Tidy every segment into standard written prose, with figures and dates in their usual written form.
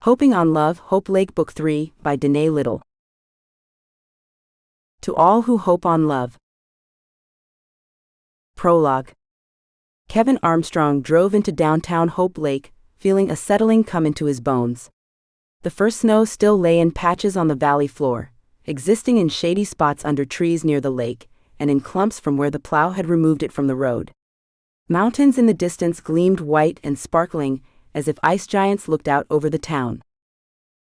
Hoping on Love, Hope Lake Book 3, by Danae Little. To all who hope on love. Prologue. Kevin Armstrong drove into downtown Hope Lake, feeling a settling come into his bones. The first snow still lay in patches on the valley floor, existing in shady spots under trees near the lake, and in clumps from where the plow had removed it from the road. Mountains in the distance gleamed white and sparkling, as if ice giants looked out over the town.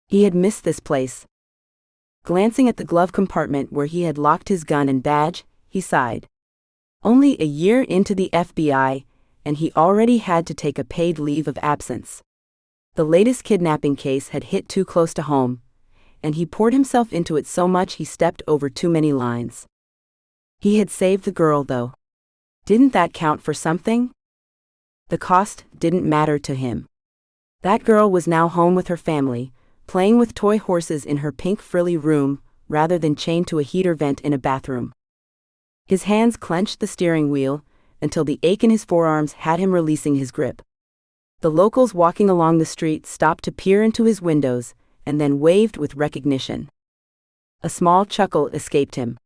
He had missed this place. Glancing at the glove compartment where he had locked his gun and badge, he sighed. Only a year into the FBI, and he already had to take a paid leave of absence. The latest kidnapping case had hit too close to home, and he poured himself into it so much he stepped over too many lines. He had saved the girl, though. Didn't that count for something? The cost didn't matter to him. That girl was now home with her family, playing with toy horses in her pink frilly room, rather than chained to a heater vent in a bathroom. His hands clenched the steering wheel, until the ache in his forearms had him releasing his grip. The locals walking along the street stopped to peer into his windows, and then waved with recognition. A small chuckle escaped him.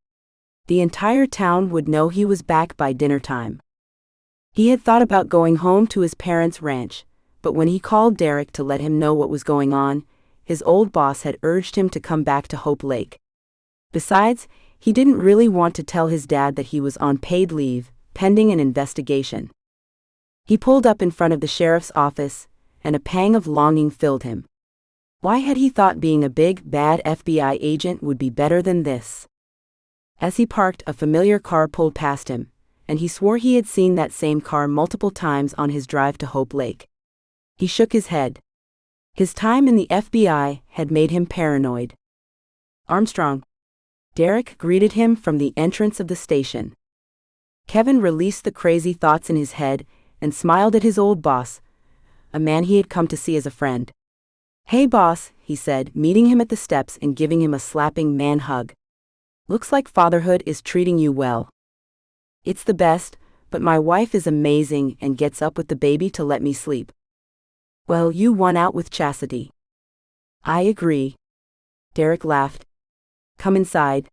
The entire town would know he was back by dinner time. He had thought about going home to his parents' ranch, but when he called Derek to let him know what was going on, his old boss had urged him to come back to Hope Lake. Besides, he didn't really want to tell his dad that he was on paid leave, pending an investigation. He pulled up in front of the sheriff's office, and a pang of longing filled him. Why had he thought being a big, bad FBI agent would be better than this? As he parked, a familiar car pulled past him, and he swore he had seen that same car multiple times on his drive to Hope Lake. He shook his head. His time in the FBI had made him paranoid. Armstrong. Derek greeted him from the entrance of the station. Kevin released the crazy thoughts in his head and smiled at his old boss, a man he had come to see as a friend. "Hey boss," he said, meeting him at the steps and giving him a slapping man hug. "Looks like fatherhood is treating you well." "It's the best, but my wife is amazing and gets up with the baby to let me sleep." "Well, you won out with chastity." "I agree." Derek laughed. "Come inside.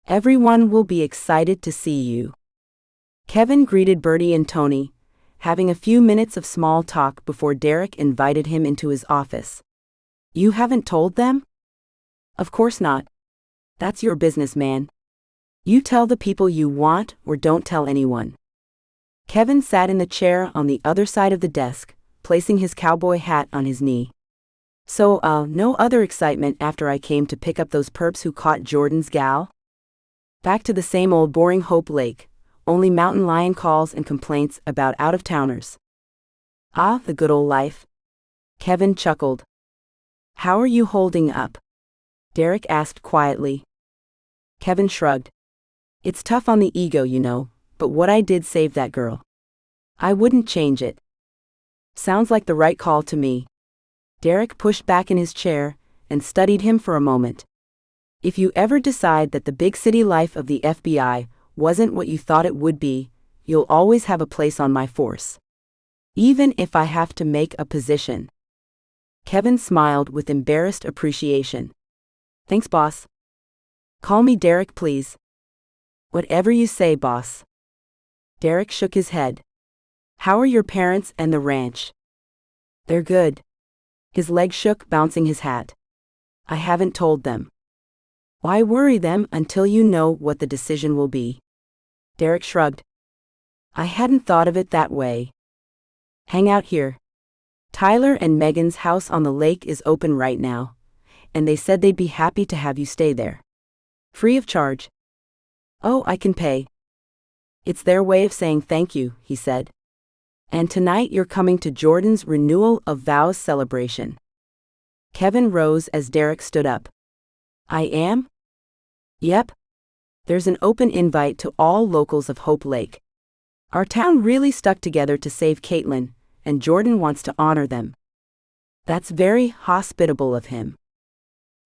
Everyone will be excited to see you." Kevin greeted Bertie and Tony, having a few minutes of small talk before Derek invited him into his office. "You haven't told them?" "Of course not. That's your business, man. You tell the people you want or don't tell anyone." Kevin sat in the chair on the other side of the desk, placing his cowboy hat on his knee. "So, no other excitement after I came to pick up those perps who caught Jordan's gal?" "Back to the same old boring Hope Lake, only mountain lion calls and complaints about out-of-towners." "Ah, the good old life." Kevin chuckled. "How are you holding up?" Derek asked quietly. Kevin shrugged. "It's tough on the ego, you know, but what I did saved that girl. I wouldn't change it." "Sounds like the right call to me." Derek pushed back in his chair and studied him for a moment. "If you ever decide that the big city life of the FBI wasn't what you thought it would be, you'll always have a place on my force. Even if I have to make a position." Kevin smiled with embarrassed appreciation. "Thanks, boss." "Call me Derek, please." "Whatever you say, boss." Derek shook his head. "How are your parents and the ranch?" "They're good." His leg shook, bouncing his hat. "I haven't told them." "Why worry them until you know what the decision will be?" Derek shrugged. "I hadn't thought of it that way. Hang out here. Tyler and Megan's house on the lake is open right now, and they said they'd be happy to have you stay there. Free of charge." "Oh, I can pay." "It's their way of saying thank you," he said. "And tonight you're coming to Jordan's renewal of vows celebration." Kevin rose as Derek stood up. "I am?" "Yep. There's an open invite to all locals of Hope Lake. Our town really stuck together to save Caitlin, and Jordan wants to honor them." "That's very hospitable of him."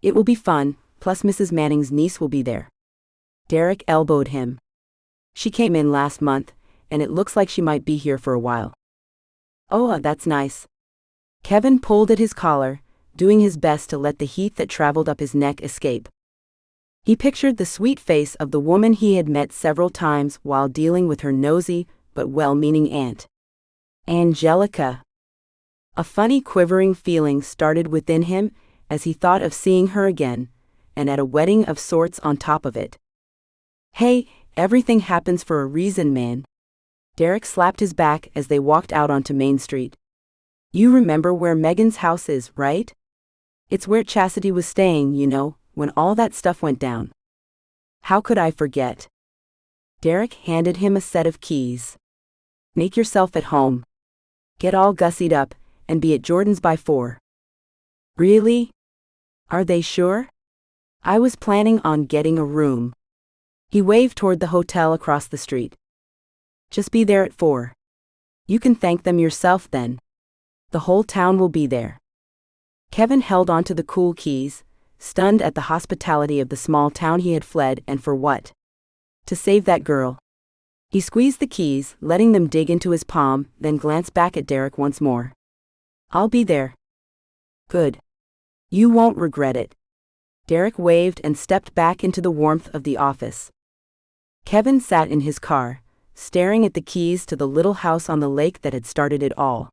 "It will be fun, plus Mrs. Manning's niece will be there." Derek elbowed him. "She came in last month, and it looks like she might be here for a while." "Oh, that's nice." Kevin pulled at his collar, doing his best to let the heat that traveled up his neck escape. He pictured the sweet face of the woman he had met several times while dealing with her nosy but well-meaning aunt. Angelica. A funny quivering feeling started within him as he thought of seeing her again, and at a wedding of sorts on top of it. Hey, everything happens for a reason, man. Derek slapped his back as they walked out onto Main Street. You remember where Megan's house is, right? It's where Chastity was staying, you know, when all that stuff went down. How could I forget? Derek handed him a set of keys. Make yourself at home. Get all gussied up, and be at Jordan's by 4. Really? Are they sure? I was planning on getting a room. He waved toward the hotel across the street. Just be there at 4. You can thank them yourself then. The whole town will be there. Kevin held onto the cool keys, stunned at the hospitality of the small town he had fled, and for what? To save that girl. He squeezed the keys, letting them dig into his palm, then glanced back at Derek once more. I'll be there. Good. You won't regret it. Derek waved and stepped back into the warmth of the office. Kevin sat in his car, staring at the keys to the little house on the lake that had started it all.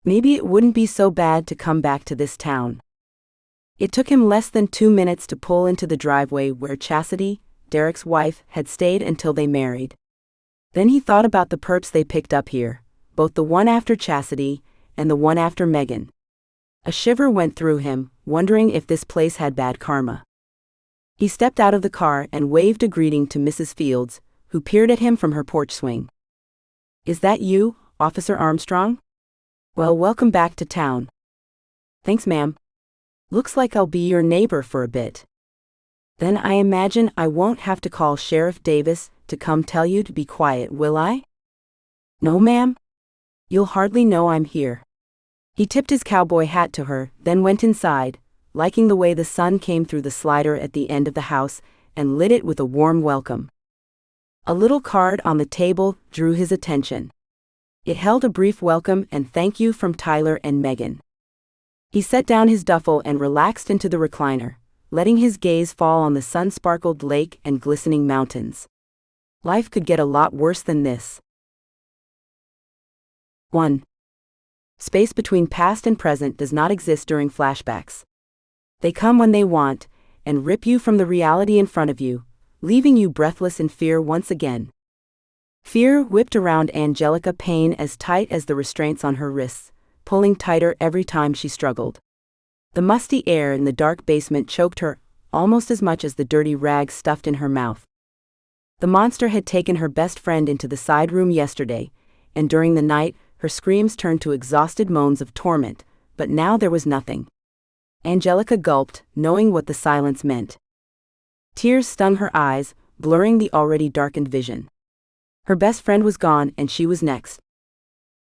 Maybe it wouldn't be so bad to come back to this town. It took him less than 2 minutes to pull into the driveway where Chastity, Derek's wife, had stayed until they married. Then he thought about the perps they picked up here, both the one after Chastity and the one after Megan. A shiver went through him, wondering if this place had bad karma. He stepped out of the car and waved a greeting to Mrs. Fields, who peered at him from her porch swing. Is that you, Officer Armstrong? Well, welcome back to town. Thanks, ma'am. Looks like I'll be your neighbor for a bit. Then I imagine I won't have to call Sheriff Davis to come tell you to be quiet, will I? No, ma'am. You'll hardly know I'm here. He tipped his cowboy hat to her, then went inside, liking the way the sun came through the slider at the end of the house and lit it with a warm welcome. A little card on the table drew his attention. It held a brief welcome and thank you from Tyler and Megan. He set down his duffel and relaxed into the recliner, letting his gaze fall on the sun-sparkled lake and glistening mountains. Life could get a lot worse than this. 1. Space between past and present does not exist during flashbacks. They come when they want, and rip you from the reality in front of you, leaving you breathless in fear once again. Fear whipped around Angelica, pain as tight as the restraints on her wrists, pulling tighter every time she struggled. The musty air in the dark basement choked her almost as much as the dirty rags stuffed in her mouth. The monster had taken her best friend into the side room yesterday, and during the night, her screams turned to exhausted moans of torment, but now there was nothing. Angelica gulped, knowing what the silence meant. Tears stung her eyes, blurring the already darkened vision. Her best friend was gone and she was next.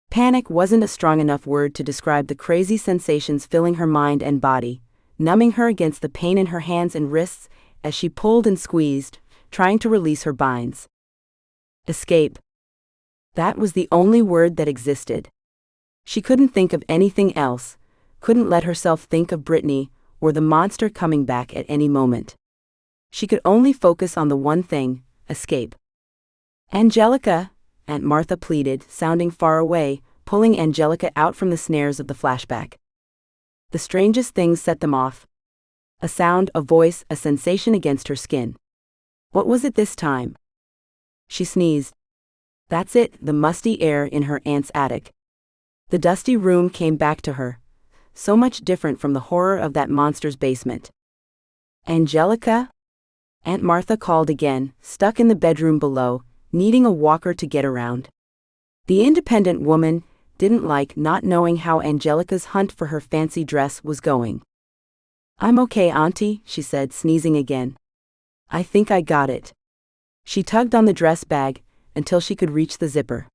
Panic wasn't a strong enough word to describe the crazy sensations filling her mind and body, numbing her against the pain in her hands and wrists as she pulled and squeezed, trying to release her binds. Escape. That was the only word that existed. She couldn't think of anything else, couldn't let herself think of Brittany or the monster coming back at any moment. She could only focus on the one thing: escape. Angelica, Aunt Martha pleaded, sounding far away, pulling Angelica out from the snares of the flashback. The strangest things set them off. A sound, a voice, a sensation against her skin. What was it this time? She sneezed. That's it, the musty air in her aunt's attic. The dusty room came back to her, so much different from the horror of that monster's basement. Angelica? Aunt Martha called again, stuck in the bedroom below, needing a walker to get around. The independent woman didn't like not knowing how Angelica's hunt for her fancy dress was going. I'm okay, Auntie, she said, sneezing again. I think I got it. She tugged on the dress bag until she could reach the zipper.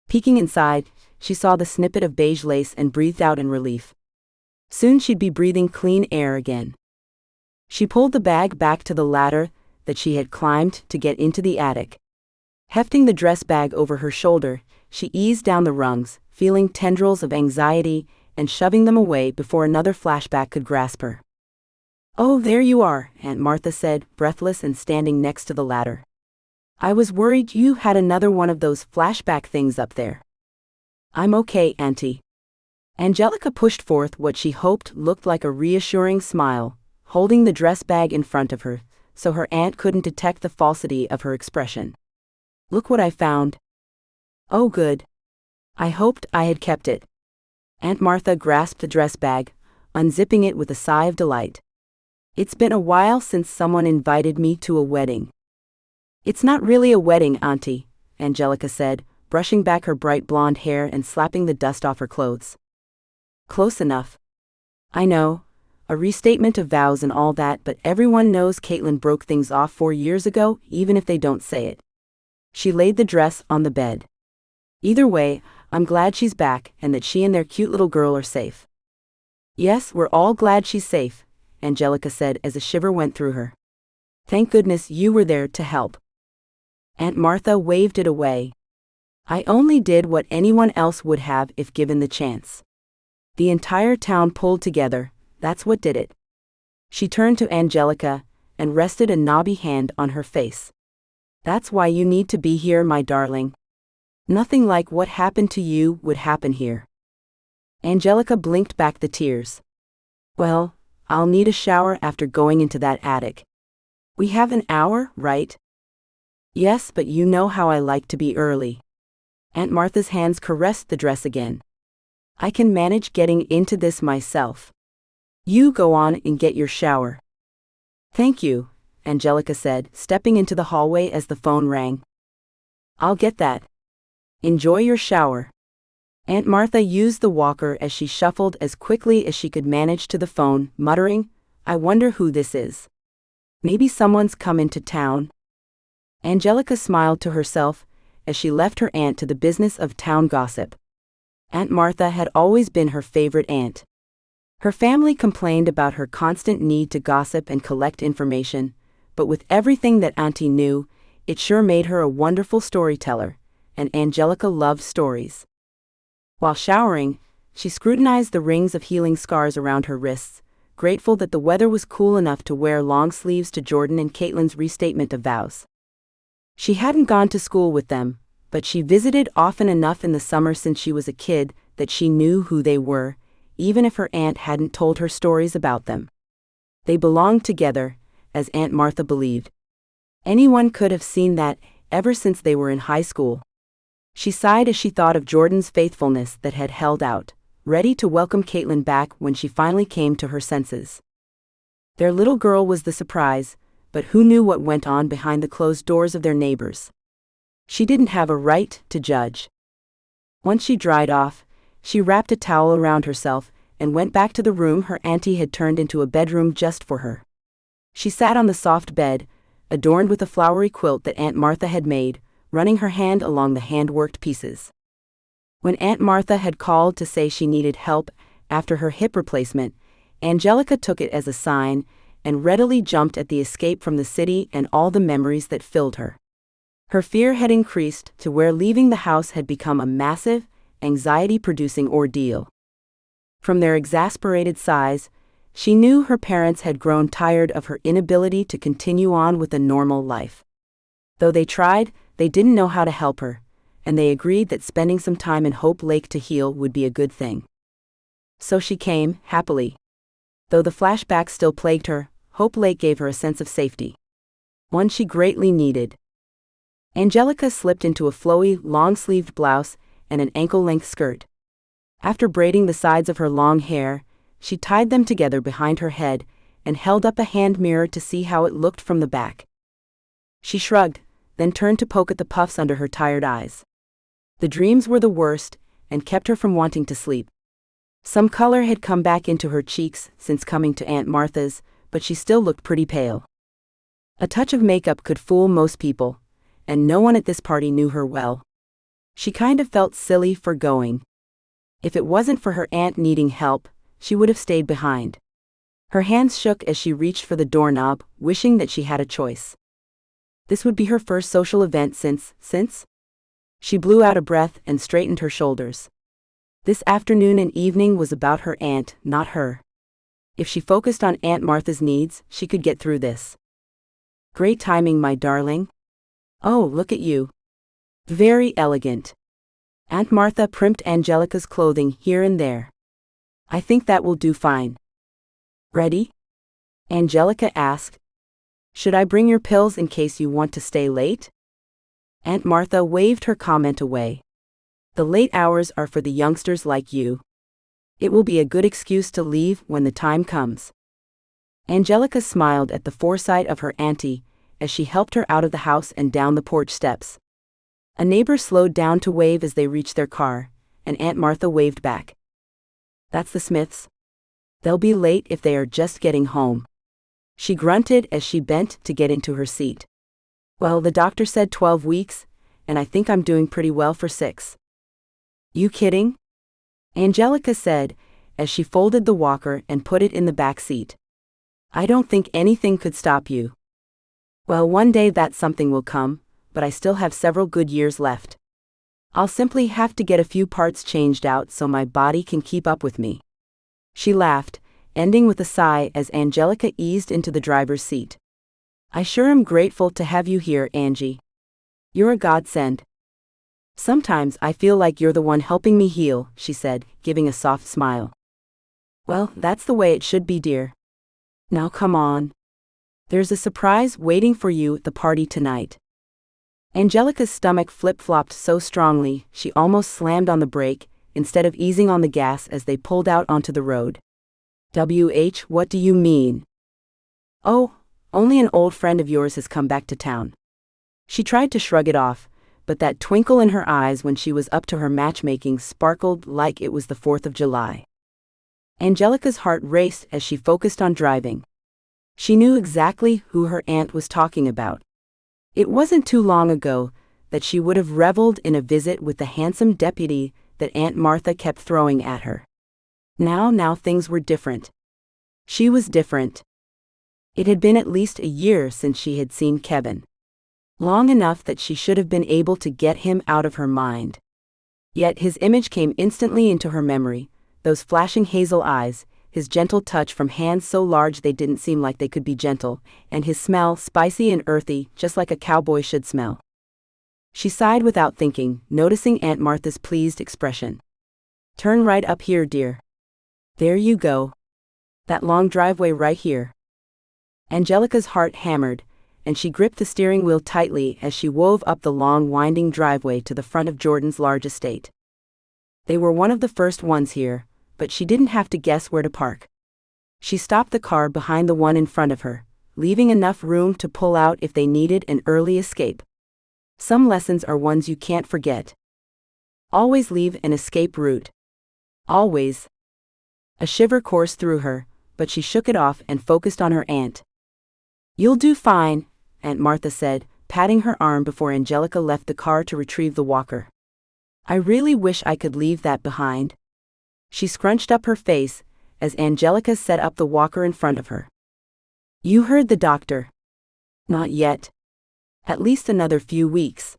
Peeking inside, she saw the snippet of beige lace and breathed out in relief. Soon she'd be breathing clean air again. She pulled the bag back to the ladder that she had climbed to get into the attic. Hefting the dress bag over her shoulder, she eased down the rungs, feeling tendrils of anxiety and shoving them away before another flashback could grasp her. "Oh, there you are," Aunt Martha said, breathless and standing next to the ladder. "I was worried you had another one of those flashback things up there." "I'm okay, Auntie." Angelica pushed forth what she hoped looked like a reassuring smile, holding the dress bag in front of her, so her aunt couldn't detect the falsity of her expression. "Look what I found." "Oh, good. I hoped I had kept it." Aunt Martha grasped the dress bag, unzipping it with a sigh of delight. "It's been a while since someone invited me to a wedding." "It's not really a wedding, Auntie," Angelica said, brushing back her bright blonde hair and slapping the dust off her clothes. "Close enough. I know, a restatement of vows and all that, but everyone knows Caitlin broke things off 4 years ago, even if they don't say it." She laid the dress on the bed. "Either way, I'm glad she's back and that she and their cute little girl are safe." "Yes, we're all glad she's safe," Angelica said as a shiver went through her. "Thank goodness you were there to help." Aunt Martha waved it away. "I only did what anyone else would have if given the chance. The entire town pulled together, that's what did it." She turned to Angelica and rested a knobby hand on her face. "That's why you need to be here, my darling. Nothing like what happened to you would happen here." Angelica blinked back the tears. "Well, I'll need a shower after going into that attic." "We have an hour, right?" "Yes, but you know how I like to be early." Aunt Martha's hands caressed the dress again. "I can manage getting into this myself. You go on and get your shower." "Thank you," Angelica said, stepping into the hallway as the phone rang. "I'll get that. Enjoy your shower." Aunt Martha used the walker as she shuffled as quickly as she could manage to the phone, muttering, "I wonder who this is. Maybe someone's come into town." Angelica smiled to herself as she left her aunt to the business of town gossip. Aunt Martha had always been her favorite aunt. Her family complained about her constant need to gossip and collect information, but with everything that Auntie knew, it sure made her a wonderful storyteller, and Angelica loved stories. While showering, she scrutinized the rings of healing scars around her wrists, grateful that the weather was cool enough to wear long sleeves to Jordan and Caitlin's restatement of vows. She hadn't gone to school with them, but she visited often enough in the summer since she was a kid that she knew who they were, even if her aunt hadn't told her stories about them. They belonged together, as Aunt Martha believed. Anyone could have seen that ever since they were in high school. She sighed as she thought of Jordan's faithfulness that had held out, ready to welcome Caitlin back when she finally came to her senses. Their little girl was the surprise, but who knew what went on behind the closed doors of their neighbors? She didn't have a right to judge. Once she dried off, she wrapped a towel around herself and went back to the room her auntie had turned into a bedroom just for her. She sat on the soft bed, adorned with a flowery quilt that Aunt Martha had made, running her hand along the hand-worked pieces. When Aunt Martha had called to say she needed help after her hip replacement, Angelica took it as a sign and readily jumped at the escape from the city and all the memories that filled her. Her fear had increased to where leaving the house had become a massive, anxiety-producing ordeal. From their exasperated sighs, she knew her parents had grown tired of her inability to continue on with a normal life. Though they tried, they didn't know how to help her, and they agreed that spending some time in Hope Lake to heal would be a good thing. So she came, happily. Though the flashbacks still plagued her, Hope Lake gave her a sense of safety. One she greatly needed. Angelica slipped into a flowy, long-sleeved blouse and an ankle-length skirt. After braiding the sides of her long hair, she tied them together behind her head and held up a hand mirror to see how it looked from the back. She shrugged, then turned to poke at the puffs under her tired eyes. The dreams were the worst and kept her from wanting to sleep. Some color had come back into her cheeks since coming to Aunt Martha's, but she still looked pretty pale. A touch of makeup could fool most people, and no one at this party knew her well. She kind of felt silly for going. If it wasn't for her aunt needing help, she would have stayed behind. Her hands shook as she reached for the doorknob, wishing that she had a choice. This would be her first social event since. She blew out a breath and straightened her shoulders. This afternoon and evening was about her aunt, not her. If she focused on Aunt Martha's needs, she could get through this. Great timing, my darling. Oh, look at you. Very elegant. Aunt Martha primped Angelica's clothing here and there. I think that will do fine. Ready? Angelica asked. Should I bring your pills in case you want to stay late? Aunt Martha waved her comment away. The late hours are for the youngsters like you. It will be a good excuse to leave when the time comes. Angelica smiled at the foresight of her auntie as she helped her out of the house and down the porch steps. A neighbor slowed down to wave as they reached their car, and Aunt Martha waved back. That's the Smiths. They'll be late if they are just getting home. She grunted as she bent to get into her seat. Well, the doctor said 12 weeks, and I think I'm doing pretty well for 6. You kidding? Angelica said, as she folded the walker and put it in the back seat. I don't think anything could stop you. Well, one day that something will come, but I still have several good years left. I'll simply have to get a few parts changed out so my body can keep up with me. She laughed, ending with a sigh as Angelica eased into the driver's seat. I sure am grateful to have you here, Angie. You're a godsend. Sometimes I feel like you're the one helping me heal, she said, giving a soft smile. Well, that's the way it should be, dear. Now come on. There's a surprise waiting for you at the party tonight. Angelica's stomach flip-flopped so strongly she almost slammed on the brake, instead of easing on the gas as they pulled out onto the road. What do you mean? Oh, only an old friend of yours has come back to town. She tried to shrug it off, but that twinkle in her eyes when she was up to her matchmaking sparkled like it was the 4th of July. Angelica's heart raced as she focused on driving. She knew exactly who her aunt was talking about. It wasn't too long ago that she would have reveled in a visit with the handsome deputy that Aunt Martha kept throwing at her. Now things were different. She was different. It had been at least a year since she had seen Kevin. Long enough that she should have been able to get him out of her mind. Yet his image came instantly into her memory, those flashing hazel eyes, his gentle touch from hands so large they didn't seem like they could be gentle, and his smell, spicy and earthy, just like a cowboy should smell. She sighed without thinking, noticing Aunt Martha's pleased expression. Turn right up here, dear. There you go. That long driveway right here. Angelica's heart hammered, and she gripped the steering wheel tightly as she wove up the long winding driveway to the front of Jordan's large estate. They were one of the first ones here, but she didn't have to guess where to park. She stopped the car behind the one in front of her, leaving enough room to pull out if they needed an early escape. Some lessons are ones you can't forget. Always leave an escape route. Always. A shiver coursed through her, but she shook it off and focused on her aunt. You'll do fine, Aunt Martha said, patting her arm before Angelica left the car to retrieve the walker. I really wish I could leave that behind. She scrunched up her face as Angelica set up the walker in front of her. You heard the doctor. Not yet. At least another few weeks.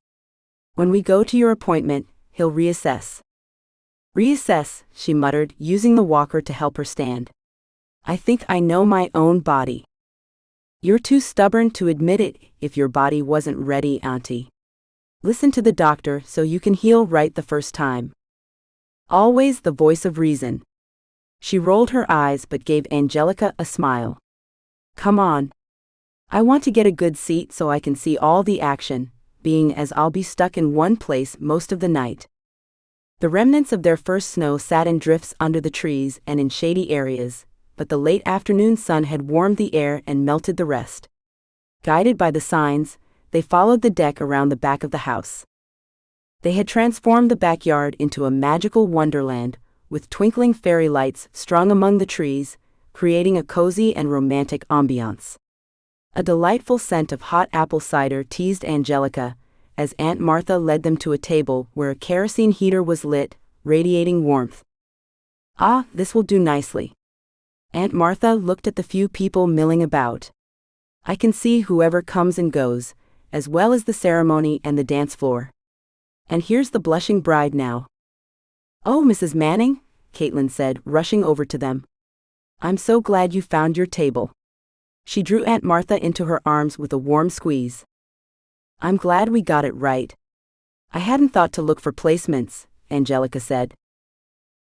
When we go to your appointment, he'll reassess. Reassess, she muttered, using the walker to help her stand. I think I know my own body. You're too stubborn to admit it if your body wasn't ready, Auntie. Listen to the doctor so you can heal right the first time. Always the voice of reason. She rolled her eyes but gave Angelica a smile. Come on. I want to get a good seat so I can see all the action, being as I'll be stuck in one place most of the night. The remnants of their first snow sat in drifts under the trees and in shady areas, but the late afternoon sun had warmed the air and melted the rest. Guided by the signs, they followed the deck around the back of the house. They had transformed the backyard into a magical wonderland, with twinkling fairy lights strung among the trees, creating a cozy and romantic ambiance. A delightful scent of hot apple cider teased Angelica, as Aunt Martha led them to a table where a kerosene heater was lit, radiating warmth. Ah, this will do nicely. Aunt Martha looked at the few people milling about. I can see whoever comes and goes, as well as the ceremony and the dance floor. And here's the blushing bride now. "Oh, Mrs. Manning," Caitlin said, rushing over to them. "I'm so glad you found your table." She drew Aunt Martha into her arms with a warm squeeze. "I'm glad we got it right. I hadn't thought to look for placements," Angelica said.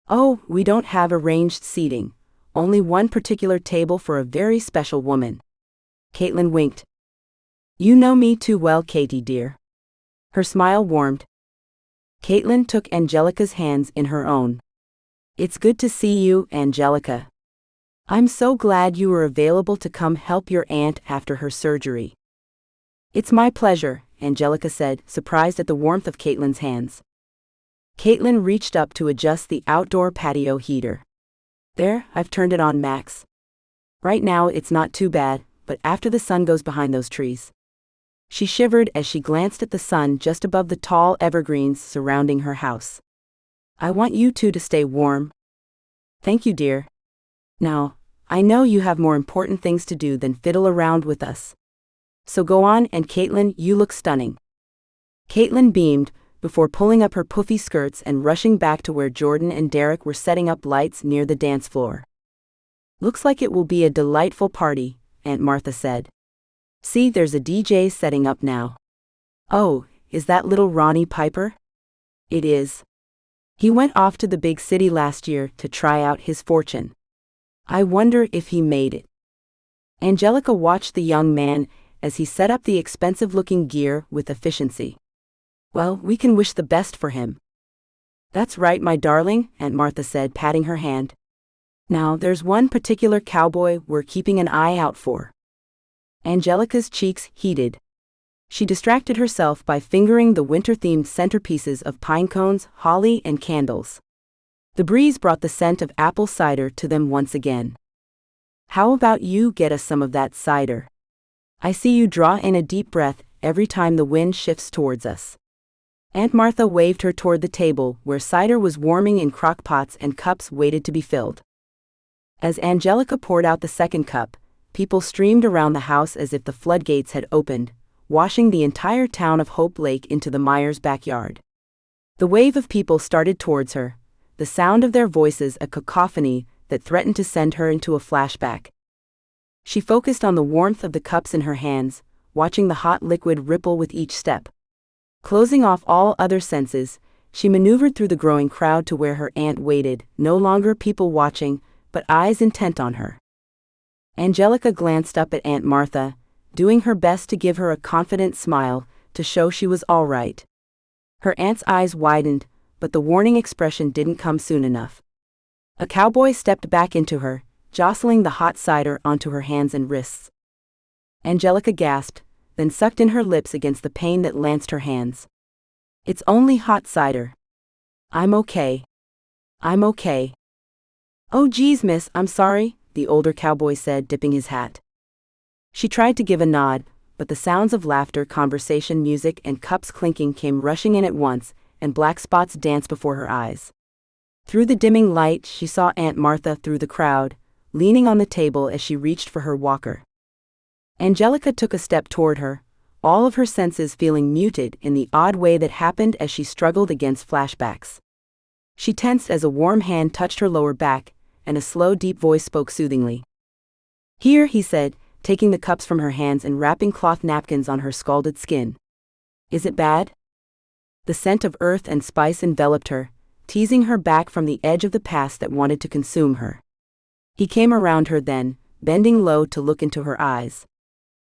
"Oh, we don't have arranged seating, only one particular table for a very special woman." Caitlin winked. "You know me too well, Katie dear." Her smile warmed. Caitlin took Angelica's hands in her own. "It's good to see you, Angelica. I'm so glad you were available to come help your aunt after her surgery." "It's my pleasure," Angelica said, surprised at the warmth of Caitlin's hands. Caitlin reached up to adjust the outdoor patio heater. "There, I've turned it on max. Right now it's not too bad, but after the sun goes behind those trees." She shivered as she glanced at the sun just above the tall evergreens surrounding her house. "I want you two to stay warm." "Thank you, dear. Now, I know you have more important things to do than fiddle around with us. So go on, and Caitlin, you look stunning." Caitlin beamed, before pulling up her puffy skirts and rushing back to where Jordan and Derek were setting up lights near the dance floor. "Looks like it will be a delightful party," Aunt Martha said. "See, there's a DJ setting up now." "Oh, is that little Ronnie Piper?" "It is. He went off to the big city last year to try out his fortune. I wonder if he made it." Angelica watched the young man as he set up the expensive-looking gear with efficiency. "Well, we can wish the best for him." "That's right, my darling," Aunt Martha said, patting her hand. "Now, there's one particular cowboy we're keeping an eye out for." Angelica's cheeks heated. She distracted herself by fingering the winter-themed centerpieces of pine cones, holly, and candles. The breeze brought the scent of apple cider to them once again. "How about you get us some of that cider? I see you draw in a deep breath every time the wind shifts towards us." Aunt Martha waved her toward the table where cider was warming in crock pots and cups waited to be filled. As Angelica poured out the second cup, people streamed around the house as if the floodgates had opened, washing the entire town of Hope Lake into the Myers' backyard. The wave of people started towards her, the sound of their voices a cacophony that threatened to send her into a flashback. She focused on the warmth of the cups in her hands, watching the hot liquid ripple with each step. Closing off all other senses, she maneuvered through the growing crowd to where her aunt waited, no longer people watching, but eyes intent on her. Angelica glanced up at Aunt Martha, doing her best to give her a confident smile to show she was all right. Her aunt's eyes widened, but the warning expression didn't come soon enough. A cowboy stepped back into her, jostling the hot cider onto her hands and wrists. Angelica gasped, then sucked in her lips against the pain that lanced her hands. "It's only hot cider. I'm okay. I'm okay." "Oh geez, miss, I'm sorry," the older cowboy said, dipping his hat. She tried to give a nod, but the sounds of laughter, conversation, music, and cups clinking came rushing in at once, and black spots danced before her eyes. Through the dimming light, she saw Aunt Martha through the crowd, leaning on the table as she reached for her walker. Angelica took a step toward her, all of her senses feeling muted in the odd way that happened as she struggled against flashbacks. She tensed as a warm hand touched her lower back, and a slow, deep voice spoke soothingly. "Here," he said, taking the cups from her hands and wrapping cloth napkins on her scalded skin. "Is it bad?" The scent of earth and spice enveloped her, teasing her back from the edge of the past that wanted to consume her. He came around her then, bending low to look into her eyes.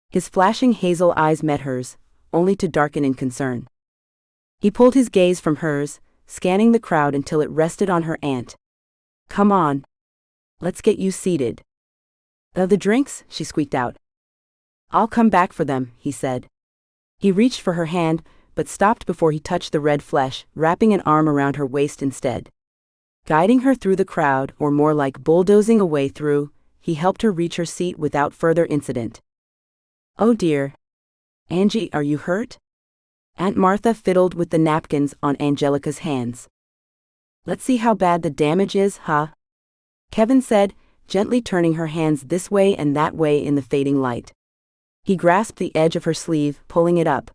His flashing hazel eyes met hers, only to darken in concern. He pulled his gaze from hers, scanning the crowd until it rested on her aunt. "Come on. Let's get you seated." The drinks?" she squeaked out. "I'll come back for them," he said. He reached for her hand, but stopped before he touched the red flesh, wrapping an arm around her waist instead. Guiding her through the crowd, or more like bulldozing a way through, he helped her reach her seat without further incident. "Oh dear. Angie, are you hurt?" Aunt Martha fiddled with the napkins on Angelica's hands. "Let's see how bad the damage is, huh?" Kevin said, gently turning her hands this way and that way in the fading light. He grasped the edge of her sleeve, pulling it up.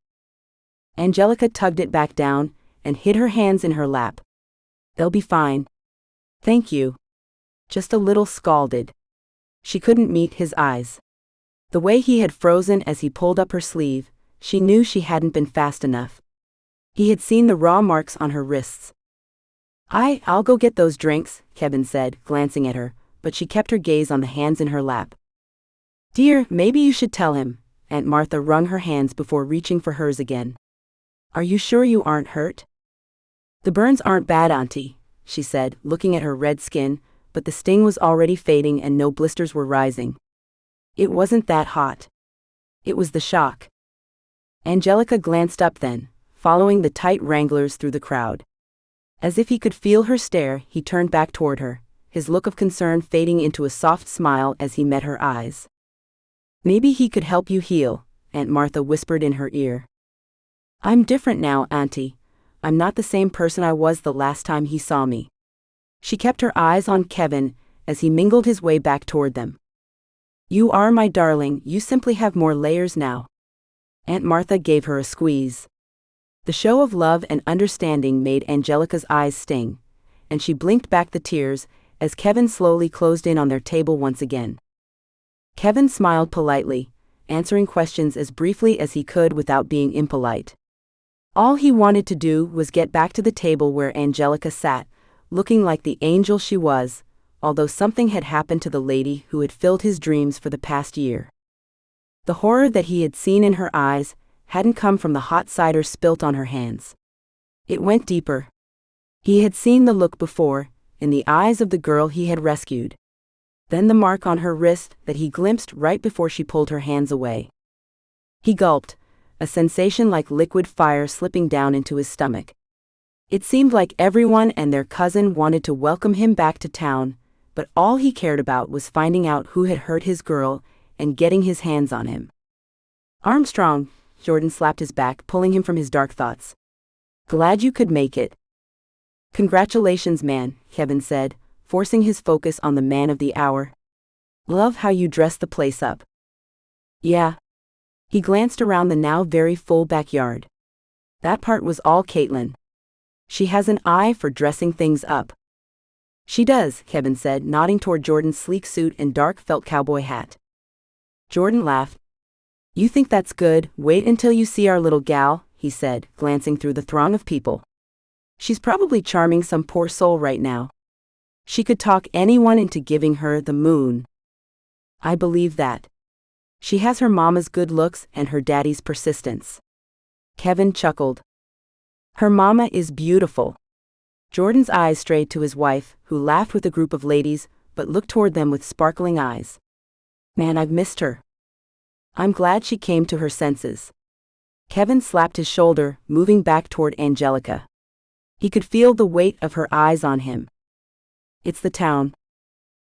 Angelica tugged it back down, and hid her hands in her lap. They'll be fine. Thank you. Just a little scalded. She couldn't meet his eyes. The way he had frozen as he pulled up her sleeve, she knew she hadn't been fast enough. He had seen the raw marks on her wrists. I'll go get those drinks, Kevin said, glancing at her, but she kept her gaze on the hands in her lap. Dear, maybe you should tell him. Aunt Martha wrung her hands before reaching for hers again. Are you sure you aren't hurt? The burns aren't bad, Auntie, she said, looking at her red skin, but the sting was already fading and no blisters were rising. It wasn't that hot. It was the shock. Angelica glanced up then, following the tight wranglers through the crowd. As if he could feel her stare, he turned back toward her, his look of concern fading into a soft smile as he met her eyes. Maybe he could help you heal, Aunt Martha whispered in her ear. I'm different now, Auntie. I'm not the same person I was the last time he saw me. She kept her eyes on Kevin as he mingled his way back toward them. You are my darling, you simply have more layers now. Aunt Martha gave her a squeeze. The show of love and understanding made Angelica's eyes sting, and she blinked back the tears as Kevin slowly closed in on their table once again. Kevin smiled politely, answering questions as briefly as he could without being impolite. All he wanted to do was get back to the table where Angelica sat, looking like the angel she was, although something had happened to the lady who had filled his dreams for the past year. The horror that he had seen in her eyes hadn't come from the hot cider spilt on her hands. It went deeper. He had seen the look before, in the eyes of the girl he had rescued. Then the mark on her wrist that he glimpsed right before she pulled her hands away. He gulped, a sensation like liquid fire slipping down into his stomach. It seemed like everyone and their cousin wanted to welcome him back to town, but all he cared about was finding out who had hurt his girl and getting his hands on him. Armstrong, Jordan slapped his back, pulling him from his dark thoughts. Glad you could make it. Congratulations, man, Kevin said, forcing his focus on the man of the hour. Love how you dressed the place up. Yeah. He glanced around the now very full backyard. That part was all Caitlin. She has an eye for dressing things up. She does, Kevin said, nodding toward Jordan's sleek suit and dark felt cowboy hat. Jordan laughed. You think that's good? Wait until you see our little gal, he said, glancing through the throng of people. She's probably charming some poor soul right now. She could talk anyone into giving her the moon. I believe that. She has her mama's good looks and her daddy's persistence. Kevin chuckled. Her mama is beautiful. Jordan's eyes strayed to his wife, who laughed with a group of ladies, but looked toward them with sparkling eyes. Man, I've missed her. I'm glad she came to her senses. Kevin slapped his shoulder, moving back toward Angelica. He could feel the weight of her eyes on him. It's the town.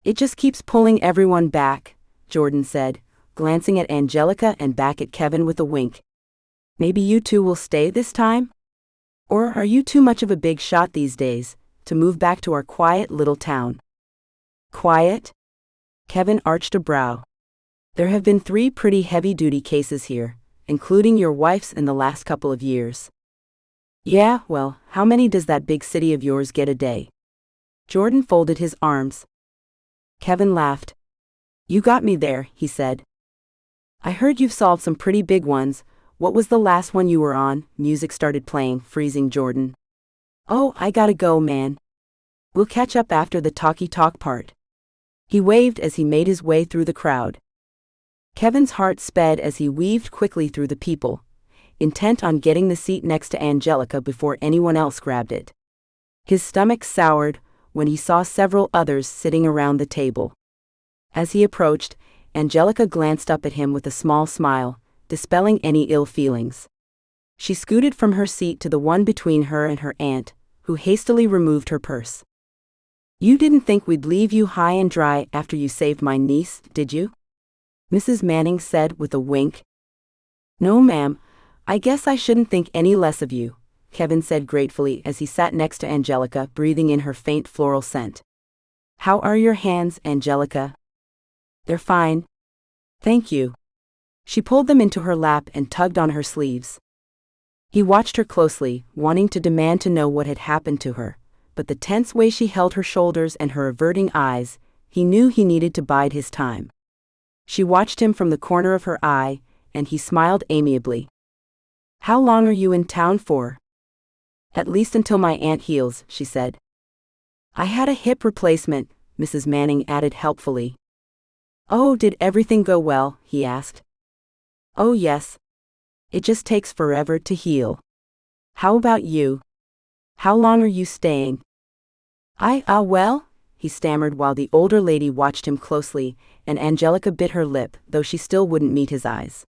It just keeps pulling everyone back, Jordan said, glancing at Angelica and back at Kevin with a wink. Maybe you two will stay this time? Or are you too much of a big shot these days to move back to our quiet little town? Quiet? Kevin arched a brow. There have been 3 pretty heavy-duty cases here, including your wife's in the last couple of years. Yeah, well, how many does that big city of yours get a day? Jordan folded his arms. Kevin laughed. You got me there, he said. I heard you've solved some pretty big ones. What was the last one you were on? Music started playing, freezing Jordan. Oh, I gotta go, man. We'll catch up after the talky talk part. He waved as he made his way through the crowd. Kevin's heart sped as he weaved quickly through the people, intent on getting the seat next to Angelica before anyone else grabbed it. His stomach soured when he saw several others sitting around the table. As he approached, Angelica glanced up at him with a small smile, dispelling any ill feelings. She scooted from her seat to the one between her and her aunt, who hastily removed her purse. You didn't think we'd leave you high and dry after you saved my niece, did you? Mrs. Manning said with a wink. No, ma'am. I guess I shouldn't think any less of you, Kevin said gratefully as he sat next to Angelica, breathing in her faint floral scent. How are your hands, Angelica? They're fine. Thank you. She pulled them into her lap and tugged on her sleeves. He watched her closely, wanting to demand to know what had happened to her, but the tense way she held her shoulders and her averting eyes, he knew he needed to bide his time. She watched him from the corner of her eye, and he smiled amiably. "How long are you in town for?" "At least until my aunt heals," she said. "I had a hip replacement," Mrs. Manning added helpfully. "Oh, did everything go well?" he asked. "Oh yes. It just takes forever to heal. How about you? How long are you staying?" Well," he stammered while the older lady watched him closely, and Angelica bit her lip, though she still wouldn't meet his eyes.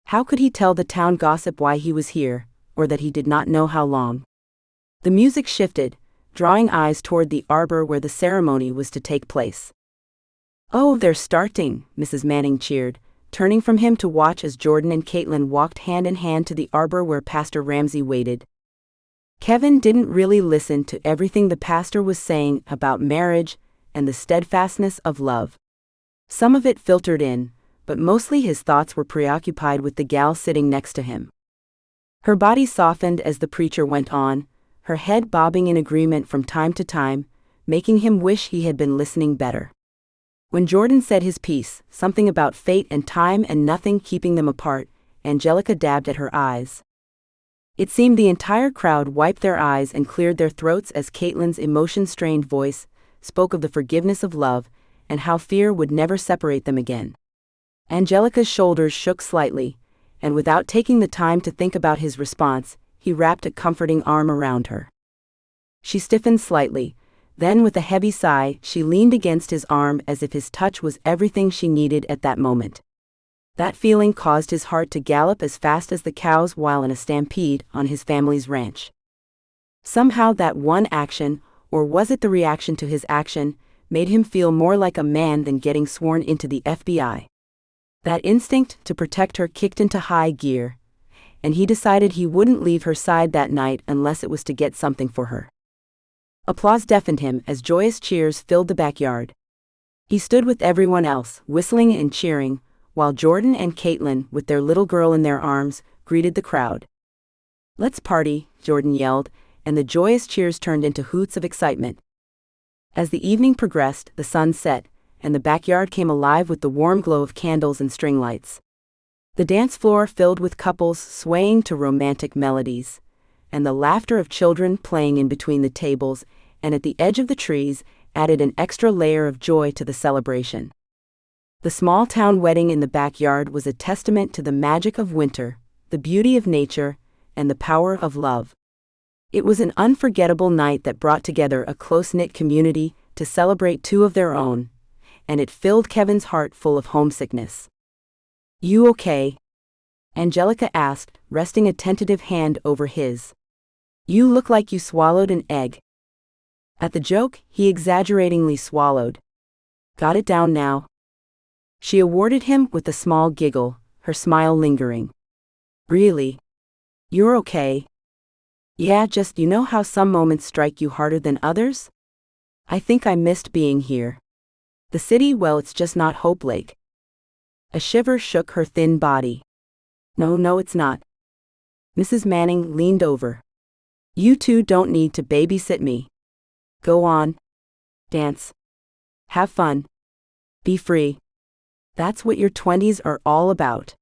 How could he tell the town gossip why he was here, or that he did not know how long? The music shifted, drawing eyes toward the arbor where the ceremony was to take place. "Oh, they're starting," Mrs. Manning cheered, turning from him to watch as Jordan and Caitlin walked hand in hand to the arbor where Pastor Ramsey waited. Kevin didn't really listen to everything the pastor was saying about marriage and the steadfastness of love. Some of it filtered in, but mostly his thoughts were preoccupied with the gal sitting next to him. Her body softened as the preacher went on, her head bobbing in agreement from time to time, making him wish he had been listening better. When Jordan said his piece, something about fate and time and nothing keeping them apart, Angelica dabbed at her eyes. It seemed the entire crowd wiped their eyes and cleared their throats as Caitlin's emotion-strained voice spoke of the forgiveness of love and how fear would never separate them again. Angelica's shoulders shook slightly, and without taking the time to think about his response, he wrapped a comforting arm around her. She stiffened slightly, then with a heavy sigh, she leaned against his arm as if his touch was everything she needed at that moment. That feeling caused his heart to gallop as fast as the cows while in a stampede on his family's ranch. Somehow that one action, or was it the reaction to his action, made him feel more like a man than getting sworn into the FBI. That instinct to protect her kicked into high gear, and he decided he wouldn't leave her side that night unless it was to get something for her. Applause deafened him as joyous cheers filled the backyard. He stood with everyone else, whistling and cheering, while Jordan and Caitlin, with their little girl in their arms, greeted the crowd. "Let's party," Jordan yelled, and the joyous cheers turned into hoots of excitement. As the evening progressed, the sun set, and the backyard came alive with the warm glow of candles and string lights. The dance floor filled with couples swaying to romantic melodies, and the laughter of children playing in between the tables and at the edge of the trees added an extra layer of joy to the celebration. The small-town wedding in the backyard was a testament to the magic of winter, the beauty of nature, and the power of love. It was an unforgettable night that brought together a close-knit community to celebrate two of their own, and it filled Kevin's heart full of homesickness. "You okay?" Angelica asked, resting a tentative hand over his. "You look like you swallowed an egg." At the joke, he exaggeratingly swallowed. "Got it down now?" She awarded him with a small giggle, her smile lingering. "Really? You're okay?" "Yeah, just you know how some moments strike you harder than others? I think I missed being here. The city, well, it's just not Hope Lake." A shiver shook her thin body. No, it's not." Mrs. Manning leaned over. "You two don't need to babysit me. Go on. Dance. Have fun. Be free. That's what your 20s are all about."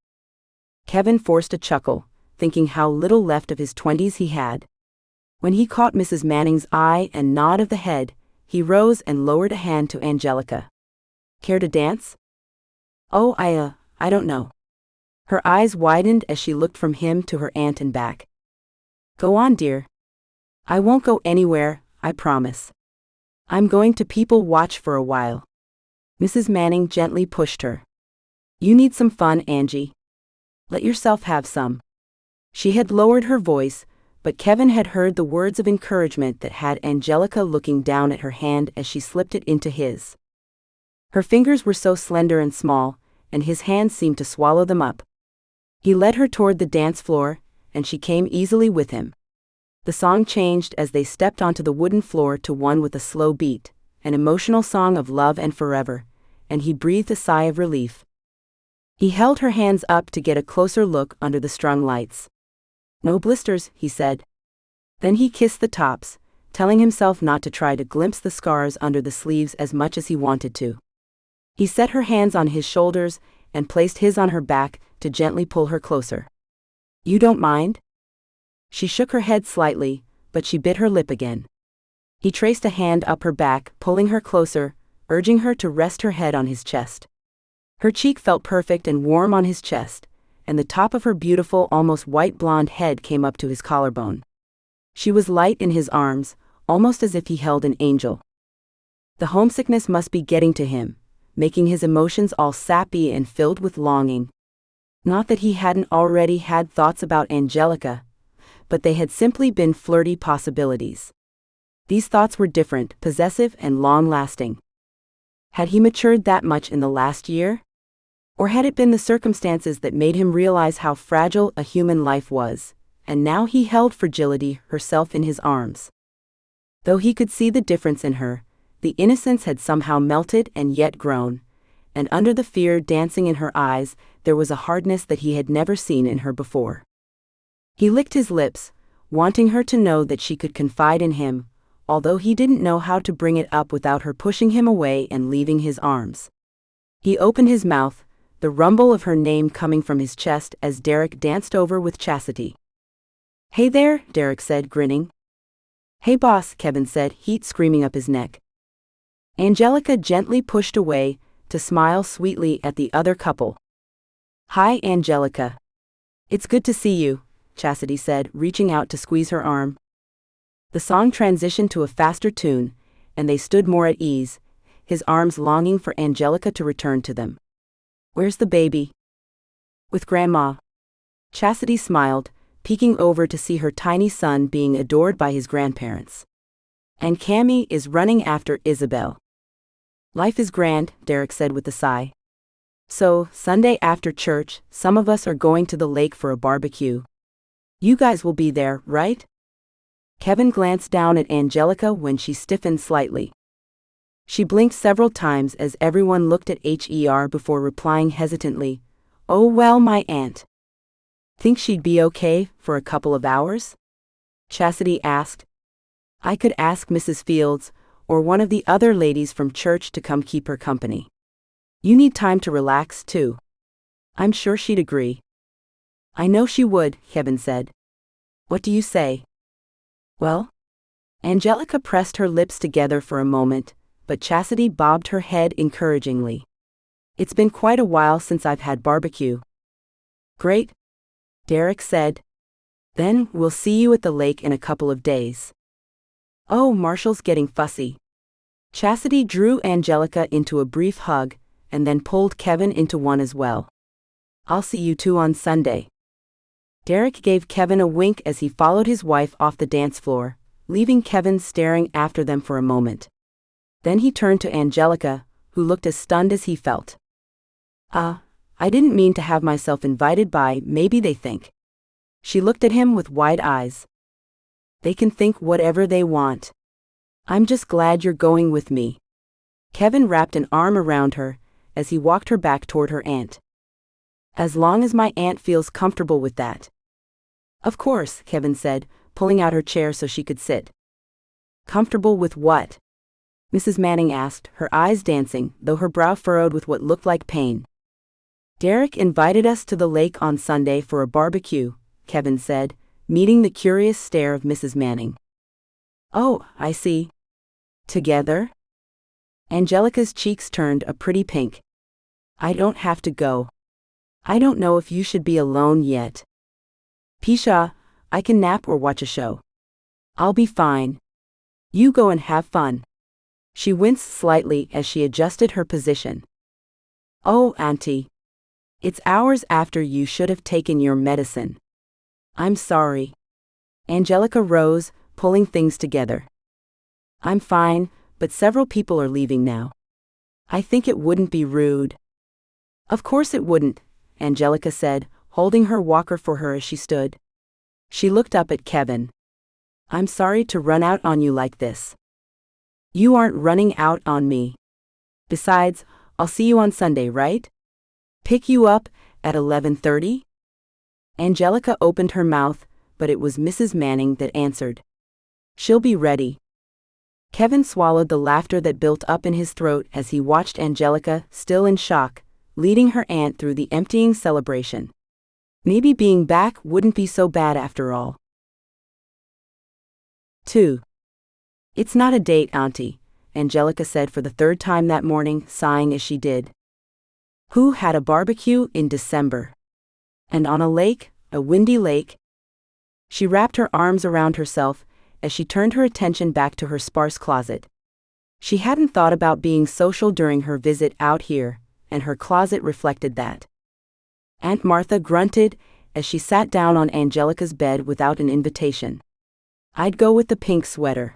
Kevin forced a chuckle, thinking how little left of his 20s he had. When he caught Mrs. Manning's eye and nod of the head, he rose and lowered a hand to Angelica. "Care to dance?" "Oh, I don't know." Her eyes widened as she looked from him to her aunt and back. "Go on, dear. I won't go anywhere, I promise. I'm going to people watch for a while." Mrs. Manning gently pushed her. "You need some fun, Angie. Let yourself have some." She had lowered her voice, but Kevin had heard the words of encouragement that had Angelica looking down at her hand as she slipped it into his. Her fingers were so slender and small, and his hands seemed to swallow them up. He led her toward the dance floor, and she came easily with him. The song changed as they stepped onto the wooden floor to one with a slow beat, an emotional song of love and forever, and he breathed a sigh of relief. He held her hands up to get a closer look under the strung lights. "No blisters," he said. Then he kissed the tops, telling himself not to try to glimpse the scars under the sleeves as much as he wanted to. He set her hands on his shoulders and placed his on her back to gently pull her closer. "You don't mind?" She shook her head slightly, but she bit her lip again. He traced a hand up her back, pulling her closer, urging her to rest her head on his chest. Her cheek felt perfect and warm on his chest, and the top of her beautiful, almost white blonde head came up to his collarbone. She was light in his arms, almost as if he held an angel. The homesickness must be getting to him, making his emotions all sappy and filled with longing. Not that he hadn't already had thoughts about Angelica, but they had simply been flirty possibilities. These thoughts were different, possessive, and long-lasting. Had he matured that much in the last year? Or had it been the circumstances that made him realize how fragile a human life was, and now he held fragility herself in his arms? Though he could see the difference in her, the innocence had somehow melted and yet grown, and under the fear dancing in her eyes, there was a hardness that he had never seen in her before. He licked his lips, wanting her to know that she could confide in him, although he didn't know how to bring it up without her pushing him away and leaving his arms. He opened his mouth, the rumble of her name coming from his chest as Derek danced over with Chastity. "Hey there," Derek said, grinning. "Hey boss," Kevin said, heat screaming up his neck. Angelica gently pushed away, to smile sweetly at the other couple. "Hi, Angelica. It's good to see you," Chastity said, reaching out to squeeze her arm. The song transitioned to a faster tune, and they stood more at ease, his arms longing for Angelica to return to them. "Where's the baby?" "With Grandma." Chastity smiled, peeking over to see her tiny son being adored by his grandparents. "And Cammy is running after Isabel." "Life is grand," Derek said with a sigh. "So, Sunday after church, some of us are going to the lake for a barbecue. You guys will be there, right?" Kevin glanced down at Angelica when she stiffened slightly. She blinked several times as everyone looked at her before replying hesitantly, "Oh well, my aunt." "Think she'd be okay for a couple of hours?" Chastity asked. "I could ask Mrs. Fields, or one of the other ladies from church to come keep her company. You need time to relax, too." "I'm sure she'd agree." "I know she would," Kevin said. "What do you say?" "Well?" Angelica pressed her lips together for a moment, but Chastity bobbed her head encouragingly. "It's been quite a while since I've had barbecue." "Great," Derek said. "Then we'll see you at the lake in a couple of days." "Oh, Marshall's getting fussy." Chastity drew Angelica into a brief hug, and then pulled Kevin into one as well. "I'll see you two on Sunday." Derek gave Kevin a wink as he followed his wife off the dance floor, leaving Kevin staring after them for a moment. Then he turned to Angelica, who looked as stunned as he felt. I didn't mean to have myself invited by, maybe they think." She looked at him with wide eyes. "They can think whatever they want. I'm just glad you're going with me." Kevin wrapped an arm around her, as he walked her back toward her aunt. "As long as my aunt feels comfortable with that." "Of course," Kevin said, pulling out her chair so she could sit. "Comfortable with what?" Mrs. Manning asked, her eyes dancing, though her brow furrowed with what looked like pain. "Derek invited us to the lake on Sunday for a barbecue," Kevin said, meeting the curious stare of Mrs. Manning. "Oh, I see. Together?" Angelica's cheeks turned a pretty pink. "I don't have to go. I don't know if you should be alone yet." "Pisha, I can nap or watch a show. I'll be fine. You go and have fun." She winced slightly as she adjusted her position. "Oh, Auntie. It's hours after you should have taken your medicine. I'm sorry." Angelica rose, pulling things together. "I'm fine, but several people are leaving now. I think it wouldn't be rude." "Of course it wouldn't," Angelica said, holding her walker for her as she stood. She looked up at Kevin. "I'm sorry to run out on you like this." "You aren't running out on me. Besides, I'll see you on Sunday, right? Pick you up at 11:30? Angelica opened her mouth, but it was Mrs. Manning that answered. "She'll be ready." Kevin swallowed the laughter that built up in his throat as he watched Angelica, still in shock, leading her aunt through the emptying celebration. Maybe being back wouldn't be so bad after all. 2. It's not a date, Auntie, Angelica said for the third time that morning, sighing as she did. Who had a barbecue in December? And on a lake, a windy lake? She wrapped her arms around herself as she turned her attention back to her sparse closet. She hadn't thought about being social during her visit out here, and her closet reflected that. Aunt Martha grunted as she sat down on Angelica's bed without an invitation. I'd go with the pink sweater.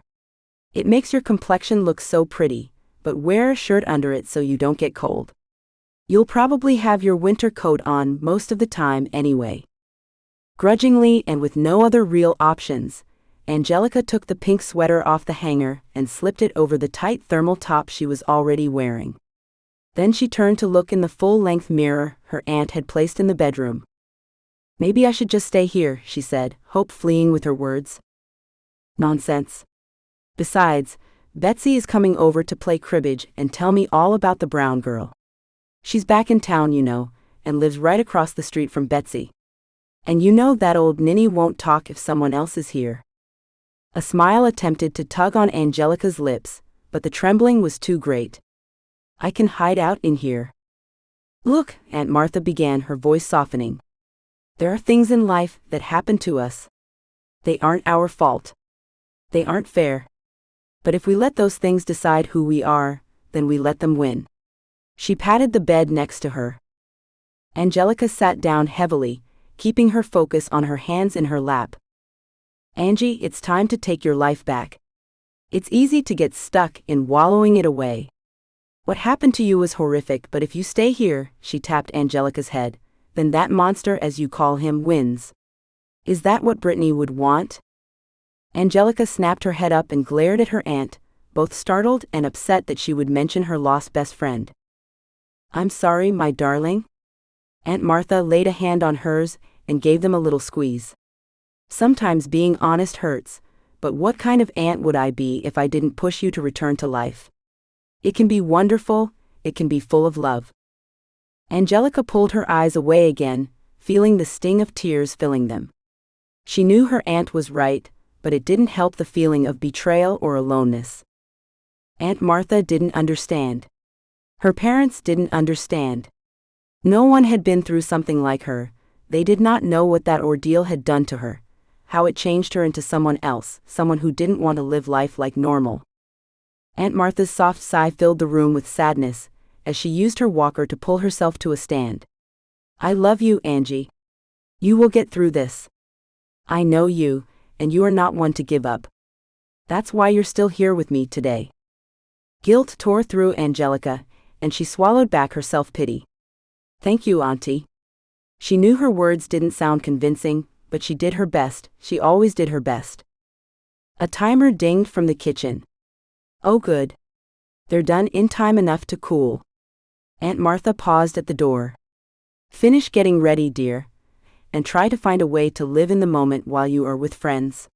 It makes your complexion look so pretty, but wear a shirt under it so you don't get cold. You'll probably have your winter coat on most of the time anyway. Grudgingly and with no other real options, Angelica took the pink sweater off the hanger and slipped it over the tight thermal top she was already wearing. Then she turned to look in the full-length mirror her aunt had placed in the bedroom. Maybe I should just stay here, she said, hope fleeing with her words. Nonsense. Besides, Betsy is coming over to play cribbage and tell me all about the brown girl. She's back in town, you know, and lives right across the street from Betsy. And you know that old ninny won't talk if someone else is here. A smile attempted to tug on Angelica's lips, but the trembling was too great. I can hide out in here. Look, Aunt Martha began, her voice softening. There are things in life that happen to us. They aren't our fault. They aren't fair. But if we let those things decide who we are, then we let them win. She patted the bed next to her. Angelica sat down heavily, keeping her focus on her hands in her lap. Angie, it's time to take your life back. It's easy to get stuck in wallowing it away. What happened to you was horrific, but if you stay here, she tapped Angelica's head, then that monster, as you call him, wins. Is that what Brittany would want? Angelica snapped her head up and glared at her aunt, both startled and upset that she would mention her lost best friend. I'm sorry, my darling. Aunt Martha laid a hand on hers and gave them a little squeeze. Sometimes being honest hurts, but what kind of aunt would I be if I didn't push you to return to life? It can be wonderful, it can be full of love. Angelica pulled her eyes away again, feeling the sting of tears filling them. She knew her aunt was right, but it didn't help the feeling of betrayal or aloneness. Aunt Martha didn't understand. Her parents didn't understand. No one had been through something like her. They did not know what that ordeal had done to her, how it changed her into someone else, someone who didn't want to live life like normal. Aunt Martha's soft sigh filled the room with sadness, as she used her walker to pull herself to a stand. I love you, Angie. You will get through this. I know you, and you are not one to give up. That's why you're still here with me today. Guilt tore through Angelica, and she swallowed back her self-pity. Thank you, Auntie. She knew her words didn't sound convincing, but she did her best. She always did her best. A timer dinged from the kitchen. Oh good. They're done in time enough to cool. Aunt Martha paused at the door. Finish getting ready, dear, and try to find a way to live in the moment while you are with friends.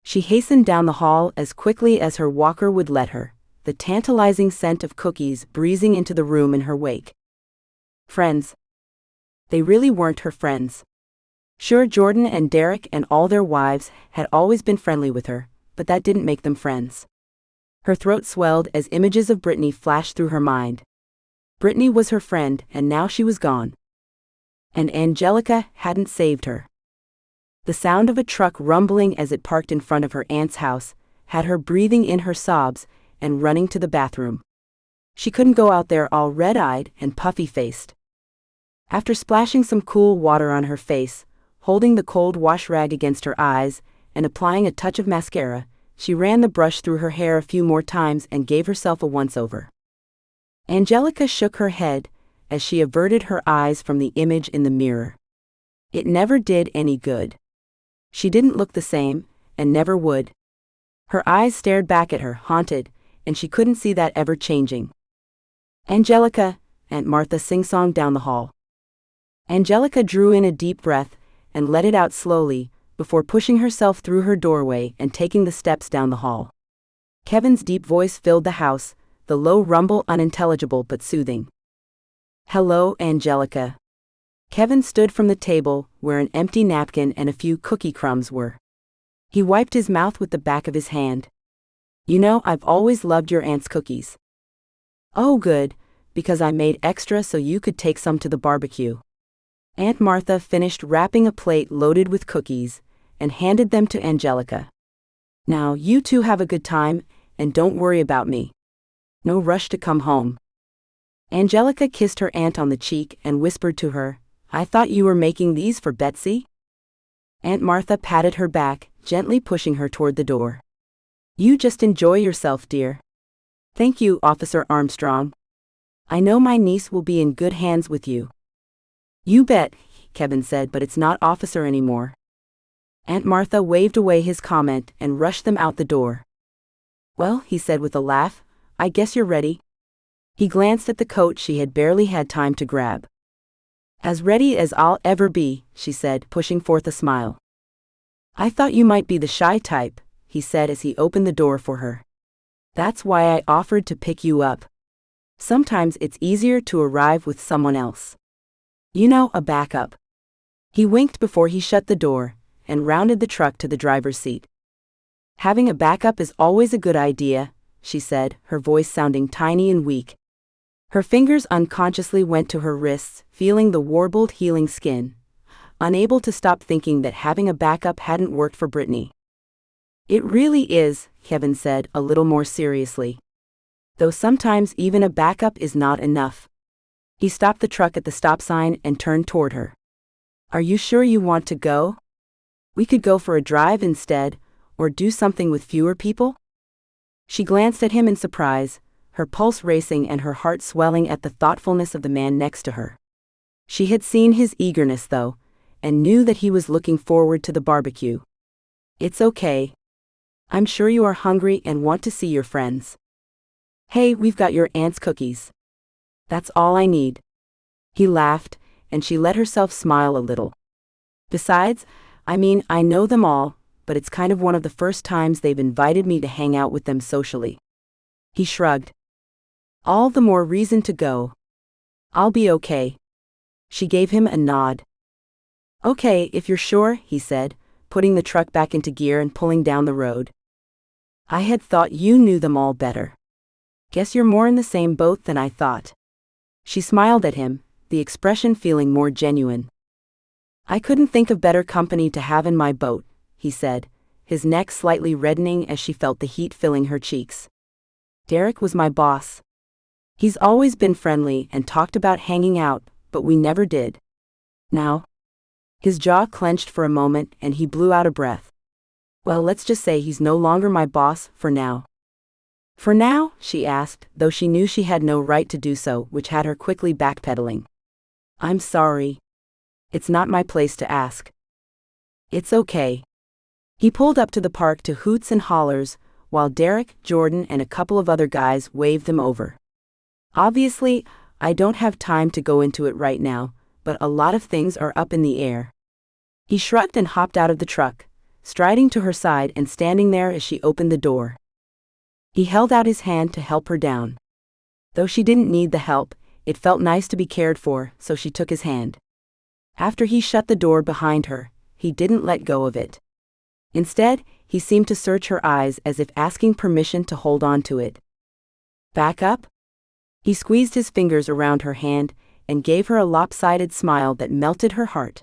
She hastened down the hall as quickly as her walker would let her, the tantalizing scent of cookies breezing into the room in her wake. Friends. They really weren't her friends. Sure, Jordan and Derek and all their wives had always been friendly with her, but that didn't make them friends. Her throat swelled as images of Brittany flashed through her mind. Brittany was her friend, and now she was gone. And Angelica hadn't saved her. The sound of a truck rumbling as it parked in front of her aunt's house had her breathing in her sobs and running to the bathroom. She couldn't go out there all red-eyed and puffy-faced. After splashing some cool water on her face, holding the cold wash rag against her eyes, and applying a touch of mascara, she ran the brush through her hair a few more times and gave herself a once-over. Angelica shook her head as she averted her eyes from the image in the mirror. It never did any good. She didn't look the same, and never would. Her eyes stared back at her, haunted, and she couldn't see that ever changing. Angelica, Aunt Martha sing-songed down the hall. Angelica drew in a deep breath and let it out slowly, before pushing herself through her doorway and taking the steps down the hall. Kevin's deep voice filled the house, the low rumble unintelligible but soothing. "Hello, Angelica." Kevin stood from the table, where an empty napkin and a few cookie crumbs were. He wiped his mouth with the back of his hand. "You know, I've always loved your aunt's cookies." "Oh good, because I made extra so you could take some to the barbecue." Aunt Martha finished wrapping a plate loaded with cookies, and handed them to Angelica. "Now you two have a good time, and don't worry about me. No rush to come home." Angelica kissed her aunt on the cheek and whispered to her, "I thought you were making these for Betsy?" Aunt Martha patted her back, gently pushing her toward the door. "You just enjoy yourself, dear." "Thank you, Officer Armstrong. I know my niece will be in good hands with you." "You bet," Kevin said, "but it's not officer anymore." Aunt Martha waved away his comment and rushed them out the door. "Well," he said with a laugh, "I guess you're ready." He glanced at the coat she had barely had time to grab. "As ready as I'll ever be," she said, pushing forth a smile. "I thought you might be the shy type," he said as he opened the door for her. "That's why I offered to pick you up. Sometimes it's easier to arrive with someone else. You know, a backup." He winked before he shut the door, and rounded the truck to the driver's seat. "Having a backup is always a good idea," she said, her voice sounding tiny and weak. Her fingers unconsciously went to her wrists, feeling the warbled healing skin, unable to stop thinking that having a backup hadn't worked for Brittany. "It really is," Kevin said, a little more seriously. "Though sometimes even a backup is not enough." He stopped the truck at the stop sign and turned toward her. "Are you sure you want to go? We could go for a drive instead, or do something with fewer people." She glanced at him in surprise, her pulse racing and her heart swelling at the thoughtfulness of the man next to her. She had seen his eagerness, though, and knew that he was looking forward to the barbecue. "It's okay. I'm sure you are hungry and want to see your friends. Hey, we've got your aunt's cookies. That's all I need." He laughed, and she let herself smile a little. "Besides, I know them all, but it's kind of one of the first times they've invited me to hang out with them socially." He shrugged. "All the more reason to go. I'll be okay." She gave him a nod. "Okay, if you're sure," he said, putting the truck back into gear and pulling down the road. "I had thought you knew them all better. Guess you're more in the same boat than I thought." She smiled at him, the expression feeling more genuine. "I couldn't think of better company to have in my boat," he said, his neck slightly reddening as she felt the heat filling her cheeks. "Derek was my boss. He's always been friendly and talked about hanging out, but we never did. Now?" His jaw clenched for a moment and he blew out a breath. "Well, let's just say he's no longer my boss, for now." "For now?" she asked, though she knew she had no right to do so, which had her quickly backpedaling. "I'm sorry. It's not my place to ask." "It's okay." He pulled up to the park to hoots and hollers, while Derek, Jordan, and a couple of other guys waved them over. "Obviously, I don't have time to go into it right now, but a lot of things are up in the air." He shrugged and hopped out of the truck, striding to her side and standing there as she opened the door. He held out his hand to help her down. Though she didn't need the help, it felt nice to be cared for, so she took his hand. After he shut the door behind her, he didn't let go of it. Instead, he seemed to search her eyes as if asking permission to hold on to it. "Back up?" He squeezed his fingers around her hand and gave her a lopsided smile that melted her heart.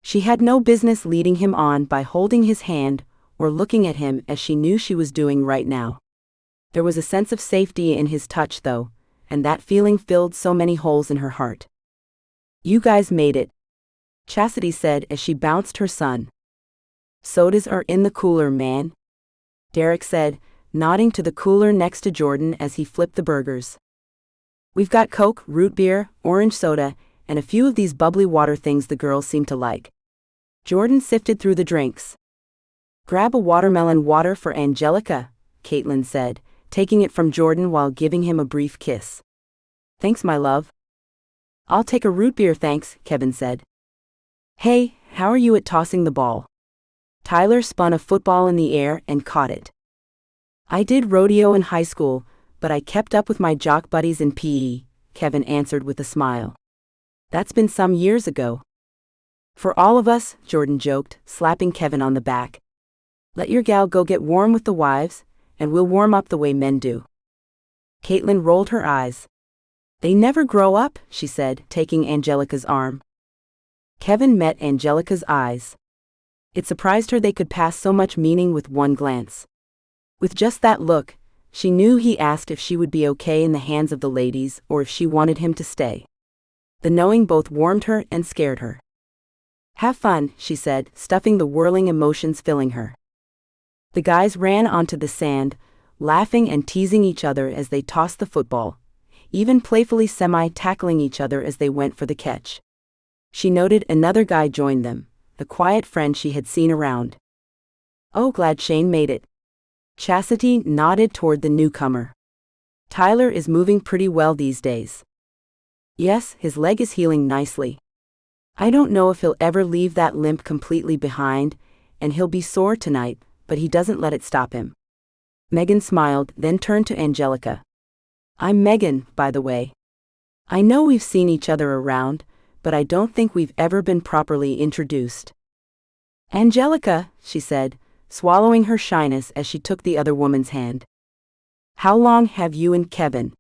She had no business leading him on by holding his hand or looking at him as she knew she was doing right now. There was a sense of safety in his touch, though, and that feeling filled so many holes in her heart. "You guys made it," Chastity said as she bounced her son. "Sodas are in the cooler, man," Derek said, nodding to the cooler next to Jordan as he flipped the burgers. "We've got Coke, root beer, orange soda, and a few of these bubbly water things the girls seem to like." Jordan sifted through the drinks. "Grab a watermelon water for Angelica," Caitlin said, taking it from Jordan while giving him a brief kiss. "Thanks, my love." "I'll take a root beer, thanks," Kevin said. "Hey, how are you at tossing the ball?" Tyler spun a football in the air and caught it. I did rodeo in high school, but I kept up with my jock buddies in PE, Kevin answered with a smile. That's been some years ago. For all of us, Jordan joked, slapping Kevin on the back. Let your gal go get warm with the wives, and we'll warm up the way men do. Caitlin rolled her eyes. They never grow up, she said, taking Angelica's arm. Kevin met Angelica's eyes. It surprised her they could pass so much meaning with one glance. With just that look, she knew he asked if she would be okay in the hands of the ladies or if she wanted him to stay. The knowing both warmed her and scared her. Have fun, she said, stuffing the whirling emotions filling her. The guys ran onto the sand, laughing and teasing each other as they tossed the football, even playfully semi-tackling each other as they went for the catch. She noted another guy joined them, the quiet friend she had seen around. Oh, glad Shane made it. Chastity nodded toward the newcomer. Tyler is moving pretty well these days. Yes, his leg is healing nicely. I don't know if he'll ever leave that limp completely behind, and he'll be sore tonight, but he doesn't let it stop him. Megan smiled, then turned to Angelica. I'm Megan, by the way. I know we've seen each other around, but I don't think we've ever been properly introduced. Angelica, she said, swallowing her shyness as she took the other woman's hand. How long have you and Kevin?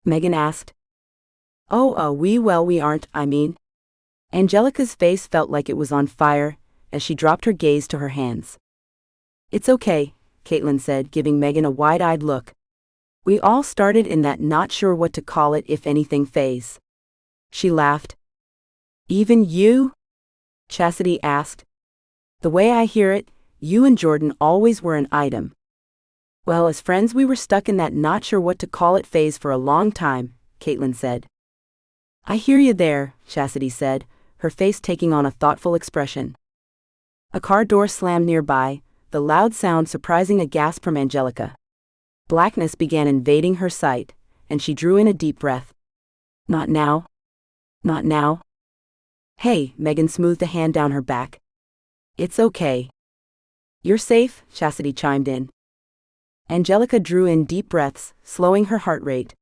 Megan asked. Oh, we aren't, I mean. Angelica's face felt like it was on fire as she dropped her gaze to her hands. It's okay, Caitlin said, giving Megan a wide-eyed look. We all started in that not sure what to call it if anything phase. She laughed. Even you? Chastity asked. The way I hear it, you and Jordan always were an item. Well, as friends we were stuck in that not sure what to call it phase for a long time, Caitlin said. I hear you there, Chastity said, her face taking on a thoughtful expression. A car door slammed nearby, the loud sound surprising a gasp from Angelica. Blackness began invading her sight, and she drew in a deep breath. Not now. Not now. Hey, Megan smoothed a hand down her back. It's okay. You're safe, Chastity chimed in. Angelica drew in deep breaths, slowing her heart rate.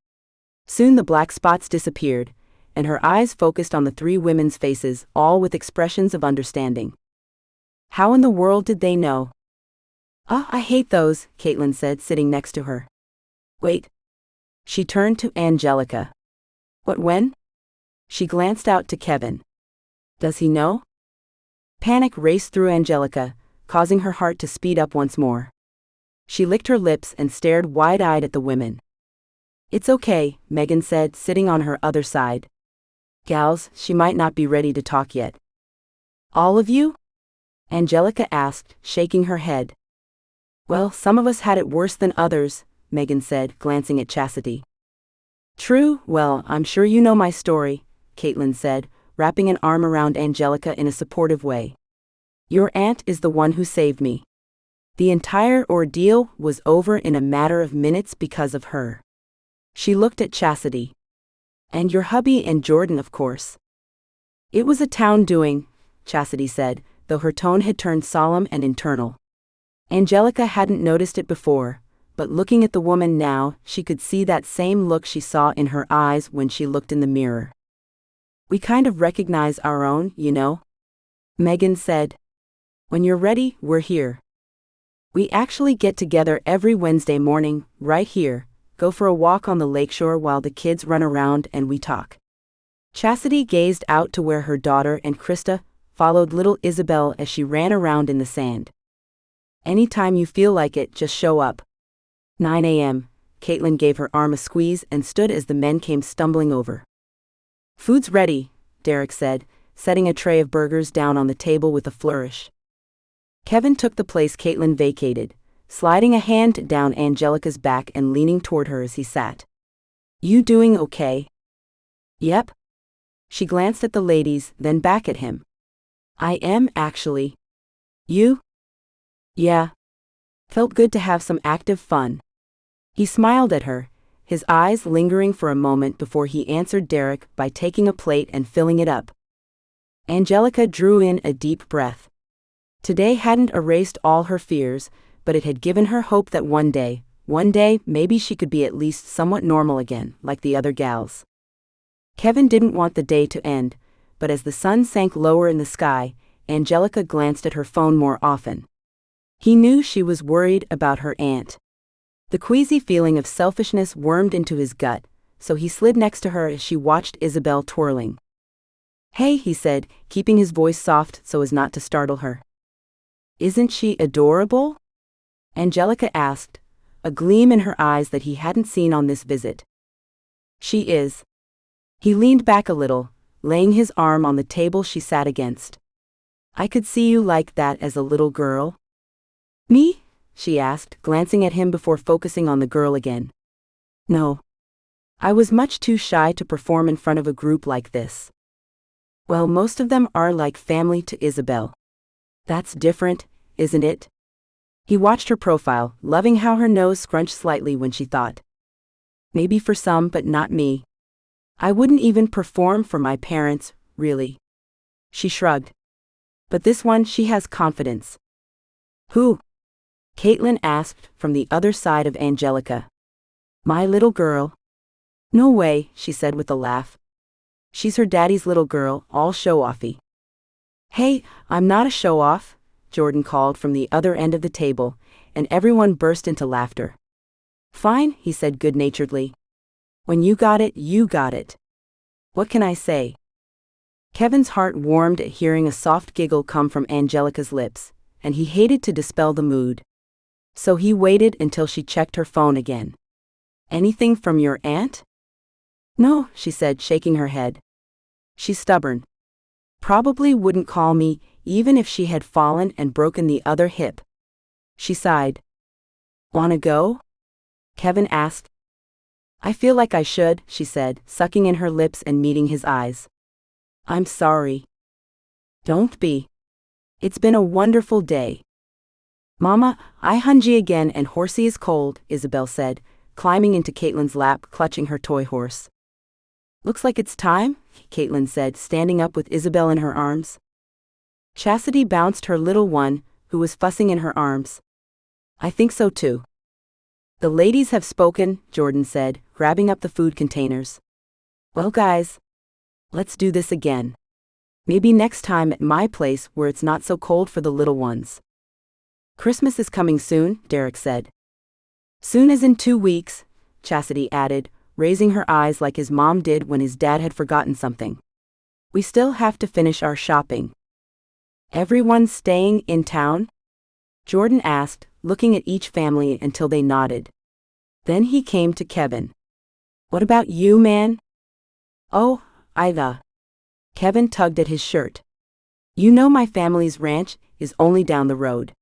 Soon the black spots disappeared, and her eyes focused on the three women's faces, all with expressions of understanding. How in the world did they know? I hate those, Caitlin said, sitting next to her. Wait. She turned to Angelica. What when? She glanced out to Kevin. Does he know? Panic raced through Angelica, causing her heart to speed up once more. She licked her lips and stared wide-eyed at the women. It's okay, Megan said, sitting on her other side. Gals, she might not be ready to talk yet. All of you? Angelica asked, shaking her head. Well, some of us had it worse than others, Megan said, glancing at Chastity. True, well, I'm sure you know my story, Caitlin said, wrapping an arm around Angelica in a supportive way. Your aunt is the one who saved me. The entire ordeal was over in a matter of minutes because of her. She looked at Chastity. And your hubby and Jordan, of course. It was a town doing, Chastity said, though her tone had turned solemn and internal. Angelica hadn't noticed it before, but looking at the woman now, she could see that same look she saw in her eyes when she looked in the mirror. We kind of recognize our own, you know? Megan said. When you're ready, we're here. We actually get together every Wednesday morning, right here, go for a walk on the lakeshore while the kids run around and we talk. Chastity gazed out to where her daughter and Krista followed little Isabel as she ran around in the sand. Anytime you feel like it, just show up. 9 a.m., Caitlin gave her arm a squeeze and stood as the men came stumbling over. Food's ready, Derek said, setting a tray of burgers down on the table with a flourish. Kevin took the place Caitlin vacated, sliding a hand down Angelica's back and leaning toward her as he sat. You doing okay? Yep. She glanced at the ladies, then back at him. I am, actually. You? Yeah. Felt good to have some active fun. He smiled at her, his eyes lingering for a moment before he answered Derek by taking a plate and filling it up. Angelica drew in a deep breath. Today hadn't erased all her fears, but it had given her hope that one day, One day, maybe she could be at least somewhat normal again, like the other gals. Kevin didn't want the day to end, but as the sun sank lower in the sky, Angelica glanced at her phone more often. He knew she was worried about her aunt. The queasy feeling of selfishness wormed into his gut, so he slid next to her as she watched Isabel twirling. "Hey," he said, keeping his voice soft so as not to startle her. "Isn't she adorable?" Angelica asked, a gleam in her eyes that he hadn't seen on this visit. "She is." He leaned back a little, laying his arm on the table she sat against. "I could see you like that as a little girl." "Me?" she asked, glancing at him before focusing on the girl again. "No. I was much too shy to perform in front of a group like this." "Well, most of them are like family to Isabel." "That's different, isn't it?" He watched her profile, loving how her nose scrunched slightly when she thought. "Maybe for some, but not me. I wouldn't even perform for my parents, really." She shrugged. "But this one, she has confidence." "Who?" Caitlin asked from the other side of Angelica. "My little girl." "No way," she said with a laugh. "She's her daddy's little girl, all show-offy." "Hey, I'm not a show-off," Jordan called from the other end of the table, and everyone burst into laughter. "Fine," he said good-naturedly. "When you got it, you got it. What can I say?" Kevin's heart warmed at hearing a soft giggle come from Angelica's lips, and he hated to dispel the mood. So he waited until she checked her phone again. "Anything from your aunt?" "No," she said, shaking her head. "She's stubborn. Probably wouldn't call me, even if she had fallen and broken the other hip." She sighed. "Wanna go?" Kevin asked. "I feel like I should," she said, sucking in her lips and meeting his eyes. "I'm sorry." "Don't be. It's been a wonderful day." "Mama, I hungry again and horsey is cold," Isabel said, climbing into Caitlin's lap, clutching her toy horse. "Looks like it's time," Caitlin said, standing up with Isabel in her arms. Chastity bounced her little one, who was fussing in her arms. "I think so too." "The ladies have spoken," Jordan said, grabbing up the food containers. "Well, guys, let's do this again. Maybe next time at my place where it's not so cold for the little ones." "Christmas is coming soon," Derek said. "Soon as in 2 weeks," Chastity added, raising her eyes like his mom did when his dad had forgotten something. "We still have to finish our shopping." "Everyone's staying in town?" Jordan asked, looking at each family until they nodded. Then he came to Kevin. "What about you, man?" "Oh, Ida." Kevin tugged at his shirt. "You know my family's ranch is only down the road."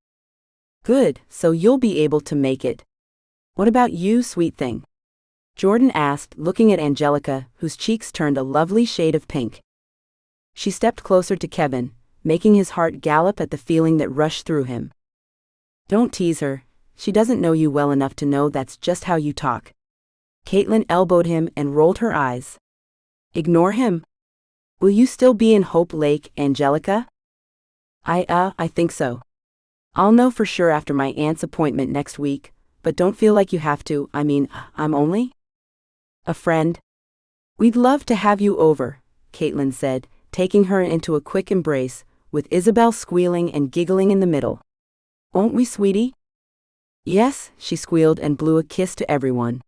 "Good, so you'll be able to make it. What about you, sweet thing?" Jordan asked, looking at Angelica, whose cheeks turned a lovely shade of pink. She stepped closer to Kevin, making his heart gallop at the feeling that rushed through him. "Don't tease her. She doesn't know you well enough to know that's just how you talk." Caitlin elbowed him and rolled her eyes. "Ignore him? Will you still be in Hope Lake, Angelica?" I think so. I'll know for sure after my aunt's appointment next week, but don't feel like you have to. I mean, I'm only a friend." "We'd love to have you over," Caitlin said, taking her into a quick embrace, with Isabel squealing and giggling in the middle. "Won't we, sweetie?" "Yes," she squealed and blew a kiss to everyone.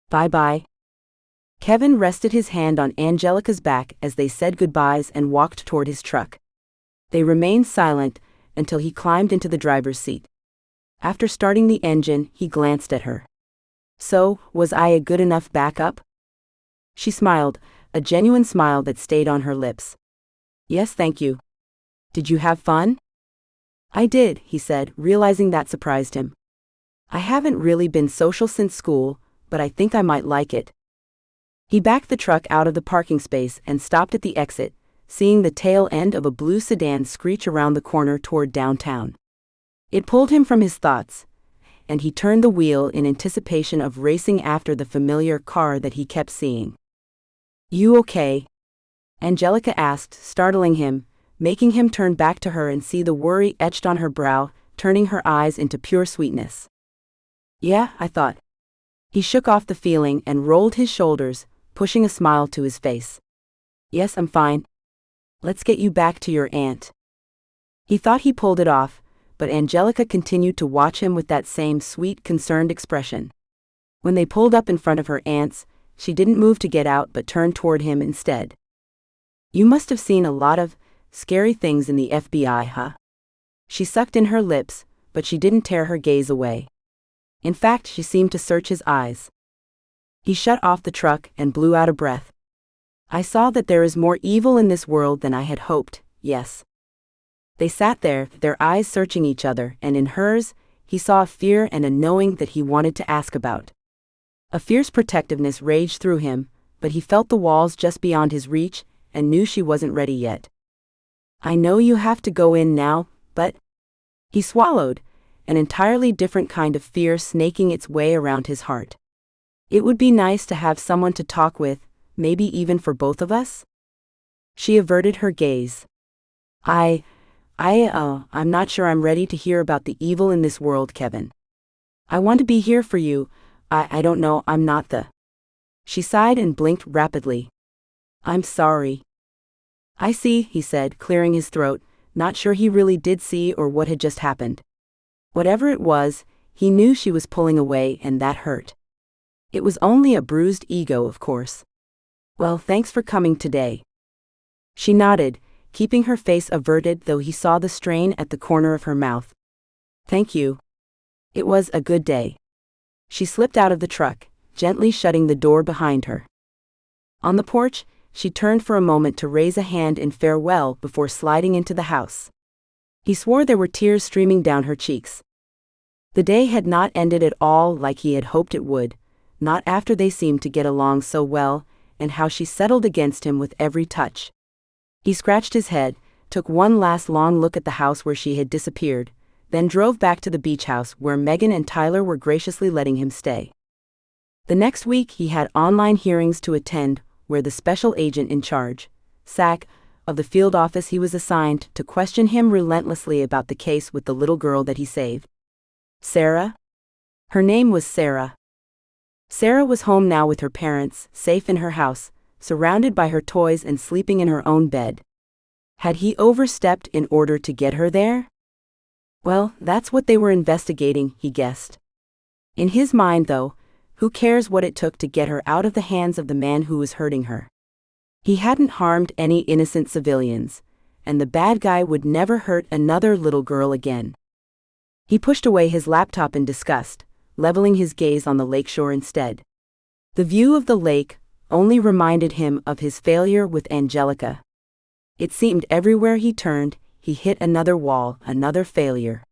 "Bye-bye." Kevin rested his hand on Angelica's back as they said goodbyes and walked toward his truck. They remained silent until he climbed into the driver's seat. After starting the engine, he glanced at her. "So, was I a good enough backup?" She smiled, a genuine smile that stayed on her lips. "Yes, thank you." "Did you have fun?" "I did," he said, realizing that surprised him. "I haven't really been social since school, but I think I might like it." He backed the truck out of the parking space and stopped at the exit, seeing the tail end of a blue sedan screech around the corner toward downtown. It pulled him from his thoughts, and he turned the wheel in anticipation of racing after the familiar car that he kept seeing. "You okay?" Angelica asked, startling him, making him turn back to her and see the worry etched on her brow, turning her eyes into pure sweetness. Yeah, I thought. He shook off the feeling and rolled his shoulders, pushing a smile to his face. Yes, I'm fine. Let's get you back to your aunt. He thought he pulled it off, but Angelica continued to watch him with that same sweet, concerned expression. When they pulled up in front of her aunt's, she didn't move to get out but turned toward him instead. You must have seen a lot of scary things in the FBI, huh? She sucked in her lips, but she didn't tear her gaze away. In fact, she seemed to search his eyes. He shut off the truck and blew out a breath. I saw that there is more evil in this world than I had hoped, yes. They sat there, their eyes searching each other, and in hers, he saw a fear and a knowing that he wanted to ask about. A fierce protectiveness raged through him, but he felt the walls just beyond his reach and knew she wasn't ready yet. I know you have to go in now, but... He swallowed, an entirely different kind of fear snaking its way around his heart. It would be nice to have someone to talk with, maybe even for both of us? She averted her gaze. I'm not sure I'm ready to hear about the evil in this world, Kevin. I want to be here for you. I don't know, I'm not the... She sighed and blinked rapidly. I'm sorry. I see, he said, clearing his throat, not sure he really did see or what had just happened. Whatever it was, he knew she was pulling away and that hurt. It was only a bruised ego, of course. Well, thanks for coming today. She nodded, keeping her face averted though he saw the strain at the corner of her mouth. Thank you. It was a good day. She slipped out of the truck, gently shutting the door behind her. On the porch, she turned for a moment to raise a hand in farewell before sliding into the house. He swore there were tears streaming down her cheeks. The day had not ended at all like he had hoped it would, not after they seemed to get along so well, and how she settled against him with every touch. He scratched his head, took one last long look at the house where she had disappeared, then drove back to the beach house where Megan and Tyler were graciously letting him stay. The next week he had online hearings to attend where the special agent in charge, SAC, of the field office he was assigned to question him relentlessly about the case with the little girl that he saved. Sarah? Her name was Sarah. Sarah was home now with her parents, safe in her house, surrounded by her toys and sleeping in her own bed. Had he overstepped in order to get her there? Well, that's what they were investigating, he guessed. In his mind, though, who cares what it took to get her out of the hands of the man who was hurting her? He hadn't harmed any innocent civilians, and the bad guy would never hurt another little girl again. He pushed away his laptop in disgust, leveling his gaze on the lakeshore instead. The view of the lake only reminded him of his failure with Angelica. It seemed everywhere he turned, he hit another wall, another failure.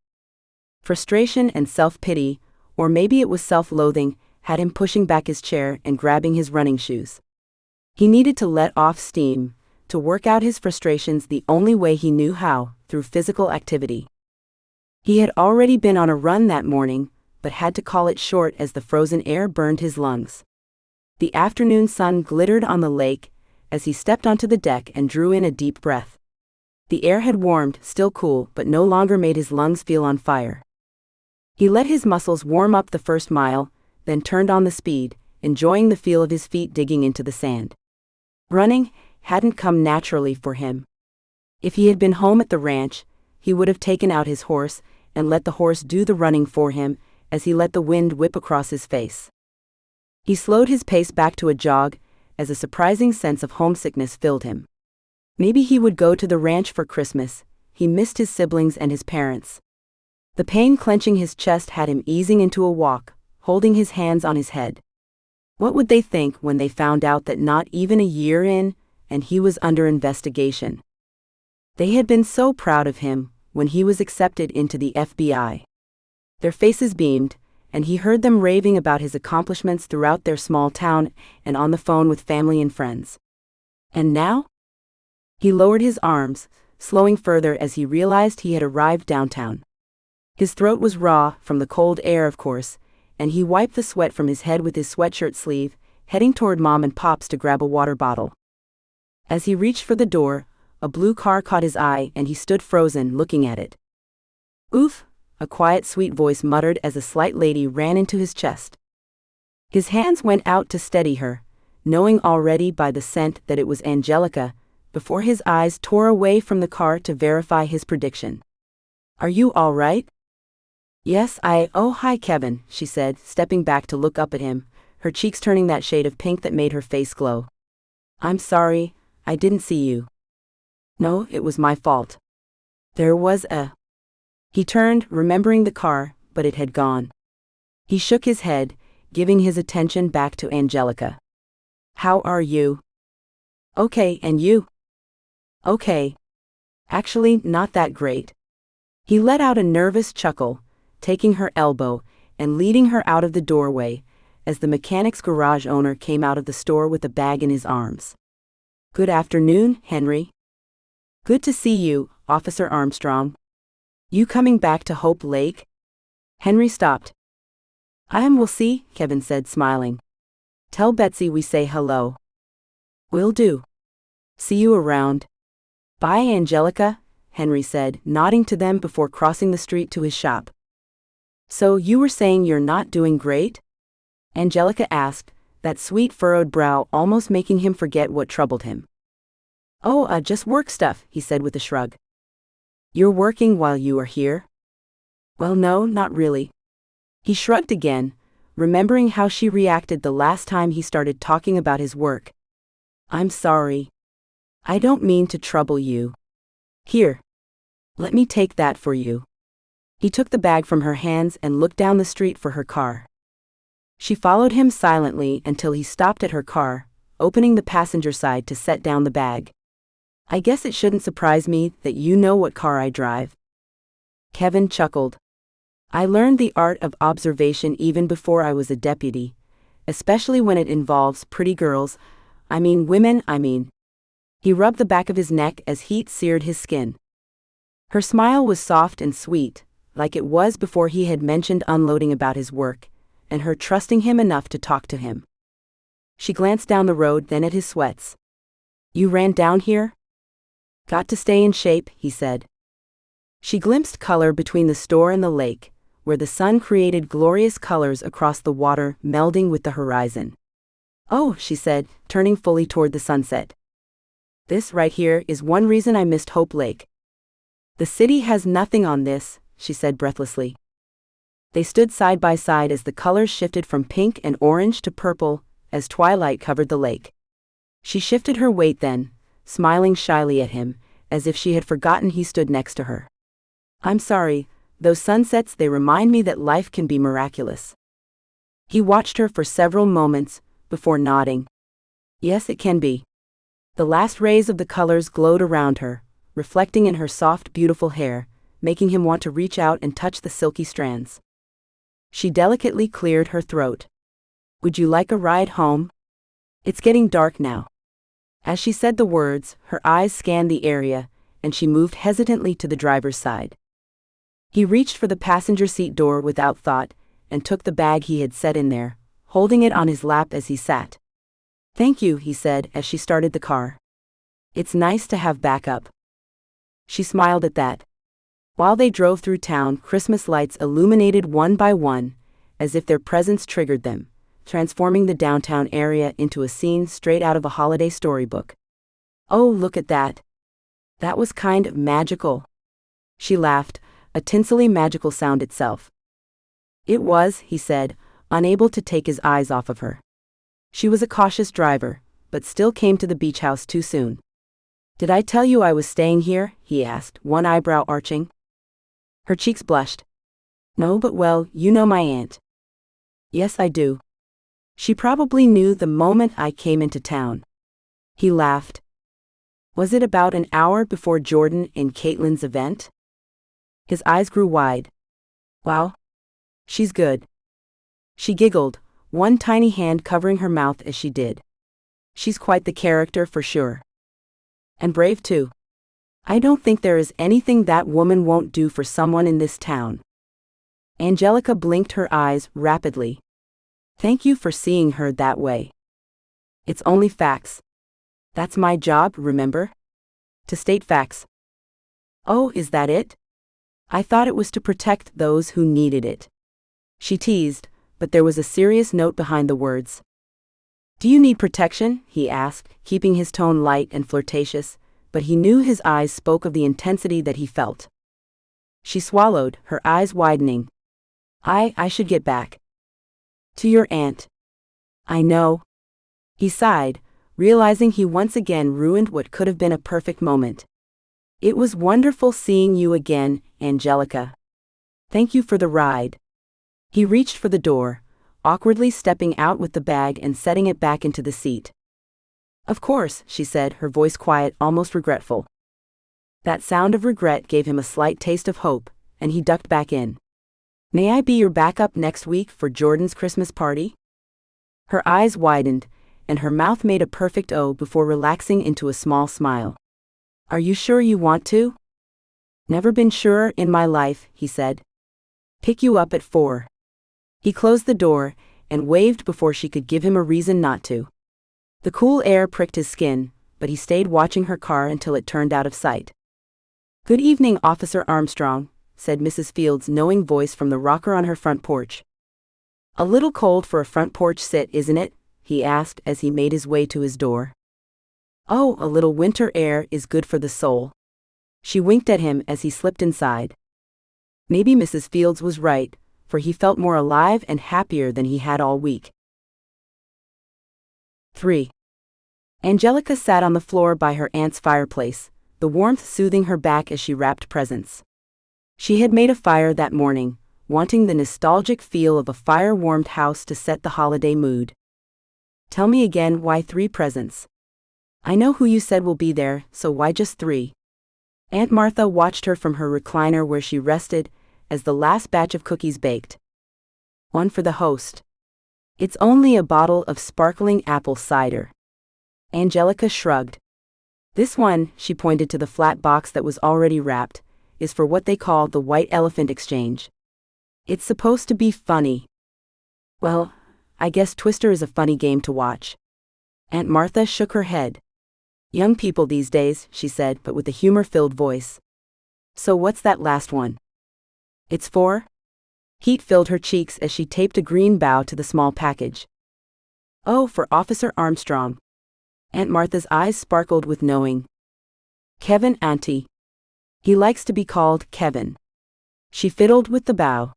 Frustration and self-pity, or maybe it was self-loathing, had him pushing back his chair and grabbing his running shoes. He needed to let off steam, to work out his frustrations the only way he knew how, through physical activity. He had already been on a run that morning, but had to call it short as the frozen air burned his lungs. The afternoon sun glittered on the lake as he stepped onto the deck and drew in a deep breath. The air had warmed, still cool, but no longer made his lungs feel on fire. He let his muscles warm up the first mile, then turned on the speed, enjoying the feel of his feet digging into the sand. Running hadn't come naturally for him. If he had been home at the ranch, he would have taken out his horse and let the horse do the running for him as he let the wind whip across his face. He slowed his pace back to a jog as a surprising sense of homesickness filled him. Maybe he would go to the ranch for Christmas. He missed his siblings and his parents. The pain clenching his chest had him easing into a walk, holding his hands on his head. What would they think when they found out that not even a year in, and he was under investigation? They had been so proud of him when he was accepted into the FBI. Their faces beamed, and he heard them raving about his accomplishments throughout their small town and on the phone with family and friends. And now? He lowered his arms, slowing further as he realized he had arrived downtown. His throat was raw from the cold air, of course, and he wiped the sweat from his head with his sweatshirt sleeve, heading toward Mom and Pop's to grab a water bottle. As he reached for the door, a blue car caught his eye and he stood frozen, looking at it. Oof, a quiet, sweet voice muttered as a slight lady ran into his chest. His hands went out to steady her, knowing already by the scent that it was Angelica, before his eyes tore away from the car to verify his prediction. "Are you all right?" "Yes, oh hi Kevin," she said, stepping back to look up at him, her cheeks turning that shade of pink that made her face glow. "I'm sorry, I didn't see you." "No, it was my fault." There was a... He turned, remembering the car, but it had gone. He shook his head, giving his attention back to Angelica. "How are you?" "Okay, and you?" "Okay. Actually, not that great." He let out a nervous chuckle, taking her elbow and leading her out of the doorway, as the mechanic's garage owner came out of the store with a bag in his arms. "Good afternoon, Henry." "Good to see you, Officer Armstrong. You coming back to Hope Lake?" Henry stopped. We'll see," Kevin said, smiling. "Tell Betsy we say hello." "Will do. See you around." "Bye, Angelica," Henry said, nodding to them before crossing the street to his shop. "So you were saying you're not doing great?" Angelica asked, that sweet furrowed brow almost making him forget what troubled him. "Oh, just work stuff," he said with a shrug. "You're working while you are here?" "Well, no, not really." He shrugged again, remembering how she reacted the last time he started talking about his work. "I'm sorry. I don't mean to trouble you. Here. Let me take that for you." He took the bag from her hands and looked down the street for her car. She followed him silently until he stopped at her car, opening the passenger side to set down the bag. "I guess it shouldn't surprise me that you know what car I drive." Kevin chuckled. "I learned the art of observation even before I was a deputy, especially when it involves pretty girls. Women. He rubbed the back of his neck as heat seared his skin. Her smile was soft and sweet, like it was before he had mentioned unloading about his work, and her trusting him enough to talk to him. She glanced down the road, then at his sweats. "You ran down here?" "Got to stay in shape," he said. She glimpsed color between the store and the lake, where the sun created glorious colors across the water, melding with the horizon. "Oh," she said, turning fully toward the sunset. "This right here is one reason I missed Hope Lake. The city has nothing on this," she said breathlessly. They stood side by side as the colors shifted from pink and orange to purple, as twilight covered the lake. She shifted her weight then, smiling shyly at him, as if she had forgotten he stood next to her. "I'm sorry, those sunsets, they remind me that life can be miraculous." He watched her for several moments, before nodding. "Yes, it can be." The last rays of the colors glowed around her, reflecting in her soft, beautiful hair, making him want to reach out and touch the silky strands. She delicately cleared her throat. "Would you like a ride home? It's getting dark now." As she said the words, her eyes scanned the area, and she moved hesitantly to the driver's side. He reached for the passenger seat door without thought, and took the bag he had set in there, holding it on his lap as he sat. "Thank you," he said as she started the car. "It's nice to have backup." She smiled at that. While they drove through town, Christmas lights illuminated one by one, as if their presence triggered them, transforming the downtown area into a scene straight out of a holiday storybook. "Oh, look at that. That was kind of magical." She laughed, a tinsely magical sound itself. "It was," he said, unable to take his eyes off of her. She was a cautious driver, but still came to the beach house too soon. "Did I tell you I was staying here?" he asked, one eyebrow arching. Her cheeks blushed. "No, but well, you know my aunt." "Yes, I do. She probably knew the moment I came into town." He laughed. "Was it about an hour before Jordan and Caitlin's event?" His eyes grew wide. "Wow. She's good." She giggled, one tiny hand covering her mouth as she did. "She's quite the character for sure. And brave too. I don't think there is anything that woman won't do for someone in this town." Angelica blinked her eyes rapidly. "Thank you for seeing her that way. It's only facts. That's my job, remember? To state facts." "Oh, is that it?" I thought it was to protect those who needed it. She teased, but there was a serious note behind the words. Do you need protection? He asked, keeping his tone light and flirtatious, but he knew his eyes spoke of the intensity that he felt. She swallowed, her eyes widening. I should get back. To your aunt. I know. He sighed, realizing he once again ruined what could have been a perfect moment. It was wonderful seeing you again, Angelica. Thank you for the ride. He reached for the door, awkwardly stepping out with the bag and setting it back into the seat. Of course, she said, her voice quiet, almost regretful. That sound of regret gave him a slight taste of hope, and he ducked back in. May I be your backup next week for Jordan's Christmas party? Her eyes widened, and her mouth made a perfect O before relaxing into a small smile. Are you sure you want to? Never been surer in my life, he said. Pick you up at 4. He closed the door and waved before she could give him a reason not to. The cool air pricked his skin, but he stayed watching her car until it turned out of sight. Good evening, Officer Armstrong, said Mrs. Field's knowing voice from the rocker on her front porch. A little cold for a front porch sit, isn't it? He asked as he made his way to his door. Oh, a little winter air is good for the soul. She winked at him as he slipped inside. Maybe Mrs. Fields was right, for he felt more alive and happier than he had all week. 3. Angelica sat on the floor by her aunt's fireplace, the warmth soothing her back as she wrapped presents. She had made a fire that morning, wanting the nostalgic feel of a fire-warmed house to set the holiday mood. Tell me again, why 3 presents? I know who you said will be there, so why just 3? Aunt Martha watched her from her recliner where she rested, as the last batch of cookies baked. One for the host. It's only a bottle of sparkling apple cider. Angelica shrugged. This one, she pointed to the flat box that was already wrapped, is for what they call the White Elephant Exchange. It's supposed to be funny. Well, I guess Twister is a funny game to watch. Aunt Martha shook her head. Young people these days, she said, but with a humor-filled voice. So what's that last one? It's for? Heat filled her cheeks as she taped a green bow to the small package. Oh, for Officer Armstrong. Aunt Martha's eyes sparkled with knowing. Kevin, Auntie. He likes to be called Kevin. She fiddled with the bow.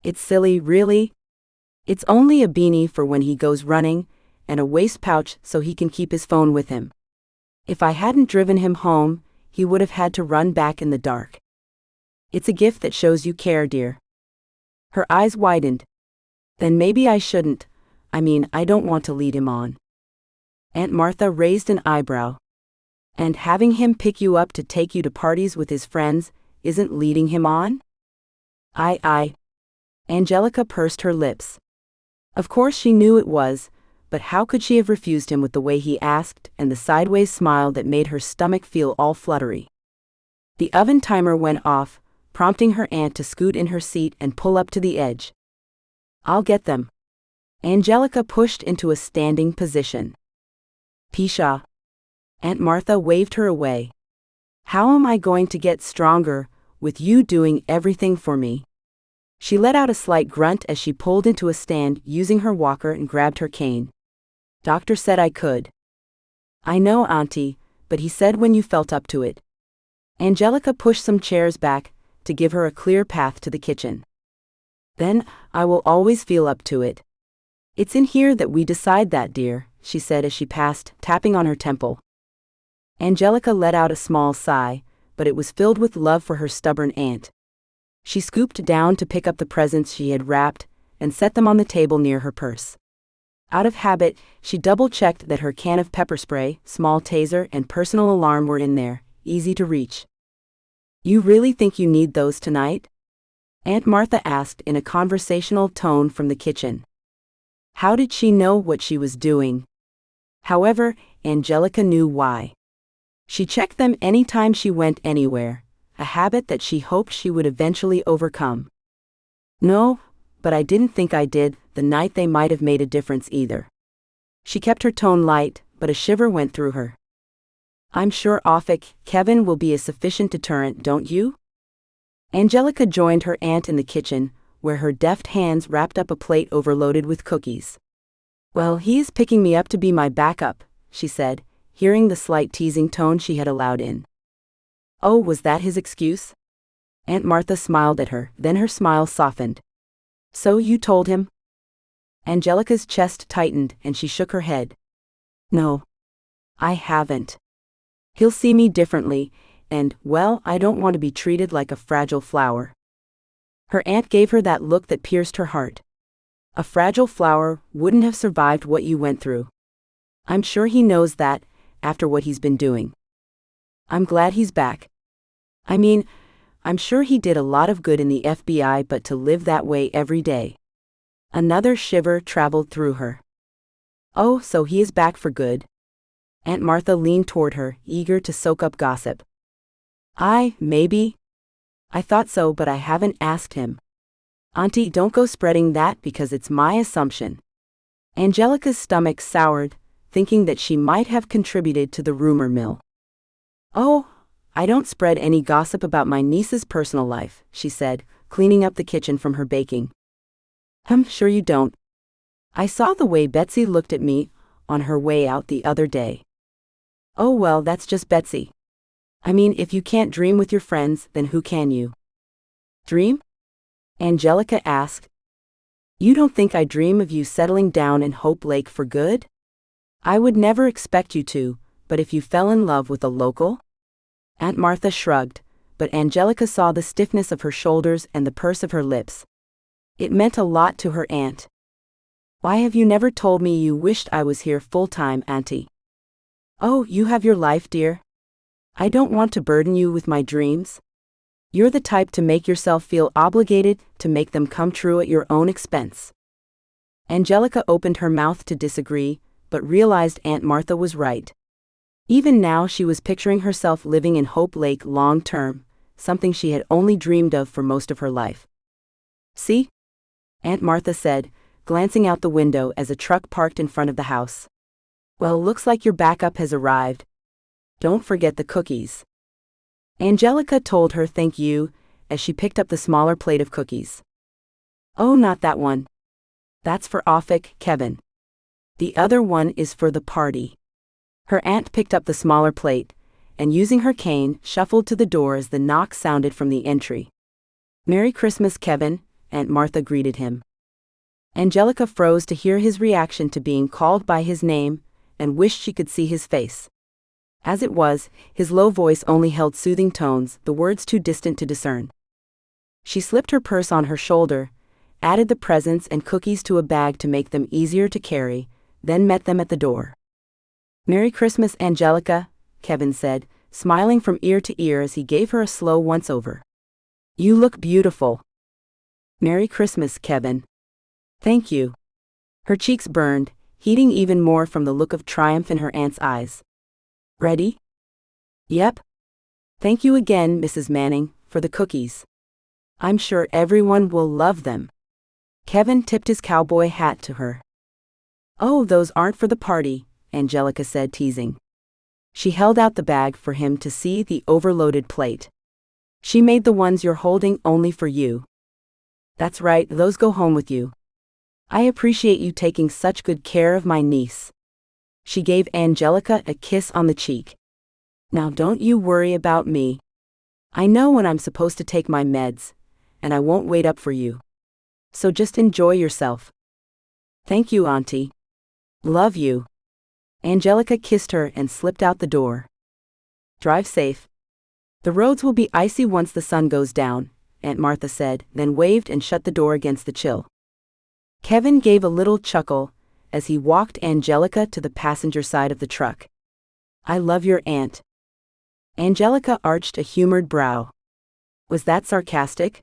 It's silly, really. It's only a beanie for when he goes running, and a waist pouch so he can keep his phone with him. If I hadn't driven him home, he would have had to run back in the dark. It's a gift that shows you care, dear. Her eyes widened. Then maybe I shouldn't. I don't want to lead him on. Aunt Martha raised an eyebrow. And having him pick you up to take you to parties with his friends isn't leading him on? Angelica pursed her lips. Of course she knew it was, but how could she have refused him with the way he asked and the sideways smile that made her stomach feel all fluttery? The oven timer went off, prompting her aunt to scoot in her seat and pull up to the edge. I'll get them. Angelica pushed into a standing position. Pshaw. Aunt Martha waved her away. How am I going to get stronger, with you doing everything for me? She let out a slight grunt as she pulled into a stand using her walker and grabbed her cane. Doctor said I could. I know, Auntie, but he said when you felt up to it. Angelica pushed some chairs back to give her a clear path to the kitchen. Then, I will always feel up to it. It's in here that we decide that, dear, she said as she passed, tapping on her temple. Angelica let out a small sigh, but it was filled with love for her stubborn aunt. She scooped down to pick up the presents she had wrapped and set them on the table near her purse. Out of habit, she double-checked that her can of pepper spray, small taser, and personal alarm were in there, easy to reach. You really think you need those tonight? Aunt Martha asked in a conversational tone from the kitchen. How did she know what she was doing? However, Angelica knew why. She checked them any time she went anywhere, a habit that she hoped she would eventually overcome. No, but I didn't think I did the night they might have made a difference either. She kept her tone light, but a shiver went through her. I'm sure Kevin will be a sufficient deterrent, don't you? Angelica joined her aunt in the kitchen, where her deft hands wrapped up a plate overloaded with cookies. "Well, he is picking me up to be my backup," she said, hearing the slight teasing tone she had allowed in. "Oh, was that his excuse?" Aunt Martha smiled at her, then her smile softened. "So you told him?" Angelica's chest tightened and she shook her head. "No. I haven't. He'll see me differently, and, well, I don't want to be treated like a fragile flower." Her aunt gave her that look that pierced her heart. "A fragile flower wouldn't have survived what you went through. I'm sure he knows that, after what he's been doing. I'm glad he's back. I mean, I'm sure he did a lot of good in the FBI, but to live that way every day." Another shiver traveled through her. "Oh, so he is back for good?" Aunt Martha leaned toward her, eager to soak up gossip. Maybe. I thought so, but I haven't asked him." "Auntie, don't go spreading that because it's my assumption." Angelica's stomach soured, thinking that she might have contributed to the rumor mill. "Oh, I don't spread any gossip about my niece's personal life," she said, cleaning up the kitchen from her baking. Sure you don't. I saw the way Betsy looked at me on her way out the other day." "Oh well, that's just Betsy. I mean, if you can't dream with your friends, then who can you?" "Dream?" Angelica asked. "You don't think I dream of you settling down in Hope Lake for good? I would never expect you to, but if you fell in love with a local?" Aunt Martha shrugged, but Angelica saw the stiffness of her shoulders and the purse of her lips. It meant a lot to her aunt. "Why have you never told me you wished I was here full-time, Auntie?" "Oh, you have your life, dear. I don't want to burden you with my dreams. You're the type to make yourself feel obligated to make them come true at your own expense." Angelica opened her mouth to disagree, but realized Aunt Martha was right. Even now she was picturing herself living in Hope Lake long-term, something she had only dreamed of for most of her life. "See?" Aunt Martha said, glancing out the window as a truck parked in front of the house. "Well, looks like your backup has arrived. Don't forget the cookies." Angelica told her thank you, as she picked up the smaller plate of cookies. "Oh, not that one. That's for Offic, Kevin. The other one is for the party." Her aunt picked up the smaller plate, and using her cane, shuffled to the door as the knock sounded from the entry. "Merry Christmas, Kevin," Aunt Martha greeted him. Angelica froze to hear his reaction to being called by his name, and wished she could see his face. As it was, his low voice only held soothing tones, the words too distant to discern. She slipped her purse on her shoulder, added the presents and cookies to a bag to make them easier to carry, then met them at the door. "Merry Christmas, Angelica," Kevin said, smiling from ear to ear as he gave her a slow once-over. "You look beautiful." "Merry Christmas, Kevin." "Thank you." Her cheeks burned, heating even more from the look of triumph in her aunt's eyes. "Ready?" "Yep." "Thank you again, Mrs. Manning, for the cookies. I'm sure everyone will love them." Kevin tipped his cowboy hat to her. "Oh, those aren't for the party," Angelica said, teasing. She held out the bag for him to see the overloaded plate. "She made the ones you're holding only for you." "That's right, those go home with you. I appreciate you taking such good care of my niece." She gave Angelica a kiss on the cheek. "Now don't you worry about me. I know when I'm supposed to take my meds, and I won't wait up for you. So just enjoy yourself." "Thank you, Auntie. Love you." Angelica kissed her and slipped out the door. "Drive safe. The roads will be icy once the sun goes down," Aunt Martha said, then waved and shut the door against the chill. Kevin gave a little chuckle as he walked Angelica to the passenger side of the truck. "I love your aunt." Angelica arched a humored brow. Was that sarcastic?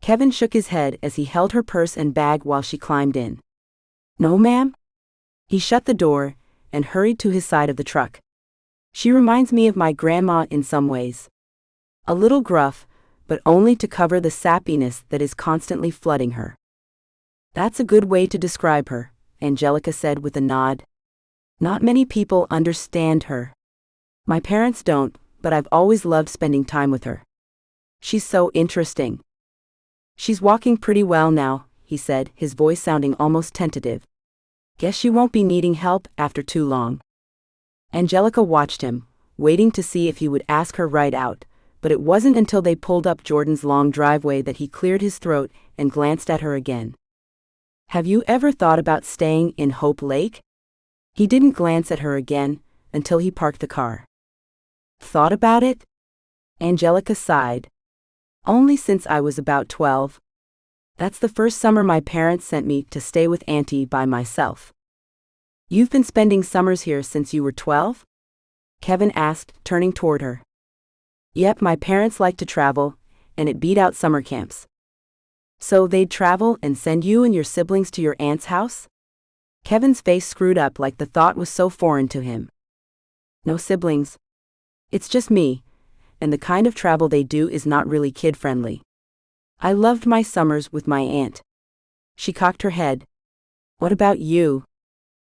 Kevin shook his head as he held her purse and bag while she climbed in. "No, ma'am?" He shut the door and hurried to his side of the truck. "She reminds me of my grandma in some ways. A little gruff, but only to cover the sappiness that is constantly flooding her." "That's a good way to describe her," Angelica said with a nod. "Not many people understand her. My parents don't, but I've always loved spending time with her. She's so interesting. She's walking pretty well now, he said, his voice sounding almost tentative. Guess she won't be needing help after too long. Angelica watched him, waiting to see if he would ask her right out, but it wasn't until they pulled up Jordan's long driveway that he cleared his throat and glanced at her again. Have you ever thought about staying in Hope Lake? He didn't glance at her again until he parked the car. Thought about it? Angelica sighed. Only since I was about 12. That's the first summer my parents sent me to stay with Auntie by myself. You've been spending summers here since you were 12? Kevin asked, turning toward her. Yep, my parents like to travel, and it beat out summer camps. So they'd travel and send you and your siblings to your aunt's house? Kevin's face screwed up like the thought was so foreign to him. No siblings. It's just me, and the kind of travel they do is not really kid-friendly. I loved my summers with my aunt. She cocked her head. What about you?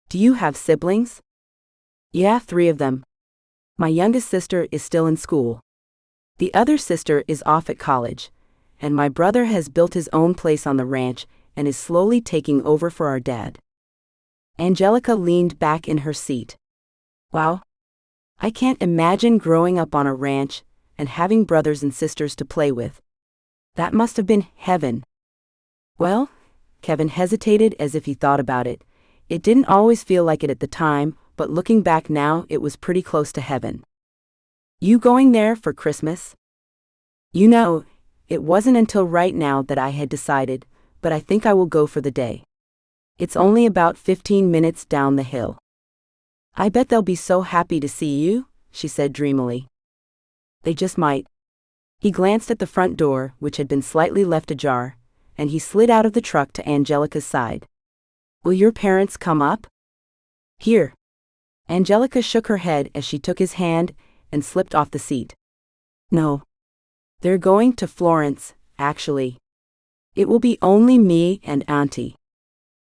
Do you have siblings? Yeah, 3 of them. My youngest sister is still in school. The other sister is off at college, and my brother has built his own place on the ranch and is slowly taking over for our dad. Angelica leaned back in her seat. Wow. I can't imagine growing up on a ranch and having brothers and sisters to play with. That must have been heaven. Well, Kevin hesitated as if he thought about it. It didn't always feel like it at the time, but looking back now, it was pretty close to heaven. You going there for Christmas? You know, it wasn't until right now that I had decided, but I think I will go for the day. It's only about 15 minutes down the hill. I bet they'll be so happy to see you, she said dreamily. They just might. He glanced at the front door, which had been slightly left ajar, and he slid out of the truck to Angelica's side. Will your parents come up? Here. Angelica shook her head as she took his hand and slipped off the seat. No. They're going to Florence, actually. It will be only me and Auntie.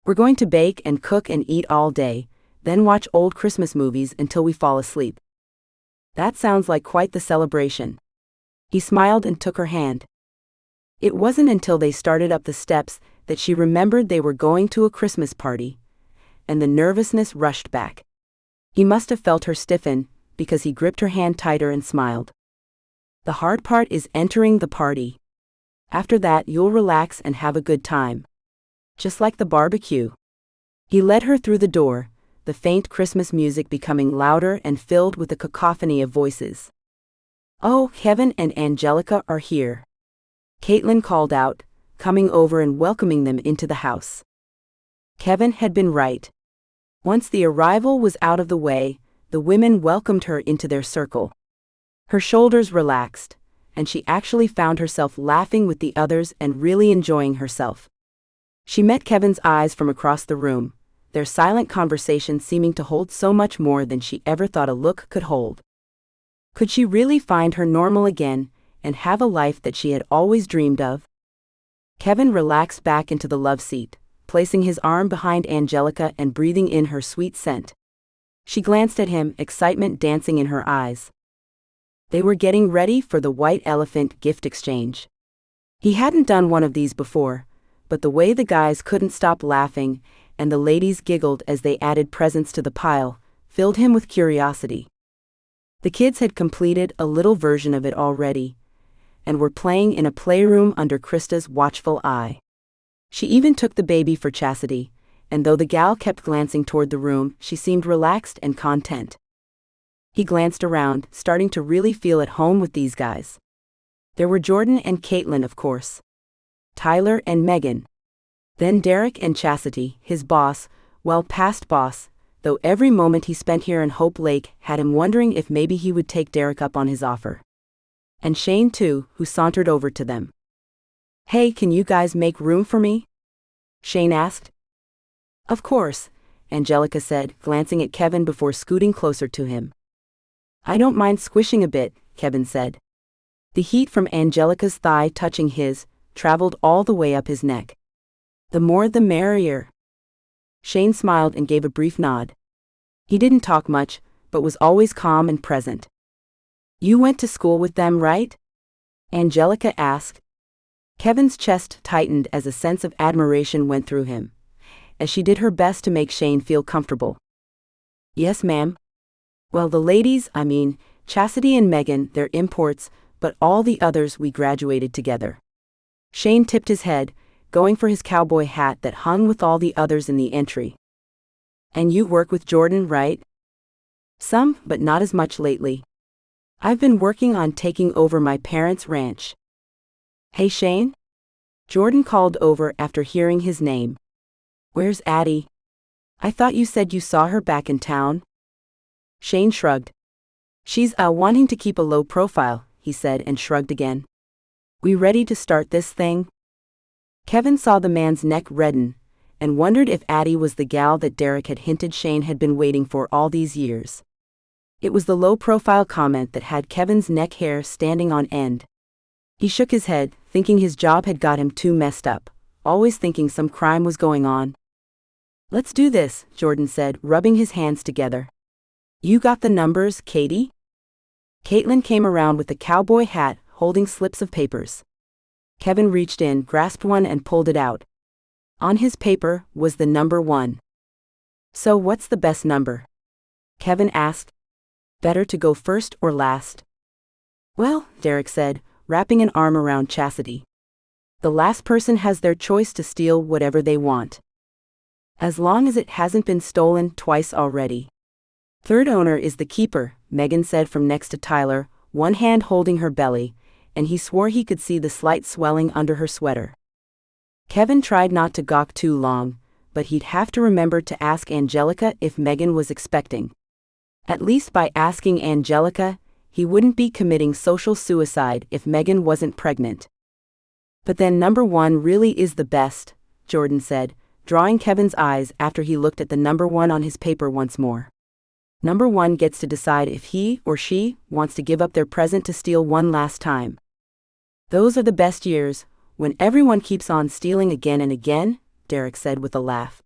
We're going to bake and cook and eat all day, then watch old Christmas movies until we fall asleep. That sounds like quite the celebration. He smiled and took her hand. It wasn't until they started up the steps that she remembered they were going to a Christmas party, and the nervousness rushed back. He must have felt her stiffen, because he gripped her hand tighter and smiled. The hard part is entering the party. After that, you'll relax and have a good time. Just like the barbecue. He led her through the door, the faint Christmas music becoming louder and filled with a cacophony of voices. Oh, Kevin and Angelica are here. Caitlin called out, coming over and welcoming them into the house. Kevin had been right. Once the arrival was out of the way, the women welcomed her into their circle. Her shoulders relaxed, and she actually found herself laughing with the others and really enjoying herself. She met Kevin's eyes from across the room, their silent conversation seeming to hold so much more than she ever thought a look could hold. Could she really find her normal again and have a life that she had always dreamed of? Kevin relaxed back into the love seat, placing his arm behind Angelica and breathing in her sweet scent. She glanced at him, excitement dancing in her eyes. They were getting ready for the white elephant gift exchange. He hadn't done one of these before, but the way the guys couldn't stop laughing and the ladies giggled as they added presents to the pile filled him with curiosity. The kids had completed a little version of it already, and were playing in a playroom under Krista's watchful eye. She even took the baby for Chastity, and though the gal kept glancing toward the room, she seemed relaxed and content. He glanced around, starting to really feel at home with these guys. There were Jordan and Caitlin, of course. Tyler and Megan. Then Derek and Chastity, his boss, well past boss, though every moment he spent here in Hope Lake had him wondering if maybe he would take Derek up on his offer. And Shane too, who sauntered over to them. Hey, can you guys make room for me? Shane asked. Of course, Angelica said, glancing at Kevin before scooting closer to him. I don't mind squishing a bit, Kevin said. The heat from Angelica's thigh touching his traveled all the way up his neck. The more the merrier. Shane smiled and gave a brief nod. He didn't talk much, but was always calm and present. You went to school with them, right? Angelica asked. Kevin's chest tightened as a sense of admiration went through him, as she did her best to make Shane feel comfortable. Yes, ma'am. Well, the ladies, Chastity and Megan, they're imports, but all the others we graduated together. Shane tipped his head, going for his cowboy hat that hung with all the others in the entry. And you work with Jordan, right? Some, but not as much lately. I've been working on taking over my parents' ranch. Hey, Shane? Jordan called over after hearing his name. Where's Addie? I thought you said you saw her back in town. Shane shrugged. She's wanting to keep a low profile, he said and shrugged again. We ready to start this thing? Kevin saw the man's neck redden, and wondered if Addie was the gal that Derek had hinted Shane had been waiting for all these years. It was the low-profile comment that had Kevin's neck hair standing on end. He shook his head, thinking his job had got him too messed up, always thinking some crime was going on. Let's do this, Jordan said, rubbing his hands together. You got the numbers, Katie? Caitlin came around with a cowboy hat, holding slips of papers. Kevin reached in, grasped one and pulled it out. On his paper was the number 1. So what's the best number? Kevin asked. Better to go first or last? Well, Derek said, wrapping an arm around Chastity. The last person has their choice to steal whatever they want. As long as it hasn't been stolen twice already. Third owner is the keeper, Megan said from next to Tyler, one hand holding her belly, and he swore he could see the slight swelling under her sweater. Kevin tried not to gawk too long, but he'd have to remember to ask Angelica if Megan was expecting. At least by asking Angelica, he wouldn't be committing social suicide if Megan wasn't pregnant. But then number 1 really is the best, Jordan said, drawing Kevin's eyes after he looked at the number 1 on his paper once more. Number 1 gets to decide if he or she wants to give up their present to steal one last time. Those are the best years, when everyone keeps on stealing again and again, Derek said with a laugh.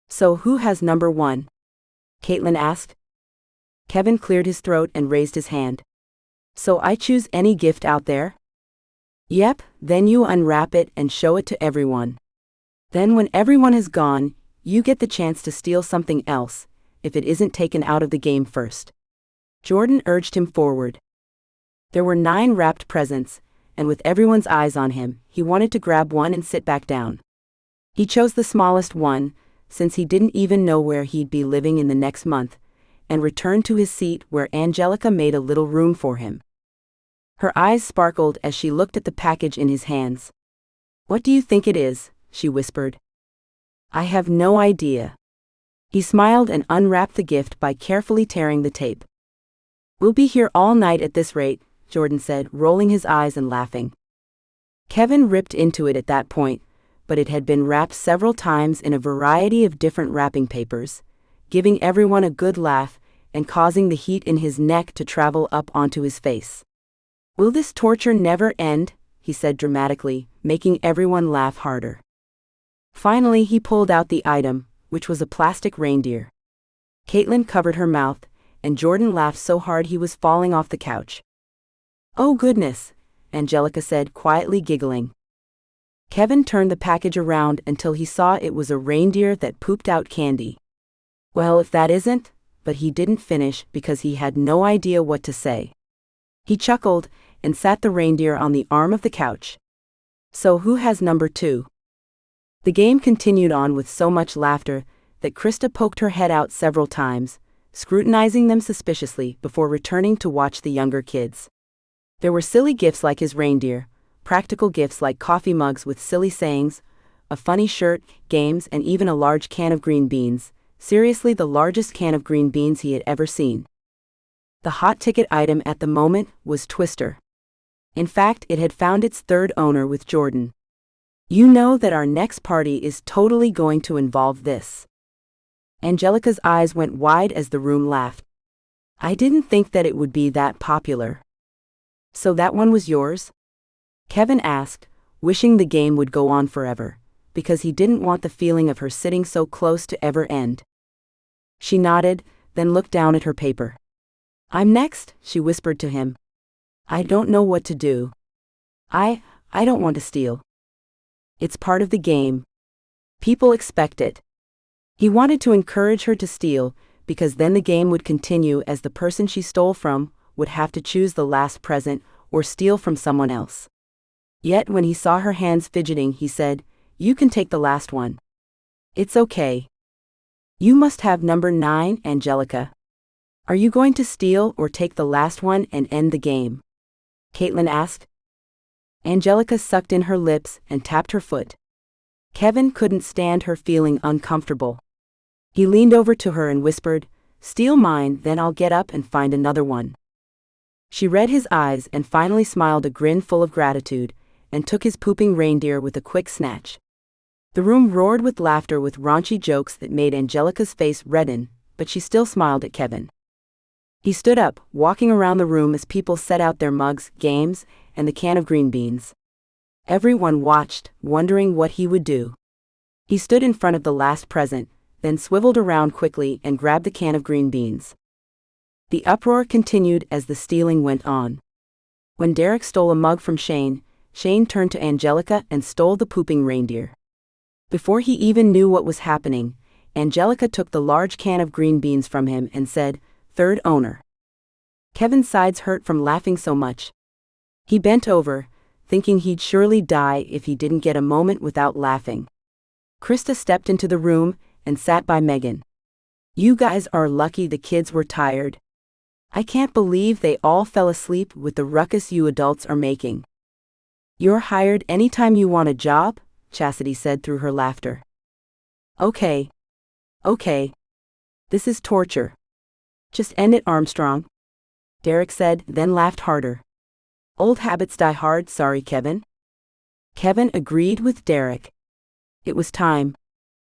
So who has number 1? Caitlin asked. Kevin cleared his throat and raised his hand. So I choose any gift out there? Yep, then you unwrap it and show it to everyone. Then when everyone has gone, you get the chance to steal something else, if it isn't taken out of the game first. Jordan urged him forward. There were 9 wrapped presents, and with everyone's eyes on him, he wanted to grab one and sit back down. He chose the smallest one, since he didn't even know where he'd be living in the next month, and returned to his seat where Angelica made a little room for him. Her eyes sparkled as she looked at the package in his hands. What do you think it is? She whispered. I have no idea. He smiled and unwrapped the gift by carefully tearing the tape. We'll be here all night at this rate, Jordan said, rolling his eyes and laughing. Kevin ripped into it at that point, but it had been wrapped several times in a variety of different wrapping papers, giving everyone a good laugh and causing the heat in his neck to travel up onto his face. Will this torture never end? He said dramatically, making everyone laugh harder. Finally he pulled out the item, which was a plastic reindeer. Caitlin covered her mouth, and Jordan laughed so hard he was falling off the couch. Oh goodness, Angelica said, quietly giggling. Kevin turned the package around until he saw it was a reindeer that pooped out candy. Well, if that isn't, but he didn't finish because he had no idea what to say. He chuckled and sat the reindeer on the arm of the couch. So who has number 2? The game continued on with so much laughter that Krista poked her head out several times, scrutinizing them suspiciously before returning to watch the younger kids. There were silly gifts like his reindeer, practical gifts like coffee mugs with silly sayings, a funny shirt, games, and even a large can of green beans, seriously the largest can of green beans he had ever seen. The hot ticket item at the moment was Twister. In fact, it had found its third owner with Jordan. You know that our next party is totally going to involve this. Angelica's eyes went wide as the room laughed. I didn't think that it would be that popular. So that one was yours? Kevin asked, wishing the game would go on forever, because he didn't want the feeling of her sitting so close to ever end. She nodded, then looked down at her paper. I'm next, she whispered to him. I don't know what to do. I don't want to steal. It's part of the game. People expect it. He wanted to encourage her to steal, because then the game would continue as the person she stole from would have to choose the last present or steal from someone else. Yet when he saw her hands fidgeting, he said, "You can take the last one. It's okay. You must have number 9, Angelica. Are you going to steal or take the last one and end the game?" Caitlin asked. Angelica sucked in her lips and tapped her foot. Kevin couldn't stand her feeling uncomfortable. He leaned over to her and whispered, "Steal mine, then I'll get up and find another one." She read his eyes and finally smiled a grin full of gratitude, and took his pooping reindeer with a quick snatch. The room roared with laughter with raunchy jokes that made Angelica's face redden, but she still smiled at Kevin. He stood up, walking around the room as people set out their mugs, games, and the can of green beans. Everyone watched, wondering what he would do. He stood in front of the last present, then swiveled around quickly and grabbed the can of green beans. The uproar continued as the stealing went on. When Derek stole a mug from Shane, Shane turned to Angelica and stole the pooping reindeer. Before he even knew what was happening, Angelica took the large can of green beans from him and said, "Third owner." Kevin's sides hurt from laughing so much. He bent over, thinking he'd surely die if he didn't get a moment without laughing. Krista stepped into the room and sat by Megan. "You guys are lucky the kids were tired. I can't believe they all fell asleep with the ruckus you adults are making." "You're hired anytime you want a job," Chastity said through her laughter. Okay. This is torture. Just end it, Armstrong," Derek said, then laughed harder. "Old habits die hard, sorry, Kevin." Kevin agreed with Derek. It was time.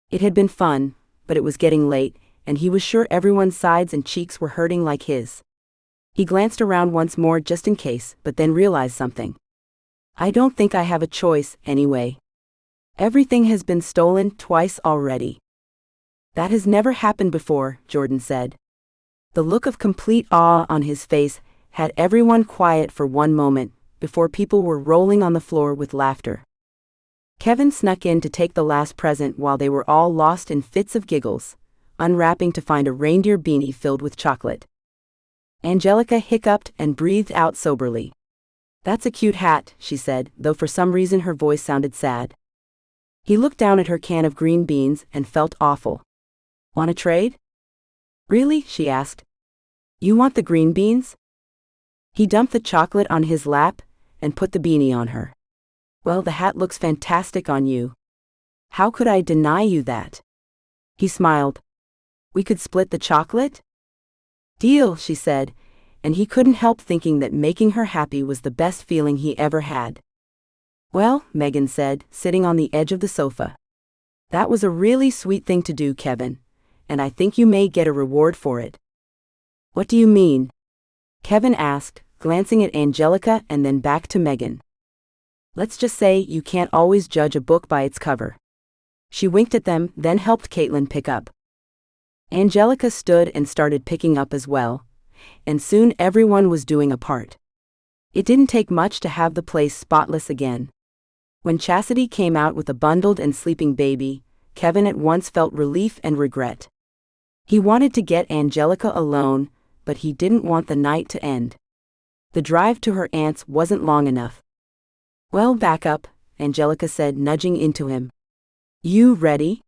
It had been fun, but it was getting late, and he was sure everyone's sides and cheeks were hurting like his. He glanced around once more just in case, but then realized something. "I don't think I have a choice, anyway. Everything has been stolen twice already." "That has never happened before," Jordan said. The look of complete awe on his face had everyone quiet for one moment, before people were rolling on the floor with laughter. Kevin snuck in to take the last present while they were all lost in fits of giggles, unwrapping to find a reindeer beanie filled with chocolate. Angelica hiccuped and breathed out soberly. "That's a cute hat," she said, though for some reason her voice sounded sad. He looked down at her can of green beans and felt awful. "Want a trade?" "Really?" she asked. "You want the green beans?" He dumped the chocolate on his lap and put the beanie on her. "Well, the hat looks fantastic on you. How could I deny you that?" He smiled. "We could split the chocolate?" "Deal," she said, and he couldn't help thinking that making her happy was the best feeling he ever had. "Well," Megan said, sitting on the edge of the sofa. "That was a really sweet thing to do, Kevin, and I think you may get a reward for it." "What do you mean?" Kevin asked, glancing at Angelica and then back to Megan. "Let's just say you can't always judge a book by its cover." She winked at them, then helped Caitlin pick up. Angelica stood and started picking up as well, and soon everyone was doing a part. It didn't take much to have the place spotless again. When Chastity came out with a bundled and sleeping baby, Kevin at once felt relief and regret. He wanted to get Angelica alone, but he didn't want the night to end. The drive to her aunt's wasn't long enough. "Well, back up," Angelica said, nudging into him. "You ready?"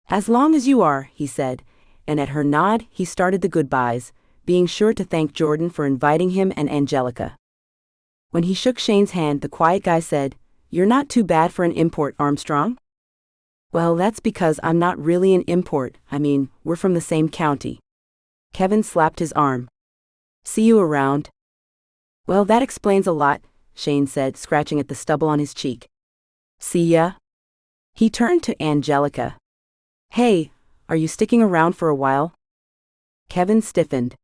"As long as you are," he said, and at her nod he started the goodbyes, being sure to thank Jordan for inviting him and Angelica. When he shook Shane's hand, the quiet guy said, "You're not too bad for an import, Armstrong." "Well, that's because I'm not really an import, we're from the same county." Kevin slapped his arm. "See you around." "Well, that explains a lot," Shane said, scratching at the stubble on his cheek. "See ya." He turned to Angelica. "Hey, are you sticking around for a while?" Kevin stiffened.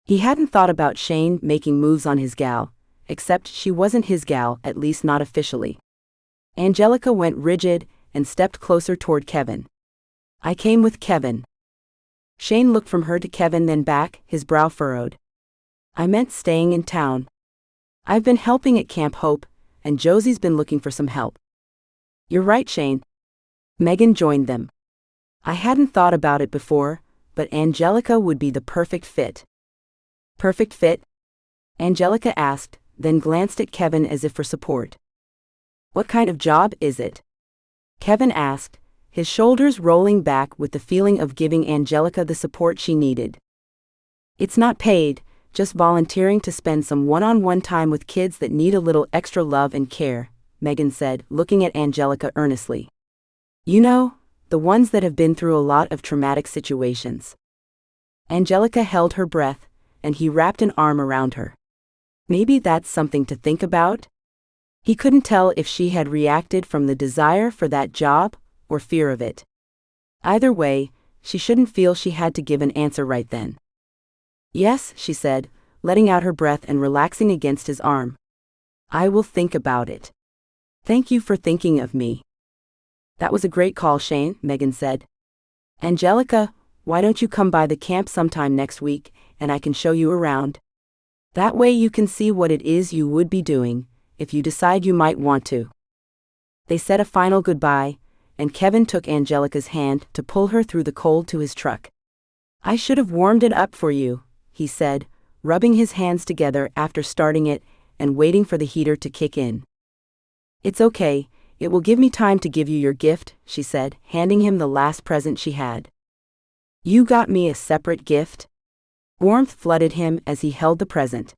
He hadn't thought about Shane making moves on his gal, except she wasn't his gal, at least not officially. Angelica went rigid and stepped closer toward Kevin. "I came with Kevin." Shane looked from her to Kevin, then back, his brow furrowed. "I meant staying in town. I've been helping at Camp Hope, and Josie's been looking for some help. You're right, Shane. Megan joined them. I hadn't thought about it before, but Angelica would be the perfect fit. Perfect fit? Angelica asked, then glanced at Kevin as if for support. What kind of job is it? Kevin asked, his shoulders rolling back with the feeling of giving Angelica the support she needed. It's not paid, just volunteering to spend some one-on-one time with kids that need a little extra love and care, Megan said, looking at Angelica earnestly. You know, the ones that have been through a lot of traumatic situations. Angelica held her breath, and he wrapped an arm around her. Maybe that's something to think about? He couldn't tell if she had reacted from the desire for that job or fear of it. Either way, she shouldn't feel she had to give an answer right then. Yes, she said, letting out her breath and relaxing against his arm. I will think about it. Thank you for thinking of me. That was a great call, Shane, Megan said. Angelica, why don't you come by the camp sometime next week, and I can show you around? That way you can see what it is you would be doing, if you decide you might want to. They said a final goodbye, and Kevin took Angelica's hand to pull her through the cold to his truck. I should have warmed it up for you, he said, rubbing his hands together after starting it and waiting for the heater to kick in. It's okay, it will give me time to give you your gift, she said, handing him the last present she had. You got me a separate gift? Warmth flooded him as he held the present.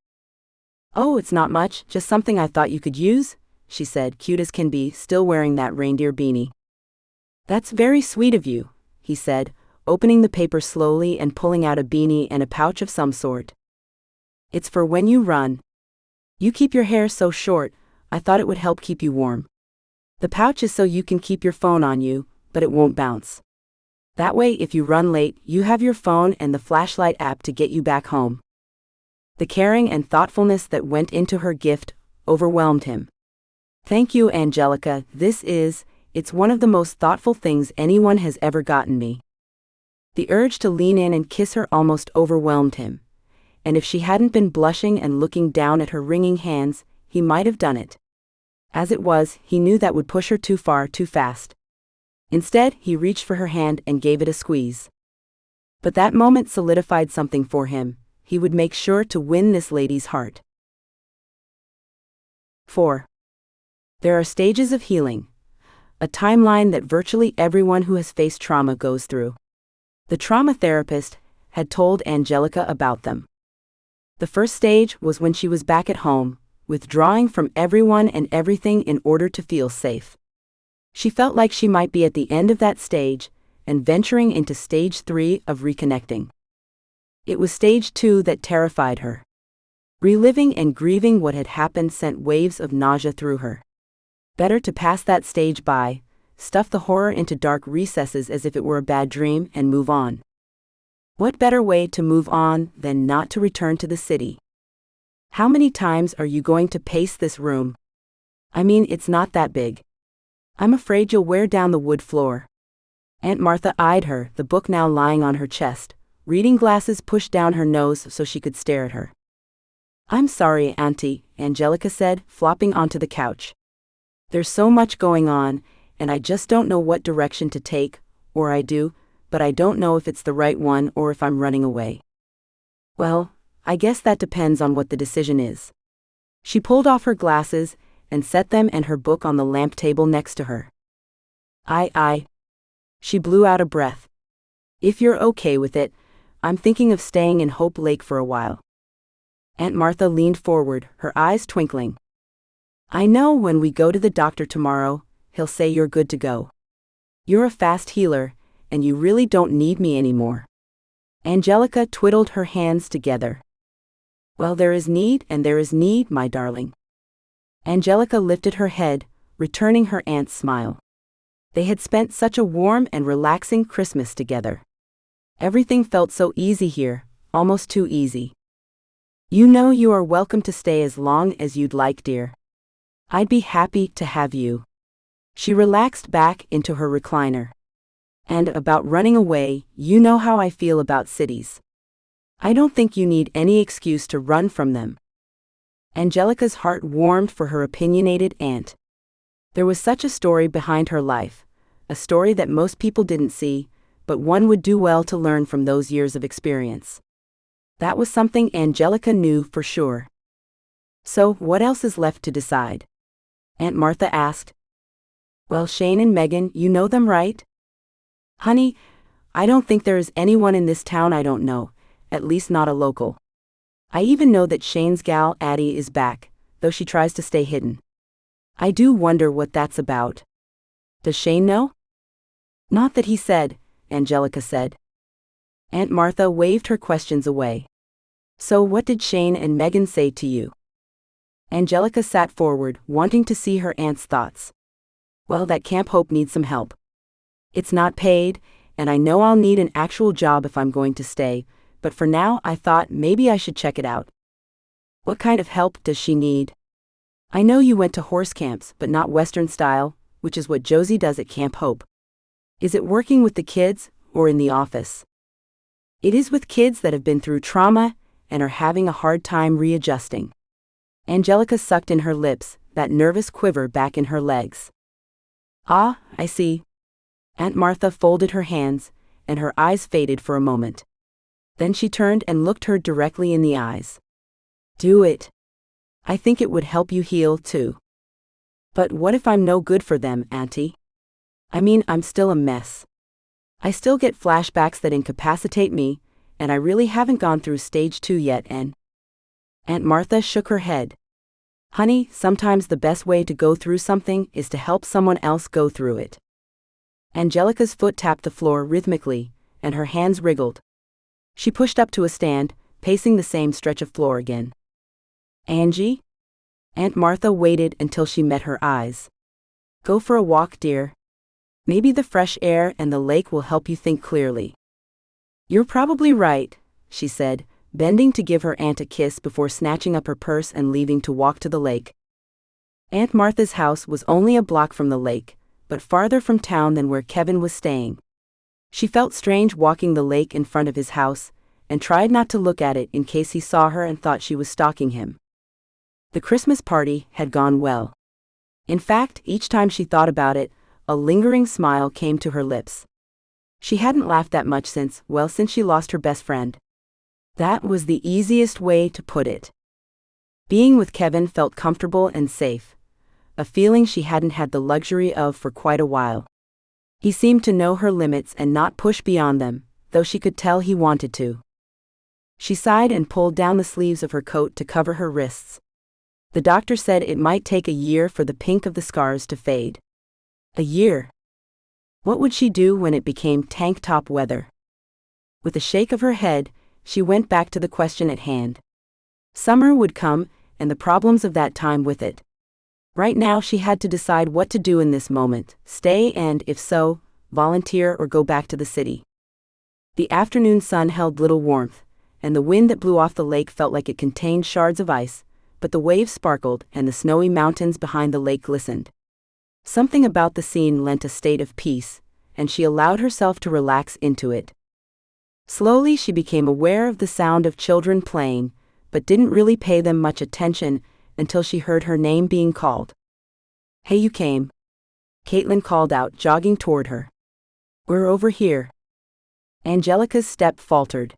Oh, it's not much, just something I thought you could use, she said, cute as can be, still wearing that reindeer beanie. That's very sweet of you, he said, opening the paper slowly and pulling out a beanie and a pouch of some sort. It's for when you run. You keep your hair so short, I thought it would help keep you warm. The pouch is so you can keep your phone on you, but it won't bounce. That way if you run late, you have your phone and the flashlight app to get you back home. The caring and thoughtfulness that went into her gift overwhelmed him. Thank you, Angelica, it's one of the most thoughtful things anyone has ever gotten me. The urge to lean in and kiss her almost overwhelmed him, and if she hadn't been blushing and looking down at her wringing hands, he might have done it. As it was, he knew that would push her too far too fast. Instead, he reached for her hand and gave it a squeeze. But that moment solidified something for him. He would make sure to win this lady's heart. 4. There are stages of healing. A timeline that virtually everyone who has faced trauma goes through. The trauma therapist had told Angelica about them. The first stage was when she was back at home, withdrawing from everyone and everything in order to feel safe. She felt like she might be at the end of that stage and venturing into stage 3 of reconnecting. It was stage 2 that terrified her. Reliving and grieving what had happened sent waves of nausea through her. Better to pass that stage by, stuff the horror into dark recesses as if it were a bad dream, and move on. What better way to move on than not to return to the city? How many times are you going to pace this room? I mean, it's not that big. I'm afraid you'll wear down the wood floor. Aunt Martha eyed her, the book now lying on her chest, reading glasses pushed down her nose so she could stare at her. I'm sorry, Auntie, Angelica said, flopping onto the couch. There's so much going on, and I just don't know what direction to take, or I do, but I don't know if it's the right one or if I'm running away. Well, I guess that depends on what the decision is. She pulled off her glasses and set them and her book on the lamp table next to her. I. She blew out a breath. If you're okay with it, I'm thinking of staying in Hope Lake for a while. Aunt Martha leaned forward, her eyes twinkling. I know when we go to the doctor tomorrow, he'll say you're good to go. You're a fast healer, and you really don't need me anymore. Angelica twiddled her hands together. Well, there is need and there is need, my darling. Angelica lifted her head, returning her aunt's smile. They had spent such a warm and relaxing Christmas together. Everything felt so easy here, almost too easy. You know you are welcome to stay as long as you'd like, dear. I'd be happy to have you. She relaxed back into her recliner. And about running away, you know how I feel about cities. I don't think you need any excuse to run from them. Angelica's heart warmed for her opinionated aunt. There was such a story behind her life, a story that most people didn't see, but one would do well to learn from those years of experience. That was something Angelica knew for sure. So, what else is left to decide? Aunt Martha asked. Well, Shane and Megan, you know them, right? Honey, I don't think there is anyone in this town I don't know, at least not a local. I even know that Shane's gal Addie is back, though she tries to stay hidden. I do wonder what that's about. Does Shane know? Not that he said, Angelica said. Aunt Martha waved her questions away. So what did Shane and Megan say to you? Angelica sat forward, wanting to see her aunt's thoughts. Well, that Camp Hope needs some help. It's not paid, and I know I'll need an actual job if I'm going to stay, but for now I thought maybe I should check it out. What kind of help does she need? I know you went to horse camps, but not Western style, which is what Josie does at Camp Hope. Is it working with the kids, or in the office? It is with kids that have been through trauma and are having a hard time readjusting. Angelica sucked in her lips, that nervous quiver back in her legs. Ah, I see. Aunt Martha folded her hands, and her eyes faded for a moment. Then she turned and looked her directly in the eyes. Do it. I think it would help you heal, too. But what if I'm no good for them, Auntie? I mean, I'm still a mess. I still get flashbacks that incapacitate me, and I really haven't gone through stage 2 yet, and... Aunt Martha shook her head. Honey, sometimes the best way to go through something is to help someone else go through it. Angelica's foot tapped the floor rhythmically, and her hands wriggled. She pushed up to a stand, pacing the same stretch of floor again. Angie? Aunt Martha waited until she met her eyes. Go for a walk, dear. Maybe the fresh air and the lake will help you think clearly. You're probably right, she said, bending to give her aunt a kiss before snatching up her purse and leaving to walk to the lake. Aunt Martha's house was only a block from the lake, but farther from town than where Kevin was staying. She felt strange walking the lake in front of his house, and tried not to look at it in case he saw her and thought she was stalking him. The Christmas party had gone well. In fact, each time she thought about it, a lingering smile came to her lips. She hadn't laughed that much since she lost her best friend. That was the easiest way to put it. Being with Kevin felt comfortable and safe, a feeling she hadn't had the luxury of for quite a while. He seemed to know her limits and not push beyond them, though she could tell he wanted to. She sighed and pulled down the sleeves of her coat to cover her wrists. The doctor said it might take a year for the pink of the scars to fade. A year. What would she do when it became tank-top weather? With a shake of her head, she went back to the question at hand. Summer would come, and the problems of that time with it. Right now she had to decide what to do in this moment, stay and, if so, volunteer or go back to the city. The afternoon sun held little warmth, and the wind that blew off the lake felt like it contained shards of ice, but the waves sparkled and the snowy mountains behind the lake glistened. Something about the scene lent a state of peace, and she allowed herself to relax into it. Slowly she became aware of the sound of children playing, but didn't really pay them much attention until she heard her name being called. Hey, you came. Caitlin called out, jogging toward her. We're over here. Angelica's step faltered.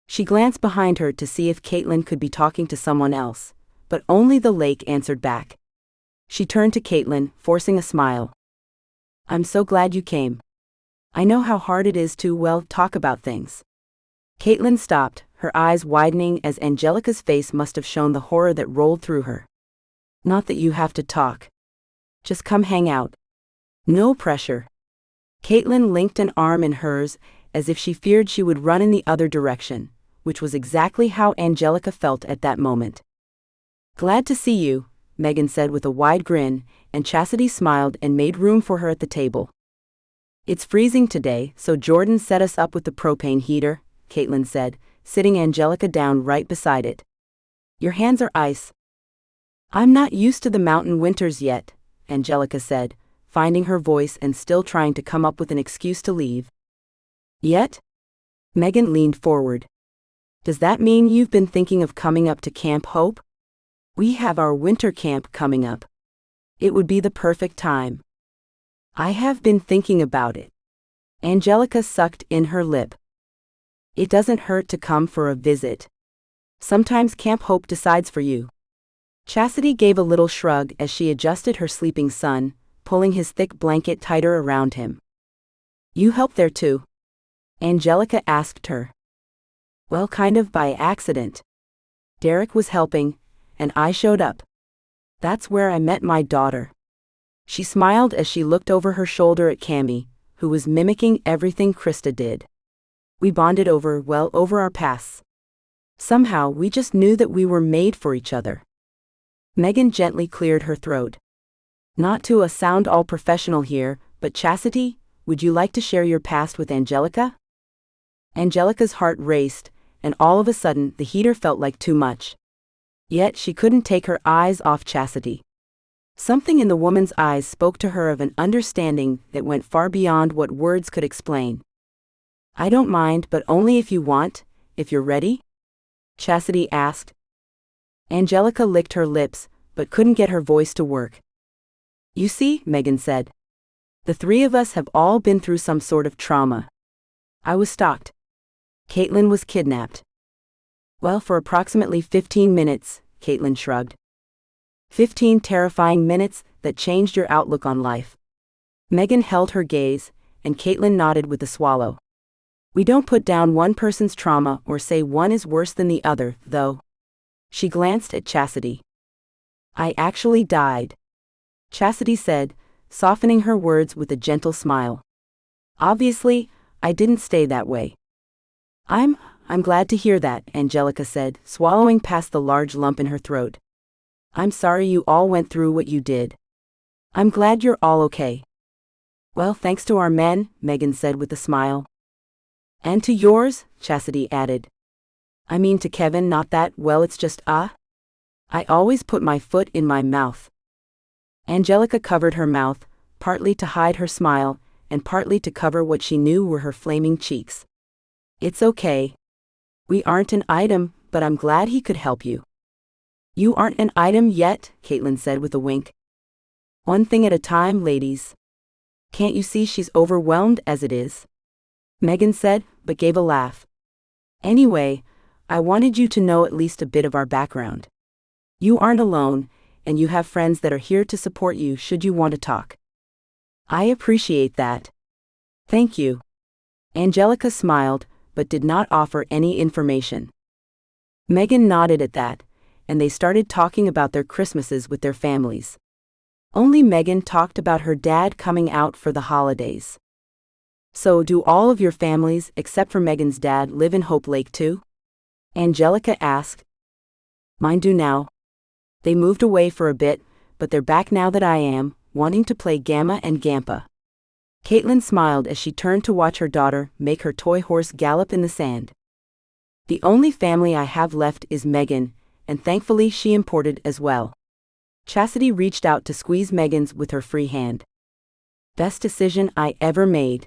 She glanced behind her to see if Caitlin could be talking to someone else, but only the lake answered back. She turned to Caitlin, forcing a smile. I'm so glad you came. I know how hard it is to, talk about things. Caitlin stopped, her eyes widening as Angelica's face must have shown the horror that rolled through her. Not that you have to talk. Just come hang out. No pressure. Caitlin linked an arm in hers, as if she feared she would run in the other direction, which was exactly how Angelica felt at that moment. Glad to see you, Megan said with a wide grin, and Chastity smiled and made room for her at the table. It's freezing today, so Jordan set us up with the propane heater, Caitlin said, sitting Angelica down right beside it. Your hands are ice. I'm not used to the mountain winters yet, Angelica said, finding her voice and still trying to come up with an excuse to leave. Yet? Megan leaned forward. Does that mean you've been thinking of coming up to Camp Hope? We have our winter camp coming up. It would be the perfect time. I have been thinking about it. Angelica sucked in her lip. It doesn't hurt to come for a visit. Sometimes Camp Hope decides for you. Chastity gave a little shrug as she adjusted her sleeping son, pulling his thick blanket tighter around him. You help there too? Angelica asked her. Well, kind of by accident. Derek was helping, and I showed up. That's where I met my daughter. She smiled as she looked over her shoulder at Cammy, who was mimicking everything Krista did. We bonded over our pasts. Somehow we just knew that we were made for each other. Megan gently cleared her throat. Not to sound all professional here, but Chastity, would you like to share your past with Angelica? Angelica's heart raced, and all of a sudden the heater felt like too much. Yet she couldn't take her eyes off Chastity. Something in the woman's eyes spoke to her of an understanding that went far beyond what words could explain. I don't mind, but only if you want, if you're ready? Chastity asked. Angelica licked her lips, but couldn't get her voice to work. You see, Megan said. The three of us have all been through some sort of trauma. I was stalked. Caitlin was kidnapped. Well, for approximately 15 minutes, Caitlin shrugged. 15 terrifying minutes that changed your outlook on life. Megan held her gaze, and Caitlin nodded with a swallow. We don't put down one person's trauma or say one is worse than the other, though. She glanced at Chastity. I actually died. Chastity said, softening her words with a gentle smile. Obviously, I didn't stay that way. I'm glad to hear that, Angelica said, swallowing past the large lump in her throat. I'm sorry you all went through what you did. I'm glad you're all okay. Well, thanks to our men, Megan said with a smile. And to yours, Chastity added. I mean to Kevin, not that, well, it's just, I always put my foot in my mouth. Angelica covered her mouth, partly to hide her smile, and partly to cover what she knew were her flaming cheeks. It's okay. We aren't an item, but I'm glad he could help you. You aren't an item yet, Caitlin said with a wink. One thing at a time, ladies. Can't you see she's overwhelmed as it is? Megan said, but gave a laugh. Anyway, I wanted you to know at least a bit of our background. You aren't alone, and you have friends that are here to support you should you want to talk. I appreciate that. Thank you. Angelica smiled, but did not offer any information. Megan nodded at that, and they started talking about their Christmases with their families. Only Megan talked about her dad coming out for the holidays. So do all of your families, except for Megan's dad, live in Hope Lake too? Angelica asked. Mine do now. They moved away for a bit, but they're back now that I am, wanting to play Gamma and Gampa. Caitlin smiled as she turned to watch her daughter make her toy horse gallop in the sand. The only family I have left is Megan, and thankfully she imported as well. Chastity reached out to squeeze Megan's with her free hand. Best decision I ever made.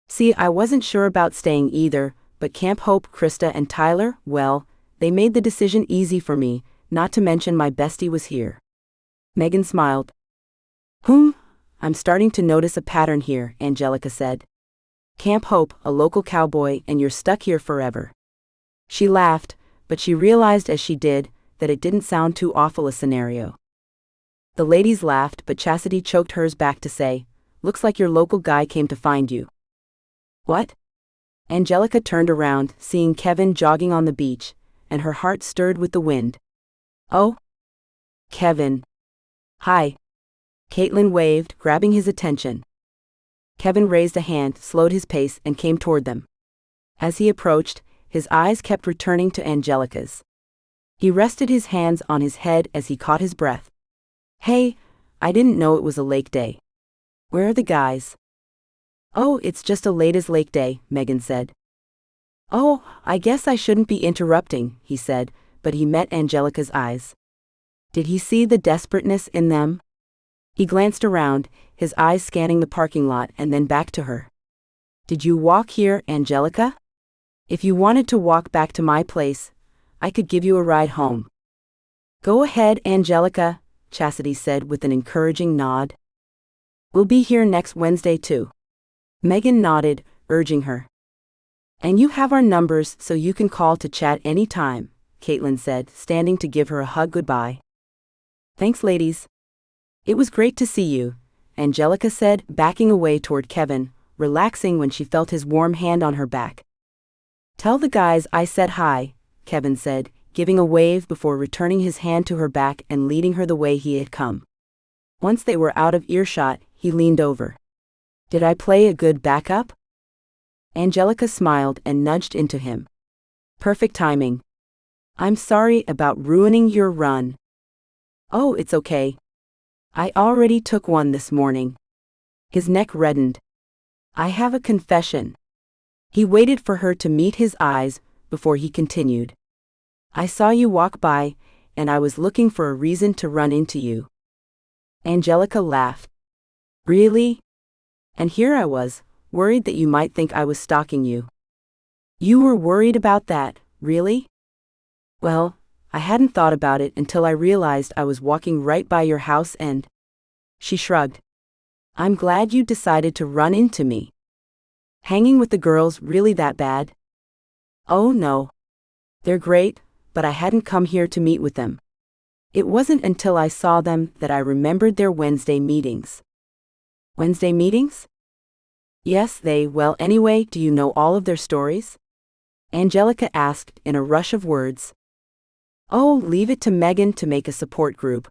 See, I wasn't sure about staying either, but Camp Hope, Krista and Tyler, well, they made the decision easy for me, not to mention my bestie was here. Megan smiled. I'm starting to notice a pattern here, Angelica said. Camp Hope, a local cowboy, and you're stuck here forever. She laughed, but she realized as she did, that it didn't sound too awful a scenario. The ladies laughed, but Chastity choked hers back to say, looks like your local guy came to find you. What? Angelica turned around, seeing Kevin jogging on the beach, and her heart stirred with the wind. Oh? Kevin. Hi. Caitlin waved, grabbing his attention. Kevin raised a hand, slowed his pace, and came toward them. As he approached, his eyes kept returning to Angelica's. He rested his hands on his head as he caught his breath. Hey, I didn't know it was a lake day. Where are the guys? Oh, it's just a late as lake day, Megan said. Oh, I guess I shouldn't be interrupting, he said, but he met Angelica's eyes. Did he see the desperateness in them? He glanced around, his eyes scanning the parking lot and then back to her. Did you walk here, Angelica? If you wanted to walk back to my place, I could give you a ride home. Go ahead, Angelica, Chastity said with an encouraging nod. We'll be here next Wednesday too. Megan nodded, urging her. And you have our numbers so you can call to chat any time, Caitlin said, standing to give her a hug goodbye. Thanks, ladies. It was great to see you, Angelica said, backing away toward Kevin, relaxing when she felt his warm hand on her back. Tell the guys I said hi, Kevin said, giving a wave before returning his hand to her back and leading her the way he had come. Once they were out of earshot, he leaned over. Did I play a good backup? Angelica smiled and nudged into him. Perfect timing. I'm sorry about ruining your run. Oh, it's okay. I already took one this morning. His neck reddened. I have a confession. He waited for her to meet his eyes before he continued. I saw you walk by, and I was looking for a reason to run into you. Angelica laughed. Really? And here I was, worried that you might think I was stalking you. You were worried about that, really? Well, I hadn't thought about it until I realized I was walking right by your house and... She shrugged. I'm glad you decided to run into me. Hanging with the girls really that bad? Oh no. They're great, but I hadn't come here to meet with them. It wasn't until I saw them that I remembered their Wednesday meetings. Wednesday meetings? Yes, well, anyway, do you know all of their stories? Angelica asked in a rush of words. Oh, leave it to Megan to make a support group.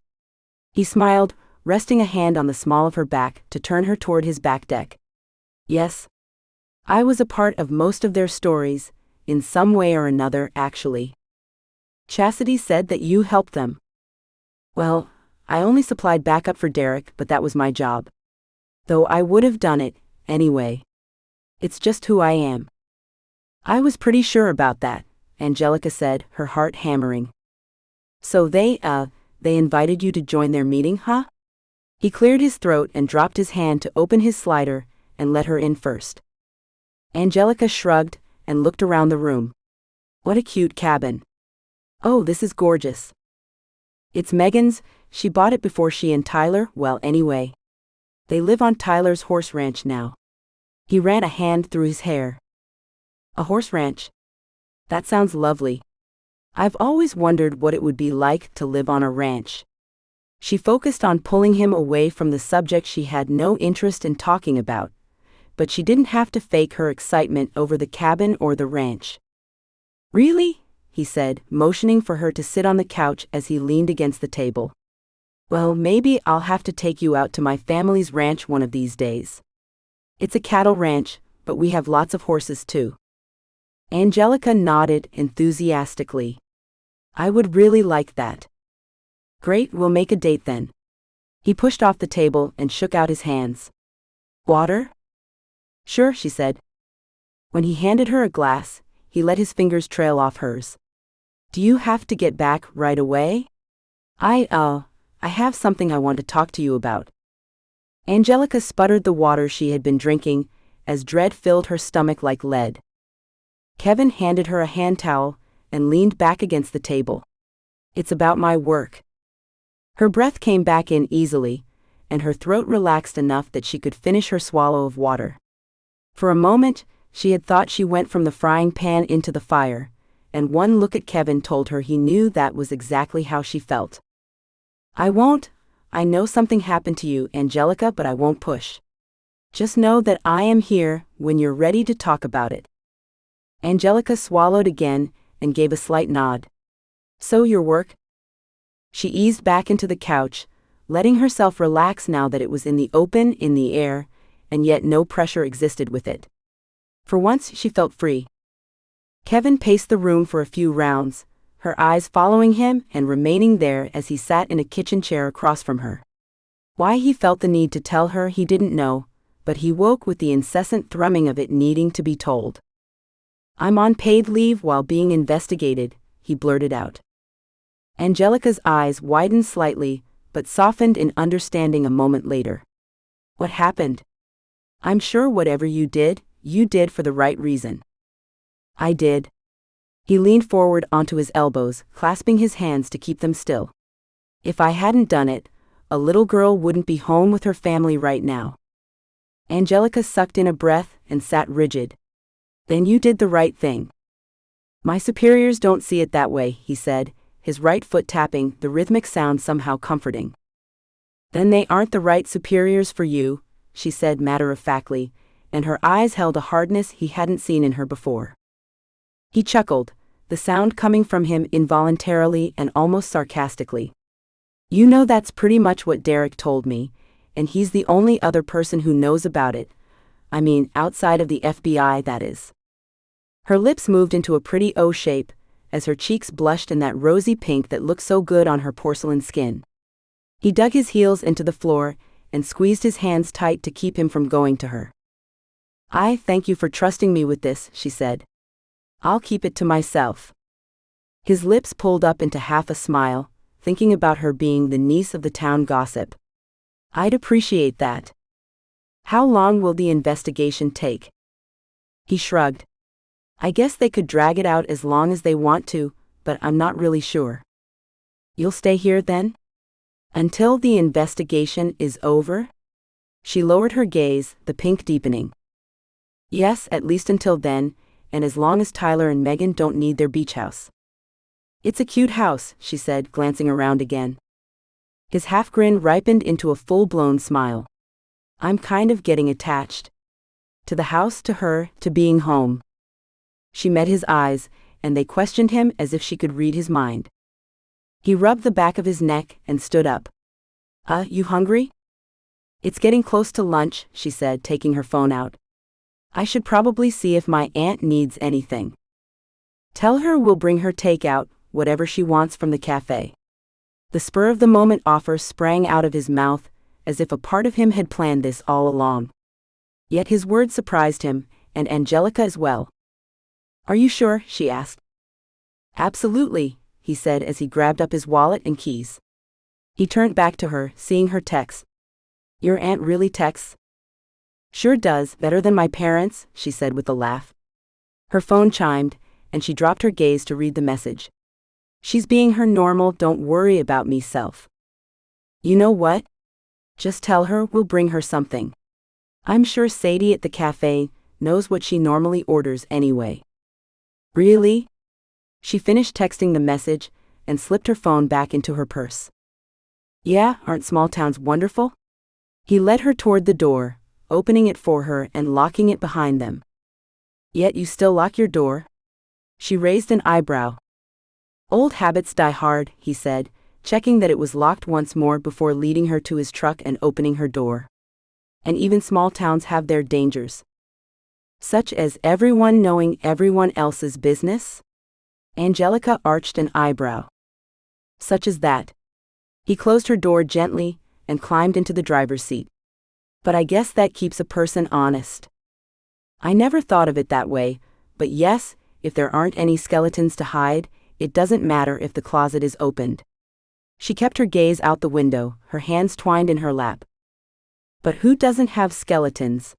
He smiled, resting a hand on the small of her back to turn her toward his back deck. Yes. I was a part of most of their stories, in some way or another, actually. Chastity said that you helped them. Well, I only supplied backup for Derek, but that was my job. Though I would have done it, anyway. It's just who I am. I was pretty sure about that, Angelica said, her heart hammering. So they invited you to join their meeting, huh? He cleared his throat and dropped his hand to open his slider and let her in first. Angelica shrugged and looked around the room. What a cute cabin. Oh, this is gorgeous. It's Megan's, she bought it before she and Tyler, well, anyway. They live on Tyler's horse ranch now. He ran a hand through his hair. A horse ranch? That sounds lovely. I've always wondered what it would be like to live on a ranch. She focused on pulling him away from the subject she had no interest in talking about, but she didn't have to fake her excitement over the cabin or the ranch. Really? He said, motioning for her to sit on the couch as he leaned against the table. Well, maybe I'll have to take you out to my family's ranch one of these days. It's a cattle ranch, but we have lots of horses too. Angelica nodded enthusiastically. I would really like that. Great, we'll make a date then. He pushed off the table and shook out his hands. Water? Sure, she said. When he handed her a glass, he let his fingers trail off hers. Do you have to get back right away? I have something I want to talk to you about. Angelica sputtered the water she had been drinking, as dread filled her stomach like lead. Kevin handed her a hand towel and leaned back against the table. It's about my work. Her breath came back in easily, and her throat relaxed enough that she could finish her swallow of water. For a moment, she had thought she went from the frying pan into the fire, and one look at Kevin told her he knew that was exactly how she felt. I know something happened to you, Angelica, but I won't push. Just know that I am here when you're ready to talk about it. Angelica swallowed again and gave a slight nod. So your work? She eased back into the couch, letting herself relax now that it was in the open, in the air, and yet no pressure existed with it. For once she felt free. Kevin paced the room for a few rounds, her eyes following him and remaining there as he sat in a kitchen chair across from her. Why he felt the need to tell her he didn't know, but he woke with the incessant thrumming of it needing to be told. I'm on paid leave while being investigated, he blurted out. Angelica's eyes widened slightly, but softened in understanding a moment later. What happened? I'm sure whatever you did for the right reason. I did. He leaned forward onto his elbows, clasping his hands to keep them still. If I hadn't done it, a little girl wouldn't be home with her family right now. Angelica sucked in a breath and sat rigid. Then you did the right thing. My superiors don't see it that way, he said, his right foot tapping, the rhythmic sound somehow comforting. Then they aren't the right superiors for you, she said matter-of-factly, and her eyes held a hardness he hadn't seen in her before. He chuckled, the sound coming from him involuntarily and almost sarcastically. You know, that's pretty much what Derek told me, and he's the only other person who knows about it. I mean, outside of the FBI, that is. Her lips moved into a pretty O shape, as her cheeks blushed in that rosy pink that looked so good on her porcelain skin. He dug his heels into the floor and squeezed his hands tight to keep him from going to her. I thank you for trusting me with this, she said. I'll keep it to myself. His lips pulled up into half a smile, thinking about her being the niece of the town gossip. I'd appreciate that. How long will the investigation take? He shrugged. I guess they could drag it out as long as they want to, but I'm not really sure. You'll stay here then? Until the investigation is over? She lowered her gaze, the pink deepening. Yes, at least until then, and as long as Tyler and Megan don't need their beach house. It's a cute house, she said, glancing around again. His half-grin ripened into a full-blown smile. I'm kind of getting attached. To the house, to her, to being home. She met his eyes, and they questioned him as if she could read his mind. He rubbed the back of his neck and stood up. You hungry? It's getting close to lunch, she said, taking her phone out. I should probably see if my aunt needs anything. Tell her we'll bring her takeout, whatever she wants from the cafe. The spur-of-the-moment offer sprang out of his mouth, as if a part of him had planned this all along. Yet his words surprised him, and Angelica as well. Are you sure? She asked. Absolutely, he said as he grabbed up his wallet and keys. He turned back to her, seeing her text. Your aunt really texts? Sure does, better than my parents, she said with a laugh. Her phone chimed, and she dropped her gaze to read the message. She's being her normal, don't worry about me self. You know what? Just tell her we'll bring her something. I'm sure Sadie at the cafe knows what she normally orders anyway. Really? She finished texting the message and slipped her phone back into her purse. Yeah, aren't small towns wonderful? He led her toward the door, opening it for her and locking it behind them. Yet you still lock your door? She raised an eyebrow. Old habits die hard, he said, checking that it was locked once more before leading her to his truck and opening her door. And even small towns have their dangers. Such as everyone knowing everyone else's business? Angelica arched an eyebrow. Such as that. He closed her door gently and climbed into the driver's seat. But I guess that keeps a person honest. I never thought of it that way, but yes, if there aren't any skeletons to hide, it doesn't matter if the closet is opened. She kept her gaze out the window, her hands twined in her lap. But who doesn't have skeletons?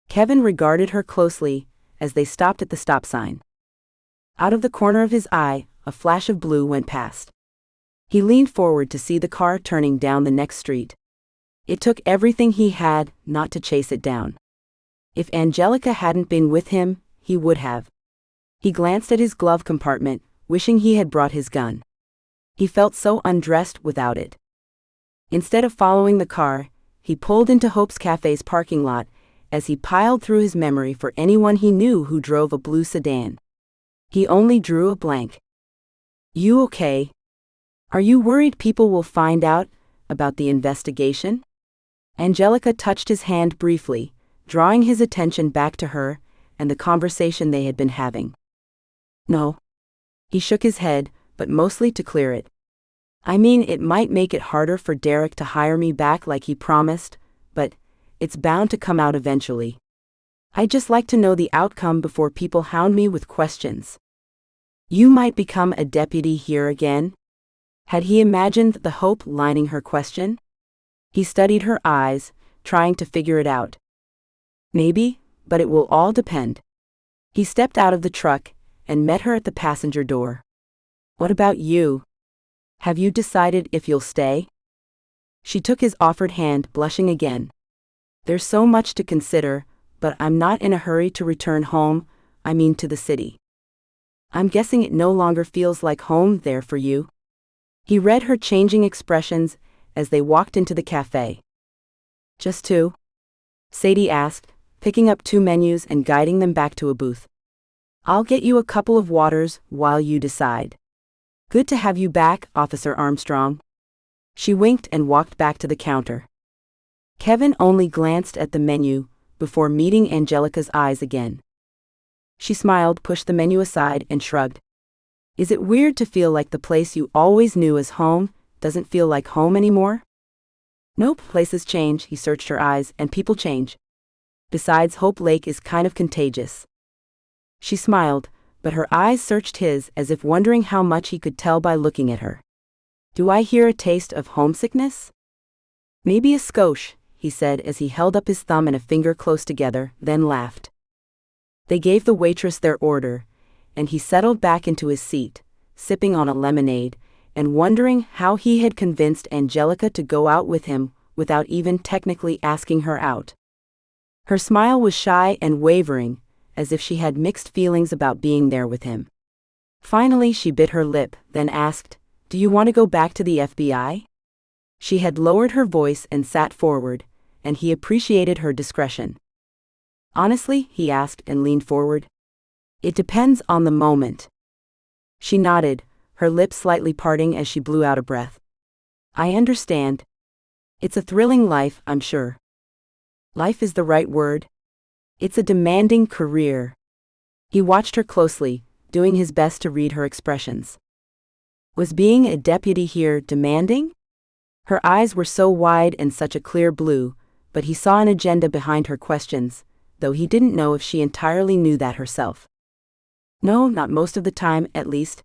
Kevin regarded her closely as they stopped at the stop sign. Out of the corner of his eye, a flash of blue went past. He leaned forward to see the car turning down the next street. It took everything he had not to chase it down. If Angelica hadn't been with him, he would have. He glanced at his glove compartment, wishing he had brought his gun. He felt so undressed without it. Instead of following the car, he pulled into Hope's Cafe's parking lot as he piled through his memory for anyone he knew who drove a blue sedan. He only drew a blank. You okay? Are you worried people will find out about the investigation? Angelica touched his hand briefly, drawing his attention back to her and the conversation they had been having. No. He shook his head, but mostly to clear it. I mean, it might make it harder for Derek to hire me back like he promised, but it's bound to come out eventually. I'd just like to know the outcome before people hound me with questions. You might become a deputy here again? Had he imagined the hope lining her question? He studied her eyes, trying to figure it out. Maybe, but it will all depend. He stepped out of the truck and met her at the passenger door. What about you? Have you decided if you'll stay? She took his offered hand, blushing again. There's so much to consider, but I'm not in a hurry to return home, I mean to the city. I'm guessing it no longer feels like home there for you. He read her changing expressions as they walked into the cafe. Just two? Sadie asked, picking up two menus and guiding them back to a booth. I'll get you a couple of waters while you decide. Good to have you back, Officer Armstrong. She winked and walked back to the counter. Kevin only glanced at the menu before meeting Angelica's eyes again. She smiled, pushed the menu aside, and shrugged. Is it weird to feel like the place you always knew as home doesn't feel like home anymore? Nope, places change, he searched her eyes, and people change. Besides, Hope Lake is kind of contagious. She smiled, but her eyes searched his as if wondering how much he could tell by looking at her. Do I hear a taste of homesickness? Maybe a skosh, he said as he held up his thumb and a finger close together, then laughed. They gave the waitress their order, and he settled back into his seat, sipping on a lemonade, and wondering how he had convinced Angelica to go out with him without even technically asking her out. Her smile was shy and wavering, as if she had mixed feelings about being there with him. Finally she bit her lip, then asked, Do you want to go back to the FBI? She had lowered her voice and sat forward, and he appreciated her discretion. Honestly, he asked and leaned forward. It depends on the moment. She nodded, her lips slightly parting as she blew out a breath. I understand. It's a thrilling life, I'm sure. Life is the right word. It's a demanding career. He watched her closely, doing his best to read her expressions. Was being a deputy here demanding? Her eyes were so wide and such a clear blue, but he saw an agenda behind her questions, though he didn't know if she entirely knew that herself. No, not most of the time, at least.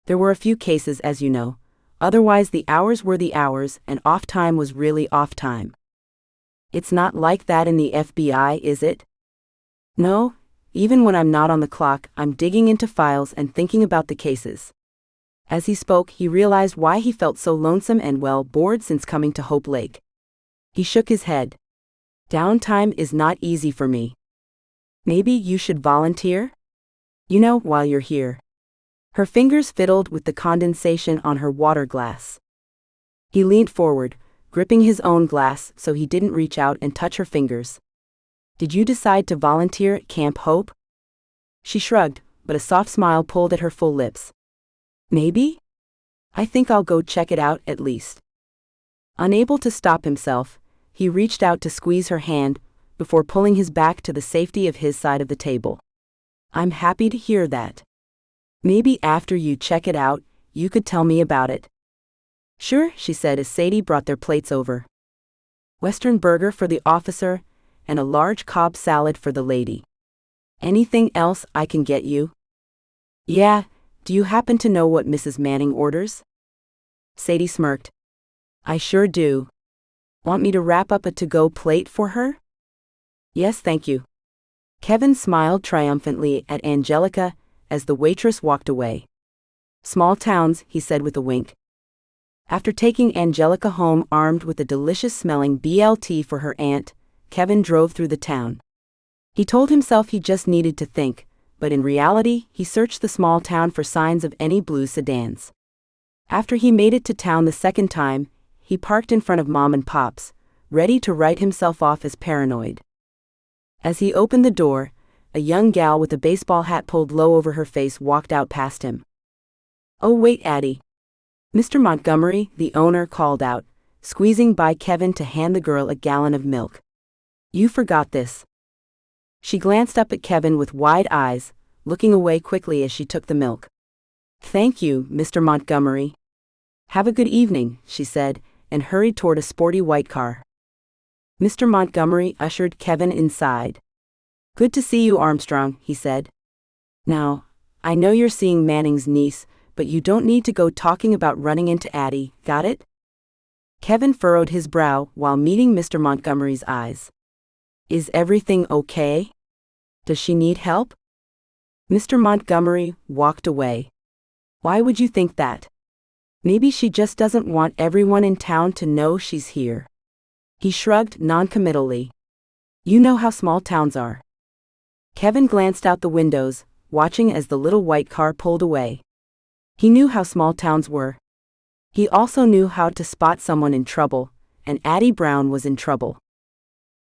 There were a few cases, as you know. Otherwise the hours were the hours, and off time was really off time. It's not like that in the FBI, is it? No, even when I'm not on the clock, I'm digging into files and thinking about the cases. As he spoke, he realized why he felt so lonesome and, well, bored since coming to Hope Lake. He shook his head. Downtime is not easy for me. Maybe you should volunteer? You know, while you're here. Her fingers fiddled with the condensation on her water glass. He leaned forward, gripping his own glass so he didn't reach out and touch her fingers. Did you decide to volunteer at Camp Hope? She shrugged, but a soft smile pulled at her full lips. Maybe? I think I'll go check it out at least. Unable to stop himself, he reached out to squeeze her hand before pulling his back to the safety of his side of the table. I'm happy to hear that. Maybe after you check it out, you could tell me about it. Sure, she said as Sadie brought their plates over. Western burger for the officer, and a large Cobb salad for the lady. Anything else I can get you? Yeah, do you happen to know what Mrs. Manning orders? Sadie smirked. I sure do. Want me to wrap up a to-go plate for her? Yes, thank you. Kevin smiled triumphantly at Angelica as the waitress walked away. Small towns, he said with a wink. After taking Angelica home armed with a delicious-smelling BLT for her aunt, Kevin drove through the town. He told himself he just needed to think, but in reality, he searched the small town for signs of any blue sedans. After he made it to town the second time, he parked in front of Mom and Pop's, ready to write himself off as paranoid. As he opened the door, a young gal with a baseball hat pulled low over her face walked out past him. Oh wait, Addie. Mr. Montgomery, the owner, called out, squeezing by Kevin to hand the girl a gallon of milk. You forgot this. She glanced up at Kevin with wide eyes, looking away quickly as she took the milk. Thank you, Mr. Montgomery. Have a good evening, she said, and hurried toward a sporty white car. Mr. Montgomery ushered Kevin inside. Good to see you, Armstrong, he said. Now, I know you're seeing Manning's niece, but you don't need to go talking about running into Addie, got it? Kevin furrowed his brow while meeting Mr. Montgomery's eyes. Is everything okay? Does she need help? Mr. Montgomery walked away. Why would you think that? Maybe she just doesn't want everyone in town to know she's here. He shrugged noncommittally. You know how small towns are. Kevin glanced out the windows, watching as the little white car pulled away. He knew how small towns were. He also knew how to spot someone in trouble, and Addie Brown was in trouble.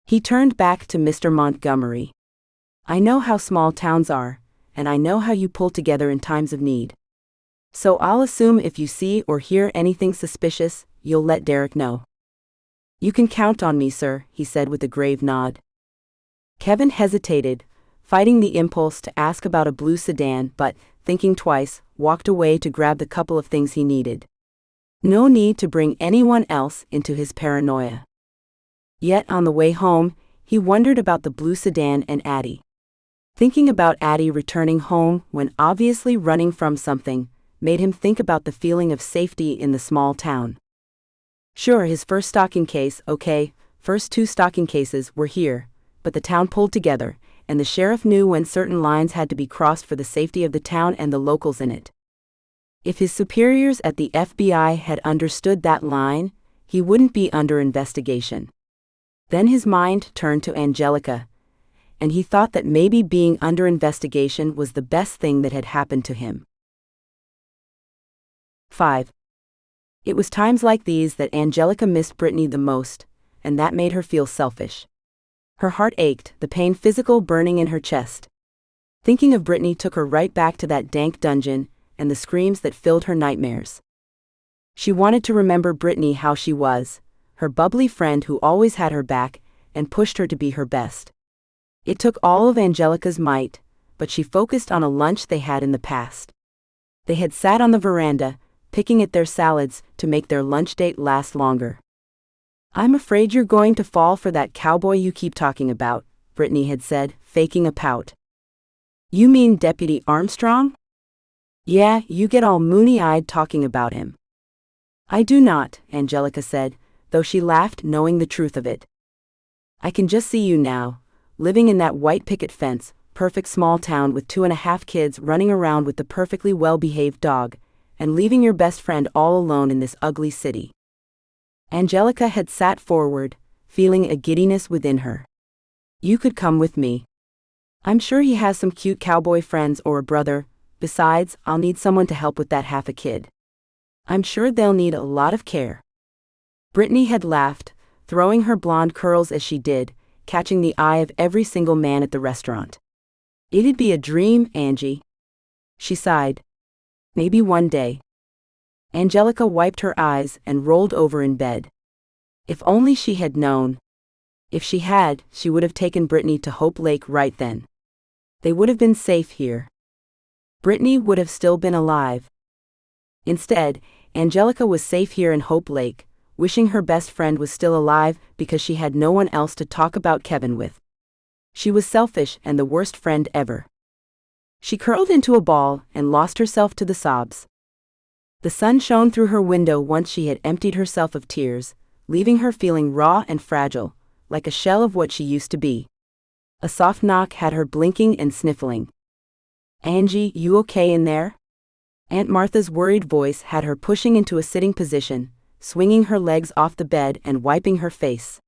He turned back to Mr. Montgomery. I know how small towns are, and I know how you pull together in times of need. So I'll assume if you see or hear anything suspicious, you'll let Derek know. You can count on me, sir, he said with a grave nod. Kevin hesitated, fighting the impulse to ask about a blue sedan, but, thinking twice, walked away to grab the couple of things he needed. No need to bring anyone else into his paranoia. Yet on the way home, he wondered about the blue sedan and Addie. Thinking about Addie returning home when obviously running from something made him think about the feeling of safety in the small town. Sure, his first stalking case, first 2 stalking cases were here, but the town pulled together, and the sheriff knew when certain lines had to be crossed for the safety of the town and the locals in it. If his superiors at the FBI had understood that line, he wouldn't be under investigation. Then his mind turned to Angelica, and he thought that maybe being under investigation was the best thing that had happened to him. 5. It was times like these that Angelica missed Brittany the most, and that made her feel selfish. Her heart ached, the pain physical burning in her chest. Thinking of Brittany took her right back to that dank dungeon and the screams that filled her nightmares. She wanted to remember Brittany how she was, her bubbly friend who always had her back and pushed her to be her best. It took all of Angelica's might, but she focused on a lunch they had in the past. They had sat on the veranda, picking at their salads to make their lunch date last longer. I'm afraid you're going to fall for that cowboy you keep talking about, Brittany had said, faking a pout. You mean Deputy Armstrong? Yeah, you get all moony-eyed talking about him. I do not, Angelica said, though she laughed knowing the truth of it. I can just see you now, living in that white-picket-fence, perfect small town with 2.5 kids running around with the perfectly well-behaved dog, and leaving your best friend all alone in this ugly city. Angelica had sat forward, feeling a giddiness within her. You could come with me. I'm sure he has some cute cowboy friends or a brother. Besides, I'll need someone to help with that half a kid. I'm sure they'll need a lot of care. Brittany had laughed, throwing her blonde curls as she did, catching the eye of every single man at the restaurant. It'd be a dream, Angie. She sighed. Maybe one day. Angelica wiped her eyes and rolled over in bed. If only she had known. If she had, she would have taken Brittany to Hope Lake right then. They would have been safe here. Brittany would have still been alive. Instead, Angelica was safe here in Hope Lake, wishing her best friend was still alive because she had no one else to talk about Kevin with. She was selfish and the worst friend ever. She curled into a ball and lost herself to the sobs. The sun shone through her window once she had emptied herself of tears, leaving her feeling raw and fragile, like a shell of what she used to be. A soft knock had her blinking and sniffling. Angie, you okay in there? Aunt Martha's worried voice had her pushing into a sitting position, swinging her legs off the bed and wiping her face.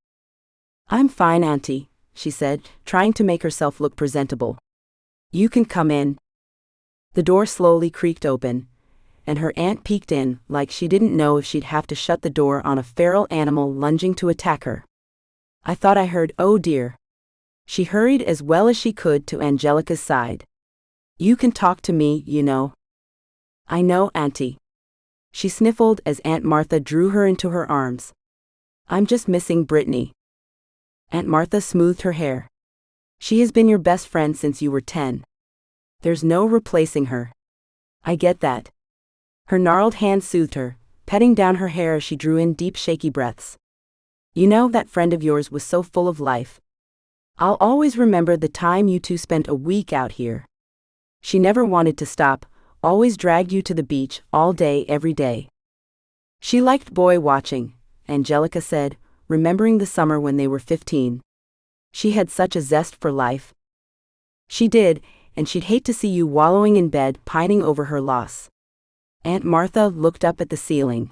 I'm fine, Auntie, she said, trying to make herself look presentable. You can come in. The door slowly creaked open, and her aunt peeked in like she didn't know if she'd have to shut the door on a feral animal lunging to attack her. I thought I heard, oh dear. She hurried as well as she could to Angelica's side. You can talk to me, you know. I know, Auntie. She sniffled as Aunt Martha drew her into her arms. I'm just missing Brittany. Aunt Martha smoothed her hair. She has been your best friend since you were 10. There's no replacing her. I get that. Her gnarled hand soothed her, petting down her hair as she drew in deep shaky breaths. You know, that friend of yours was so full of life. I'll always remember the time you two spent a week out here. She never wanted to stop, always dragged you to the beach all day every day. She liked boy watching, Angelica said, remembering the summer when they were 15. She had such a zest for life. She did, and she'd hate to see you wallowing in bed pining over her loss. Aunt Martha looked up at the ceiling.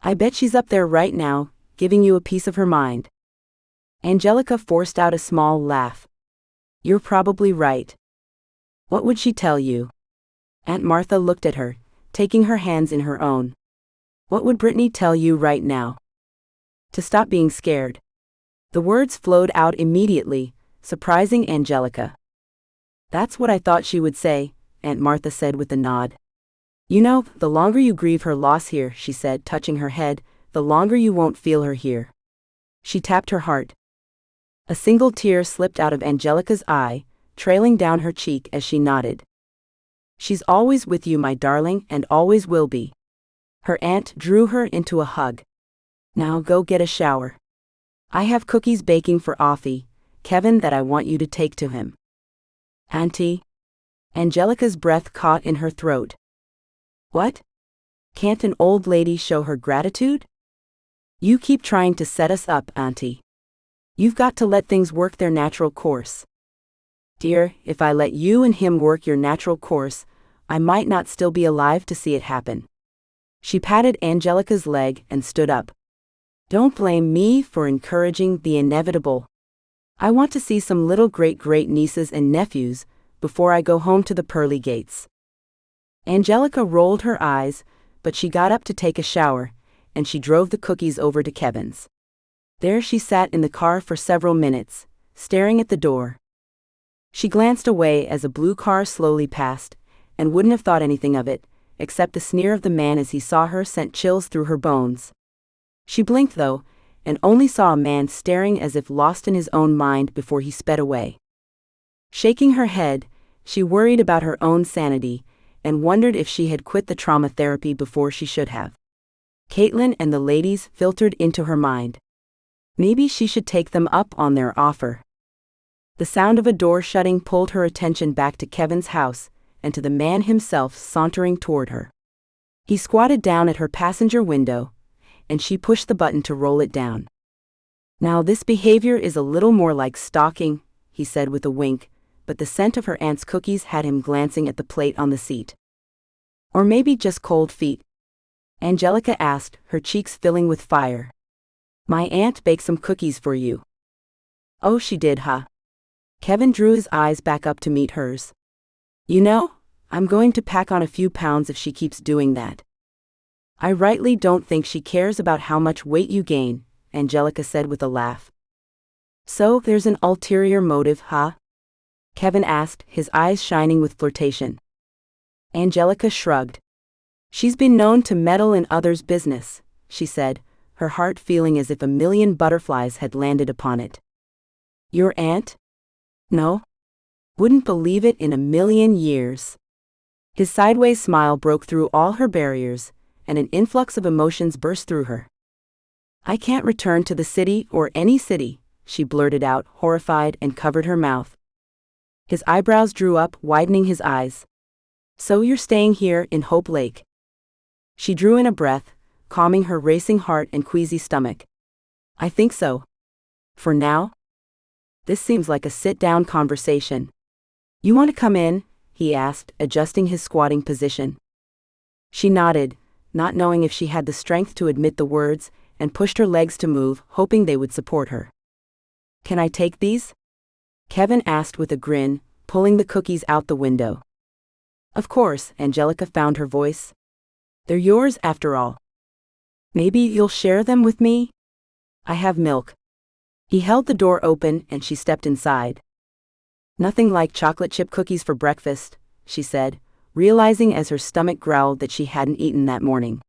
I bet she's up there right now, giving you a piece of her mind. Angelica forced out a small laugh. You're probably right. What would she tell you? Aunt Martha looked at her, taking her hands in her own. What would Brittany tell you right now? To stop being scared. The words flowed out immediately, surprising Angelica. That's what I thought she would say, Aunt Martha said with a nod. You know, the longer you grieve her loss here, she said, touching her head, the longer you won't feel her here. She tapped her heart. A single tear slipped out of Angelica's eye, trailing down her cheek as she nodded. She's always with you, my darling, and always will be. Her aunt drew her into a hug. Now go get a shower. I have cookies baking for Offie, Kevin, that I want you to take to him. Auntie? Angelica's breath caught in her throat. What? Can't an old lady show her gratitude? You keep trying to set us up, Auntie. You've got to let things work their natural course. Dear, if I let you and him work your natural course, I might not still be alive to see it happen. She patted Angelica's leg and stood up. Don't blame me for encouraging the inevitable. I want to see some little great-great-nieces and nephews before I go home to the pearly gates. Angelica rolled her eyes, but she got up to take a shower, and she drove the cookies over to Kevin's. There she sat in the car for several minutes, staring at the door. She glanced away as a blue car slowly passed, and wouldn't have thought anything of it, except the sneer of the man as he saw her sent chills through her bones. She blinked, though, and only saw a man staring as if lost in his own mind before he sped away. Shaking her head, she worried about her own sanity, and wondered if she had quit the trauma therapy before she should have. Caitlin and the ladies filtered into her mind. Maybe she should take them up on their offer. The sound of a door shutting pulled her attention back to Kevin's house, and to the man himself sauntering toward her. He squatted down at her passenger window, and she pushed the button to roll it down. Now this behavior is a little more like stalking, he said with a wink, but the scent of her aunt's cookies had him glancing at the plate on the seat. Or maybe just cold feet? Angelica asked, her cheeks filling with fire. My aunt baked some cookies for you. Oh, she did, huh? Kevin drew his eyes back up to meet hers. You know, I'm going to pack on a few pounds if she keeps doing that. I rightly don't think she cares about how much weight you gain, Angelica said with a laugh. So there's an ulterior motive, huh? Kevin asked, his eyes shining with flirtation. Angelica shrugged. She's been known to meddle in others' business, she said, her heart feeling as if a million butterflies had landed upon it. Your aunt? No? Wouldn't believe it in a million years. His sideways smile broke through all her barriers, and an influx of emotions burst through her. I can't return to the city or any city, she blurted out, horrified, and covered her mouth. His eyebrows drew up, widening his eyes. So you're staying here in Hope Lake? She drew in a breath, calming her racing heart and queasy stomach. I think so. For now? This seems like a sit-down conversation. You want to come in? He asked, adjusting his squatting position. She nodded, not knowing if she had the strength to admit the words, and pushed her legs to move, hoping they would support her. Can I take these? Kevin asked with a grin, pulling the cookies out the window. Of course, Angelica found her voice. They're yours after all. Maybe you'll share them with me? I have milk. He held the door open and she stepped inside. Nothing like chocolate chip cookies for breakfast, she said, realizing as her stomach growled that she hadn't eaten that morning.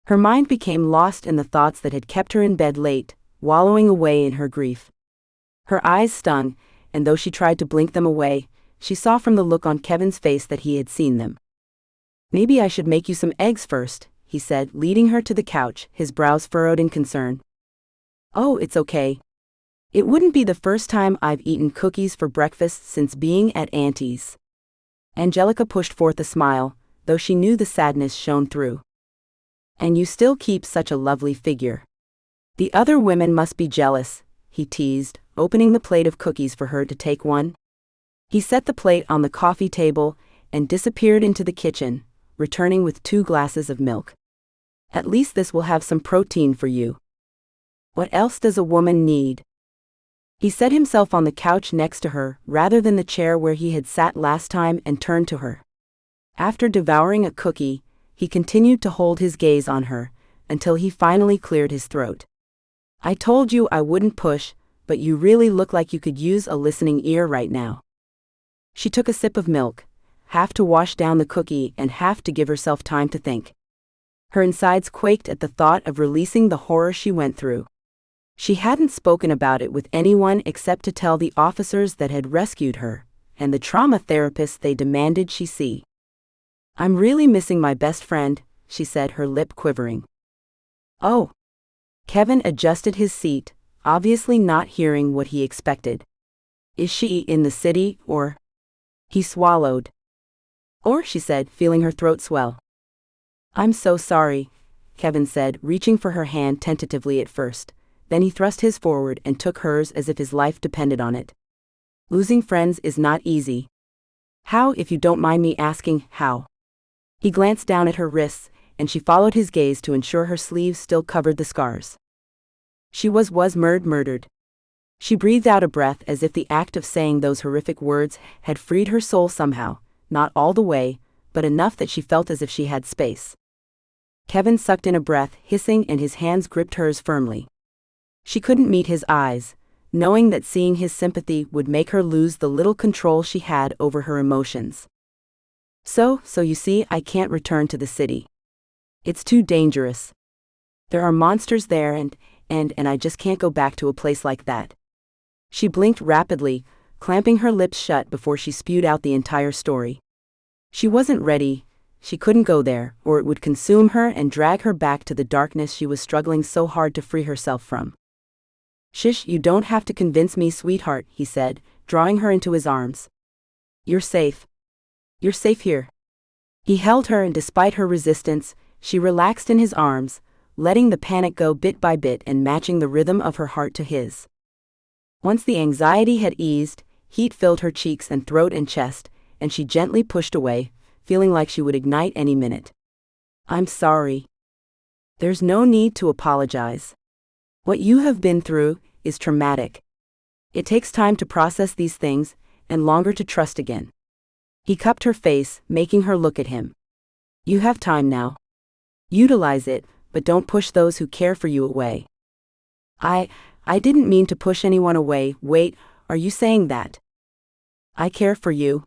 Her mind became lost in the thoughts that had kept her in bed late, wallowing away in her grief. Her eyes stung, and though she tried to blink them away, she saw from the look on Kevin's face that he had seen them. Maybe I should make you some eggs first, he said, leading her to the couch, his brows furrowed in concern. Oh, it's okay. It wouldn't be the first time I've eaten cookies for breakfast since being at Auntie's. Angelica pushed forth a smile, though she knew the sadness shone through. And you still keep such a lovely figure. The other women must be jealous, he teased, opening the plate of cookies for her to take one. He set the plate on the coffee table and disappeared into the kitchen, returning with 2 glasses of milk. At least this will have some protein for you. What else does a woman need? He set himself on the couch next to her, rather than the chair where he had sat last time, and turned to her. After devouring a cookie, he continued to hold his gaze on her, until he finally cleared his throat. I told you I wouldn't push, but you really look like you could use a listening ear right now. She took a sip of milk, half to wash down the cookie and half to give herself time to think. Her insides quaked at the thought of releasing the horror she went through. She hadn't spoken about it with anyone except to tell the officers that had rescued her, and the trauma therapist they demanded she see. I'm really missing my best friend, she said, her lip quivering. Oh. Kevin adjusted his seat, obviously not hearing what he expected. Is she in the city, or? He swallowed. Or, she said, feeling her throat swell. I'm so sorry, Kevin said, reaching for her hand tentatively at first. Then he thrust his forward and took hers as if his life depended on it. Losing friends is not easy. How, if you don't mind me asking, how? He glanced down at her wrists, and she followed his gaze to ensure her sleeves still covered the scars. She was murdered. She breathed out a breath as if the act of saying those horrific words had freed her soul somehow, not all the way, but enough that she felt as if she had space. Kevin sucked in a breath, hissing, and his hands gripped hers firmly. She couldn't meet his eyes, knowing that seeing his sympathy would make her lose the little control she had over her emotions. So you see, I can't return to the city. It's too dangerous. There are monsters there and I just can't go back to a place like that. She blinked rapidly, clamping her lips shut before she spewed out the entire story. She wasn't ready. She couldn't go there, or it would consume her and drag her back to the darkness she was struggling so hard to free herself from. Shish, you don't have to convince me, sweetheart, he said, drawing her into his arms. You're safe. You're safe here. He held her, and despite her resistance, she relaxed in his arms, letting the panic go bit by bit and matching the rhythm of her heart to his. Once the anxiety had eased, heat filled her cheeks and throat and chest, and she gently pushed away, feeling like she would ignite any minute. I'm sorry. There's no need to apologize. What you have been through is traumatic. It takes time to process these things, and longer to trust again. He cupped her face, making her look at him. You have time now. Utilize it, but don't push those who care for you away. I didn't mean to push anyone away. Wait, are you saying that? I care for you.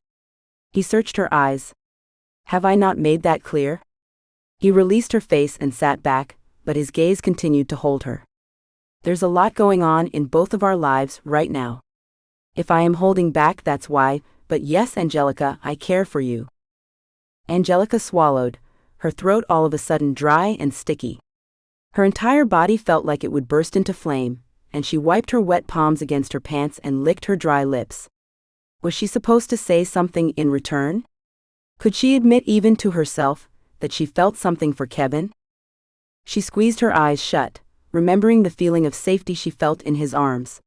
He searched her eyes. Have I not made that clear? He released her face and sat back, but his gaze continued to hold her. There's a lot going on in both of our lives right now. If I am holding back, that's why, but yes, Angelica, I care for you. Angelica swallowed, her throat all of a sudden dry and sticky. Her entire body felt like it would burst into flame, and she wiped her wet palms against her pants and licked her dry lips. Was she supposed to say something in return? Could she admit even to herself that she felt something for Kevin? She squeezed her eyes shut, remembering the feeling of safety she felt in his arms.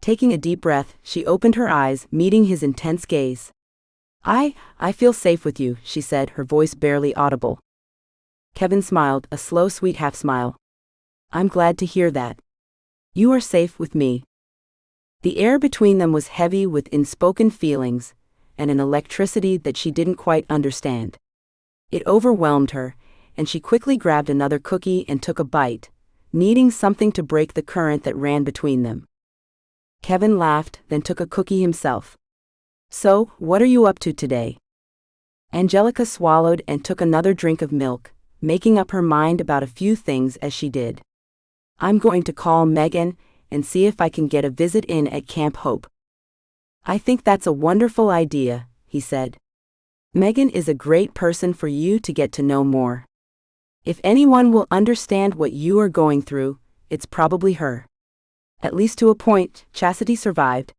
Taking a deep breath, she opened her eyes, meeting his intense gaze. I feel safe with you, she said, her voice barely audible. Kevin smiled, a slow, sweet half-smile. I'm glad to hear that. You are safe with me. The air between them was heavy with unspoken feelings, and an electricity that she didn't quite understand. It overwhelmed her, and she quickly grabbed another cookie and took a bite, needing something to break the current that ran between them. Kevin laughed, then took a cookie himself. So, what are you up to today? Angelica swallowed and took another drink of milk, making up her mind about a few things as she did. I'm going to call Megan and see if I can get a visit in at Camp Hope. I think that's a wonderful idea, he said. Megan is a great person for you to get to know more. If anyone will understand what you are going through, it's probably her. At least to a point, Chastity survived.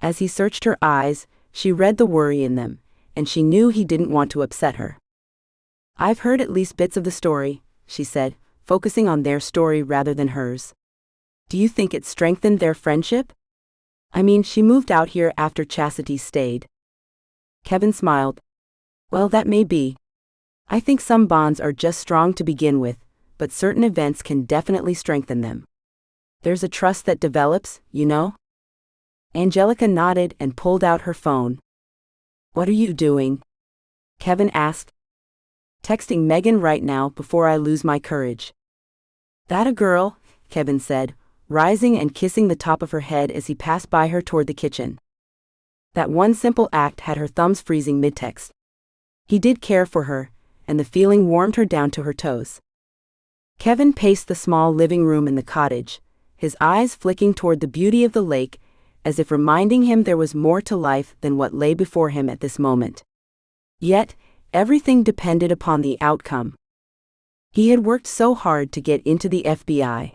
As he searched her eyes, she read the worry in them, and she knew he didn't want to upset her. I've heard at least bits of the story, she said, focusing on their story rather than hers. Do you think it strengthened their friendship? I mean, she moved out here after Chastity stayed. Kevin smiled. Well, that may be. I think some bonds are just strong to begin with, but certain events can definitely strengthen them. There's a trust that develops, you know? Angelica nodded and pulled out her phone. What are you doing? Kevin asked. Texting Megan right now before I lose my courage. That a girl? Kevin said, rising and kissing the top of her head as he passed by her toward the kitchen. That one simple act had her thumbs freezing mid-text. He did care for her, and the feeling warmed her down to her toes. Kevin paced the small living room in the cottage, his eyes flicking toward the beauty of the lake, as if reminding him there was more to life than what lay before him at this moment. Yet, everything depended upon the outcome. He had worked so hard to get into the FBI.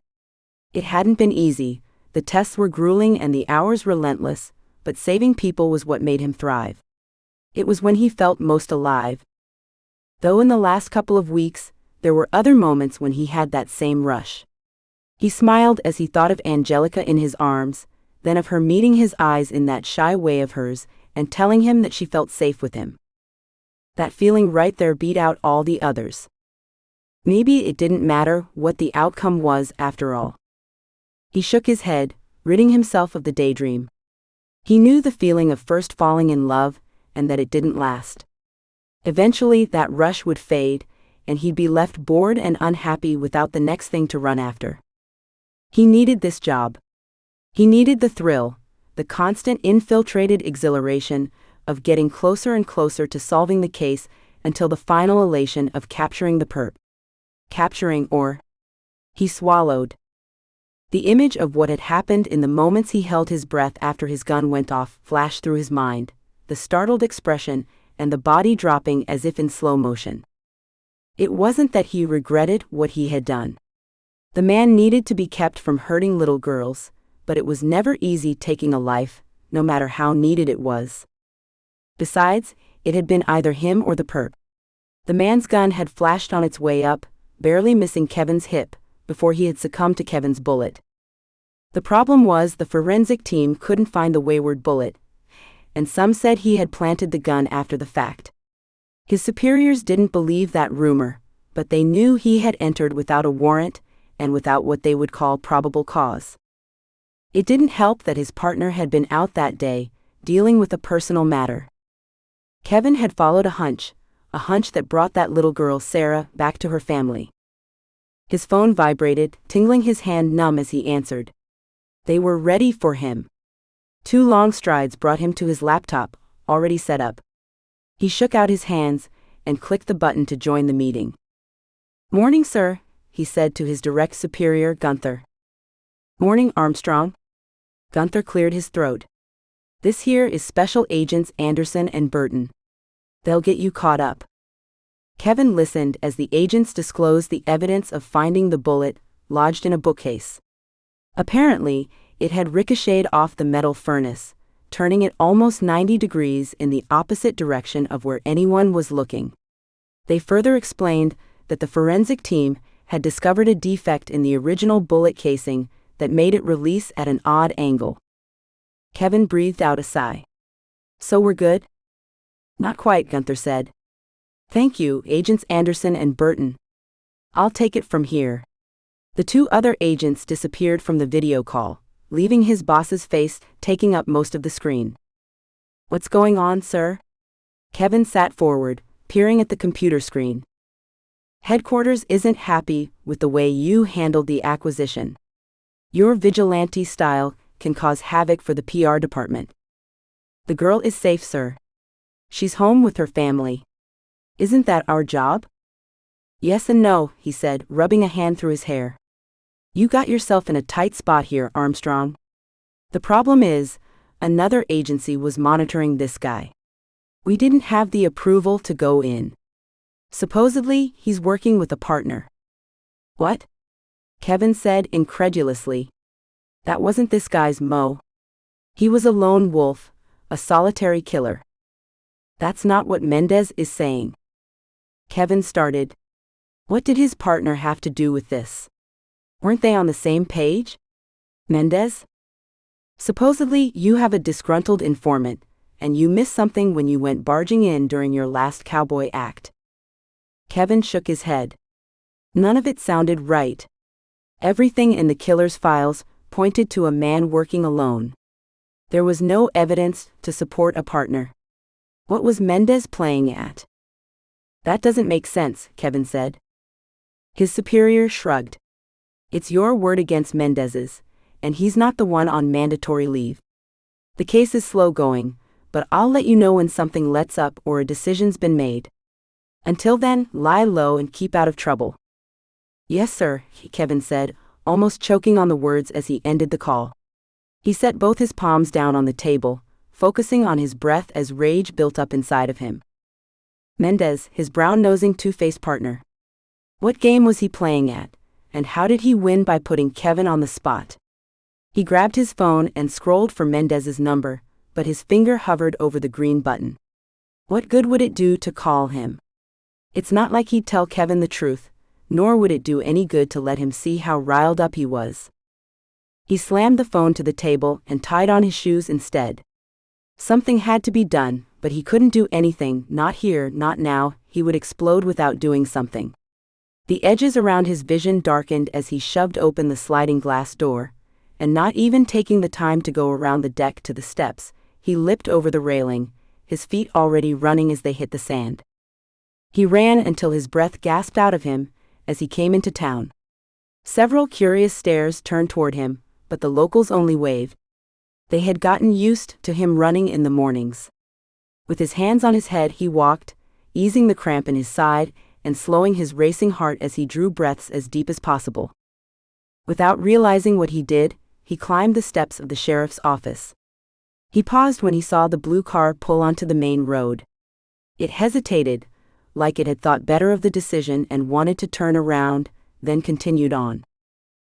It hadn't been easy, the tests were grueling and the hours relentless, but saving people was what made him thrive. It was when he felt most alive. Though in the last couple of weeks, there were other moments when he had that same rush. He smiled as he thought of Angelica in his arms, then of her meeting his eyes in that shy way of hers and telling him that she felt safe with him. That feeling right there beat out all the others. Maybe it didn't matter what the outcome was after all. He shook his head, ridding himself of the daydream. He knew the feeling of first falling in love, and that it didn't last. Eventually that rush would fade, and he'd be left bored and unhappy without the next thing to run after. He needed this job. He needed the thrill, the constant infiltrated exhilaration of getting closer and closer to solving the case until the final elation of capturing the perp. He swallowed. The image of what had happened in the moments he held his breath after his gun went off flashed through his mind, the startled expression and the body dropping as if in slow motion. It wasn't that he regretted what he had done. The man needed to be kept from hurting little girls, but it was never easy taking a life, no matter how needed it was. Besides, it had been either him or the perp. The man's gun had flashed on its way up, barely missing Kevin's hip, before he had succumbed to Kevin's bullet. The problem was the forensic team couldn't find the wayward bullet, and some said he had planted the gun after the fact. His superiors didn't believe that rumor, but they knew he had entered without a warrant and without what they would call probable cause. It didn't help that his partner had been out that day, dealing with a personal matter. Kevin had followed a hunch that brought that little girl Sarah back to her family. His phone vibrated, tingling his hand numb as he answered. They were ready for him. 2 long strides brought him to his laptop, already set up. He shook out his hands and clicked the button to join the meeting. "Morning, sir," he said to his direct superior, Gunther. "Morning, Armstrong." Gunther cleared his throat. "This here is Special Agents Anderson and Burton. They'll get you caught up." Kevin listened as the agents disclosed the evidence of finding the bullet, lodged in a bookcase. Apparently, it had ricocheted off the metal furnace, turning it almost 90 degrees in the opposite direction of where anyone was looking. They further explained that the forensic team had discovered a defect in the original bullet casing that made it release at an odd angle. Kevin breathed out a sigh. "So we're good?" "Not quite," Gunther said. "Thank you, Agents Anderson and Burton. I'll take it from here." The 2 other agents disappeared from the video call, leaving his boss's face taking up most of the screen. "What's going on, sir?" Kevin sat forward, peering at the computer screen. "Headquarters isn't happy with the way you handled the acquisition. Your vigilante style can cause havoc for the PR department." "The girl is safe, sir. She's home with her family. Isn't that our job?" "Yes and no," he said, rubbing a hand through his hair. "You got yourself in a tight spot here, Armstrong. The problem is, another agency was monitoring this guy. We didn't have the approval to go in. Supposedly, he's working with a partner." "What?" Kevin said incredulously. "That wasn't this guy's mo. He was a lone wolf, a solitary killer." "That's not what Mendez is saying." Kevin started. What did his partner have to do with this? Weren't they on the same page? Mendez? "Supposedly you have a disgruntled informant, and you missed something when you went barging in during your last cowboy act." Kevin shook his head. None of it sounded right. Everything in the killer's files pointed to a man working alone. There was no evidence to support a partner. What was Mendez playing at? That doesn't make sense, Kevin said. His superior shrugged. It's your word against Mendez's, and he's not the one on mandatory leave. The case is slow going, but I'll let you know when something lets up or a decision's been made. Until then, lie low and keep out of trouble. Yes, sir, Kevin said, almost choking on the words as he ended the call. He set both his palms down on the table, focusing on his breath as rage built up inside of him. Mendez, his brown-nosing two-faced partner. What game was he playing at, and how did he win by putting Kevin on the spot? He grabbed his phone and scrolled for Mendez's number, but his finger hovered over the green button. What good would it do to call him? It's not like he'd tell Kevin the truth, nor would it do any good to let him see how riled up he was. He slammed the phone to the table and tied on his shoes instead. Something had to be done, but he couldn't do anything, not here, not now. He would explode without doing something. The edges around his vision darkened as he shoved open the sliding glass door, and not even taking the time to go around the deck to the steps, he leapt over the railing, his feet already running as they hit the sand. He ran until his breath gasped out of him as he came into town. Several curious stares turned toward him, but the locals only waved. They had gotten used to him running in the mornings. With his hands on his head he walked, easing the cramp in his side and slowing his racing heart as he drew breaths as deep as possible. Without realizing what he did, he climbed the steps of the sheriff's office. He paused when he saw the blue car pull onto the main road. It hesitated, like it had thought better of the decision and wanted to turn around, then continued on.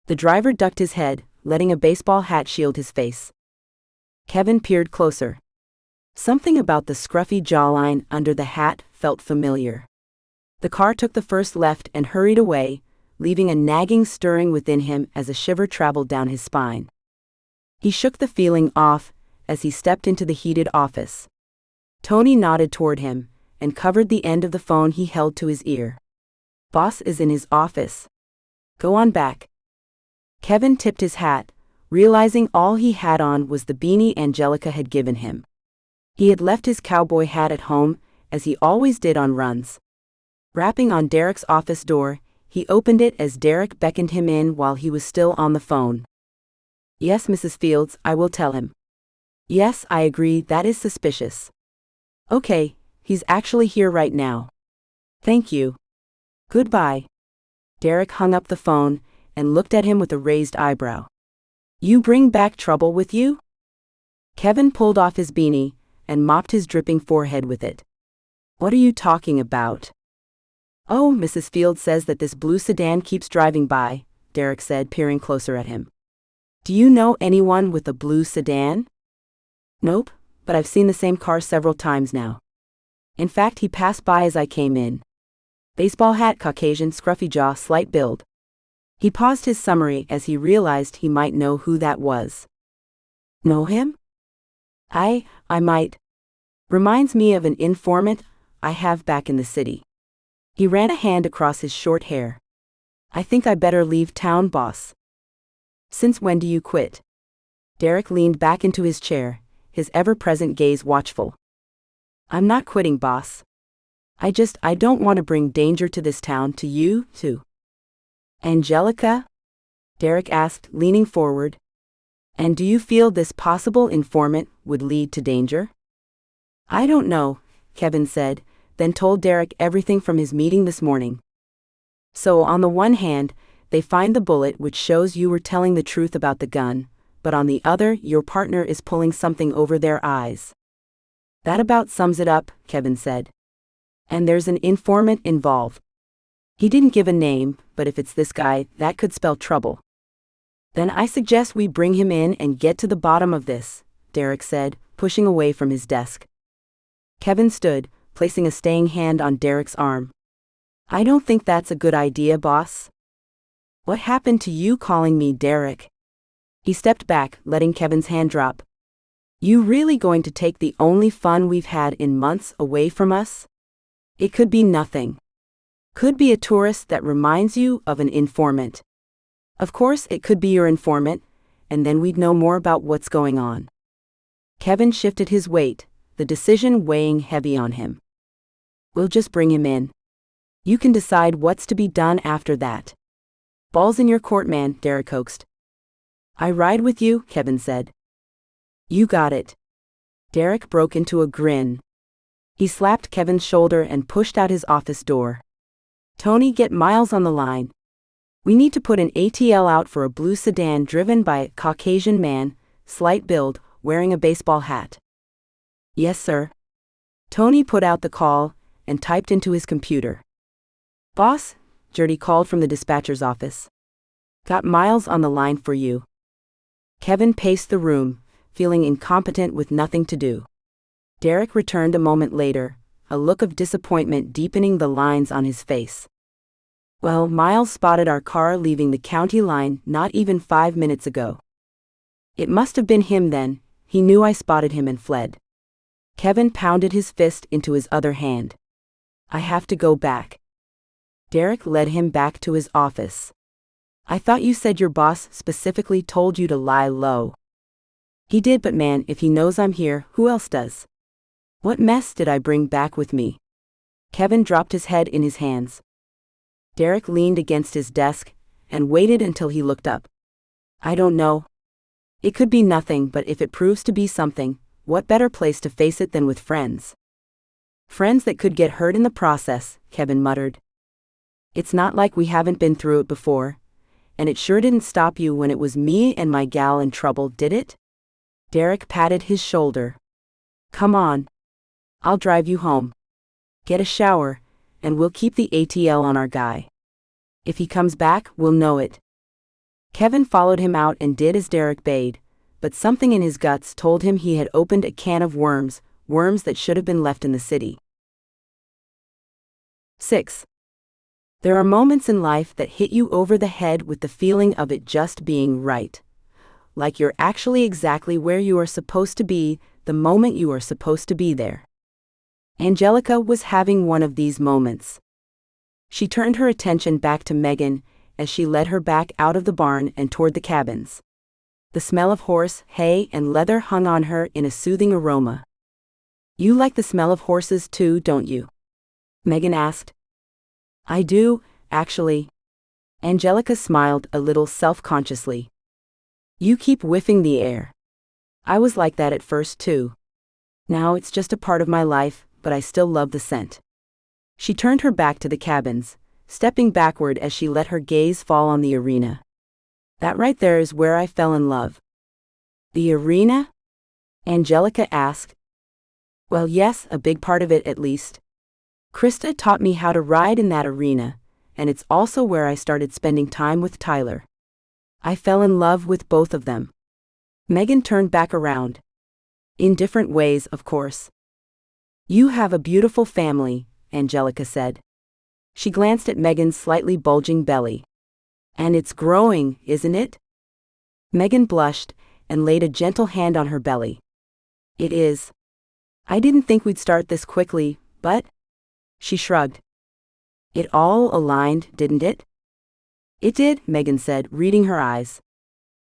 The driver ducked his head, letting a baseball hat shield his face. Kevin peered closer. Something about the scruffy jawline under the hat felt familiar. The car took the first left and hurried away, leaving a nagging stirring within him as a shiver traveled down his spine. He shook the feeling off as he stepped into the heated office. Tony nodded toward him and covered the end of the phone he held to his ear. Boss is in his office. Go on back. Kevin tipped his hat, realizing all he had on was the beanie Angelica had given him. He had left his cowboy hat at home, as he always did on runs. Rapping on Derek's office door, he opened it as Derek beckoned him in while he was still on the phone. Yes, Mrs. Fields, I will tell him. Yes, I agree, that is suspicious. Okay, he's actually here right now. Thank you. Goodbye. Derek hung up the phone and looked at him with a raised eyebrow. You bring back trouble with you? Kevin pulled off his beanie and mopped his dripping forehead with it. What are you talking about? Oh, Mrs. Fields says that this blue sedan keeps driving by, Derek said, peering closer at him. Do you know anyone with a blue sedan? Nope, but I've seen the same car several times now. In fact, he passed by as I came in. Baseball hat, Caucasian, scruffy jaw, slight build. He paused his summary as he realized he might know who that was. Know him? I might. Reminds me of an informant I have back in the city. He ran a hand across his short hair. I think I better leave town, boss. Since when do you quit? Derek leaned back into his chair, his ever-present gaze watchful. I'm not quitting, boss. I don't want to bring danger to this town, to you, too. Angelica? Derek asked, leaning forward. And do you feel this possible informant would lead to danger? I don't know, Kevin said, then told Derek everything from his meeting this morning. So on the one hand, they find the bullet which shows you were telling the truth about the gun, but on the other, your partner is pulling something over their eyes. That about sums it up, Kevin said. And there's an informant involved. He didn't give a name, but if it's this guy, that could spell trouble. Then I suggest we bring him in and get to the bottom of this, Derek said, pushing away from his desk. Kevin stood, placing a staying hand on Derek's arm. I don't think that's a good idea, boss. What happened to you calling me Derek? He stepped back, letting Kevin's hand drop. You really going to take the only fun we've had in months away from us? It could be nothing. Could be a tourist that reminds you of an informant. Of course, it could be your informant, and then we'd know more about what's going on. Kevin shifted his weight, the decision weighing heavy on him. We'll just bring him in. You can decide what's to be done after that. Ball's in your court, man, Derek coaxed. I ride with you, Kevin said. You got it. Derek broke into a grin. He slapped Kevin's shoulder and pushed out his office door. Tony, get Miles on the line. We need to put an ATL out for a blue sedan driven by a Caucasian man, slight build, wearing a baseball hat. Yes, sir. Tony put out the call and typed into his computer. Boss, Gertie called from the dispatcher's office. Got Miles on the line for you. Kevin paced the room, feeling incompetent with nothing to do. Derek returned a moment later, a look of disappointment deepening the lines on his face. Well, Miles spotted our car leaving the county line not even 5 minutes ago. It must have been him then. He knew I spotted him and fled. Kevin pounded his fist into his other hand. I have to go back. Derek led him back to his office. I thought you said your boss specifically told you to lie low. He did, but man, if he knows I'm here, who else does? What mess did I bring back with me? Kevin dropped his head in his hands. Derek leaned against his desk and waited until he looked up. I don't know. It could be nothing, but if it proves to be something, what better place to face it than with friends? Friends that could get hurt in the process, Kevin muttered. It's not like we haven't been through it before, and it sure didn't stop you when it was me and my gal in trouble, did it? Derek patted his shoulder. Come on. I'll drive you home. Get a shower, and we'll keep the ATL on our guy. If he comes back, we'll know it. Kevin followed him out and did as Derek bade, but something in his guts told him he had opened a can of worms, worms that should have been left in the city. 6. There are moments in life that hit you over the head with the feeling of it just being right. Like you're actually exactly where you are supposed to be, the moment you are supposed to be there. Angelica was having one of these moments. She turned her attention back to Megan as she led her back out of the barn and toward the cabins. The smell of horse, hay, and leather hung on her in a soothing aroma. You like the smell of horses too, don't you? Megan asked. I do, actually. Angelica smiled a little self-consciously. You keep whiffing the air. I was like that at first too. Now it's just a part of my life, but I still love the scent. She turned her back to the cabins, stepping backward as she let her gaze fall on the arena. That right there is where I fell in love. The arena? Angelica asked. Well, yes, a big part of it at least. Krista taught me how to ride in that arena, and it's also where I started spending time with Tyler. I fell in love with both of them. Megan turned back around. In different ways, of course. You have a beautiful family, Angelica said. She glanced at Megan's slightly bulging belly. And it's growing, isn't it? Megan blushed and laid a gentle hand on her belly. It is. I didn't think we'd start this quickly, but... She shrugged. It all aligned, didn't it? It did, Megan said, reading her eyes.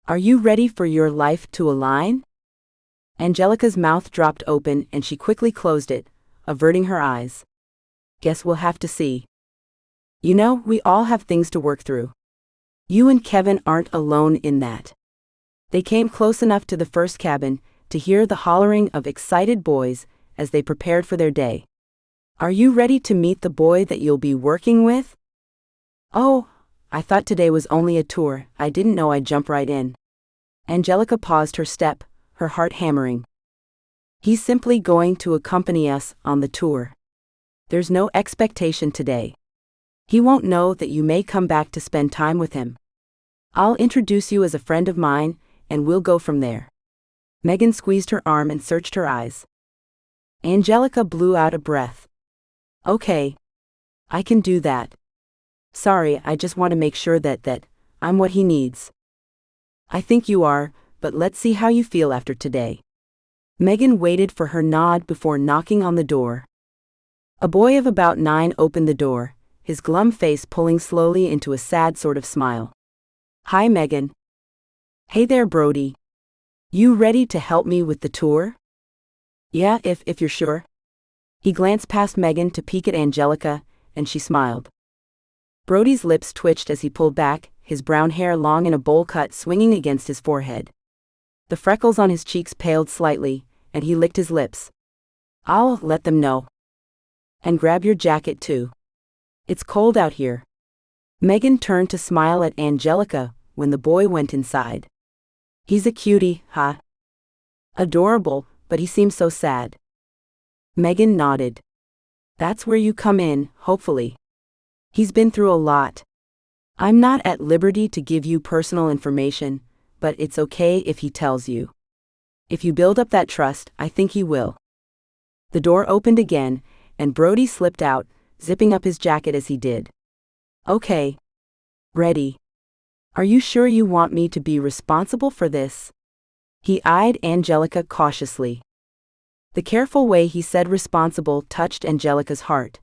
Are you ready for your life to align? Angelica's mouth dropped open and she quickly closed it, averting her eyes. Guess we'll have to see. You know, we all have things to work through. You and Kevin aren't alone in that. They came close enough to the first cabin to hear the hollering of excited boys as they prepared for their day. Are you ready to meet the boy that you'll be working with? Oh, I thought today was only a tour. I didn't know I'd jump right in. Angelica paused her step, her heart hammering. He's simply going to accompany us on the tour. There's no expectation today. He won't know that you may come back to spend time with him. I'll introduce you as a friend of mine, and we'll go from there. Megan squeezed her arm and searched her eyes. Angelica blew out a breath. Okay. I can do that. Sorry, I just want to make sure that I'm what he needs. I think you are, but let's see how you feel after today. Megan waited for her nod before knocking on the door. A boy of about 9 opened the door, his glum face pulling slowly into a sad sort of smile. "Hi, Megan." "Hey there, Brody. You ready to help me with the tour?" "Yeah, if you're sure." He glanced past Megan to peek at Angelica, and she smiled. Brody's lips twitched as he pulled back, his brown hair long in a bowl cut swinging against his forehead. The freckles on his cheeks paled slightly, and he licked his lips. "I'll let them know. And grab your jacket too. It's cold out here." Megan turned to smile at Angelica when the boy went inside. "He's a cutie, huh?" "Adorable, but he seems so sad." Megan nodded. "That's where you come in, hopefully. He's been through a lot. I'm not at liberty to give you personal information, but it's okay if he tells you. If you build up that trust, I think he will." The door opened again, and Brody slipped out, zipping up his jacket as he did. "Okay. Ready. Are you sure you want me to be responsible for this?" He eyed Angelica cautiously. The careful way he said responsible touched Angelica's heart,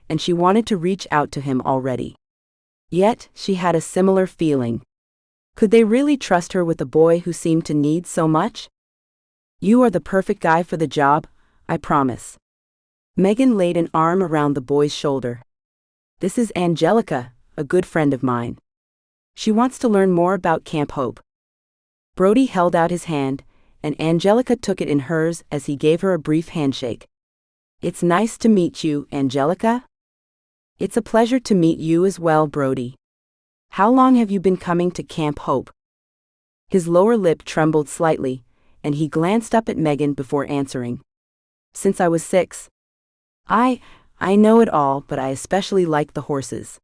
and she wanted to reach out to him already. Yet, she had a similar feeling. Could they really trust her with a boy who seemed to need so much? "You are the perfect guy for the job, I promise." Megan laid an arm around the boy's shoulder. "This is Angelica, a good friend of mine. She wants to learn more about Camp Hope." Brody held out his hand, and Angelica took it in hers as he gave her a brief handshake. "It's nice to meet you, Angelica." "It's a pleasure to meet you as well, Brody. How long have you been coming to Camp Hope?" His lower lip trembled slightly, and he glanced up at Megan before answering. "Since I was 6. I know it all, but I especially like the horses.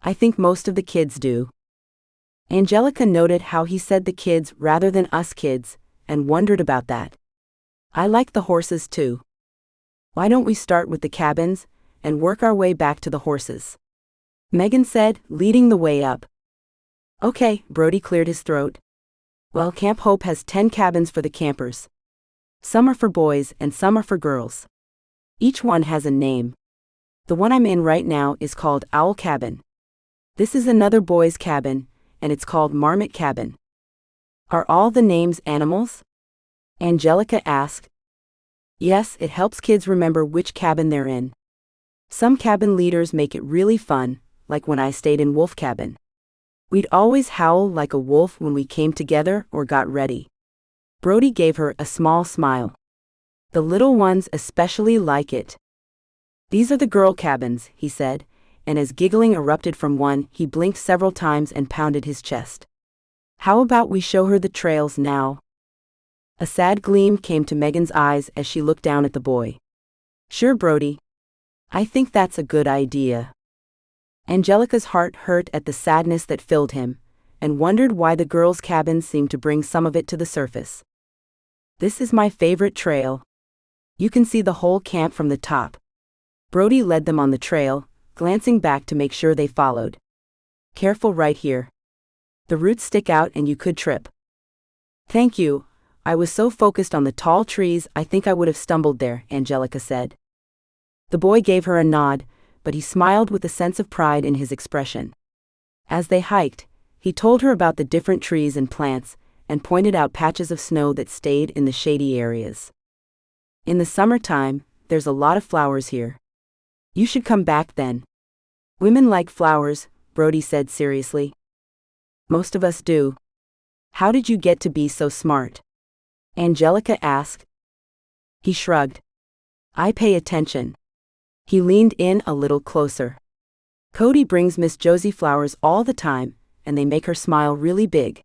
I think most of the kids do." Angelica noted how he said the kids rather than us kids, and wondered about that. "I like the horses too. Why don't we start with the cabins, and work our way back to the horses?" Megan said, leading the way up. "Okay," Brody cleared his throat. "Well, Camp Hope has 10 cabins for the campers. Some are for boys and some are for girls. Each one has a name. The one I'm in right now is called Owl Cabin. This is another boys' cabin, and it's called Marmot Cabin." "Are all the names animals?" Angelica asked. "Yes, it helps kids remember which cabin they're in. Some cabin leaders make it really fun, like when I stayed in Wolf Cabin. We'd always howl like a wolf when we came together or got ready." Brody gave her a small smile. "The little ones especially like it." "These are the girl cabins," he said, and as giggling erupted from one, he blinked several times and pounded his chest. "How about we show her the trails now?" A sad gleam came to Megan's eyes as she looked down at the boy. "Sure, Brody. I think that's a good idea." Angelica's heart hurt at the sadness that filled him, and wondered why the girls' cabins seemed to bring some of it to the surface. "This is my favorite trail. You can see the whole camp from the top." Brody led them on the trail, glancing back to make sure they followed. "Careful right here. The roots stick out and you could trip." "Thank you. I was so focused on the tall trees I think I would have stumbled there," Angelica said. The boy gave her a nod, but he smiled with a sense of pride in his expression. As they hiked, he told her about the different trees and plants, and pointed out patches of snow that stayed in the shady areas. "In the summertime, there's a lot of flowers here. You should come back then." "Women like flowers," Brody said seriously. "Most of us do." "How did you get to be so smart?" Angelica asked. He shrugged. "I pay attention." He leaned in a little closer. "Cody brings Miss Josie flowers all the time, and they make her smile really big."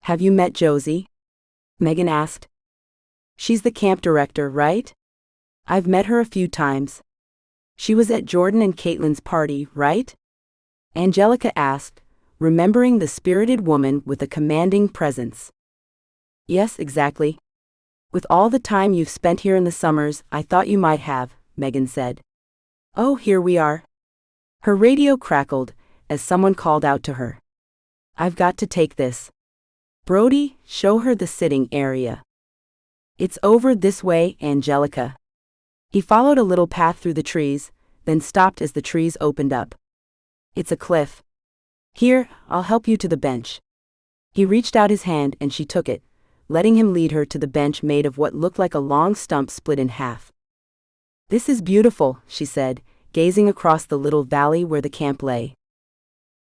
"Have you met Josie?" Megan asked. "She's the camp director, right?" "I've met her a few times." "She was at Jordan and Caitlin's party, right?" Angelica asked, remembering the spirited woman with a commanding presence. "Yes, exactly. With all the time you've spent here in the summers, I thought you might have," Megan said. "Oh, here we are." Her radio crackled as someone called out to her. "I've got to take this. Brody, show her the sitting area." "It's over this way, Angelica." He followed a little path through the trees, then stopped as the trees opened up. It's a cliff. Here, I'll help you to the bench. He reached out his hand and she took it, letting him lead her to the bench made of what looked like a long stump split in half. This is beautiful, she said, gazing across the little valley where the camp lay.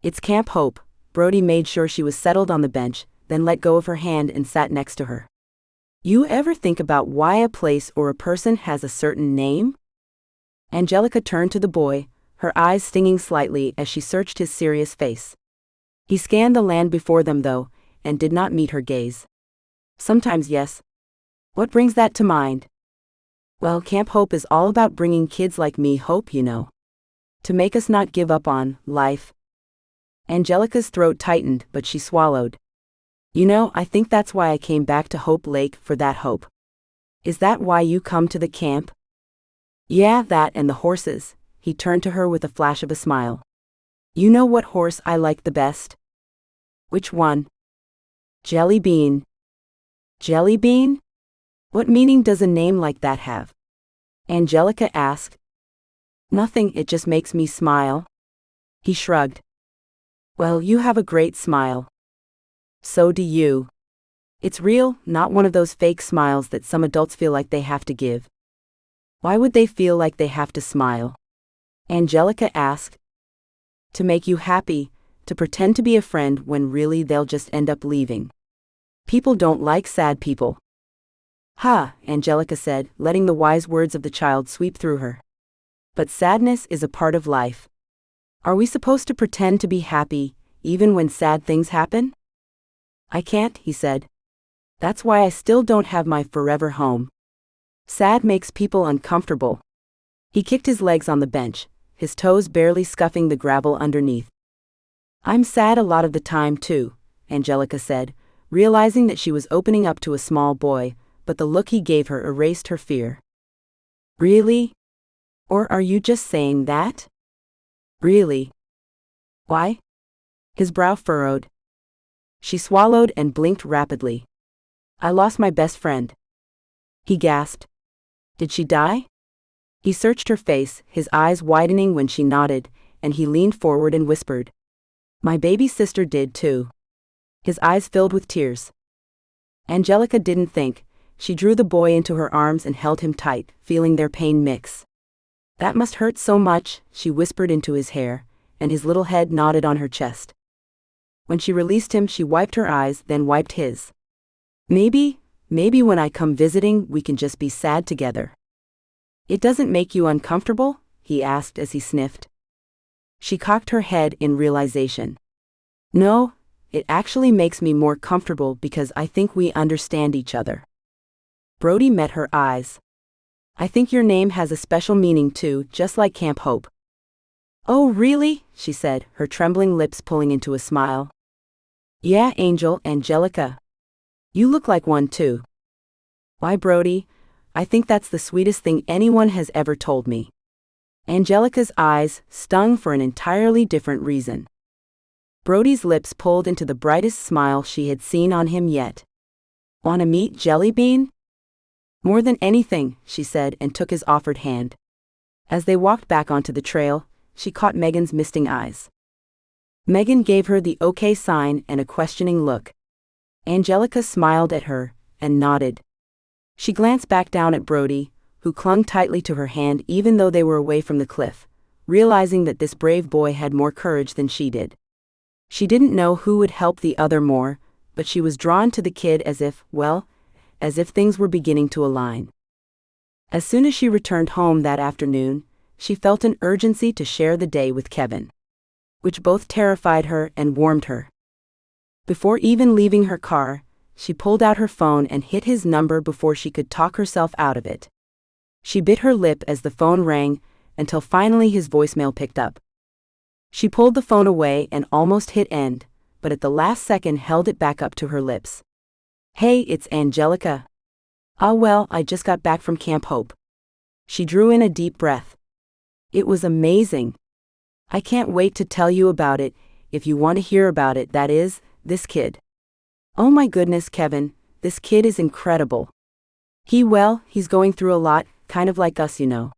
It's Camp Hope. Brody made sure she was settled on the bench, then let go of her hand and sat next to her. You ever think about why a place or a person has a certain name? Angelica turned to the boy, her eyes stinging slightly as she searched his serious face. He scanned the land before them though, and did not meet her gaze. Sometimes yes. What brings that to mind? Well, Camp Hope is all about bringing kids like me hope, you know. To make us not give up on life. Angelica's throat tightened, but she swallowed. You know, I think that's why I came back to Hope Lake, for that hope. Is that why you come to the camp? Yeah, that and the horses. He turned to her with a flash of a smile. You know what horse I like the best? Which one? Jelly Bean. Jelly Bean? What meaning does a name like that have? Angelica asked. Nothing, it just makes me smile. He shrugged. Well, you have a great smile. So do you. It's real, not one of those fake smiles that some adults feel like they have to give. Why would they feel like they have to smile? Angelica asked. To make you happy, to pretend to be a friend when really they'll just end up leaving. People don't like sad people. Ha, Angelica said, letting the wise words of the child sweep through her. But sadness is a part of life. Are we supposed to pretend to be happy, even when sad things happen? I can't, he said. That's why I still don't have my forever home. Sad makes people uncomfortable. He kicked his legs on the bench, his toes barely scuffing the gravel underneath. I'm sad a lot of the time too, Angelica said, realizing that she was opening up to a small boy, but the look he gave her erased her fear. Really? Or are you just saying that? Really? Why? His brow furrowed. She swallowed and blinked rapidly. I lost my best friend. He gasped. Did she die? He searched her face, his eyes widening when she nodded, and he leaned forward and whispered. My baby sister did too. His eyes filled with tears. Angelica didn't think. She drew the boy into her arms and held him tight, feeling their pain mix. That must hurt so much, she whispered into his hair, and his little head nodded on her chest. When she released him, she wiped her eyes, then wiped his. Maybe when I come visiting, we can just be sad together. It doesn't make you uncomfortable? He asked as he sniffed. She cocked her head in realization. No, it actually makes me more comfortable because I think we understand each other. Brody met her eyes. I think your name has a special meaning too, just like Camp Hope. Oh, really? She said, her trembling lips pulling into a smile. Yeah, Angelica. You look like one too. Why, Brody? I think that's the sweetest thing anyone has ever told me. Angelica's eyes stung for an entirely different reason. Brody's lips pulled into the brightest smile she had seen on him yet. Wanna meet Jelly Bean? More than anything, she said and took his offered hand. As they walked back onto the trail, she caught Megan's misting eyes. Megan gave her the okay sign and a questioning look. Angelica smiled at her and nodded. She glanced back down at Brody, who clung tightly to her hand even though they were away from the cliff, realizing that this brave boy had more courage than she did. She didn't know who would help the other more, but she was drawn to the kid as if things were beginning to align. As soon as she returned home that afternoon, she felt an urgency to share the day with Kevin, which both terrified her and warmed her. Before even leaving her car, she pulled out her phone and hit his number before she could talk herself out of it. She bit her lip as the phone rang, until finally his voicemail picked up. She pulled the phone away and almost hit end, but at the last second held it back up to her lips. Hey, it's Angelica. Well, I just got back from Camp Hope. She drew in a deep breath. It was amazing. I can't wait to tell you about it, if you want to hear about it, that is, this kid. Oh my goodness, Kevin, this kid is incredible. He's going through a lot, kind of like us, you know.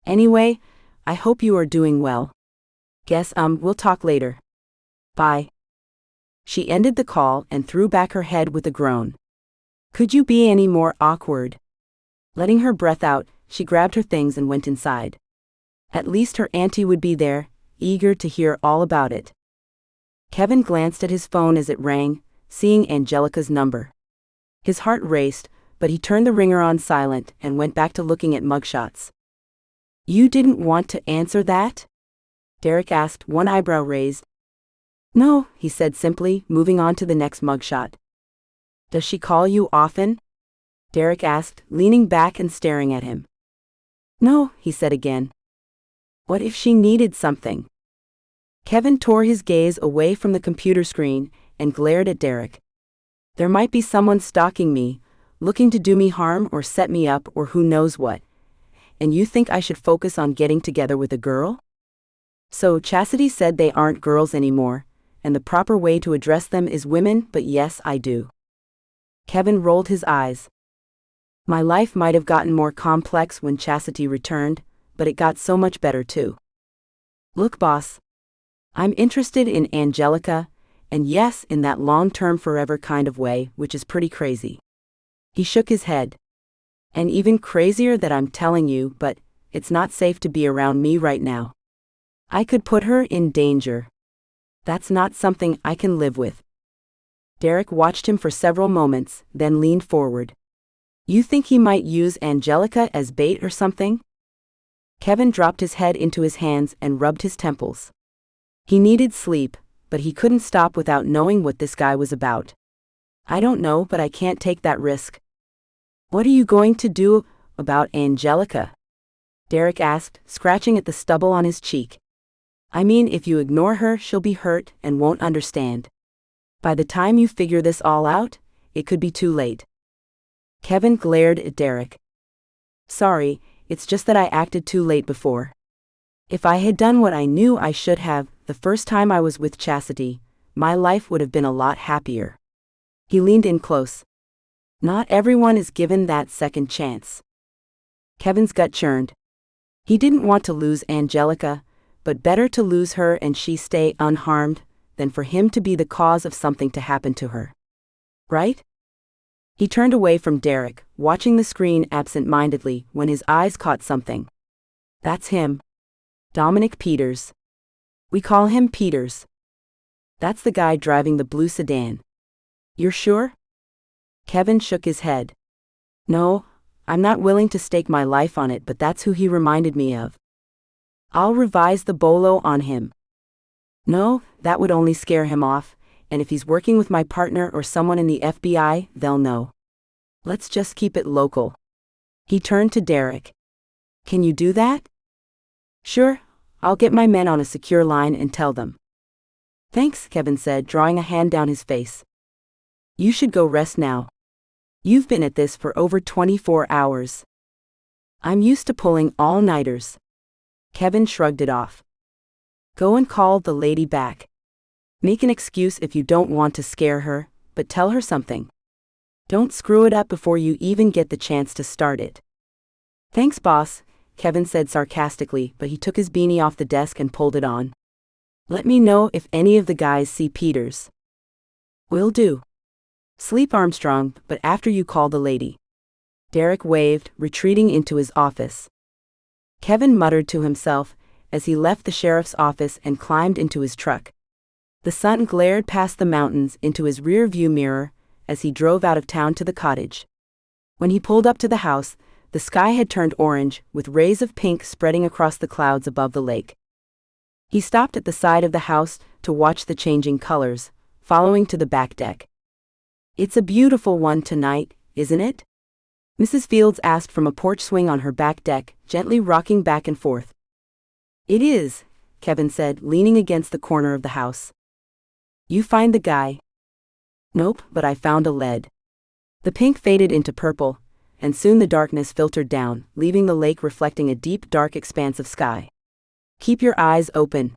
Anyway, I hope you are doing well. Guess we'll talk later. Bye. She ended the call and threw back her head with a groan. Could you be any more awkward? Letting her breath out, she grabbed her things and went inside. At least her auntie would be there, eager to hear all about it. Kevin glanced at his phone as it rang, seeing Angelica's number. His heart raced, but he turned the ringer on silent and went back to looking at mugshots. You didn't want to answer that? Derek asked, one eyebrow raised. No, he said simply, moving on to the next mugshot. Does she call you often? Derek asked, leaning back and staring at him. No, he said again. What if she needed something? Kevin tore his gaze away from the computer screen and glared at Derek. There might be someone stalking me, looking to do me harm or set me up or who knows what. And you think I should focus on getting together with a girl? So Chastity said they aren't girls anymore, and the proper way to address them is women, but yes, I do. Kevin rolled his eyes. My life might have gotten more complex when Chastity returned, but it got so much better too. Look, boss. I'm interested in Angelica, and yes, in that long-term forever kind of way, which is pretty crazy. He shook his head. And even crazier that I'm telling you, but it's not safe to be around me right now. I could put her in danger. That's not something I can live with. Derek watched him for several moments, then leaned forward. You think he might use Angelica as bait or something? Kevin dropped his head into his hands and rubbed his temples. He needed sleep, but he couldn't stop without knowing what this guy was about. I don't know, but I can't take that risk. What are you going to do about Angelica? Derek asked, scratching at the stubble on his cheek. I mean, if you ignore her, she'll be hurt and won't understand. By the time you figure this all out, it could be too late. Kevin glared at Derek. Sorry, it's just that I acted too late before. If I had done what I knew I should have, the first time I was with Chastity, my life would have been a lot happier. He leaned in close. Not everyone is given that second chance. Kevin's gut churned. He didn't want to lose Angelica, but better to lose her and she stay unharmed, than for him to be the cause of something to happen to her. Right? He turned away from Derek, watching the screen absent-mindedly when his eyes caught something. That's him. Dominic Peters. We call him Peters. That's the guy driving the blue sedan. You're sure? Kevin shook his head. No, I'm not willing to stake my life on it, but that's who he reminded me of. I'll revise the bolo on him. No, that would only scare him off, and if he's working with my partner or someone in the FBI, they'll know. Let's just keep it local. He turned to Derek. Can you do that? Sure, I'll get my men on a secure line and tell them. Thanks, Kevin said, drawing a hand down his face. You should go rest now. You've been at this for over 24 hours. I'm used to pulling all-nighters. Kevin shrugged it off. Go and call the lady back. Make an excuse if you don't want to scare her, but tell her something. Don't screw it up before you even get the chance to start it. Thanks, boss, Kevin said sarcastically, but he took his beanie off the desk and pulled it on. Let me know if any of the guys see Peters. Will do. Sleep, Armstrong, but after you call the lady. Derek waved, retreating into his office. Kevin muttered to himself as he left the sheriff's office and climbed into his truck. The sun glared past the mountains into his rear-view mirror as he drove out of town to the cottage. When he pulled up to the house, the sky had turned orange, with rays of pink spreading across the clouds above the lake. He stopped at the side of the house to watch the changing colors, following to the back deck. It's a beautiful one tonight, isn't it? Mrs. Fields asked from a porch swing on her back deck, gently rocking back and forth. It is, Kevin said, leaning against the corner of the house. You find the guy? Nope, but I found a lead. The pink faded into purple, and soon the darkness filtered down, leaving the lake reflecting a deep, dark expanse of sky. Keep your eyes open.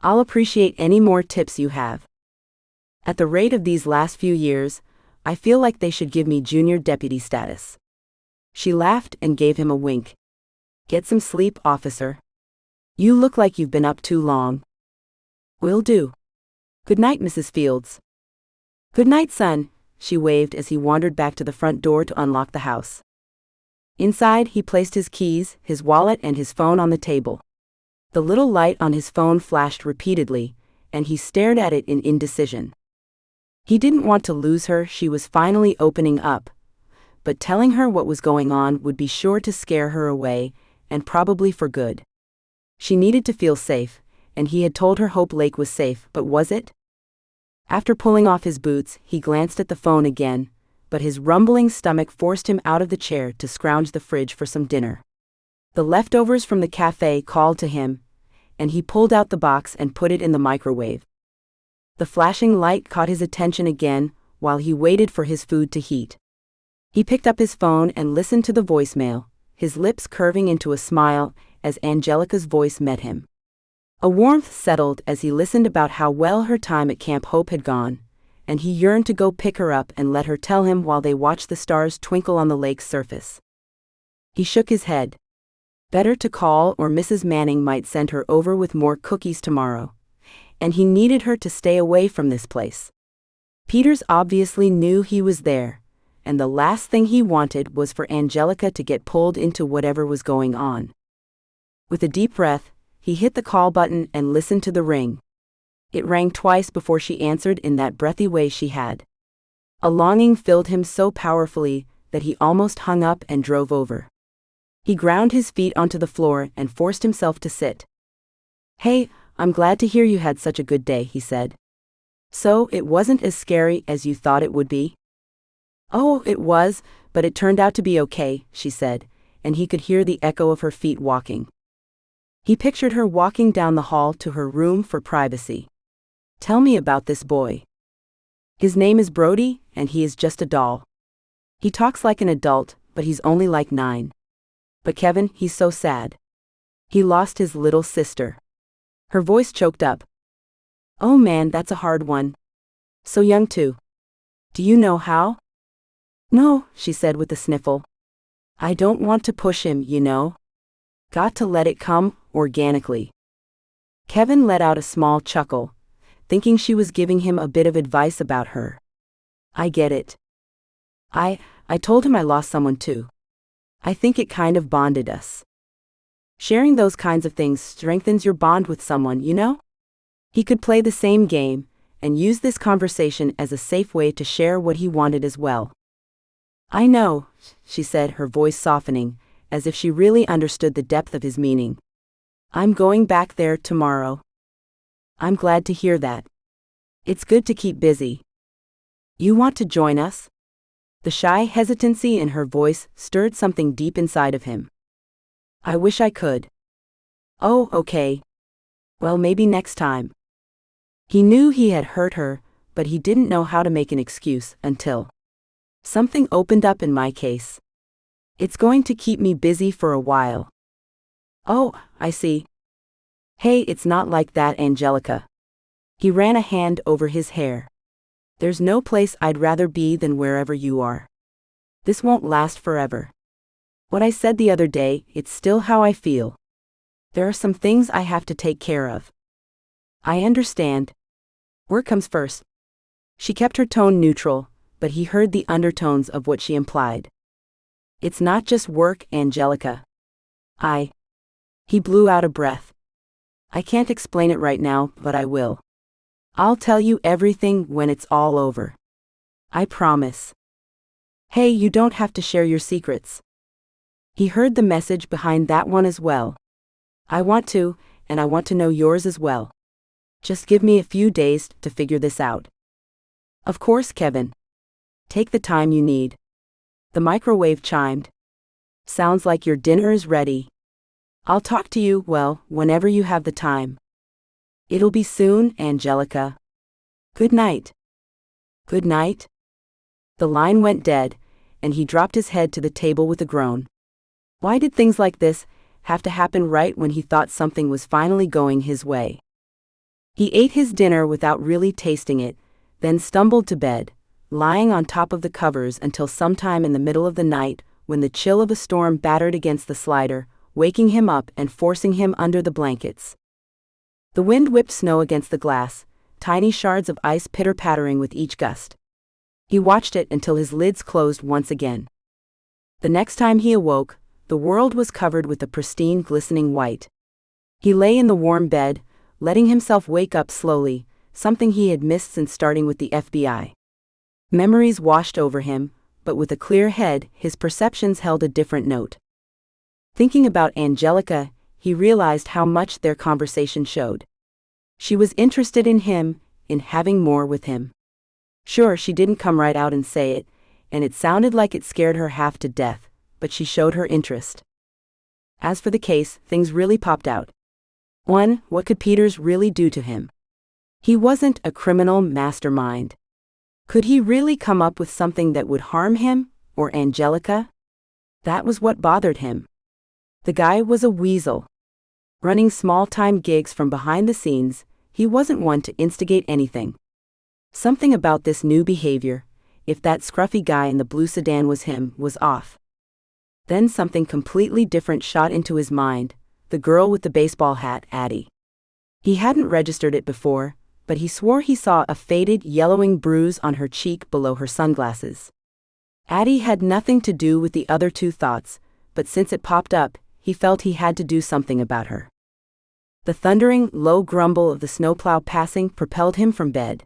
I'll appreciate any more tips you have. At the rate of these last few years, I feel like they should give me junior deputy status. She laughed and gave him a wink. Get some sleep, officer. You look like you've been up too long. Will do. Good night, Mrs. Fields. Good night, son, she waved as he wandered back to the front door to unlock the house. Inside, he placed his keys, his wallet, and his phone on the table. The little light on his phone flashed repeatedly, and he stared at it in indecision. He didn't want to lose her. She was finally opening up, but telling her what was going on would be sure to scare her away, and probably for good. She needed to feel safe, and he had told her Hope Lake was safe, but was it? After pulling off his boots, he glanced at the phone again, but his rumbling stomach forced him out of the chair to scrounge the fridge for some dinner. The leftovers from the cafe called to him, and he pulled out the box and put it in the microwave. The flashing light caught his attention again while he waited for his food to heat. He picked up his phone and listened to the voicemail, his lips curving into a smile as Angelica's voice met him. A warmth settled as he listened about how well her time at Camp Hope had gone, and he yearned to go pick her up and let her tell him while they watched the stars twinkle on the lake's surface. He shook his head. Better to call, or Mrs. Manning might send her over with more cookies tomorrow, and he needed her to stay away from this place. Peters obviously knew he was there, and the last thing he wanted was for Angelica to get pulled into whatever was going on. With a deep breath, he hit the call button and listened to the ring. It rang twice before she answered in that breathy way she had. A longing filled him so powerfully that he almost hung up and drove over. He ground his feet onto the floor and forced himself to sit. "Hey, I'm glad to hear you had such a good day," he said. "So, it wasn't as scary as you thought it would be?" "Oh, it was, but it turned out to be okay," she said, and he could hear the echo of her feet walking. He pictured her walking down the hall to her room for privacy. "Tell me about this boy." "His name is Brody, and he is just a doll. He talks like an adult, but he's only like 9. But Kevin, he's so sad. He lost his little sister." Her voice choked up. "Oh man, that's a hard one. So young too. Do you know how?" "No," she said with a sniffle. "I don't want to push him, you know. Got to let it come organically." Kevin let out a small chuckle, thinking she was giving him a bit of advice about her. "I get it. I told him I lost someone too. I think it kind of bonded us. Sharing those kinds of things strengthens your bond with someone, you know?" He could play the same game and use this conversation as a safe way to share what he wanted as well. "I know," she said, her voice softening, as if she really understood the depth of his meaning. "I'm going back there tomorrow." "I'm glad to hear that. It's good to keep busy. You want to join us?" The shy hesitancy in her voice stirred something deep inside of him. "I wish I could." "Oh, okay. Well, maybe next time." He knew he had hurt her, but he didn't know how to make an excuse until something opened up in my case. It's going to keep me busy for a while. "Oh, I see. Hey, it's not like that, Angelica." He ran a hand over his hair. "There's no place I'd rather be than wherever you are. This won't last forever. What I said the other day, it's still how I feel. There are some things I have to take care of." "I understand. Work comes first." She kept her tone neutral, but he heard the undertones of what she implied. "It's not just work, Angelica. He blew out a breath. "I can't explain it right now, but I will. I'll tell you everything when it's all over. I promise." "Hey, you don't have to share your secrets." He heard the message behind that one as well. "I want to, and I want to know yours as well. Just give me a few days to figure this out." "Of course, Kevin. Take the time you need." The microwave chimed. "Sounds like your dinner is ready. I'll talk to you, well, whenever you have the time." "It'll be soon, Angelica. Good night." "Good night." The line went dead, and he dropped his head to the table with a groan. Why did things like this have to happen right when he thought something was finally going his way? He ate his dinner without really tasting it, then stumbled to bed, lying on top of the covers until sometime in the middle of the night when the chill of a storm battered against the slider, waking him up and forcing him under the blankets. The wind whipped snow against the glass, tiny shards of ice pitter-pattering with each gust. He watched it until his lids closed once again. The next time he awoke, the world was covered with a pristine, glistening white. He lay in the warm bed, letting himself wake up slowly, something he had missed since starting with the FBI. Memories washed over him, but with a clear head, his perceptions held a different note. Thinking about Angelica, he realized how much their conversation showed. She was interested in him, in having more with him. Sure, she didn't come right out and say it, and it sounded like it scared her half to death, but she showed her interest. As for the case, things really popped out. 1. What could Peters really do to him? He wasn't a criminal mastermind. Could he really come up with something that would harm him, or Angelica? That was what bothered him. The guy was a weasel. Running small-time gigs from behind the scenes, he wasn't one to instigate anything. Something about this new behavior, if that scruffy guy in the blue sedan was him, was off. Then something completely different shot into his mind, the girl with the baseball hat, Addie. He hadn't registered it before, but he swore he saw a faded, yellowing bruise on her cheek below her sunglasses. Addie had nothing to do with the other two thoughts, but since it popped up, he felt he had to do something about her. The thundering, low grumble of the snowplow passing propelled him from bed.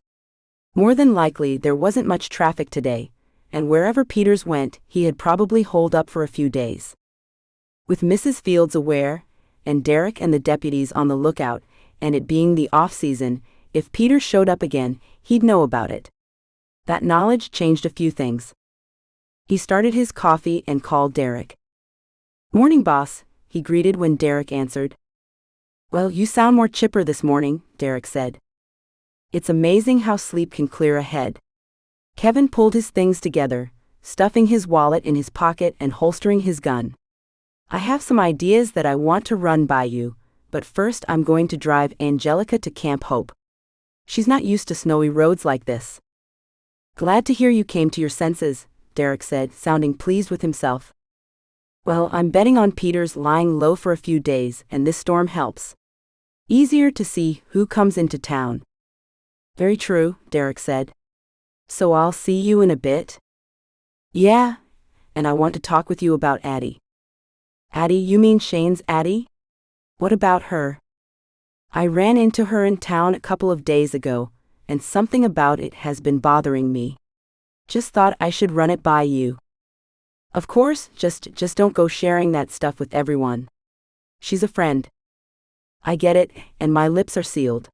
More than likely there wasn't much traffic today, and wherever Peters went, he had probably holed up for a few days. With Mrs. Fields aware, and Derek and the deputies on the lookout, and it being the off-season, if Peters showed up again, he'd know about it. That knowledge changed a few things. He started his coffee and called Derek. "Morning, boss," he greeted when Derek answered. "Well, you sound more chipper this morning," Derek said. "It's amazing how sleep can clear a head." Kevin pulled his things together, stuffing his wallet in his pocket and holstering his gun. "I have some ideas that I want to run by you, but first I'm going to drive Angelica to Camp Hope. She's not used to snowy roads like this." "Glad to hear you came to your senses," Derek said, sounding pleased with himself. "Well, I'm betting on Peters lying low for a few days, and this storm helps. Easier to see who comes into town." "Very true," Derek said. "So I'll see you in a bit?" "Yeah, and I want to talk with you about Addie." "Addie, you mean Shane's Addie? What about her?" "I ran into her in town a couple of days ago, and something about it has been bothering me. Just thought I should run it by you." "Of course, just don't go sharing that stuff with everyone. She's a friend." "I get it, and my lips are sealed.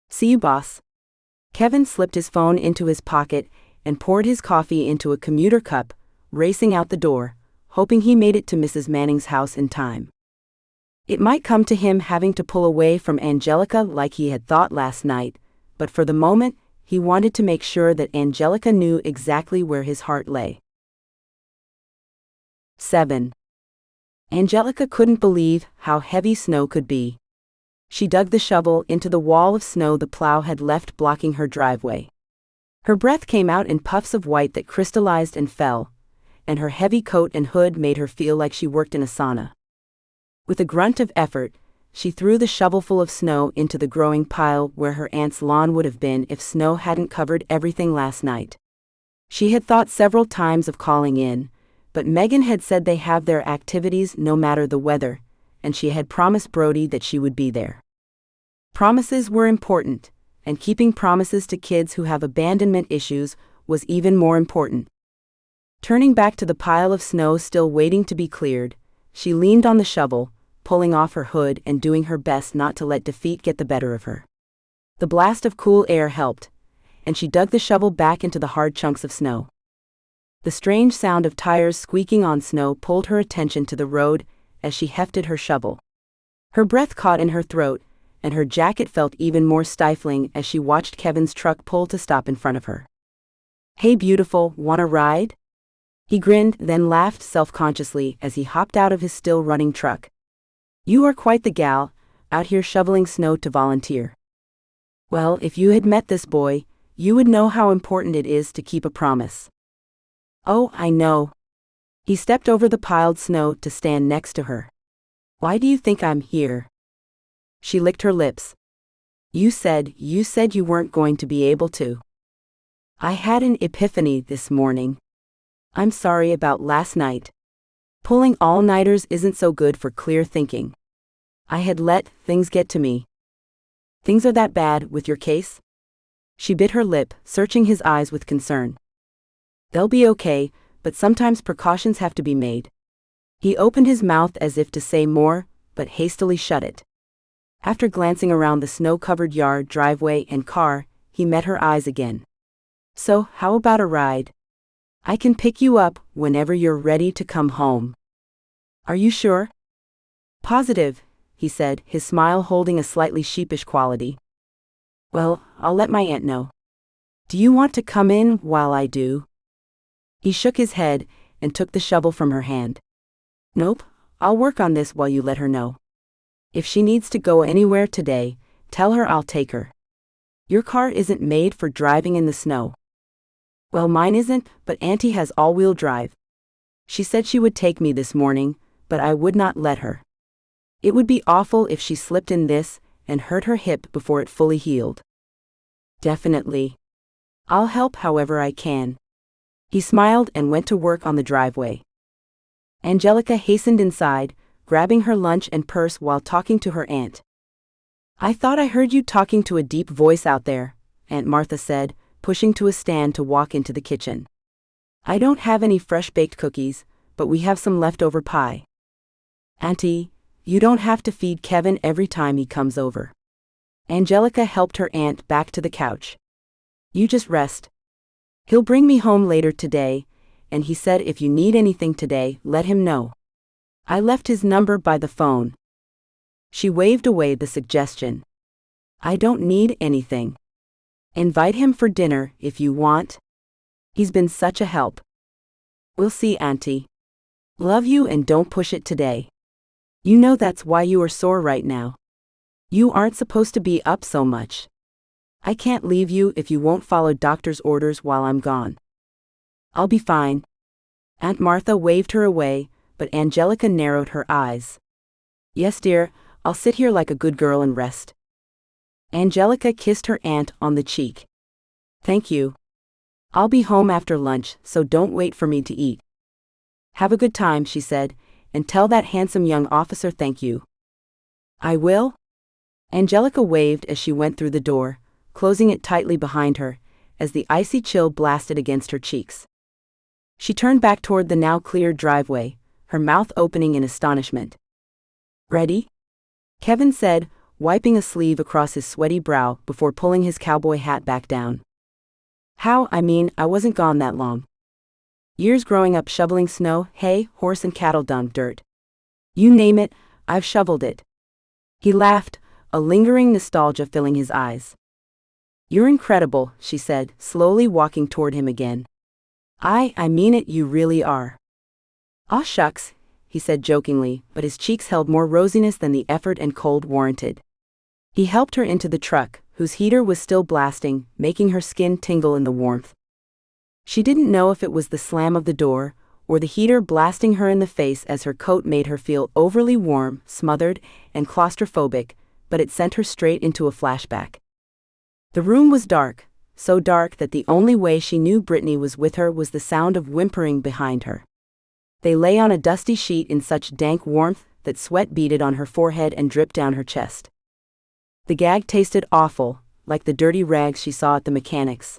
See you, boss." Kevin slipped his phone into his pocket and poured his coffee into a commuter cup, racing out the door, hoping he made it to Mrs. Manning's house in time. It might come to him having to pull away from Angelica like he had thought last night, but for the moment, he wanted to make sure that Angelica knew exactly where his heart lay. 7. Angelica couldn't believe how heavy snow could be. She dug the shovel into the wall of snow the plow had left blocking her driveway. Her breath came out in puffs of white that crystallized and fell, and her heavy coat and hood made her feel like she worked in a sauna. With a grunt of effort, she threw the shovelful of snow into the growing pile where her aunt's lawn would have been if snow hadn't covered everything last night. She had thought several times of calling in, but Megan had said they have their activities no matter the weather, and she had promised Brody that she would be there. Promises were important, and keeping promises to kids who have abandonment issues was even more important. Turning back to the pile of snow still waiting to be cleared, she leaned on the shovel, pulling off her hood and doing her best not to let defeat get the better of her. The blast of cool air helped, and she dug the shovel back into the hard chunks of snow. The strange sound of tires squeaking on snow pulled her attention to the road as she hefted her shovel. Her breath caught in her throat, and her jacket felt even more stifling as she watched Kevin's truck pull to stop in front of her. "Hey beautiful, want a ride?" He grinned, then laughed self-consciously as he hopped out of his still-running truck. "You are quite the gal, out here shoveling snow to volunteer." "Well, if you had met this boy, you would know how important it is to keep a promise." "Oh, I know." He stepped over the piled snow to stand next to her. Why do you think I'm here? She licked her lips. You said you weren't going to be able to. I had an epiphany this morning. I'm sorry about last night. Pulling all-nighters isn't so good for clear thinking. I had let things get to me. Things are that bad with your case? She bit her lip, searching his eyes with concern. They'll be okay, but sometimes precautions have to be made. He opened his mouth as if to say more, but hastily shut it. After glancing around the snow-covered yard, driveway, and car, he met her eyes again. So, how about a ride? I can pick you up whenever you're ready to come home. Are you sure? Positive, he said, his smile holding a slightly sheepish quality. Well, I'll let my aunt know. Do you want to come in while I do? He shook his head and took the shovel from her hand. Nope, I'll work on this while you let her know. If she needs to go anywhere today, tell her I'll take her. Your car isn't made for driving in the snow. Well, mine isn't, but Auntie has all-wheel drive. She said she would take me this morning, but I would not let her. It would be awful if she slipped in this and hurt her hip before it fully healed. Definitely. I'll help however I can. He smiled and went to work on the driveway. Angelica hastened inside, grabbing her lunch and purse while talking to her aunt. I thought I heard you talking to a deep voice out there, Aunt Martha said, pushing to a stand to walk into the kitchen. I don't have any fresh-baked cookies, but we have some leftover pie. Auntie, you don't have to feed Kevin every time he comes over. Angelica helped her aunt back to the couch. You just rest. He'll bring me home later today, and he said if you need anything today, let him know. I left his number by the phone. She waved away the suggestion. I don't need anything. Invite him for dinner if you want. He's been such a help. We'll see, Auntie. Love you and don't push it today. You know that's why you are sore right now. You aren't supposed to be up so much. I can't leave you if you won't follow doctor's orders while I'm gone. I'll be fine. Aunt Martha waved her away, but Angelica narrowed her eyes. Yes, dear, I'll sit here like a good girl and rest. Angelica kissed her aunt on the cheek. Thank you. I'll be home after lunch, so don't wait for me to eat. Have a good time, she said, and tell that handsome young officer thank you. I will. Angelica waved as she went through the door, closing it tightly behind her, as the icy chill blasted against her cheeks. She turned back toward the now cleared driveway, her mouth opening in astonishment. Ready? Kevin said, wiping a sleeve across his sweaty brow before pulling his cowboy hat back down. I wasn't gone that long. Years growing up shoveling snow, hay, horse and cattle dung, dirt. You name it, I've shoveled it. He laughed, a lingering nostalgia filling his eyes. You're incredible, she said, slowly walking toward him again. I mean it, you really are. Aw shucks, he said jokingly, but his cheeks held more rosiness than the effort and cold warranted. He helped her into the truck, whose heater was still blasting, making her skin tingle in the warmth. She didn't know if it was the slam of the door, or the heater blasting her in the face as her coat made her feel overly warm, smothered, and claustrophobic, but it sent her straight into a flashback. The room was dark, so dark that the only way she knew Brittany was with her was the sound of whimpering behind her. They lay on a dusty sheet in such dank warmth that sweat beaded on her forehead and dripped down her chest. The gag tasted awful, like the dirty rags she saw at the mechanic's.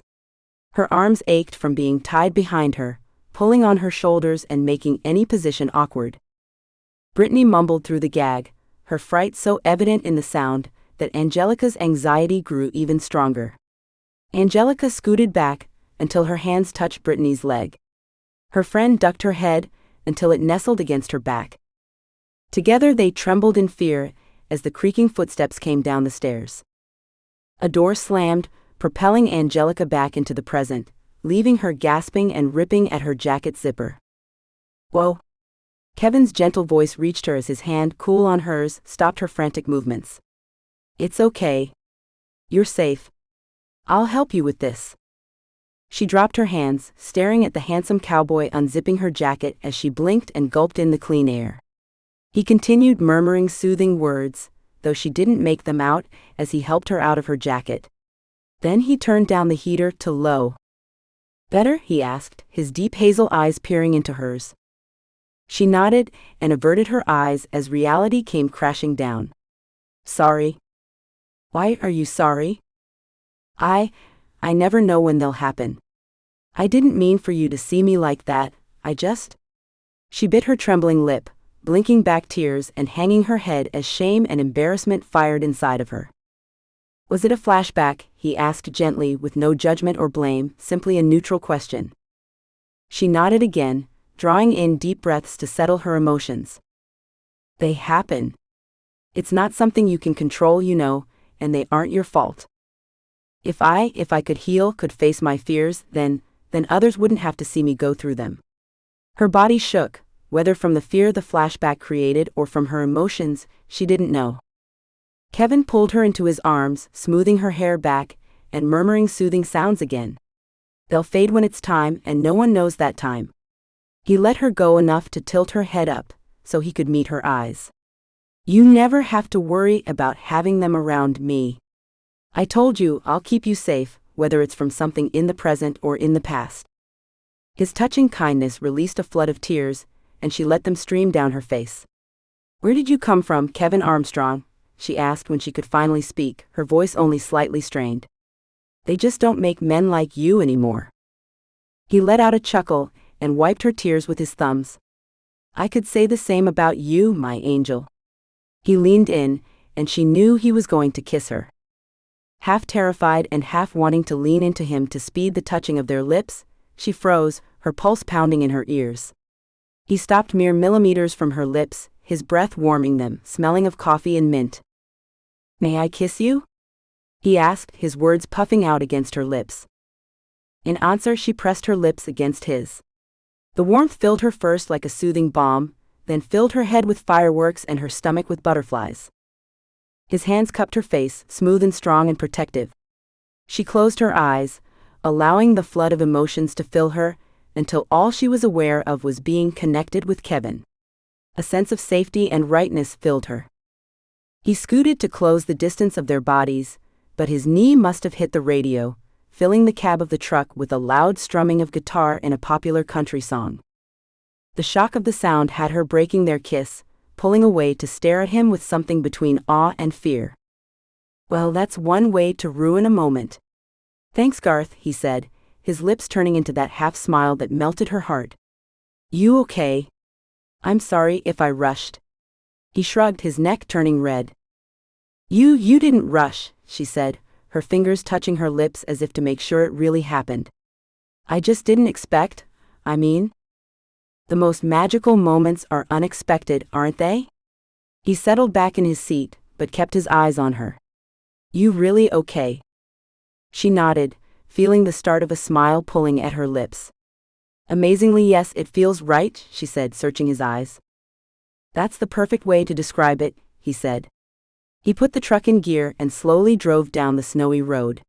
Her arms ached from being tied behind her, pulling on her shoulders and making any position awkward. Brittany mumbled through the gag, her fright so evident in the sound that Angelica's anxiety grew even stronger. Angelica scooted back until her hands touched Brittany's leg. Her friend ducked her head until it nestled against her back. Together they trembled in fear as the creaking footsteps came down the stairs. A door slammed, propelling Angelica back into the present, leaving her gasping and ripping at her jacket zipper. Whoa! Kevin's gentle voice reached her as his hand, cool on hers, stopped her frantic movements. It's okay. You're safe. I'll help you with this. She dropped her hands, staring at the handsome cowboy unzipping her jacket as she blinked and gulped in the clean air. He continued murmuring soothing words, though she didn't make them out, as he helped her out of her jacket. Then he turned down the heater to low. "Better?" he asked, his deep hazel eyes peering into hers. She nodded and averted her eyes as reality came crashing down. "Sorry." "Why are you sorry?" I never know when they'll happen. I didn't mean for you to see me like that, I just..." She bit her trembling lip, blinking back tears and hanging her head as shame and embarrassment fired inside of her. "Was it a flashback?" he asked gently, with no judgment or blame, simply a neutral question. She nodded again, drawing in deep breaths to settle her emotions. "They happen. It's not something you can control, you know, and they aren't your fault. If I could heal, could face my fears, then others wouldn't have to see me go through them." Her body shook, whether from the fear the flashback created or from her emotions, she didn't know. Kevin pulled her into his arms, smoothing her hair back, and murmuring soothing sounds again. "They'll fade when it's time, and no one knows that time." He let her go enough to tilt her head up, so he could meet her eyes. "You never have to worry about having them around me. I told you I'll keep you safe, whether it's from something in the present or in the past." His touching kindness released a flood of tears, and she let them stream down her face. "Where did you come from, Kevin Armstrong?" she asked when she could finally speak, her voice only slightly strained. "They just don't make men like you anymore." He let out a chuckle and wiped her tears with his thumbs. "I could say the same about you, my angel." He leaned in, and she knew he was going to kiss her. Half terrified and half wanting to lean into him to speed the touching of their lips, she froze, her pulse pounding in her ears. He stopped mere millimeters from her lips, his breath warming them, smelling of coffee and mint. "May I kiss you?" he asked, his words puffing out against her lips. In answer, she pressed her lips against his. The warmth filled her first like a soothing balm, then filled her head with fireworks and her stomach with butterflies. His hands cupped her face, smooth and strong and protective. She closed her eyes, allowing the flood of emotions to fill her, until all she was aware of was being connected with Kevin. A sense of safety and rightness filled her. He scooted to close the distance of their bodies, but his knee must have hit the radio, filling the cab of the truck with a loud strumming of guitar in a popular country song. The shock of the sound had her breaking their kiss, pulling away to stare at him with something between awe and fear. "Well, that's one way to ruin a moment." "Thanks, Garth," he said, his lips turning into that half-smile that melted her heart. "You okay?" "I'm sorry if I rushed." He shrugged, his neck turning red. You didn't rush," she said, her fingers touching her lips as if to make sure it really happened. "I just didn't expect, The most magical moments are unexpected, aren't they?" He settled back in his seat, but kept his eyes on her. "You really okay?" She nodded, feeling the start of a smile pulling at her lips. "Amazingly, yes, it feels right," she said, searching his eyes. "That's the perfect way to describe it," he said. He put the truck in gear and slowly drove down the snowy road.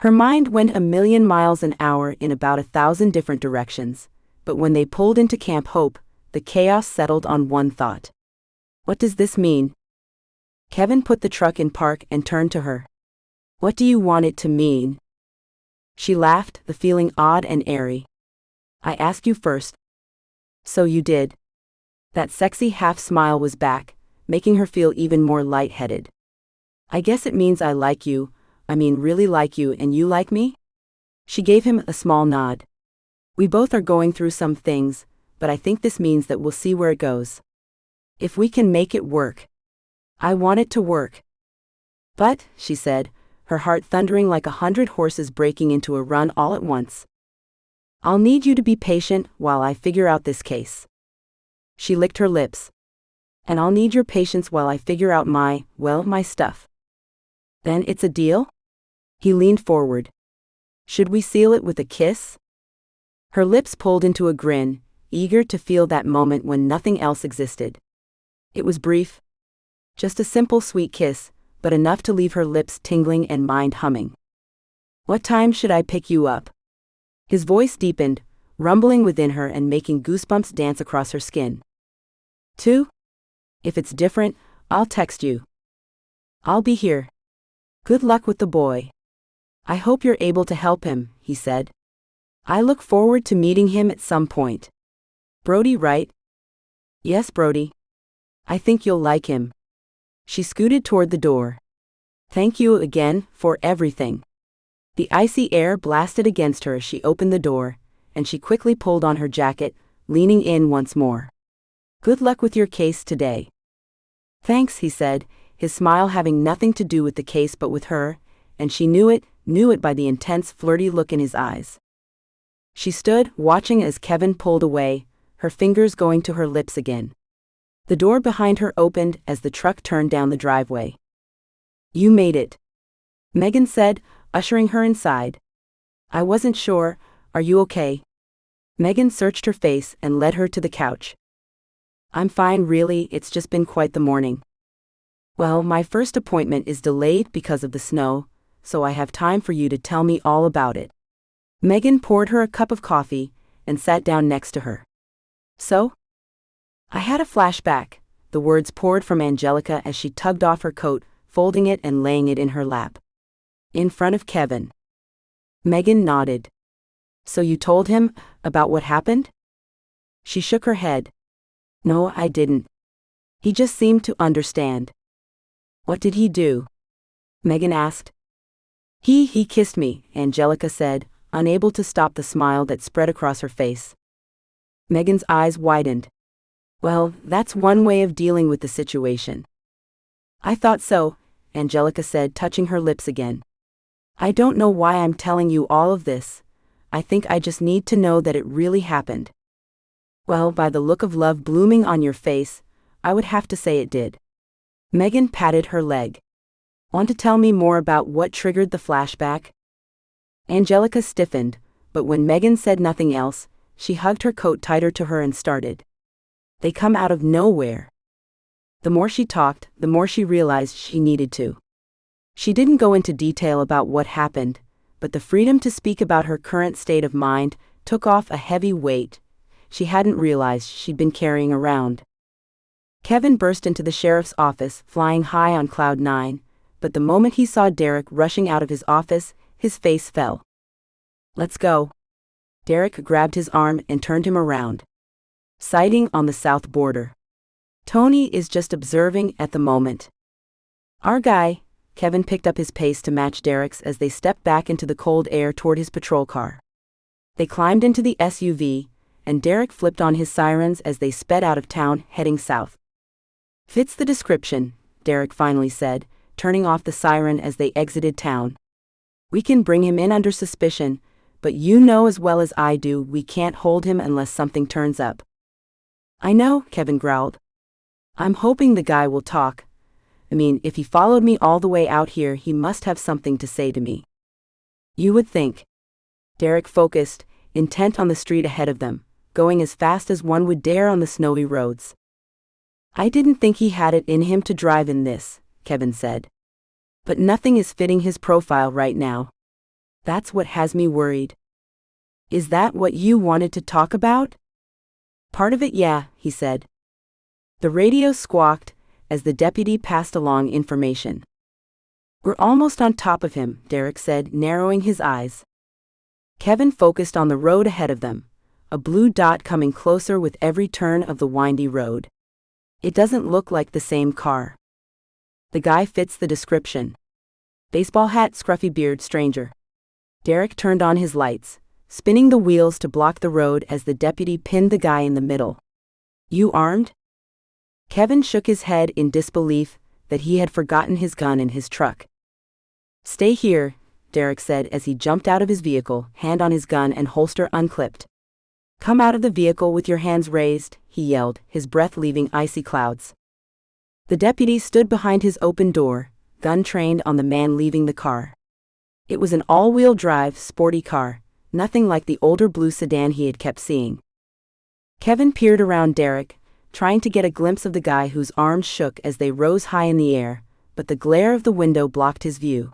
Her mind went a million miles an hour in about 1,000 different directions, but when they pulled into Camp Hope, the chaos settled on one thought. "What does this mean?" Kevin put the truck in park and turned to her. "What do you want it to mean?" She laughed, the feeling odd and airy. "I asked you first." "So you did." That sexy half-smile was back, making her feel even more lightheaded. "I guess it means I like you, really like you, and you like me?" She gave him a small nod. "We both are going through some things, but I think this means that we'll see where it goes. If we can make it work." "I want it to work." "But," she said, her heart thundering like 100 horses breaking into a run all at once, "I'll need you to be patient while I figure out this case." She licked her lips. "And I'll need your patience while I figure out my stuff." "Then it's a deal?" He leaned forward. "Should we seal it with a kiss?" Her lips pulled into a grin, eager to feel that moment when nothing else existed. It was brief. Just a simple sweet kiss, but enough to leave her lips tingling and mind humming. "What time should I pick you up?" His voice deepened, rumbling within her and making goosebumps dance across her skin. 2? If it's different, I'll text you. I'll be here. Good luck with the boy. I hope you're able to help him, he said. I look forward to meeting him at some point. Brody, right? Yes, Brody. I think you'll like him. She scooted toward the door. Thank you again for everything. The icy air blasted against her as she opened the door, and she quickly pulled on her jacket, leaning in once more. Good luck with your case today. Thanks, he said, his smile having nothing to do with the case but with her, and she knew it by the intense, flirty look in his eyes. She stood, watching as Kevin pulled away, her fingers going to her lips again. The door behind her opened as the truck turned down the driveway. You made it, Megan said, ushering her inside. I wasn't sure, are you okay? Megan searched her face and led her to the couch. I'm fine, really, it's just been quite the morning. Well, my first appointment is delayed because of the snow, so I have time for you to tell me all about it. Megan poured her a cup of coffee and sat down next to her. So? I had a flashback, the words poured from Angelica as she tugged off her coat, folding it and laying it in her lap. In front of Kevin. Megan nodded. So you told him about what happened? She shook her head. No, I didn't. He just seemed to understand. What did he do? Megan asked. He kissed me, Angelica said, unable to stop the smile that spread across her face. Megan's eyes widened. Well, that's one way of dealing with the situation. I thought so, Angelica said, touching her lips again. I don't know why I'm telling you all of this. I think I just need to know that it really happened. Well, by the look of love blooming on your face, I would have to say it did. Megan patted her leg. Want to tell me more about what triggered the flashback? Angelica stiffened, but when Megan said nothing else, she hugged her coat tighter to her and started. They come out of nowhere. The more she talked, the more she realized she needed to. She didn't go into detail about what happened, but the freedom to speak about her current state of mind took off a heavy weight she hadn't realized she'd been carrying around. Kevin burst into the sheriff's office, flying high on cloud 9, but the moment he saw Derek rushing out of his office, his face fell. Let's go. Derek grabbed his arm and turned him around. Sighting on the south border. Tony is just observing at the moment. Our guy. Kevin picked up his pace to match Derek's as they stepped back into the cold air toward his patrol car. They climbed into the SUV, and Derek flipped on his sirens as they sped out of town, heading south. Fits the description, Derek finally said, turning off the siren as they exited town. We can bring him in under suspicion, but you know as well as I do we can't hold him unless something turns up. I know, Kevin growled. I'm hoping the guy will talk. I mean, if he followed me all the way out here, he must have something to say to me. You would think. Derek focused, intent on the street ahead of them, going as fast as one would dare on the snowy roads. I didn't think he had it in him to drive in this, Kevin said. But nothing is fitting his profile right now. That's what has me worried. Is that what you wanted to talk about? Part of it, yeah, he said. The radio squawked as the deputy passed along information. We're almost on top of him, Derek said, narrowing his eyes. Kevin focused on the road ahead of them, a blue dot coming closer with every turn of the windy road. It doesn't look like the same car. The guy fits the description. Baseball hat, scruffy beard, stranger. Derek turned on his lights, spinning the wheels to block the road as the deputy pinned the guy in the middle. You armed? Kevin shook his head in disbelief that he had forgotten his gun in his truck. Stay here, Derek said as he jumped out of his vehicle, hand on his gun and holster unclipped. Come out of the vehicle with your hands raised, he yelled, his breath leaving icy clouds. The deputy stood behind his open door, gun trained on the man leaving the car. It was an all-wheel drive, sporty car, nothing like the older blue sedan he had kept seeing. Kevin peered around Derek, trying to get a glimpse of the guy whose arms shook as they rose high in the air, but the glare of the window blocked his view.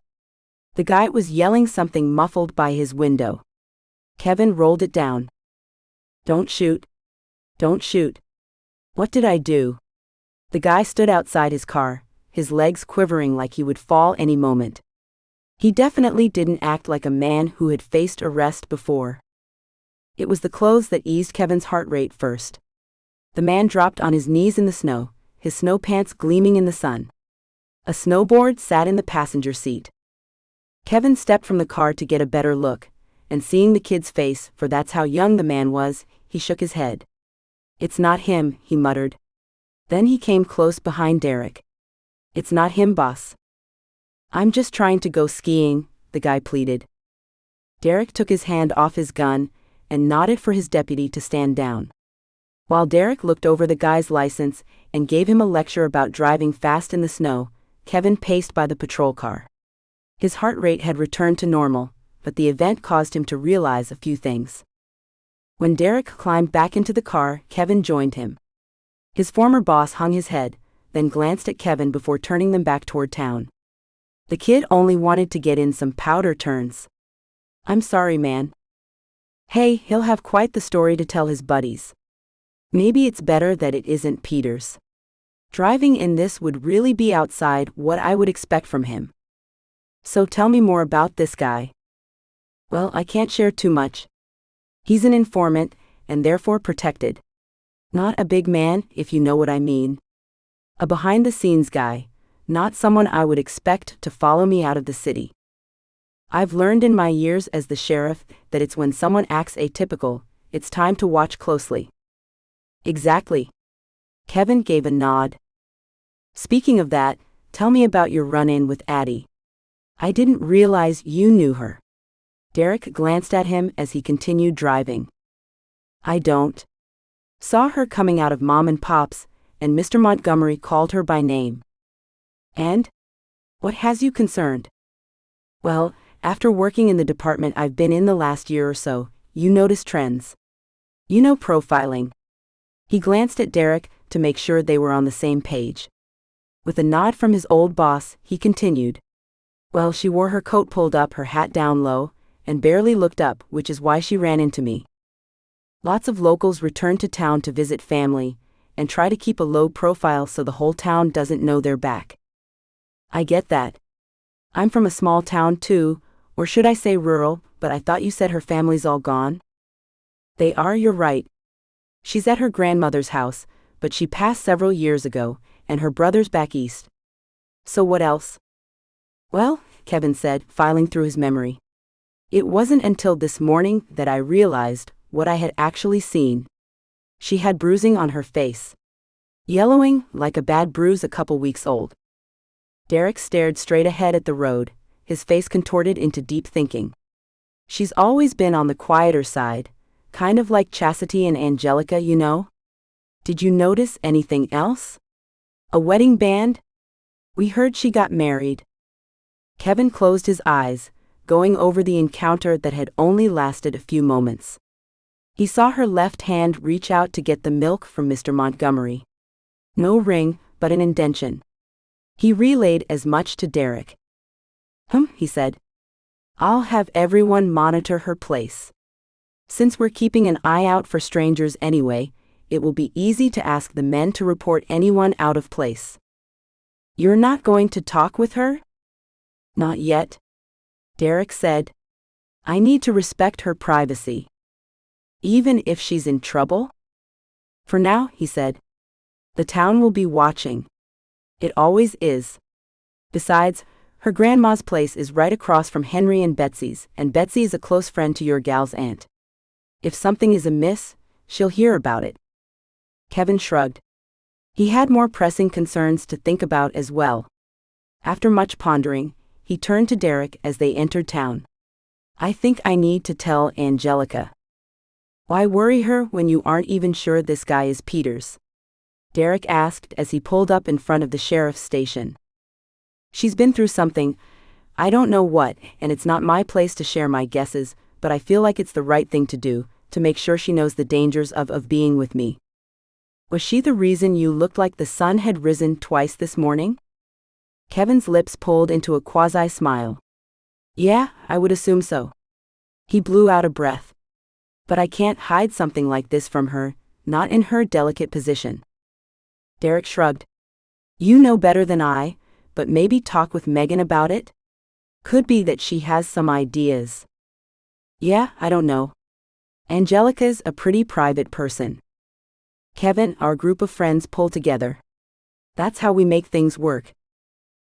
The guy was yelling something muffled by his window. Kevin rolled it down. Don't shoot. Don't shoot. What did I do? The guy stood outside his car, his legs quivering like he would fall any moment. He definitely didn't act like a man who had faced arrest before. It was the clothes that eased Kevin's heart rate first. The man dropped on his knees in the snow, his snow pants gleaming in the sun. A snowboard sat in the passenger seat. Kevin stepped from the car to get a better look, and seeing the kid's face, for that's how young the man was, he shook his head. "It's not him," he muttered. Then he came close behind Derek. "It's not him, boss." "I'm just trying to go skiing," the guy pleaded. Derek took his hand off his gun and nodded for his deputy to stand down. While Derek looked over the guy's license and gave him a lecture about driving fast in the snow, Kevin paced by the patrol car. His heart rate had returned to normal, but the event caused him to realize a few things. When Derek climbed back into the car, Kevin joined him. His former boss hung his head, then glanced at Kevin before turning them back toward town. The kid only wanted to get in some powder turns. "I'm sorry, man." "Hey, he'll have quite the story to tell his buddies. Maybe it's better that it isn't Peter's. Driving in this would really be outside what I would expect from him. So tell me more about this guy." "Well, I can't share too much. He's an informant, and therefore protected. Not a big man, if you know what I mean. A behind-the-scenes guy, not someone I would expect to follow me out of the city. I've learned in my years as the sheriff that it's when someone acts atypical, it's time to watch closely." "Exactly." Kevin gave a nod. "Speaking of that, tell me about your run-in with Addie. I didn't realize you knew her." Derek glanced at him as he continued driving. "I don't. Saw her coming out of Mom and Pop's, and Mr. Montgomery called her by name." "And? What has you concerned?" "Well, after working in the department I've been in the last year or so, you notice trends. You know profiling." He glanced at Derek to make sure they were on the same page. With a nod from his old boss, he continued. "Well, she wore her coat pulled up, her hat down low, and barely looked up, which is why she ran into me. Lots of locals return to town to visit family, and try to keep a low profile so the whole town doesn't know they're back. I get that. I'm from a small town too, or should I say rural, but I thought you said her family's all gone?" "They are, you're right. She's at her grandmother's house, but she passed several years ago, and her brother's back east." "So what else?" "Well," Kevin said, filing through his memory. "It wasn't until this morning that I realized what I had actually seen. She had bruising on her face. Yellowing, like a bad bruise a couple weeks old." Derek stared straight ahead at the road, his face contorted into deep thinking. "She's always been on the quieter side, kind of like Chastity and Angelica, you know? Did you notice anything else? A wedding band? We heard she got married." Kevin closed his eyes, going over the encounter that had only lasted a few moments. He saw her left hand reach out to get the milk from Mr. Montgomery. No ring, but an indention. He relayed as much to Derek. He said. "I'll have everyone monitor her place. Since we're keeping an eye out for strangers anyway, it will be easy to ask the men to report anyone out of place." "You're not going to talk with her?" "Not yet," Derek said. "I need to respect her privacy. Even if she's in trouble?" "For now," he said. "The town will be watching. It always is. Besides, her grandma's place is right across from Henry and Betsy's, and Betsy is a close friend to your gal's aunt. If something is amiss, she'll hear about it." Kevin shrugged. He had more pressing concerns to think about as well. After much pondering, he turned to Derek as they entered town. "I think I need to tell Angelica." "Why worry her when you aren't even sure this guy is Peter's?" Derek asked as he pulled up in front of the sheriff's station. "She's been through something, I don't know what, and it's not my place to share my guesses, but I feel like it's the right thing to do, to make sure she knows the dangers of being with me." "Was she the reason you looked like the sun had risen twice this morning?" Kevin's lips pulled into a quasi-smile. "Yeah, I would assume so." He blew out a breath. "But I can't hide something like this from her, not in her delicate position." Derek shrugged. You know better than I, but maybe talk with Megan about it? Could be that she has some ideas. Yeah, I don't know. Angelica's a pretty private person. Kevin, our group of friends pull together. That's how we make things work.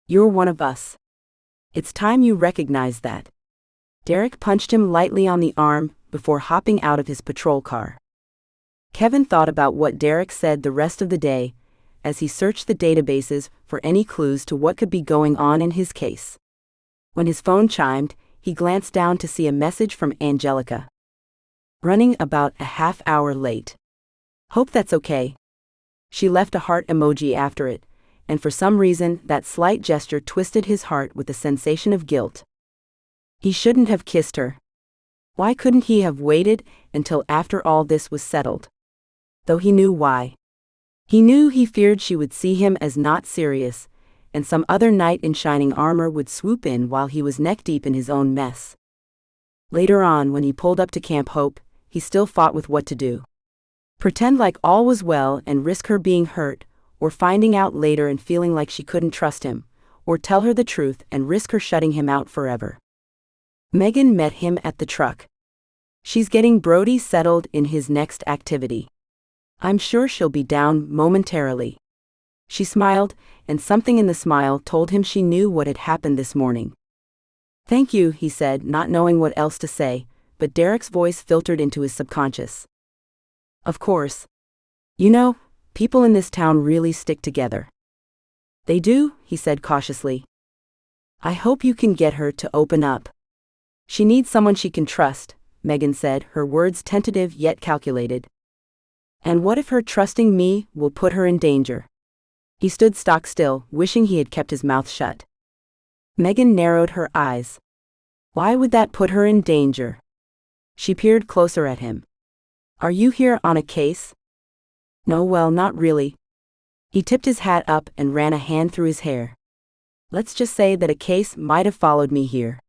You're one of us. It's time you recognize that. Derek punched him lightly on the arm before hopping out of his patrol car. Kevin thought about what Derek said the rest of the day, as he searched the databases for any clues to what could be going on in his case. When his phone chimed, he glanced down to see a message from Angelica. Running about a half hour late. Hope that's okay. She left a heart emoji after it, and for some reason that slight gesture twisted his heart with a sensation of guilt. He shouldn't have kissed her. Why couldn't he have waited until after all this was settled? Though he knew why. He knew he feared she would see him as not serious, and some other knight in shining armor would swoop in while he was neck-deep in his own mess. Later on, when he pulled up to Camp Hope, he still fought with what to do. Pretend like all was well and risk her being hurt, or finding out later and feeling like she couldn't trust him, or tell her the truth and risk her shutting him out forever. Megan met him at the truck. She's getting Brody settled in his next activity. I'm sure she'll be down momentarily. She smiled, and something in the smile told him she knew what had happened this morning. Thank you, he said, not knowing what else to say, but Derek's voice filtered into his subconscious. Of course. You know, people in this town really stick together. They do, he said cautiously. I hope you can get her to open up. She needs someone she can trust, Megan said, her words tentative yet calculated. And what if her trusting me will put her in danger? He stood stock still, wishing he had kept his mouth shut. Megan narrowed her eyes. Why would that put her in danger? She peered closer at him. Are you here on a case? No, well, not really. He tipped his hat up and ran a hand through his hair. Let's just say that a case might have followed me here.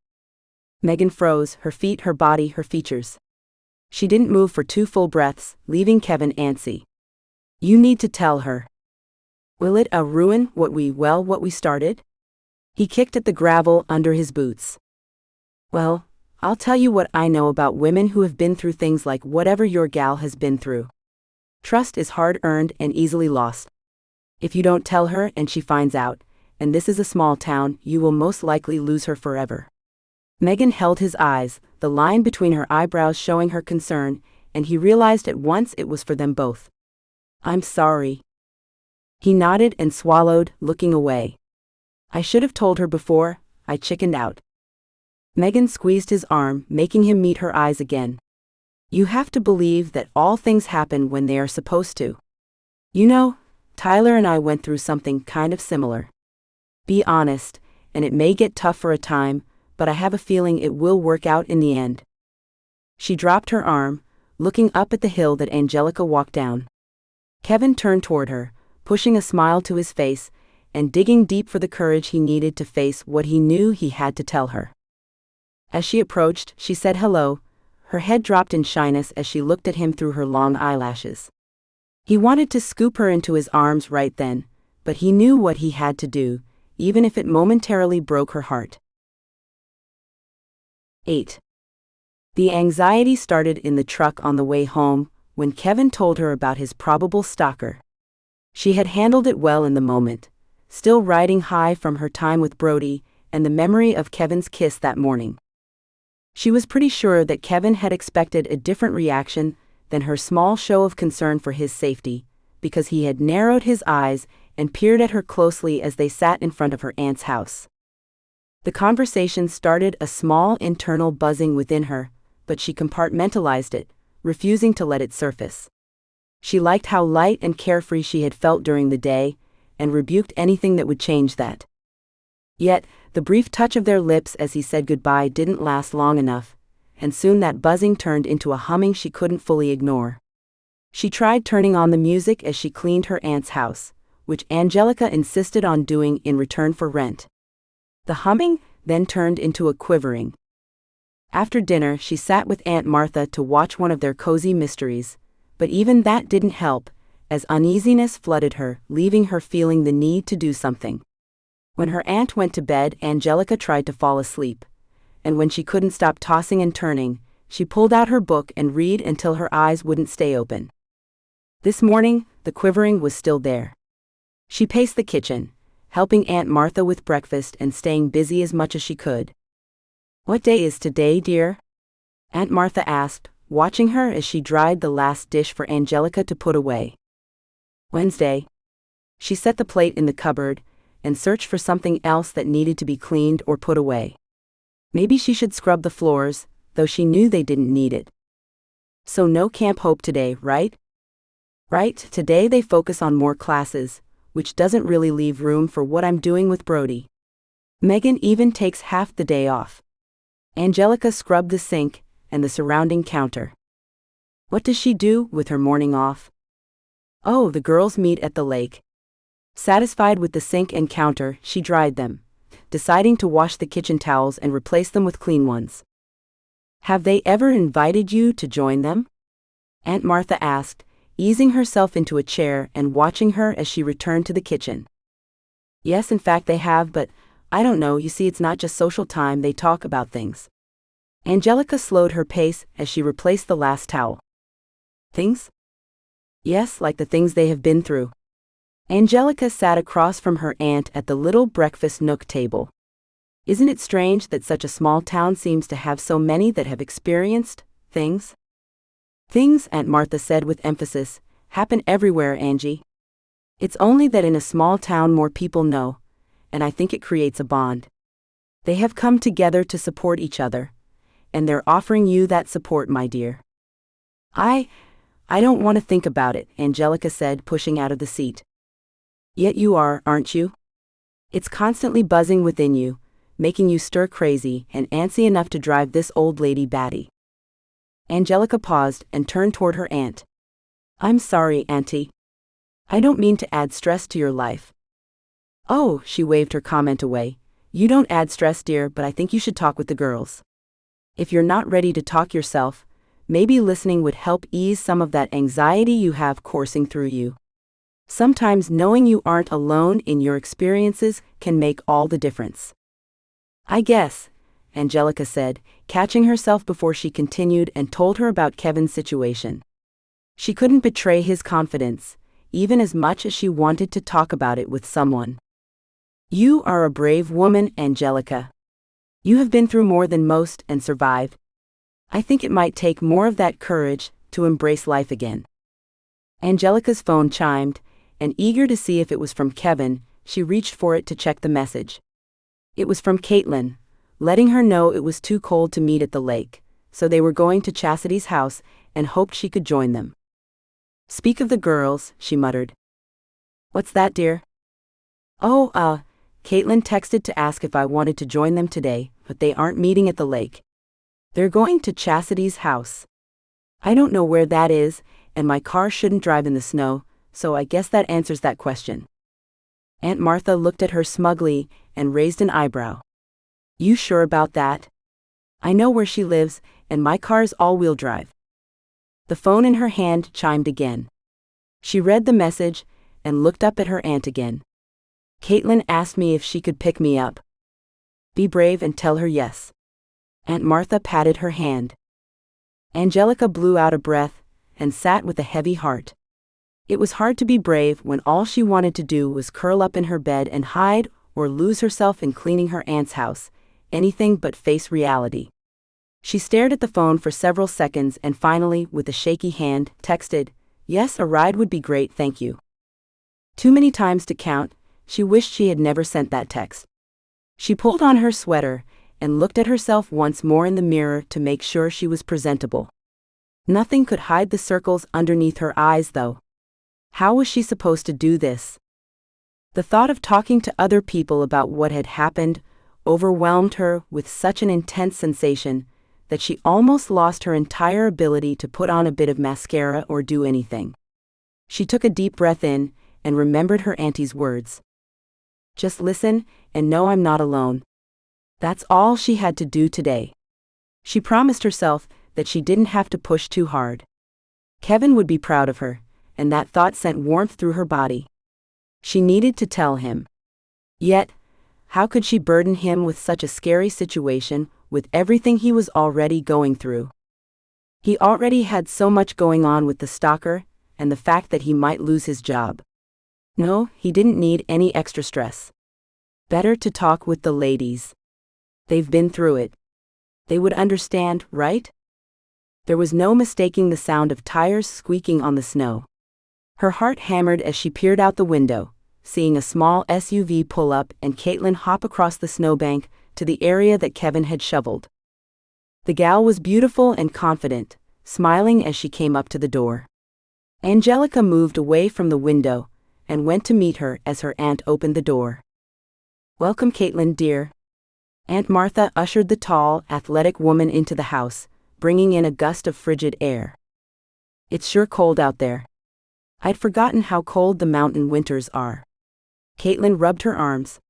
Megan froze, her feet, her body, her features. She didn't move for 2 full breaths, leaving Kevin antsy. You need to tell her. Will it ruin what we started? He kicked at the gravel under his boots. Well, I'll tell you what I know about women who have been through things like whatever your gal has been through. Trust is hard-earned and easily lost. If you don't tell her and she finds out, and this is a small town, you will most likely lose her forever. Megan held his eyes, the line between her eyebrows showing her concern, and he realized at once it was for them both. I'm sorry. He nodded and swallowed, looking away. I should have told her before, I chickened out. Megan squeezed his arm, making him meet her eyes again. You have to believe that all things happen when they are supposed to. You know, Tyler and I went through something kind of similar. Be honest, and it may get tough for a time, but I have a feeling it will work out in the end. She dropped her arm, looking up at the hill that Angelica walked down. Kevin turned toward her, pushing a smile to his face, and digging deep for the courage he needed to face what he knew he had to tell her. As she approached, she said hello, her head dropped in shyness as she looked at him through her long eyelashes. He wanted to scoop her into his arms right then, but he knew what he had to do, even if it momentarily broke her heart. 8. The anxiety started in the truck on the way home, when Kevin told her about his probable stalker. She had handled it well in the moment, still riding high from her time with Brody and the memory of Kevin's kiss that morning. She was pretty sure that Kevin had expected a different reaction than her small show of concern for his safety, because he had narrowed his eyes and peered at her closely as they sat in front of her aunt's house. The conversation started a small internal buzzing within her, but she compartmentalized it, refusing to let it surface. She liked how light and carefree she had felt during the day, and rebuked anything that would change that. Yet, the brief touch of their lips as he said goodbye didn't last long enough, and soon that buzzing turned into a humming she couldn't fully ignore. She tried turning on the music as she cleaned her aunt's house, which Angelica insisted on doing in return for rent. The humming then turned into a quivering. After dinner, she sat with Aunt Martha to watch one of their cozy mysteries, but even that didn't help, as uneasiness flooded her, leaving her feeling the need to do something. When her aunt went to bed, Angelica tried to fall asleep, and when she couldn't stop tossing and turning, she pulled out her book and read until her eyes wouldn't stay open. This morning, the quivering was still there. She paced the kitchen, helping Aunt Martha with breakfast and staying busy as much as she could. "What day is today, dear?" Aunt Martha asked, watching her as she dried the last dish for Angelica to put away. "Wednesday." She set the plate in the cupboard and searched for something else that needed to be cleaned or put away. Maybe she should scrub the floors, though she knew they didn't need it. "So no Camp Hope today, right?" "Right, today they focus on more classes, which doesn't really leave room for what I'm doing with Brody. Megan even takes half the day off." Angelica scrubbed the sink and the surrounding counter. What does she do with her morning off? "Oh, the girls meet at the lake." Satisfied with the sink and counter, she dried them, deciding to wash the kitchen towels and replace them with clean ones. "Have they ever invited you to join them?" Aunt Martha asked, easing herself into a chair and watching her as she returned to the kitchen. "Yes, in fact they have, but I don't know, you see it's not just social time, they talk about things." Angelica slowed her pace as she replaced the last towel. "Things?" "Yes, like the things they have been through." Angelica sat across from her aunt at the little breakfast nook table. "Isn't it strange that such a small town seems to have so many that have experienced things?" "Things," Aunt Martha said with emphasis, "happen everywhere, Angie. It's only that in a small town more people know, and I think it creates a bond. They have come together to support each other, and they're offering you that support, my dear." I don't want to think about it," Angelica said, pushing out of the seat. "Yet you are, aren't you? It's constantly buzzing within you, making you stir crazy and antsy enough to drive this old lady batty." Angelica paused and turned toward her aunt. "I'm sorry, Auntie. I don't mean to add stress to your life." "Oh," she waved her comment away, "you don't add stress, dear, but I think you should talk with the girls. If you're not ready to talk yourself, maybe listening would help ease some of that anxiety you have coursing through you. Sometimes knowing you aren't alone in your experiences can make all the difference." "I guess," Angelica said, catching herself before she continued and told her about Kevin's situation. She couldn't betray his confidence, even as much as she wanted to talk about it with someone. "You are a brave woman, Angelica. You have been through more than most and survived. I think it might take more of that courage to embrace life again." Angelica's phone chimed, and eager to see if it was from Kevin, she reached for it to check the message. It was from Caitlin, letting her know it was too cold to meet at the lake, so they were going to Chastity's house and hoped she could join them. "Speak of the girls," she muttered. "What's that, dear?" "Oh, Caitlin texted to ask if I wanted to join them today, but they aren't meeting at the lake. They're going to Chastity's house. I don't know where that is, and my car shouldn't drive in the snow, so I guess that answers that question." Aunt Martha looked at her smugly and raised an eyebrow. "You sure about that? I know where she lives, and my car's all-wheel drive." The phone in her hand chimed again. She read the message and looked up at her aunt again. "Caitlin asked me if she could pick me up. Be brave and tell her yes." Aunt Martha patted her hand. Angelica blew out a breath and sat with a heavy heart. It was hard to be brave when all she wanted to do was curl up in her bed and hide or lose herself in cleaning her aunt's house, anything but face reality. She stared at the phone for several seconds and finally, with a shaky hand, texted, "Yes, a ride would be great, thank you." Too many times to count, she wished she had never sent that text. She pulled on her sweater and looked at herself once more in the mirror to make sure she was presentable. Nothing could hide the circles underneath her eyes, though. How was she supposed to do this? The thought of talking to other people about what had happened overwhelmed her with such an intense sensation that she almost lost her entire ability to put on a bit of mascara or do anything. She took a deep breath in and remembered her auntie's words. "Just listen and know I'm not alone." That's all she had to do today. She promised herself that she didn't have to push too hard. Kevin would be proud of her, and that thought sent warmth through her body. She needed to tell him. Yet, how could she burden him with such a scary situation, with everything he was already going through? He already had so much going on with the stalker, and the fact that he might lose his job. No, he didn't need any extra stress. Better to talk with the ladies. They've been through it. They would understand, right? There was no mistaking the sound of tires squeaking on the snow. Her heart hammered as she peered out the window, seeing a small SUV pull up and Caitlin hop across the snowbank to the area that Kevin had shoveled. The gal was beautiful and confident, smiling as she came up to the door. Angelica moved away from the window and went to meet her as her aunt opened the door. "Welcome, Caitlin, dear." Aunt Martha ushered the tall, athletic woman into the house, bringing in a gust of frigid air. "It's sure cold out there. I'd forgotten how cold the mountain winters are." Caitlin rubbed her arms.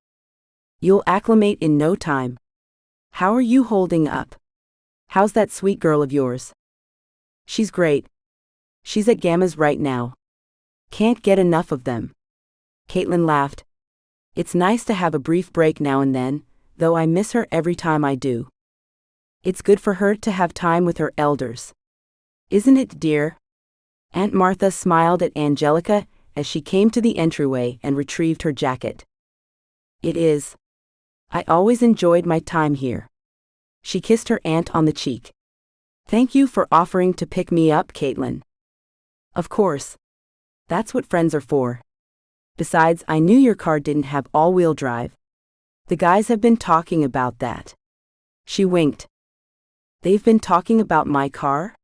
"You'll acclimate in no time. How are you holding up? How's that sweet girl of yours?" "She's great. She's at Gamma's right now. Can't get enough of them." Caitlin laughed. "It's nice to have a brief break now and then, though I miss her every time I do. It's good for her to have time with her elders. Isn't it, dear?" Aunt Martha smiled at Angelica as she came to the entryway and retrieved her jacket. "It is. I always enjoyed my time here." She kissed her aunt on the cheek. "Thank you for offering to pick me up, Caitlin." "Of course. That's what friends are for. Besides, I knew your car didn't have all-wheel drive. The guys have been talking about that." She winked. "They've been talking about my car?"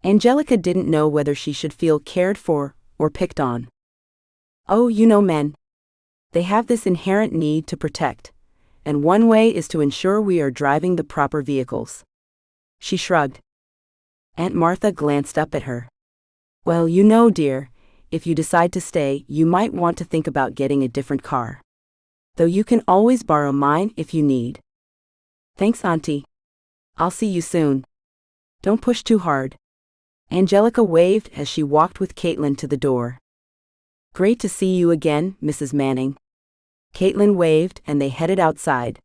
Angelica didn't know whether she should feel cared for or picked on. "Oh, you know men. They have this inherent need to protect, and one way is to ensure we are driving the proper vehicles." She shrugged. Aunt Martha glanced up at her. "Well, you know, dear, if you decide to stay, you might want to think about getting a different car. Though you can always borrow mine if you need." "Thanks, Auntie. I'll see you soon. Don't push too hard." Angelica waved as she walked with Caitlin to the door. "Great to see you again, Mrs. Manning." Caitlin waved and they headed outside.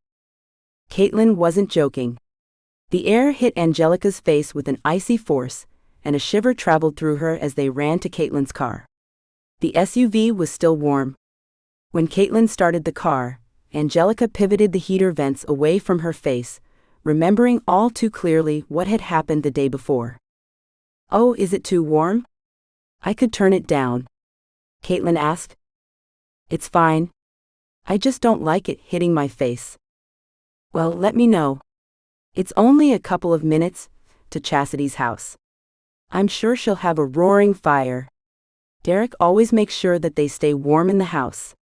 Caitlin wasn't joking. The air hit Angelica's face with an icy force, and a shiver traveled through her as they ran to Caitlin's car. The SUV was still warm. When Caitlin started the car, Angelica pivoted the heater vents away from her face, remembering all too clearly what had happened the day before. "Oh, is it too warm? I could turn it down," Caitlin asked. "It's fine. I just don't like it hitting my face." "Well, let me know. It's only a couple of minutes to Chastity's house. I'm sure she'll have a roaring fire. Derek always makes sure that they stay warm in the house."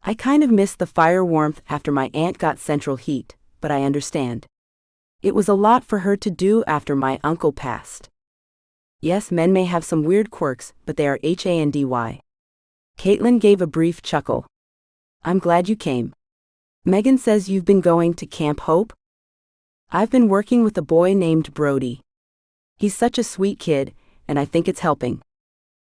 "I kind of missed the fire warmth after my aunt got central heat, but I understand. It was a lot for her to do after my uncle passed." "Yes, men may have some weird quirks, but they are handy." Caitlin gave a brief chuckle. "I'm glad you came. Megan says you've been going to Camp Hope?" "I've been working with a boy named Brody. He's such a sweet kid, and I think it's helping.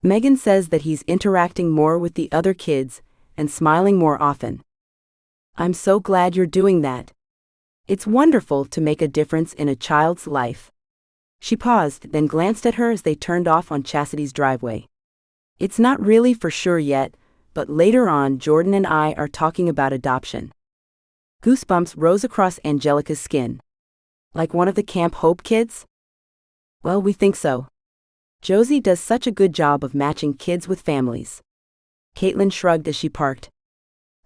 Megan says that he's interacting more with the other kids and smiling more often." "I'm so glad you're doing that. It's wonderful to make a difference in a child's life." She paused, then glanced at her as they turned off on Chastity's driveway. "It's not really for sure yet, but later on Jordan and I are talking about adoption." Goosebumps rose across Angelica's skin. "Like one of the Camp Hope kids?" "Well, we think so. Josie does such a good job of matching kids with families." Caitlin shrugged as she parked.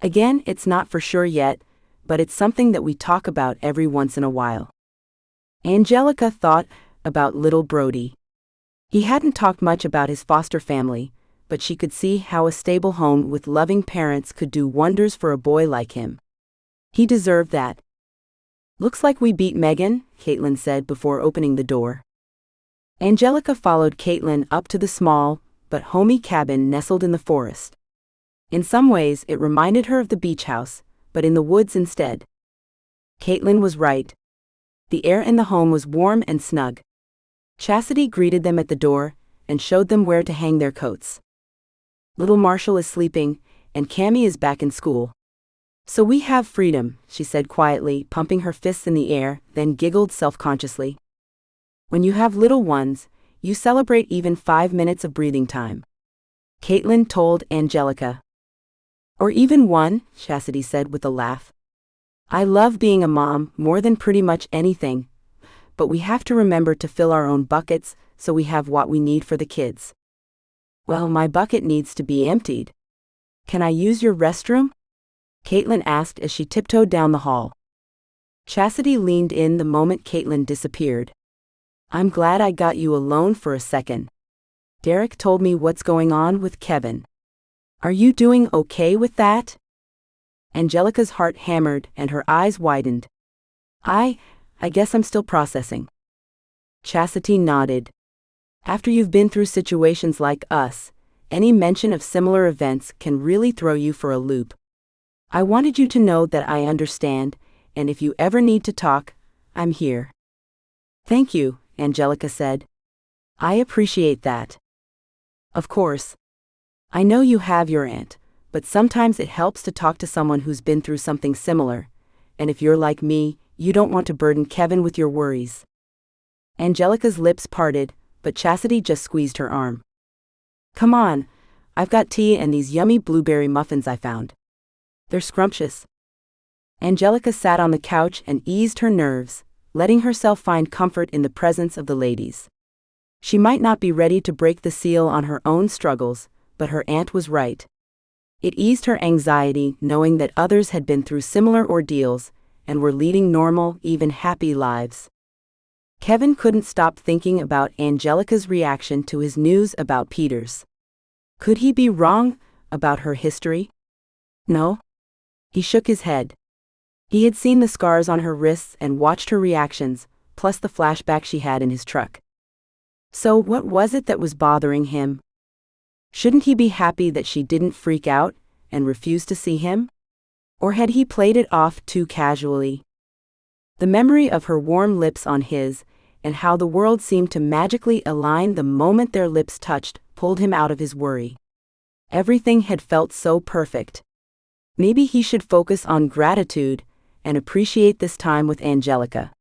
"Again, it's not for sure yet, but it's something that we talk about every once in a while." Angelica thought about little Brody. He hadn't talked much about his foster family, but she could see how a stable home with loving parents could do wonders for a boy like him. He deserved that. "Looks like we beat Megan," Caitlin said before opening the door. Angelica followed Caitlin up to the small, but homey cabin nestled in the forest. In some ways, it reminded her of the beach house, but in the woods instead. Caitlin was right. The air in the home was warm and snug. Chastity greeted them at the door, and showed them where to hang their coats. Little Marshall is sleeping, and Cammy is back in school. So we have freedom, she said quietly, pumping her fists in the air, then giggled self-consciously. When you have little ones, you celebrate even 5 minutes of breathing time. Caitlin told Angelica. Or even one, Chastity said with a laugh. I love being a mom more than pretty much anything, but we have to remember to fill our own buckets so we have what we need for the kids. Well, my bucket needs to be emptied. Can I use your restroom? Caitlin asked as she tiptoed down the hall. Chastity leaned in the moment Caitlin disappeared. I'm glad I got you alone for a second. Derek told me what's going on with Kevin. Are you doing okay with that? Angelica's heart hammered and her eyes widened. I guess I'm still processing. Chastity nodded. After you've been through situations like us, any mention of similar events can really throw you for a loop. I wanted you to know that I understand, and if you ever need to talk, I'm here. Thank you, Angelica said. I appreciate that. Of course. I know you have your aunt, but sometimes it helps to talk to someone who's been through something similar, and if you're like me, you don't want to burden Kevin with your worries. Angelica's lips parted, but Chastity just squeezed her arm. Come on, I've got tea and these yummy blueberry muffins I found. They're scrumptious. Angelica sat on the couch and eased her nerves, letting herself find comfort in the presence of the ladies. She might not be ready to break the seal on her own struggles, but her aunt was right. It eased her anxiety knowing that others had been through similar ordeals and were leading normal, even happy lives. Kevin couldn't stop thinking about Angelica's reaction to his news about Peters. Could he be wrong about her history? No. He shook his head. He had seen the scars on her wrists and watched her reactions, plus the flashback she had in his truck. So what was it that was bothering him? Shouldn't he be happy that she didn't freak out and refuse to see him? Or had he played it off too casually? The memory of her warm lips on his, and how the world seemed to magically align the moment their lips touched, pulled him out of his worry. Everything had felt so perfect. Maybe he should focus on gratitude and appreciate this time with Angelica.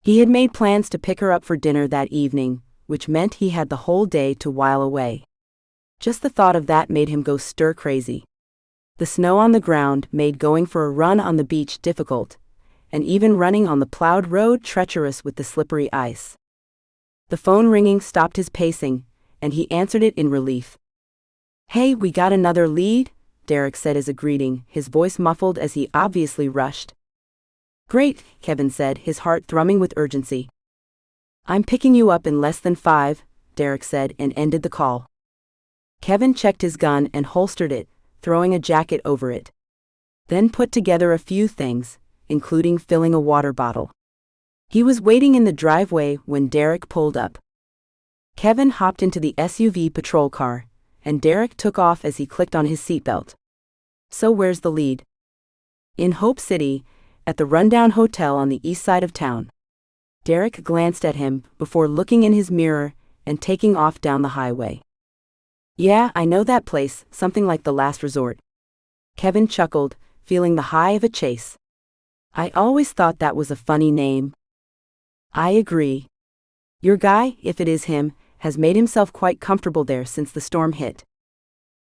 He had made plans to pick her up for dinner that evening, which meant he had the whole day to while away. Just the thought of that made him go stir-crazy. The snow on the ground made going for a run on the beach difficult, and even running on the plowed road treacherous with the slippery ice. The phone ringing stopped his pacing, and he answered it in relief. Hey, we got another lead? Derek said as a greeting, his voice muffled as he obviously rushed. Great, Kevin said, his heart thrumming with urgency. I'm picking you up in less than 5, Derek said and ended the call. Kevin checked his gun and holstered it, throwing a jacket over it. Then put together a few things, including filling a water bottle. He was waiting in the driveway when Derek pulled up. Kevin hopped into the SUV patrol car, and Derek took off as he clicked on his seatbelt. So where's the lead? In Hope City, at the rundown hotel on the east side of town. Derek glanced at him before looking in his mirror and taking off down the highway. Yeah, I know that place, something like the last resort. Kevin chuckled, feeling the high of a chase. I always thought that was a funny name. I agree. Your guy, if it is him, has made himself quite comfortable there since the storm hit.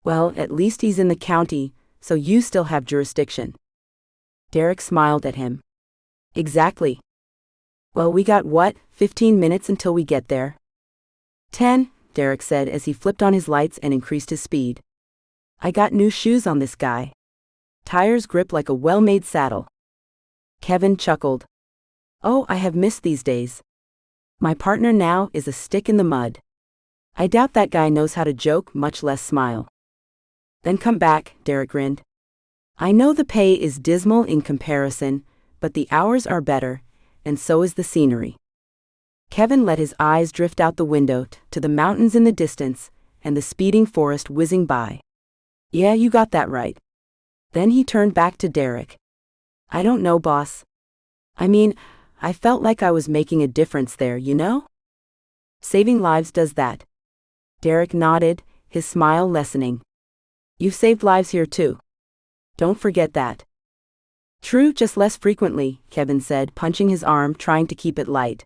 Well, at least he's in the county, so you still have jurisdiction. Derek smiled at him. Exactly. Well, we got 15 minutes until we get there? 10, Derek said as he flipped on his lights and increased his speed. I got new shoes on this guy. Tires grip like a well-made saddle. Kevin chuckled. Oh, I have missed these days. My partner now is a stick in the mud. I doubt that guy knows how to joke, much less smile. Then come back, Derek grinned. I know the pay is dismal in comparison, but the hours are better, and so is the scenery. Kevin let his eyes drift out the window to the mountains in the distance and the speeding forest whizzing by. Yeah, you got that right. Then he turned back to Derek. I don't know, boss. I mean, I felt like I was making a difference there, you know? Saving lives does that. Derek nodded, his smile lessening. You've saved lives here too. Don't forget that. True, just less frequently, Kevin said, punching his arm, trying to keep it light.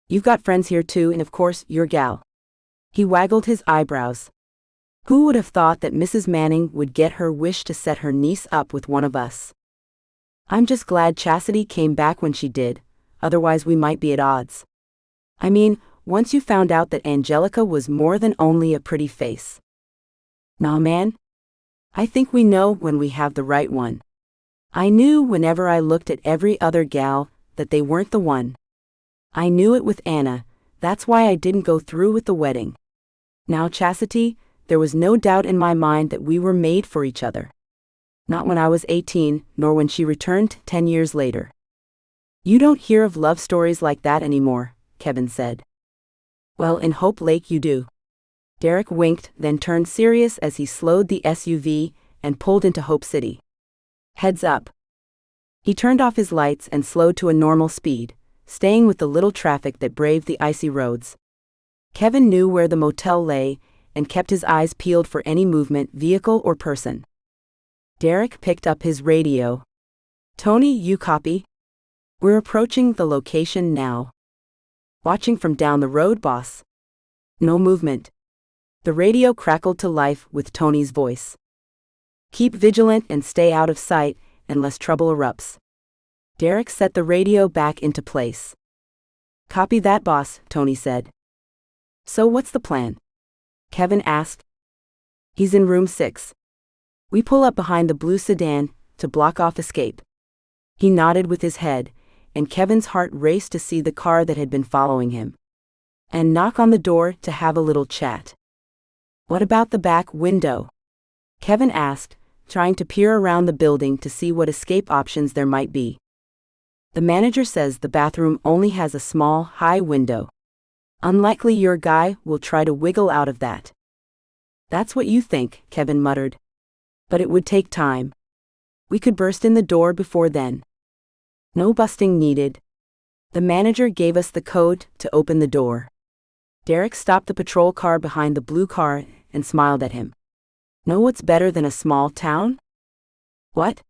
You've got friends here too, and of course, your gal. He waggled his eyebrows. Who would have thought that Mrs. Manning would get her wish to set her niece up with one of us? I'm just glad Chastity came back when she did, otherwise we might be at odds. I mean, once you found out that Angelica was more than only a pretty face. Nah, man. I think we know when we have the right one. I knew whenever I looked at every other gal that they weren't the one. I knew it with Anna, that's why I didn't go through with the wedding. Now Chastity, there was no doubt in my mind that we were made for each other. Not when I was 18, nor when she returned 10 years later. You don't hear of love stories like that anymore, Kevin said. Well, in Hope Lake you do. Derek winked, then turned serious as he slowed the SUV and pulled into Hope City. Heads up. He turned off his lights and slowed to a normal speed, staying with the little traffic that braved the icy roads. Kevin knew where the motel lay and kept his eyes peeled for any movement, vehicle or person. Derek picked up his radio. Tony, you copy? We're approaching the location now. Watching from down the road, boss. No movement. The radio crackled to life with Tony's voice. Keep vigilant and stay out of sight unless trouble erupts. Derek set the radio back into place. Copy that, boss, Tony said. So what's the plan? Kevin asked. He's in room 6. We pull up behind the blue sedan to block off escape. He nodded with his head, and Kevin's heart raced to see the car that had been following him. And knock on the door to have a little chat. What about the back window? Kevin asked, trying to peer around the building to see what escape options there might be. The manager says the bathroom only has a small, high window. Unlikely your guy will try to wiggle out of that. That's what you think, Kevin muttered. But it would take time. We could burst in the door before then. No busting needed. The manager gave us the code to open the door. Derek stopped the patrol car behind the blue car and smiled at him. Know what's better than a small town? What?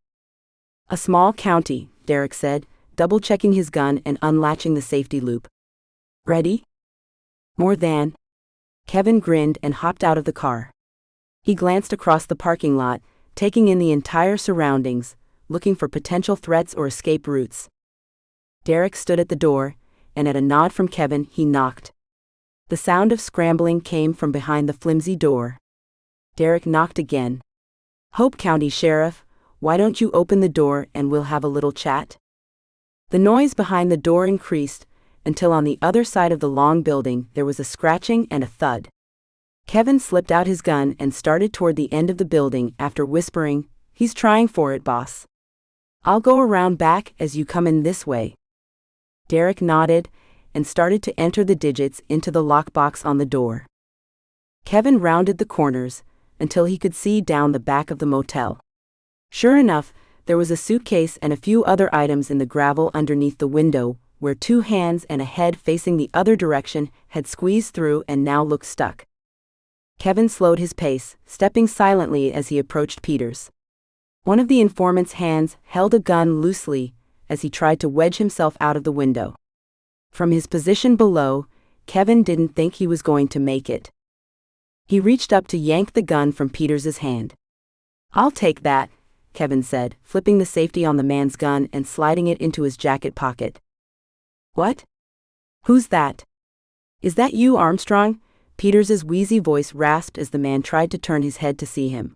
A small county, Derek said, double-checking his gun and unlatching the safety loop. Ready? More than. Kevin grinned and hopped out of the car. He glanced across the parking lot, taking in the entire surroundings, looking for potential threats or escape routes. Derek stood at the door, and at a nod from Kevin, he knocked. The sound of scrambling came from behind the flimsy door. Derek knocked again. Hope County Sheriff, why don't you open the door and we'll have a little chat? The noise behind the door increased, until on the other side of the long building there was a scratching and a thud. Kevin slipped out his gun and started toward the end of the building after whispering, He's trying for it, boss. I'll go around back as you come in this way. Derek nodded and started to enter the digits into the lockbox on the door. Kevin rounded the corners until he could see down the back of the motel. Sure enough, there was a suitcase and a few other items in the gravel underneath the window, where 2 hands and a head facing the other direction had squeezed through and now looked stuck. Kevin slowed his pace, stepping silently as he approached Peters. One of the informant's hands held a gun loosely as he tried to wedge himself out of the window. From his position below, Kevin didn't think he was going to make it. He reached up to yank the gun from Peters's hand. I'll take that, Kevin said, flipping the safety on the man's gun and sliding it into his jacket pocket. What? Who's that? Is that you, Armstrong? Peters's wheezy voice rasped as the man tried to turn his head to see him.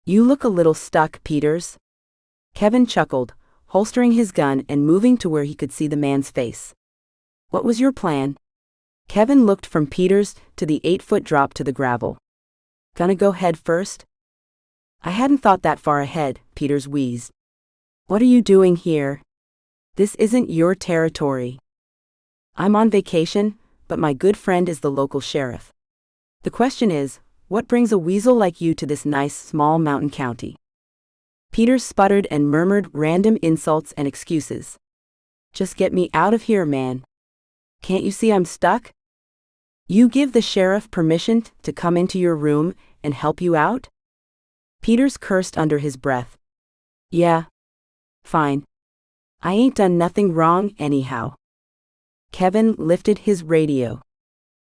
You look a little stuck, Peters. Kevin chuckled, holstering his gun and moving to where he could see the man's face. What was your plan? Kevin looked from Peters to the 8-foot drop to the gravel. Gonna go head first? I hadn't thought that far ahead, Peters wheezed. What are you doing here? This isn't your territory. I'm on vacation, but my good friend is the local sheriff. The question is, what brings a weasel like you to this nice small mountain county? Peters sputtered and murmured random insults and excuses. Just get me out of here, man. Can't you see I'm stuck? You give the sheriff permission to come into your room and help you out? Peters cursed under his breath. Yeah. Fine. I ain't done nothing wrong anyhow. Kevin lifted his radio.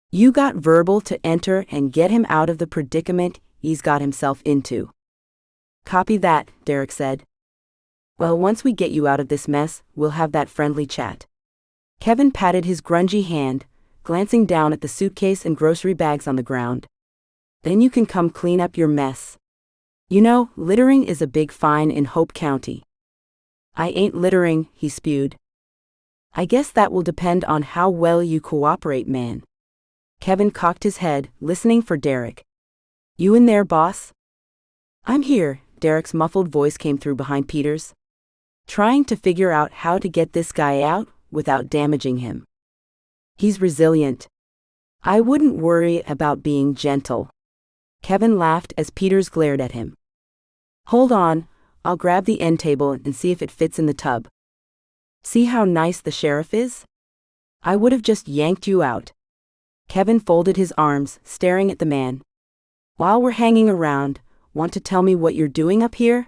You got verbal to enter and get him out of the predicament he's got himself into. Copy that, Derek said. Well, once we get you out of this mess, we'll have that friendly chat. Kevin patted his grungy hand, glancing down at the suitcase and grocery bags on the ground. Then you can come clean up your mess. You know, littering is a big fine in Hope County. I ain't littering, he spewed. I guess that will depend on how well you cooperate, man. Kevin cocked his head, listening for Derek. You in there, boss? I'm here, Derek's muffled voice came through behind Peters. Trying to figure out how to get this guy out without damaging him. He's resilient. I wouldn't worry about being gentle. Kevin laughed as Peters glared at him. Hold on, I'll grab the end table and see if it fits in the tub. See how nice the sheriff is? I would have just yanked you out. Kevin folded his arms, staring at the man. While we're hanging around, want to tell me what you're doing up here?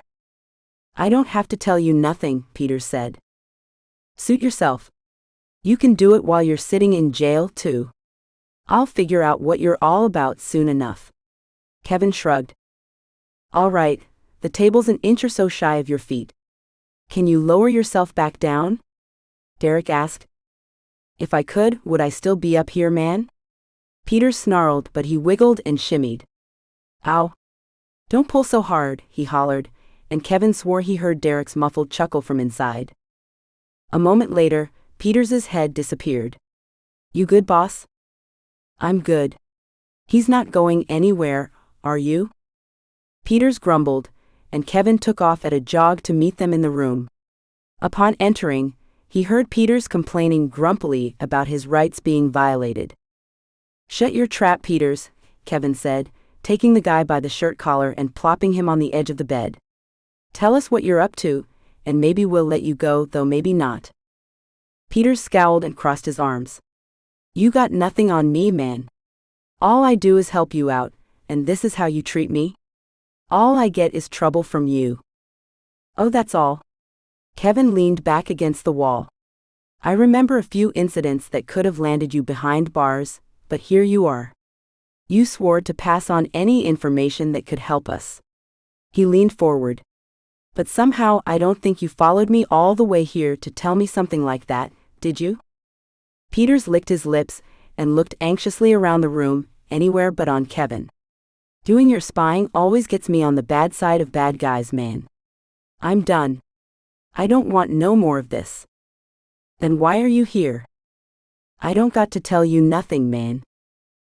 I don't have to tell you nothing, Peters said. Suit yourself. You can do it while you're sitting in jail, too. I'll figure out what you're all about soon enough. Kevin shrugged. All right, the table's an inch or so shy of your feet. Can you lower yourself back down? Derek asked. If I could, would I still be up here, man? Peters snarled, but he wiggled and shimmied. Ow. Don't pull so hard, he hollered, and Kevin swore he heard Derek's muffled chuckle from inside. A moment later, Peters's head disappeared. You good, boss? I'm good. He's not going anywhere, are you? Peters grumbled, and Kevin took off at a jog to meet them in the room. Upon entering, he heard Peters complaining grumpily about his rights being violated. Shut your trap, Peters, Kevin said, taking the guy by the shirt collar and plopping him on the edge of the bed. Tell us what you're up to, and maybe we'll let you go, though maybe not. Peters scowled and crossed his arms. You got nothing on me, man. All I do is help you out, and this is how you treat me? All I get is trouble from you. Oh, that's all. Kevin leaned back against the wall. I remember a few incidents that could have landed you behind bars, but here you are. You swore to pass on any information that could help us. He leaned forward. But somehow I don't think you followed me all the way here to tell me something like that, did you? Peters licked his lips and looked anxiously around the room, anywhere but on Kevin. Doing your spying always gets me on the bad side of bad guys, man. I'm done. I don't want no more of this. Then why are you here? I don't got to tell you nothing, man.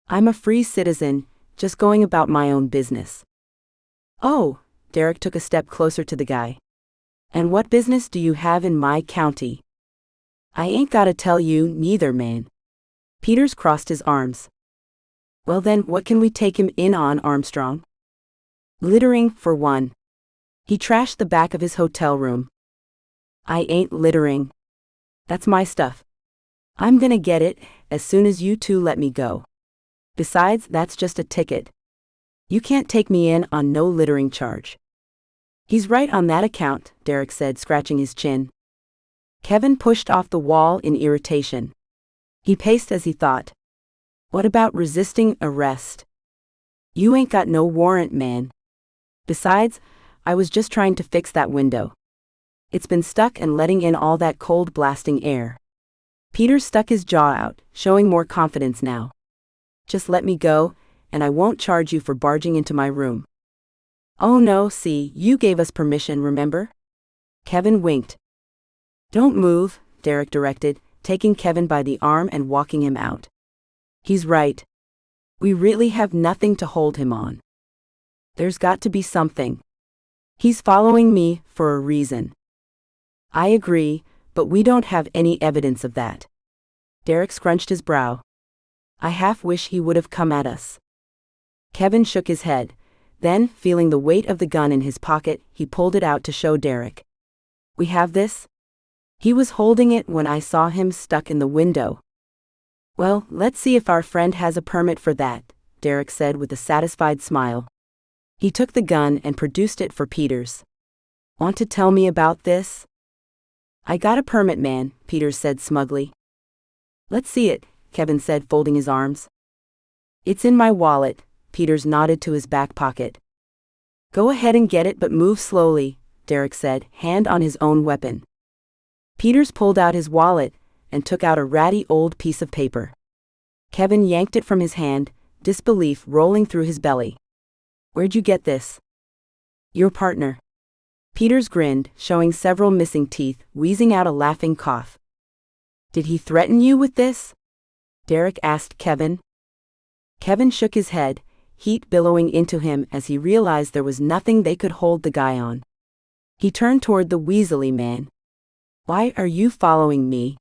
I'm a free citizen, just going about my own business. Oh, Derek took a step closer to the guy. And what business do you have in my county? I ain't gotta tell you neither, man. Peters crossed his arms. Well then, what can we take him in on, Armstrong? Littering, for one. He trashed the back of his hotel room. I ain't littering. That's my stuff. I'm gonna get it as soon as you two let me go. Besides, that's just a ticket. You can't take me in on no littering charge. He's right on that account, Derek said, scratching his chin. Kevin pushed off the wall in irritation. He paced as he thought. What about resisting arrest? You ain't got no warrant, man. Besides, I was just trying to fix that window. It's been stuck and letting in all that cold blasting air. Peters stuck his jaw out, showing more confidence now. Just let me go, and I won't charge you for barging into my room. Oh no, see, you gave us permission, remember? Kevin winked. Don't move, Derek directed, taking Kevin by the arm and walking him out. He's right. We really have nothing to hold him on. There's got to be something. He's following me for a reason. I agree, but we don't have any evidence of that. Derek scrunched his brow. I half wish he would have come at us. Kevin shook his head. Then, feeling the weight of the gun in his pocket, he pulled it out to show Derek. We have this? He was holding it when I saw him stuck in the window. Well, let's see if our friend has a permit for that, Derek said with a satisfied smile. He took the gun and produced it for Peters. Want to tell me about this? I got a permit, man, Peters said smugly. Let's see it, Kevin said, folding his arms. It's in my wallet, Peters nodded to his back pocket. Go ahead and get it, but move slowly, Derek said, hand on his own weapon. Peters pulled out his wallet and took out a ratty old piece of paper. Kevin yanked it from his hand, disbelief rolling through his belly. Where'd you get this? Your partner. Peters grinned, showing several missing teeth, wheezing out a laughing cough. Did he threaten you with this? Derek asked Kevin. Kevin shook his head, heat billowing into him as he realized there was nothing they could hold the guy on. He turned toward the weaselly man. Why are you following me?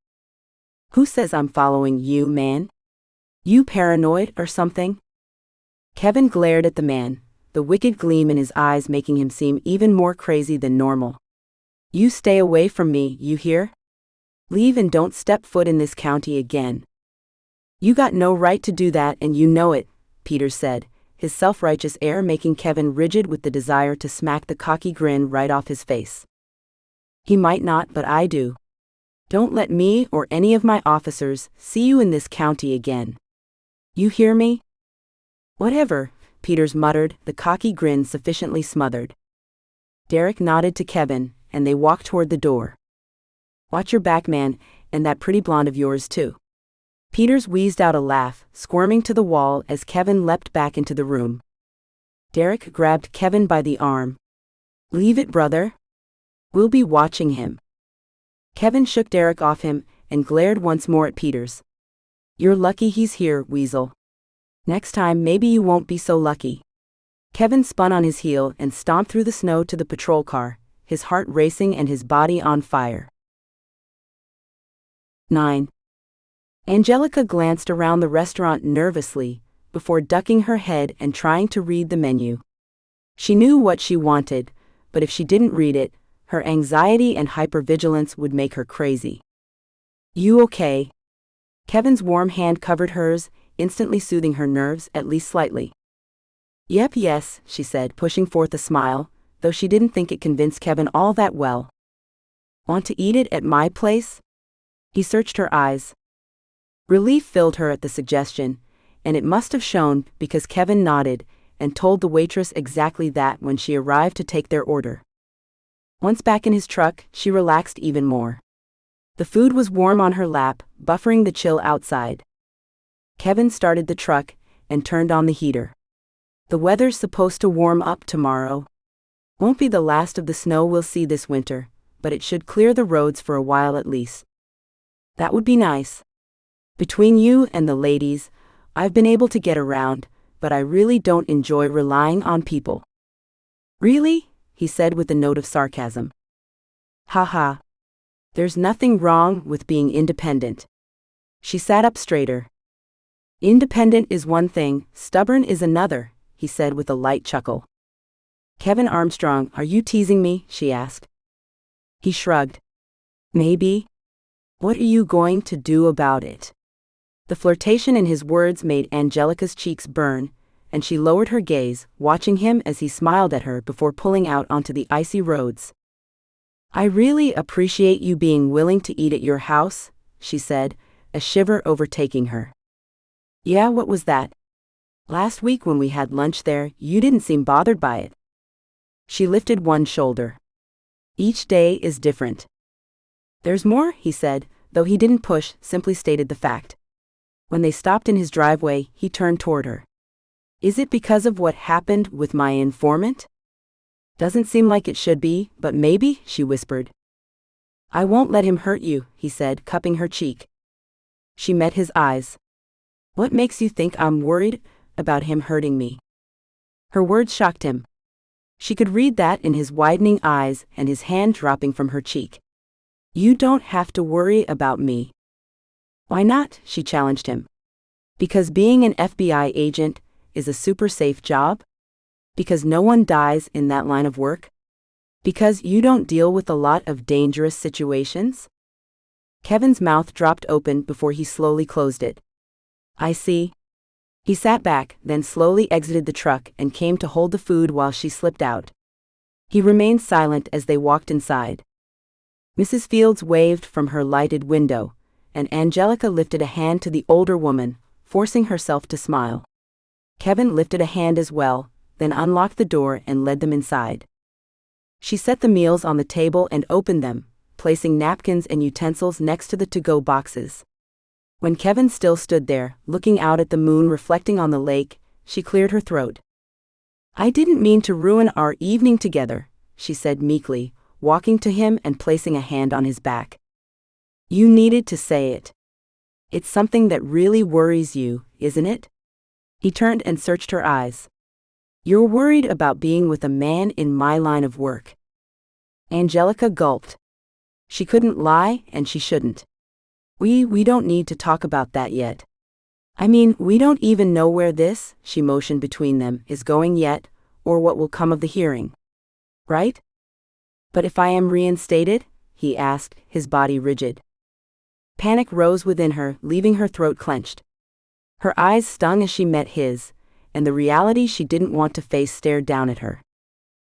Who says I'm following you, man? You paranoid or something? Kevin glared at the man, the wicked gleam in his eyes making him seem even more crazy than normal. You stay away from me, you hear? Leave and don't step foot in this county again. You got no right to do that and you know it, Peters said, his self-righteous air making Kevin rigid with the desire to smack the cocky grin right off his face. He might not, but I do. Don't let me or any of my officers see you in this county again. You hear me? Whatever, Peters muttered, the cocky grin sufficiently smothered. Derek nodded to Kevin, and they walked toward the door. Watch your back, man, and that pretty blonde of yours too. Peters wheezed out a laugh, squirming to the wall as Kevin leapt back into the room. Derek grabbed Kevin by the arm. Leave it, brother. We'll be watching him. Kevin shook Derek off him and glared once more at Peters. You're lucky he's here, weasel. Next time maybe you won't be so lucky. Kevin spun on his heel and stomped through the snow to the patrol car, his heart racing and his body on fire. 9. Angelica glanced around the restaurant nervously, before ducking her head and trying to read the menu. She knew what she wanted, but if she didn't read it, her anxiety and hypervigilance would make her crazy. You okay? Kevin's warm hand covered hers, instantly soothing her nerves at least slightly. Yep, yes, she said, pushing forth a smile, though she didn't think it convinced Kevin all that well. Want to eat it at my place? He searched her eyes. Relief filled her at the suggestion, and it must have shown because Kevin nodded and told the waitress exactly that when she arrived to take their order. Once back in his truck, she relaxed even more. The food was warm on her lap, buffering the chill outside. Kevin started the truck and turned on the heater. The weather's supposed to warm up tomorrow. Won't be the last of the snow we'll see this winter, but it should clear the roads for a while at least. That would be nice. Between you and the ladies, I've been able to get around, but I really don't enjoy relying on people. Really? He said with a note of sarcasm. Ha. There's nothing wrong with being independent. She sat up straighter. Independent is one thing, stubborn is another, he said with a light chuckle. Kevin Armstrong, are you teasing me? She asked. He shrugged. Maybe. What are you going to do about it? The flirtation in his words made Angelica's cheeks burn, and she lowered her gaze, watching him as he smiled at her before pulling out onto the icy roads. I really appreciate you being willing to eat at your house, she said, a shiver overtaking her. Yeah, what was that? Last week when we had lunch there, you didn't seem bothered by it. She lifted one shoulder. Each day is different. There's more, he said, though he didn't push, simply stated the fact. When they stopped in his driveway, he turned toward her. Is it because of what happened with my informant? Doesn't seem like it should be, but maybe, she whispered. I won't let him hurt you, he said, cupping her cheek. She met his eyes. What makes you think I'm worried about him hurting me? Her words shocked him. She could read that in his widening eyes and his hand dropping from her cheek. You don't have to worry about me. Why not? She challenged him. Because being an FBI agent is a super safe job? Because no one dies in that line of work? Because you don't deal with a lot of dangerous situations? Kevin's mouth dropped open before he slowly closed it. I see. He sat back, then slowly exited the truck and came to hold the food while she slipped out. He remained silent as they walked inside. Mrs. Fields waved from her lighted window, and Angelica lifted a hand to the older woman, forcing herself to smile. Kevin lifted a hand as well, then unlocked the door and led them inside. She set the meals on the table and opened them, placing napkins and utensils next to the to-go boxes. When Kevin still stood there, looking out at the moon reflecting on the lake, she cleared her throat. I didn't mean to ruin our evening together, she said meekly, walking to him and placing a hand on his back. You needed to say it. It's something that really worries you, isn't it? He turned and searched her eyes. You're worried about being with a man in my line of work. Angelica gulped. She couldn't lie, and she shouldn't. We don't need to talk about that yet. I mean, we don't even know where this, she motioned between them, is going yet, or what will come of the hearing. Right? But if I am reinstated? He asked, his body rigid. Panic rose within her, leaving her throat clenched. Her eyes stung as she met his, and the reality she didn't want to face stared down at her.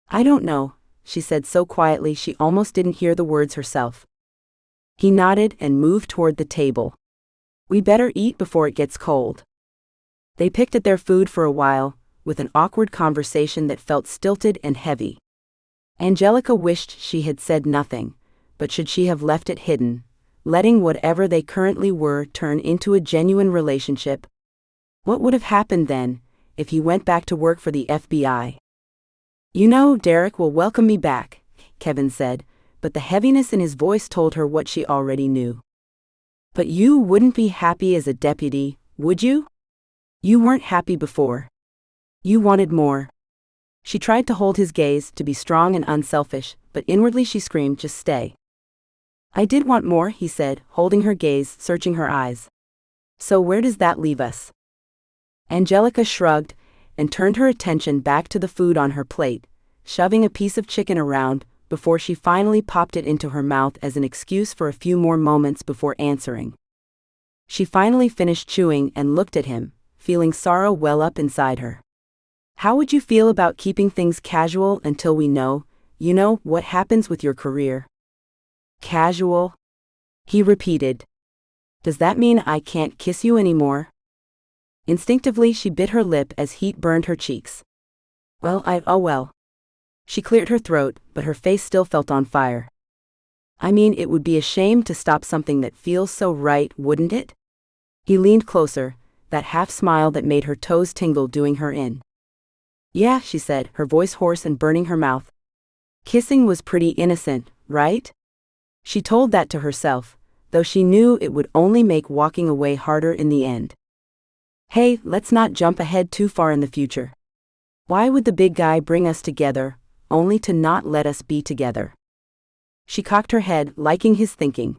I don't know, she said so quietly she almost didn't hear the words herself. He nodded and moved toward the table. We better eat before it gets cold. They picked at their food for a while, with an awkward conversation that felt stilted and heavy. Angelica wished she had said nothing, but should she have left it hidden, letting whatever they currently were turn into a genuine relationship? What would have happened then, if he went back to work for the FBI? You know, Derek will welcome me back, Kevin said, but the heaviness in his voice told her what she already knew. But you wouldn't be happy as a deputy, would you? You weren't happy before. You wanted more. She tried to hold his gaze, to be strong and unselfish, but inwardly she screamed, just stay. I did want more, he said, holding her gaze, searching her eyes. So where does that leave us? Angelica shrugged, and turned her attention back to the food on her plate, shoving a piece of chicken around, before she finally popped it into her mouth as an excuse for a few more moments before answering. She finally finished chewing and looked at him, feeling sorrow well up inside her. How would you feel about keeping things casual until we know, what happens with your career? Casual? He repeated. Does that mean I can't kiss you anymore? Instinctively she bit her lip as heat burned her cheeks. Well. She cleared her throat, but her face still felt on fire. I mean, it would be a shame to stop something that feels so right, wouldn't it? He leaned closer, that half smile that made her toes tingle doing her in. Yeah, she said, her voice hoarse and burning her mouth. Kissing was pretty innocent, right? She told that to herself, though she knew it would only make walking away harder in the end. Hey, let's not jump ahead too far in the future. Why would the big guy bring us together, only to not let us be together? She cocked her head, liking his thinking.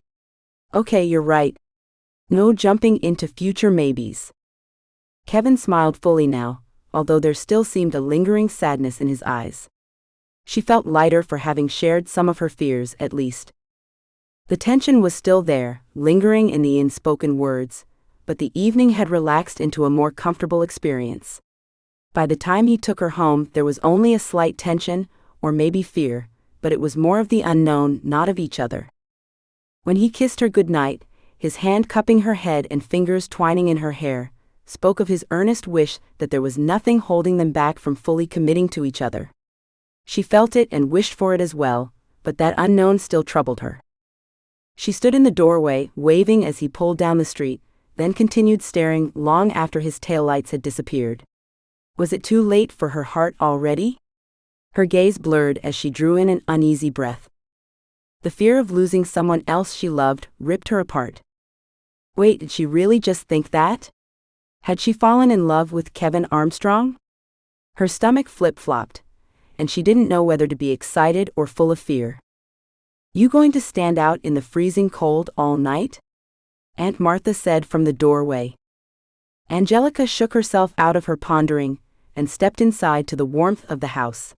Okay, you're right. No jumping into future maybes. Kevin smiled fully now, although there still seemed a lingering sadness in his eyes. She felt lighter for having shared some of her fears, at least. The tension was still there, lingering in the unspoken words, but the evening had relaxed into a more comfortable experience. By the time he took her home, there was only a slight tension, or maybe fear, but it was more of the unknown, not of each other. When he kissed her goodnight, his hand cupping her head and fingers twining in her hair, spoke of his earnest wish that there was nothing holding them back from fully committing to each other. She felt it and wished for it as well, but that unknown still troubled her. She stood in the doorway, waving as he pulled down the street, then continued staring long after his taillights had disappeared. Was it too late for her heart already? Her gaze blurred as she drew in an uneasy breath. The fear of losing someone else she loved ripped her apart. Wait, did she really just think that? Had she fallen in love with Kevin Armstrong? Her stomach flip-flopped, and she didn't know whether to be excited or full of fear. You going to stand out in the freezing cold all night? Aunt Martha said from the doorway. Angelica shook herself out of her pondering and stepped inside to the warmth of the house.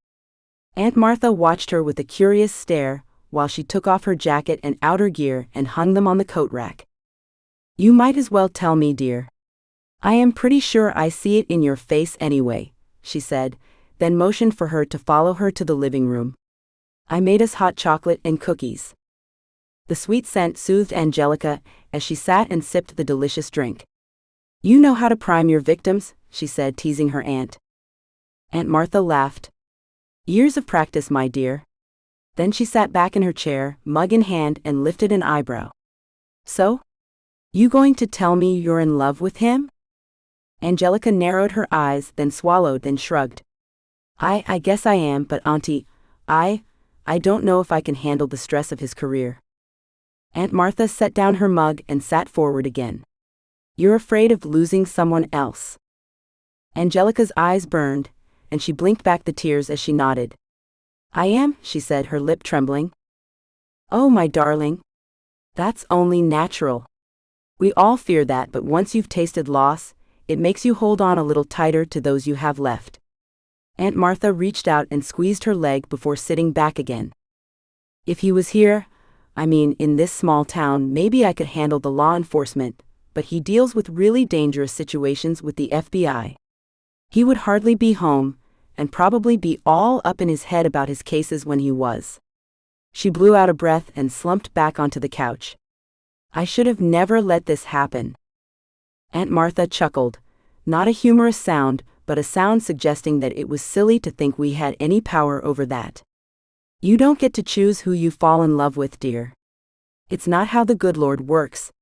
Aunt Martha watched her with a curious stare while she took off her jacket and outer gear and hung them on the coat rack. You might as well tell me, dear. I am pretty sure I see it in your face anyway, she said, then motioned for her to follow her to the living room. I made us hot chocolate and cookies. The sweet scent soothed Angelica as she sat and sipped the delicious drink. You know how to prime your victims, she said, teasing her aunt. Aunt Martha laughed. Years of practice, my dear. Then she sat back in her chair, mug in hand, and lifted an eyebrow. So? You going to tell me you're in love with him? Angelica narrowed her eyes, then swallowed, then shrugged. I guess I am, but Auntie, I don't know if I can handle the stress of his career. Aunt Martha set down her mug and sat forward again. You're afraid of losing someone else. Angelica's eyes burned, and she blinked back the tears as she nodded. I am, she said, her lip trembling. Oh, my darling. That's only natural. We all fear that, but once you've tasted loss, it makes you hold on a little tighter to those you have left. Aunt Martha reached out and squeezed her leg before sitting back again. If he was here, in this small town, maybe I could handle the law enforcement, but he deals with really dangerous situations with the FBI. He would hardly be home, and probably be all up in his head about his cases when he was. She blew out a breath and slumped back onto the couch. I should have never let this happen. Aunt Martha chuckled, not a humorous sound, but a sound suggesting that it was silly to think we had any power over that. You don't get to choose who you fall in love with, dear. It's not how the good Lord works.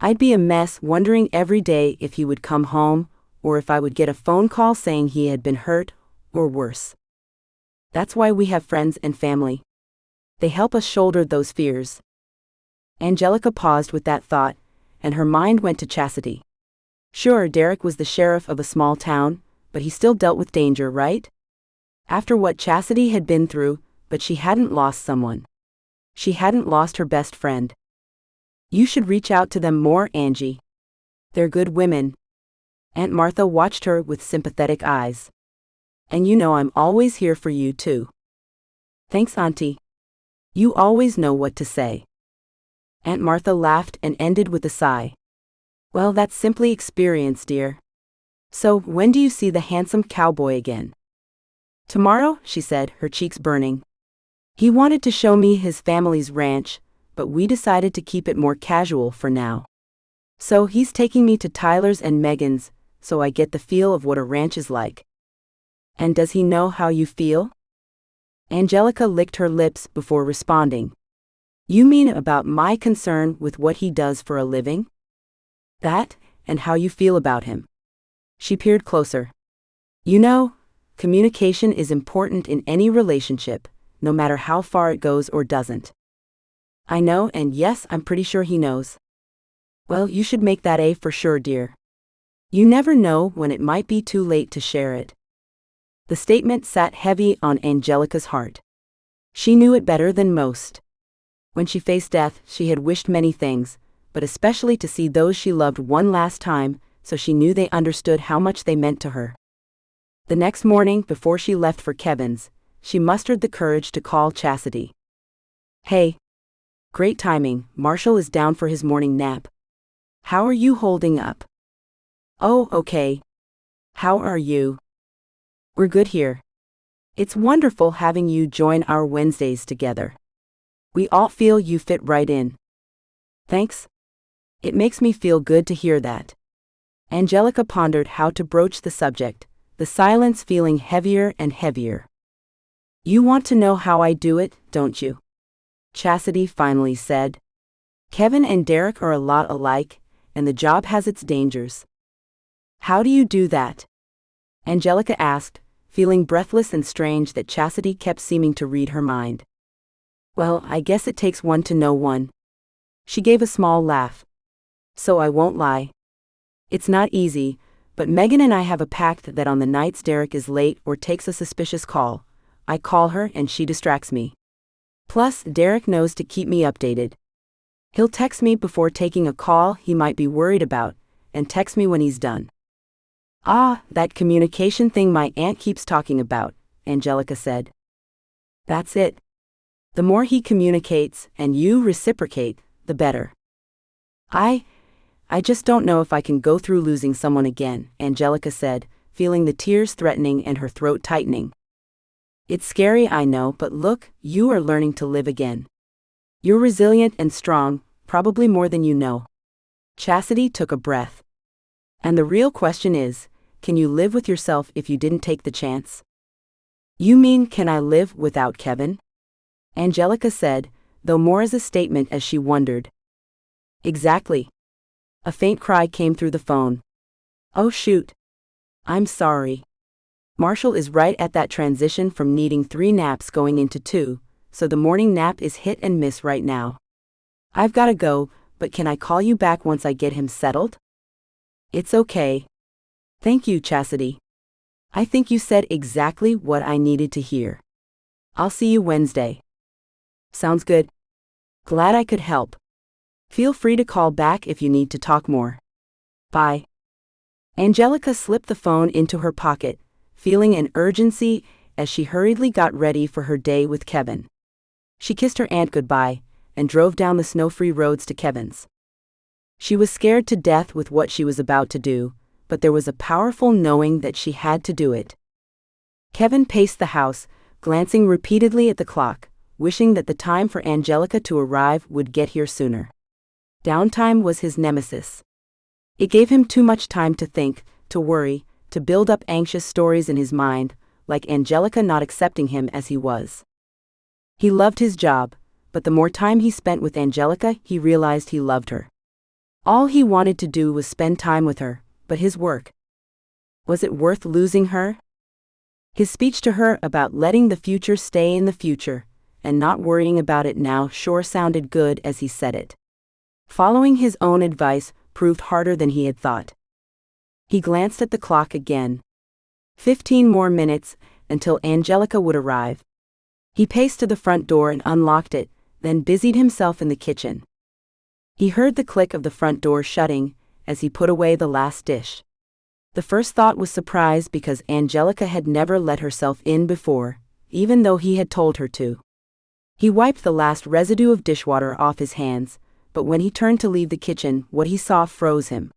I'd be a mess wondering every day if he would come home, or if I would get a phone call saying he had been hurt, or worse. That's why we have friends and family. They help us shoulder those fears. Angelica paused with that thought, and her mind went to Chastity. Sure, Derek was the sheriff of a small town, but he still dealt with danger, right? After what Chastity had been through, but she hadn't lost someone. She hadn't lost her best friend. You should reach out to them more, Angie. They're good women. Aunt Martha watched her with sympathetic eyes. And you know I'm always here for you too. Thanks, Auntie. You always know what to say. Aunt Martha laughed and ended with a sigh. Well, that's simply experience, dear. So, when do you see the handsome cowboy again? Tomorrow, she said, her cheeks burning. He wanted to show me his family's ranch, but we decided to keep it more casual for now. So he's taking me to Tyler's and Megan's, so I get the feel of what a ranch is like. And does he know how you feel? Angelica licked her lips before responding. You mean about my concern with what he does for a living? That, and how you feel about him. She peered closer. You know, communication is important in any relationship, no matter how far it goes or doesn't. I know, and yes, I'm pretty sure he knows. Well, you should make that A for sure, dear. You never know when it might be too late to share it. The statement sat heavy on Angelica's heart. She knew it better than most. When she faced death, she had wished many things, but especially to see those she loved one last time, so she knew they understood how much they meant to her. The next morning, before she left for Kevin's, she mustered the courage to call Chastity. Hey. Great timing, Marshall is down for his morning nap. How are you holding up? Oh, okay. How are you? We're good here. It's wonderful having you join our Wednesdays together. We all feel you fit right in. Thanks. It makes me feel good to hear that. Angelica pondered how to broach the subject, the silence feeling heavier and heavier. You want to know how I do it, don't you? Chastity finally said. Kevin and Derek are a lot alike, and the job has its dangers. How do you do that? Angelica asked, feeling breathless and strange that Chastity kept seeming to read her mind. Well, I guess it takes one to know one. She gave a small laugh. So I won't lie. It's not easy, but Megan and I have a pact that on the nights Derek is late or takes a suspicious call, I call her and she distracts me. Plus, Derek knows to keep me updated. He'll text me before taking a call he might be worried about, and text me when he's done. Ah, that communication thing my aunt keeps talking about, Angelica said. That's it. The more he communicates, and you reciprocate, the better. I I just don't know if I can go through losing someone again, Angelica said, feeling the tears threatening and her throat tightening. It's scary, I know, but look, you are learning to live again. You're resilient and strong, probably more than you know. Chastity took a breath. And the real question is, can you live with yourself if you didn't take the chance? You mean, can I live without Kevin? Angelica said, though more as a statement as she wondered. Exactly. A faint cry came through the phone. Oh shoot. I'm sorry. Marshall is right at that transition from needing 3 naps going into 2, so the morning nap is hit and miss right now. I've gotta go, but can I call you back once I get him settled? It's okay. Thank you, Chastity. I think you said exactly what I needed to hear. I'll see you Wednesday. Sounds good. Glad I could help. Feel free to call back if you need to talk more. Bye. Angelica slipped the phone into her pocket, feeling an urgency as she hurriedly got ready for her day with Kevin. She kissed her aunt goodbye and drove down the snow-free roads to Kevin's. She was scared to death with what she was about to do, but there was a powerful knowing that she had to do it. Kevin paced the house, glancing repeatedly at the clock, wishing that the time for Angelica to arrive would get here sooner. Downtime was his nemesis. It gave him too much time to think, to worry, to build up anxious stories in his mind, like Angelica not accepting him as he was. He loved his job, but the more time he spent with Angelica, he realized he loved her. All he wanted to do was spend time with her, but his work. Was it worth losing her? His speech to her about letting the future stay in the future, and not worrying about it now sure sounded good as he said it. Following his own advice proved harder than he had thought. He glanced at the clock again. 15 more minutes, until Angelica would arrive. He paced to the front door and unlocked it, then busied himself in the kitchen. He heard the click of the front door shutting, as he put away the last dish. The first thought was surprise because Angelica had never let herself in before, even though he had told her to. He wiped the last residue of dishwater off his hands, but when he turned to leave the kitchen, what he saw froze him.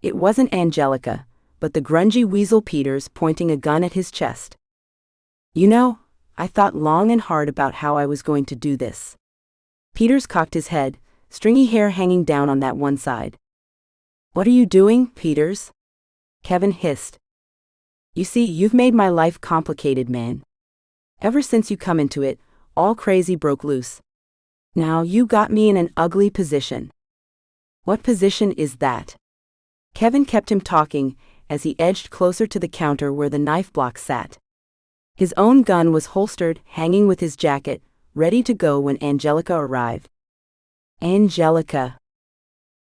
It wasn't Angelica, but the grungy weasel Peters pointing a gun at his chest. You know, I thought long and hard about how I was going to do this. Peters cocked his head, stringy hair hanging down on that one side. What are you doing, Peters? Kevin hissed. You see, you've made my life complicated, man. Ever since you come into it, all crazy broke loose. Now you got me in an ugly position. What position is that? Kevin kept him talking as he edged closer to the counter where the knife block sat. His own gun was holstered, hanging with his jacket, ready to go when Angelica arrived. Angelica.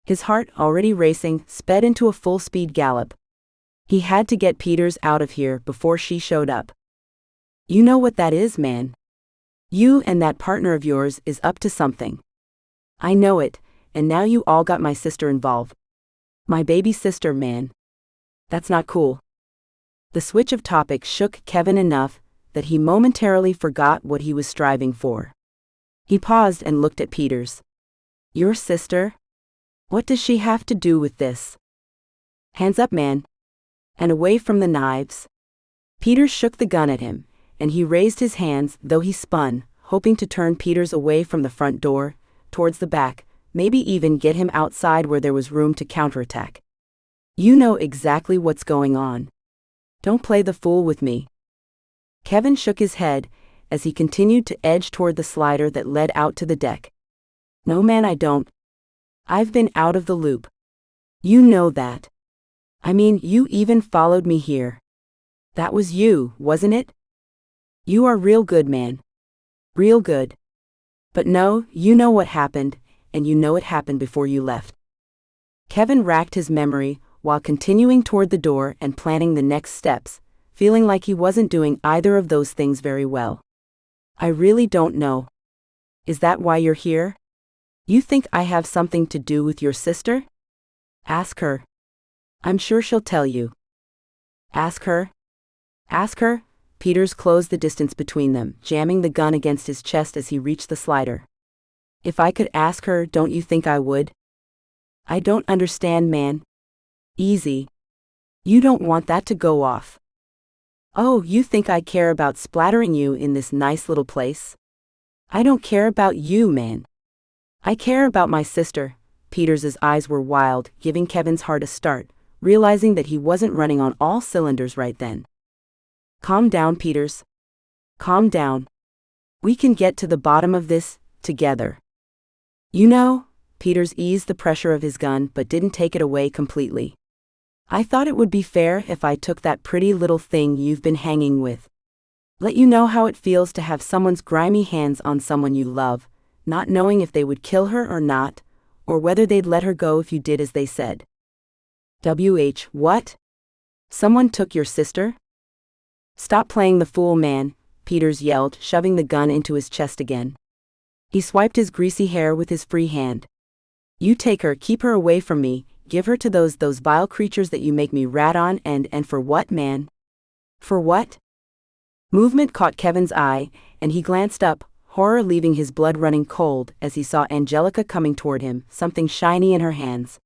His heart, already racing, sped into a full-speed gallop. He had to get Peters out of here before she showed up. You know what that is, man. You and that partner of yours is up to something. I know it, and now you all got my sister involved. My baby sister, man. That's not cool. The switch of topic shook Kevin enough that he momentarily forgot what he was striving for. He paused and looked at Peters. Your sister? What does she have to do with this? Hands up, man. And away from the knives. Peters shook the gun at him, and he raised his hands, though he spun, hoping to turn Peters away from the front door, towards the back, maybe even get him outside where there was room to counterattack. You know exactly what's going on. Don't play the fool with me. Kevin shook his head as he continued to edge toward the slider that led out to the deck. No, man, I don't. I've been out of the loop. You know that. I mean, you even followed me here. That was you, wasn't it? You are real good, man. Real good. But no, you know what happened, and you know it happened before you left. Kevin racked his memory while continuing toward the door and planning the next steps, feeling like he wasn't doing either of those things very well. I really don't know. Is that why you're here? You think I have something to do with your sister? Ask her. I'm sure she'll tell you. Ask her? Ask her? Peters closed the distance between them, jamming the gun against his chest as he reached the slider. If I could ask her, don't you think I would? I don't understand, man. Easy. You don't want that to go off. Oh, you think I care about splattering you in this nice little place? I don't care about you, man. I care about my sister. Peters's eyes were wild, giving Kevin's heart a start, realizing that he wasn't running on all cylinders right then. Calm down, Peters. Calm down. We can get to the bottom of this, together. You know, Peters eased the pressure of his gun but didn't take it away completely. I thought it would be fair if I took that pretty little thing you've been hanging with. Let you know how it feels to have someone's grimy hands on someone you love, not knowing if they would kill her or not, or whether they'd let her go if you did as they said. What? Someone took your sister? Stop playing the fool, man, Peters yelled, shoving the gun into his chest again. He swiped his greasy hair with his free hand. You take her, keep her away from me, give her to those vile creatures that you make me rat on, and for what, man? For what? Movement caught Kevin's eye, and he glanced up, horror leaving his blood running cold as he saw Angelica coming toward him, something shiny in her hands.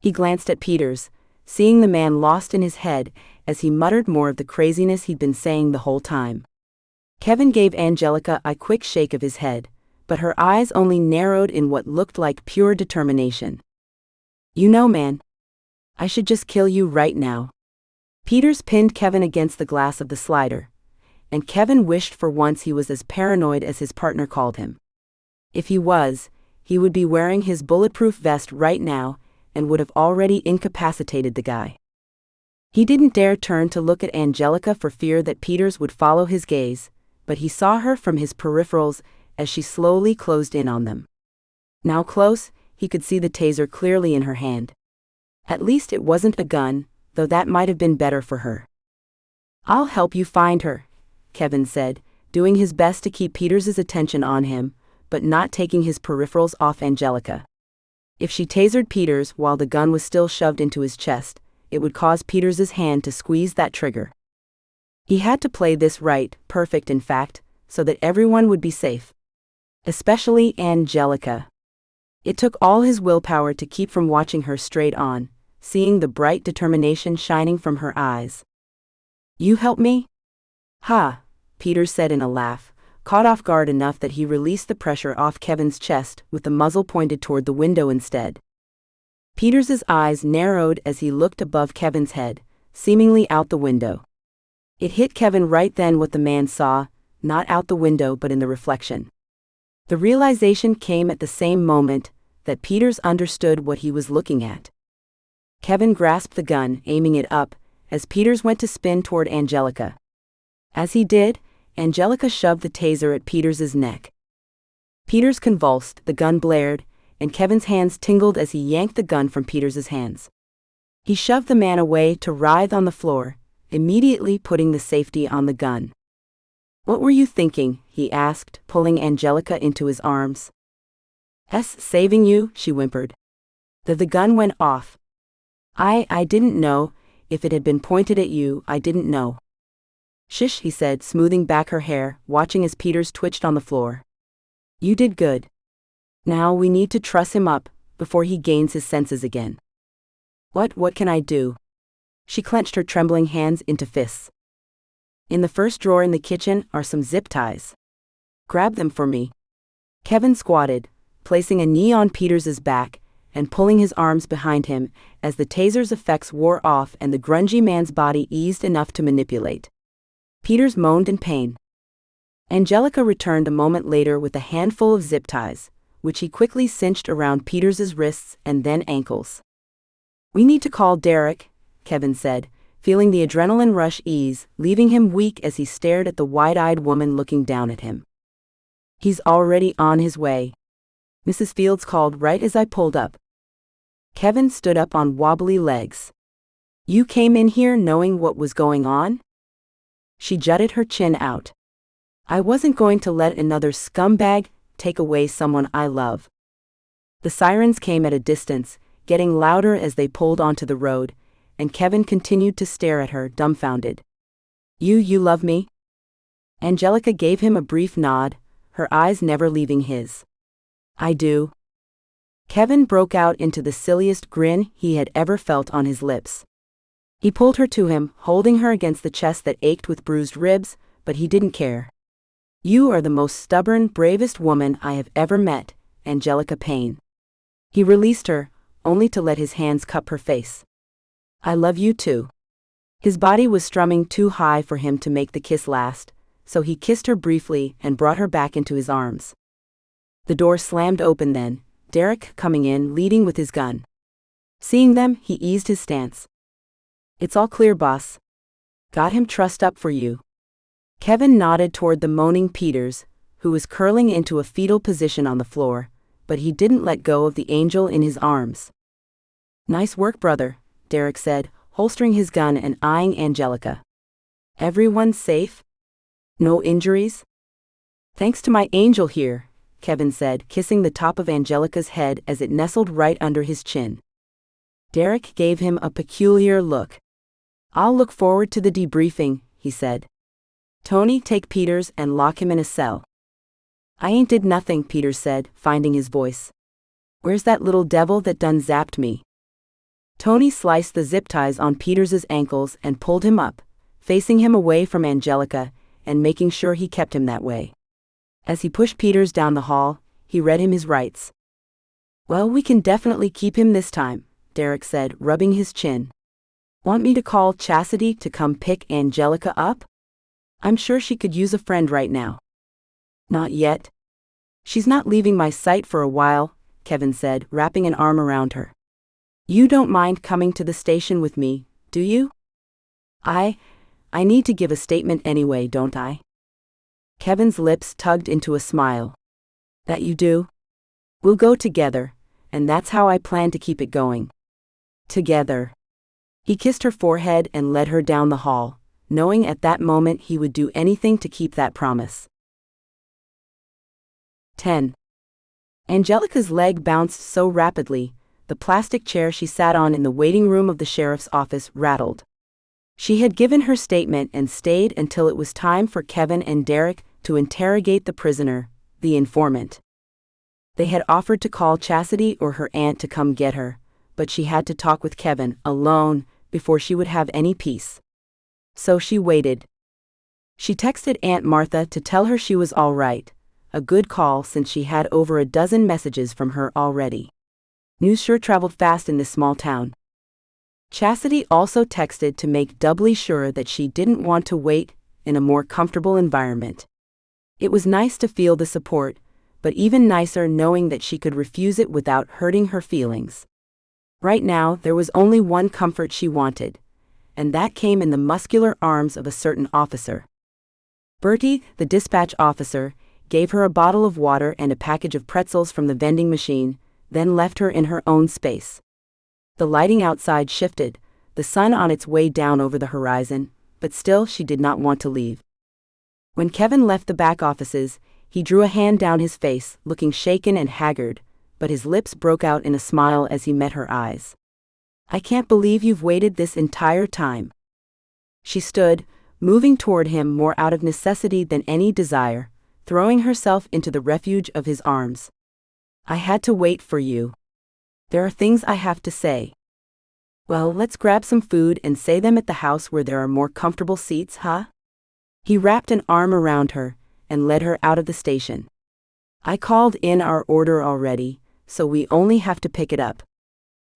He glanced at Peters, seeing the man lost in his head, as he muttered more of the craziness he'd been saying the whole time. Kevin gave Angelica a quick shake of his head, but her eyes only narrowed in what looked like pure determination. You know, man. I should just kill you right now. Peters pinned Kevin against the glass of the slider, and Kevin wished for once he was as paranoid as his partner called him. If he was, he would be wearing his bulletproof vest right now and would have already incapacitated the guy. He didn't dare turn to look at Angelica for fear that Peters would follow his gaze, but he saw her from his peripherals as she slowly closed in on them. Now close, he could see the taser clearly in her hand. At least it wasn't a gun, though that might have been better for her. I'll help you find her, Kevin said, doing his best to keep Peters's attention on him, but not taking his peripherals off Angelica. If she tasered Peters while the gun was still shoved into his chest, it would cause Peters's hand to squeeze that trigger. He had to play this right, perfect in fact, so that everyone would be safe. Especially Angelica. It took all his willpower to keep from watching her straight on, seeing the bright determination shining from her eyes. You help me? Ha, Peters said in a laugh, caught off guard enough that he released the pressure off Kevin's chest with the muzzle pointed toward the window instead. Peters's eyes narrowed as he looked above Kevin's head, seemingly out the window. It hit Kevin right then what the man saw, not out the window but in the reflection. The realization came at the same moment that Peters understood what he was looking at. Kevin grasped the gun, aiming it up, as Peters went to spin toward Angelica. As he did, Angelica shoved the taser at Peters's neck. Peters convulsed, the gun blared, and Kevin's hands tingled as he yanked the gun from Peters's hands. He shoved the man away to writhe on the floor, immediately putting the safety on the gun. What were you thinking? He asked, pulling Angelica into his arms. Saving you, she whimpered. The gun went off. I didn't know. If it had been pointed at you, I didn't know. Shish, he said, smoothing back her hair, watching as Peters twitched on the floor. You did good. Now we need to truss him up, before he gains his senses again. What can I do? She clenched her trembling hands into fists. In the first drawer in the kitchen are some zip ties. Grab them for me. Kevin squatted, placing a knee on Peters's back, and pulling his arms behind him, as the taser's effects wore off and the grungy man's body eased enough to manipulate. Peters moaned in pain. Angelica returned a moment later with a handful of zip ties, which he quickly cinched around Peters's wrists and then ankles. We need to call Derek, Kevin said, feeling the adrenaline rush ease, leaving him weak as he stared at the wide-eyed woman looking down at him. He's already on his way. Mrs. Fields called right as I pulled up. Kevin stood up on wobbly legs. You came in here knowing what was going on? She jutted her chin out. I wasn't going to let another scumbag take away someone I love. The sirens came at a distance, getting louder as they pulled onto the road, and Kevin continued to stare at her, dumbfounded. You love me? Angelica gave him a brief nod, her eyes never leaving his. I do. Kevin broke out into the silliest grin he had ever felt on his lips. He pulled her to him, holding her against the chest that ached with bruised ribs, but he didn't care. "You are the most stubborn, bravest woman I have ever met, Angelica Payne." He released her, only to let his hands cup her face. "I love you too." His body was strumming too high for him to make the kiss last, so he kissed her briefly and brought her back into his arms. The door slammed open then, Derek coming in leading with his gun. Seeing them, he eased his stance. "It's all clear, boss. Got him trussed up for you." Kevin nodded toward the moaning Peters, who was curling into a fetal position on the floor, but he didn't let go of the angel in his arms. "Nice work, brother," Derek said, holstering his gun and eyeing Angelica. "Everyone safe? No injuries?" "Thanks to my angel here," Kevin said, kissing the top of Angelica's head as it nestled right under his chin. Derek gave him a peculiar look. "I'll look forward to the debriefing," he said. "Tony, take Peters and lock him in a cell." "I ain't did nothing," Peters said, finding his voice. "Where's that little devil that done zapped me?" Tony sliced the zip ties on Peters's ankles and pulled him up, facing him away from Angelica and making sure he kept him that way. As he pushed Peters down the hall, he read him his rights. "Well, we can definitely keep him this time," Derek said, rubbing his chin. "Want me to call Chastity to come pick Angelica up? I'm sure she could use a friend right now." "Not yet. She's not leaving my sight for a while," Kevin said, wrapping an arm around her. "You don't mind coming to the station with me, do you?" I need to give a statement anyway, don't I?" Kevin's lips tugged into a smile. "That you do? We'll go together, and that's how I plan to keep it going. Together." He kissed her forehead and led her down the hall, knowing at that moment he would do anything to keep that promise. 10. Angelica's leg bounced so rapidly, the plastic chair she sat on in the waiting room of the sheriff's office rattled. She had given her statement and stayed until it was time for Kevin and Derek to interrogate the prisoner, the informant. They had offered to call Chastity or her aunt to come get her, but she had to talk with Kevin alone before she would have any peace. So she waited. She texted Aunt Martha to tell her she was all right, a good call since she had over a dozen messages from her already. News sure traveled fast in this small town. Chastity also texted to make doubly sure that she didn't want to wait in a more comfortable environment. It was nice to feel the support, but even nicer knowing that she could refuse it without hurting her feelings. Right now, there was only one comfort she wanted, and that came in the muscular arms of a certain officer. Bertie, the dispatch officer, gave her a bottle of water and a package of pretzels from the vending machine, then left her in her own space. The lighting outside shifted, the sun on its way down over the horizon, but still she did not want to leave. When Kevin left the back offices, he drew a hand down his face, looking shaken and haggard, but his lips broke out in a smile as he met her eyes. "I can't believe you've waited this entire time." She stood, moving toward him more out of necessity than any desire, throwing herself into the refuge of his arms. "I had to wait for you. There are things I have to say." "Well, let's grab some food and say them at the house where there are more comfortable seats, huh?" He wrapped an arm around her and led her out of the station. "I called in our order already, so we only have to pick it up.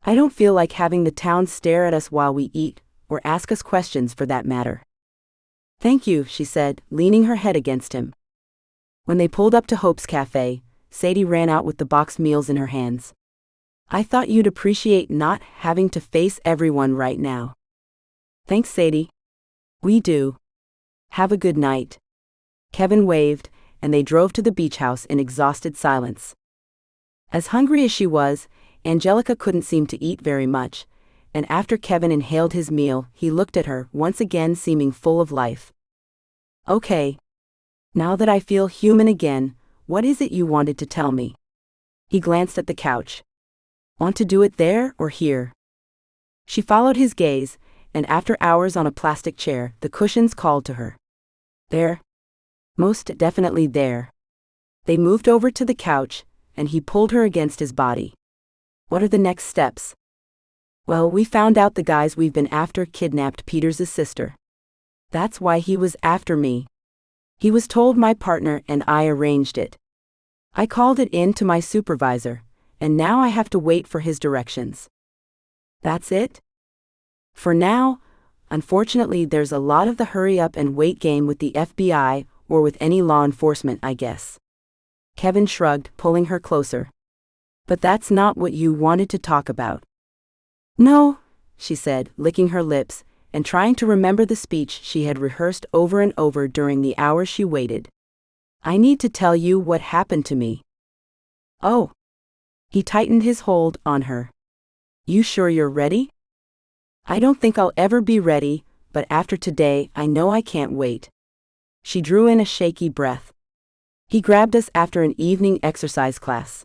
I don't feel like having the town stare at us while we eat, or ask us questions for that matter." "Thank you," she said, leaning her head against him. When they pulled up to Hope's Cafe, Sadie ran out with the boxed meals in her hands. "I thought you'd appreciate not having to face everyone right now." "Thanks, Sadie." "We do. Have a good night." Kevin waved, and they drove to the beach house in exhausted silence. As hungry as she was, Angelica couldn't seem to eat very much, and after Kevin inhaled his meal, he looked at her, once again seeming full of life. "Okay. Now that I feel human again, what is it you wanted to tell me?" He glanced at the couch. "Want to do it there or here?" She followed his gaze, and after hours on a plastic chair, the cushions called to her. "There. Most definitely there." They moved over to the couch, and he pulled her against his body. What are the next steps? Well, we found out the guys we've been after kidnapped Peter's sister. That's why he was after me. He was told my partner and I arranged it. I called it in to my supervisor, and now I have to wait for his directions. That's it? For now, unfortunately there's a lot of the hurry up and wait game with the FBI or with any law enforcement, I guess. Kevin shrugged, pulling her closer. But that's not what you wanted to talk about. No, she said, licking her lips and trying to remember the speech she had rehearsed over and over during the hours she waited. I need to tell you what happened to me. Oh. He tightened his hold on her. You sure you're ready? I don't think I'll ever be ready, but after today I know I can't wait. She drew in a shaky breath. He grabbed us after an evening exercise class.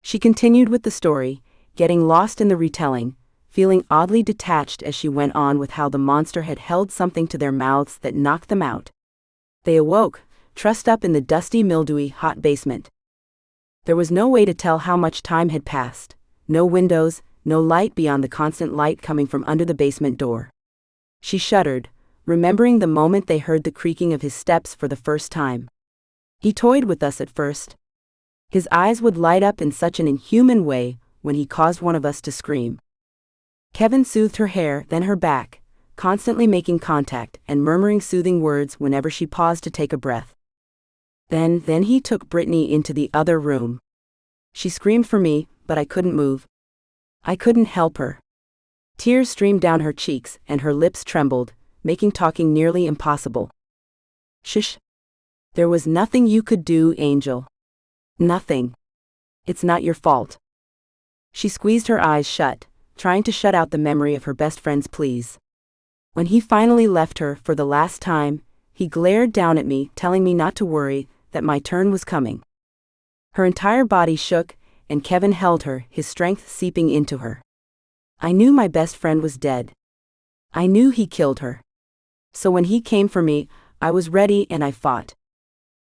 She continued with the story, getting lost in the retelling, feeling oddly detached as she went on with how the monster had held something to their mouths that knocked them out. They awoke, trussed up in the dusty, mildewy, hot basement. There was no way to tell how much time had passed, no windows, no light beyond the constant light coming from under the basement door. She shuddered, remembering the moment they heard the creaking of his steps for the first time. He toyed with us at first. His eyes would light up in such an inhuman way when he caused one of us to scream. Kevin soothed her hair, then her back, constantly making contact and murmuring soothing words whenever she paused to take a breath. Then he took Brittany into the other room. She screamed for me, but I couldn't move. I couldn't help her. Tears streamed down her cheeks and her lips trembled, making talking nearly impossible. Shush. There was nothing you could do, Angel. Nothing. It's not your fault. She squeezed her eyes shut, trying to shut out the memory of her best friend's pleas. When he finally left her for the last time, he glared down at me, telling me not to worry, that my turn was coming. Her entire body shook, and Kevin held her, his strength seeping into her. I knew my best friend was dead. I knew he killed her. So when he came for me, I was ready and I fought.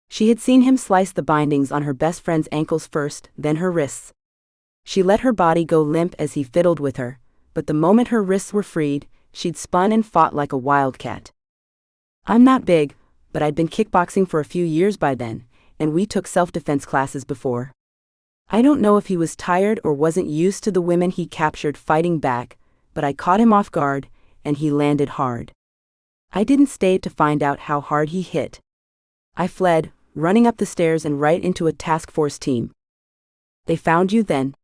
She had seen him slice the bindings on her best friend's ankles first, then her wrists. She let her body go limp as he fiddled with her, but the moment her wrists were freed, she'd spun and fought like a wildcat. I'm not big, but I'd been kickboxing for a few years by then, and we took self-defense classes before. I don't know if he was tired or wasn't used to the women he captured fighting back, but I caught him off guard, and he landed hard. I didn't stay to find out how hard he hit. I fled, running up the stairs and right into a task force team. They found you then?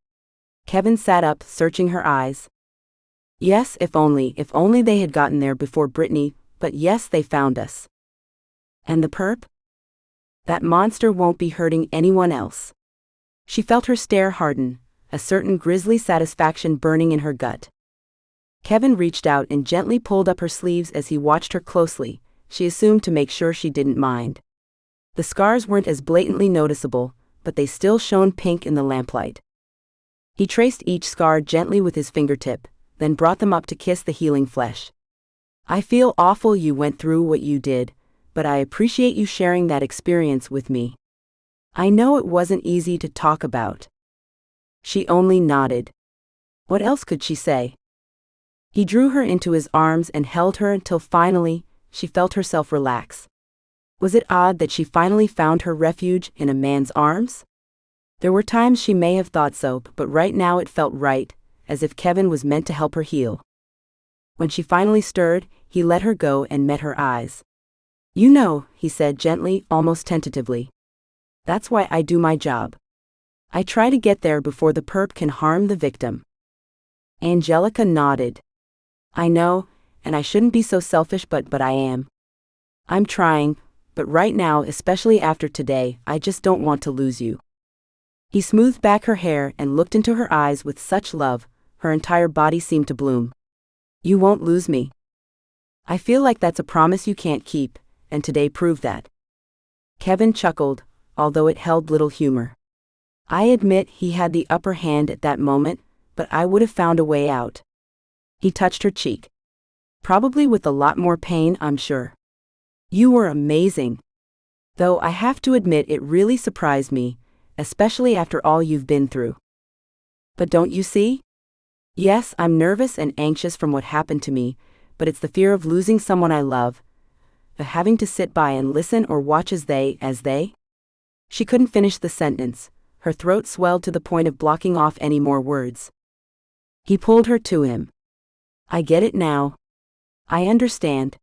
Kevin sat up, searching her eyes. Yes, if only they had gotten there before Brittany, but yes, they found us. And the perp? That monster won't be hurting anyone else. She felt her stare harden, a certain grisly satisfaction burning in her gut. Kevin reached out and gently pulled up her sleeves as he watched her closely, she assumed to make sure she didn't mind. The scars weren't as blatantly noticeable, but they still shone pink in the lamplight. He traced each scar gently with his fingertip, then brought them up to kiss the healing flesh. I feel awful you went through what you did, but I appreciate you sharing that experience with me. I know it wasn't easy to talk about. She only nodded. What else could she say? He drew her into his arms and held her until finally, she felt herself relax. Was it odd that she finally found her refuge in a man's arms? There were times she may have thought so, but right now it felt right, as if Kevin was meant to help her heal. When she finally stirred, he let her go and met her eyes. You know, he said gently, almost tentatively. That's why I do my job. I try to get there before the perp can harm the victim. Angelica nodded. I know, and I shouldn't be so selfish, but I am. I'm trying, but right now, especially after today, I just don't want to lose you. He smoothed back her hair and looked into her eyes with such love, her entire body seemed to bloom. You won't lose me. I feel like that's a promise you can't keep, and today proved that. Kevin chuckled, although it held little humor. I admit he had the upper hand at that moment, but I would have found a way out. He touched her cheek. Probably with a lot more pain, I'm sure. You were amazing. Though I have to admit it really surprised me, especially after all you've been through. But don't you see? Yes, I'm nervous and anxious from what happened to me, but it's the fear of losing someone I love, of having to sit by and listen or watch as they. She couldn't finish the sentence. Her throat swelled to the point of blocking off any more words. He pulled her to him. I get it now. I understand.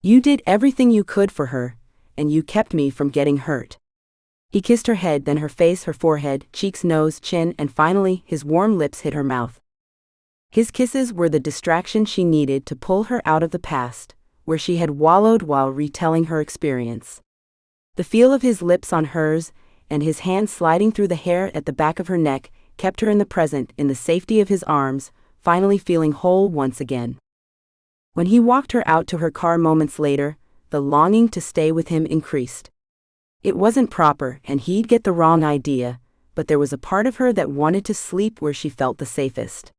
You did everything you could for her, and you kept me from getting hurt. He kissed her head, then her face, her forehead, cheeks, nose, chin, and finally, his warm lips hit her mouth. His kisses were the distraction she needed to pull her out of the past, where she had wallowed while retelling her experience. The feel of his lips on hers, and his hand sliding through the hair at the back of her neck, kept her in the present, in the safety of his arms, finally feeling whole once again. When he walked her out to her car moments later, the longing to stay with him increased. It wasn't proper, and he'd get the wrong idea, but there was a part of her that wanted to sleep where she felt the safest.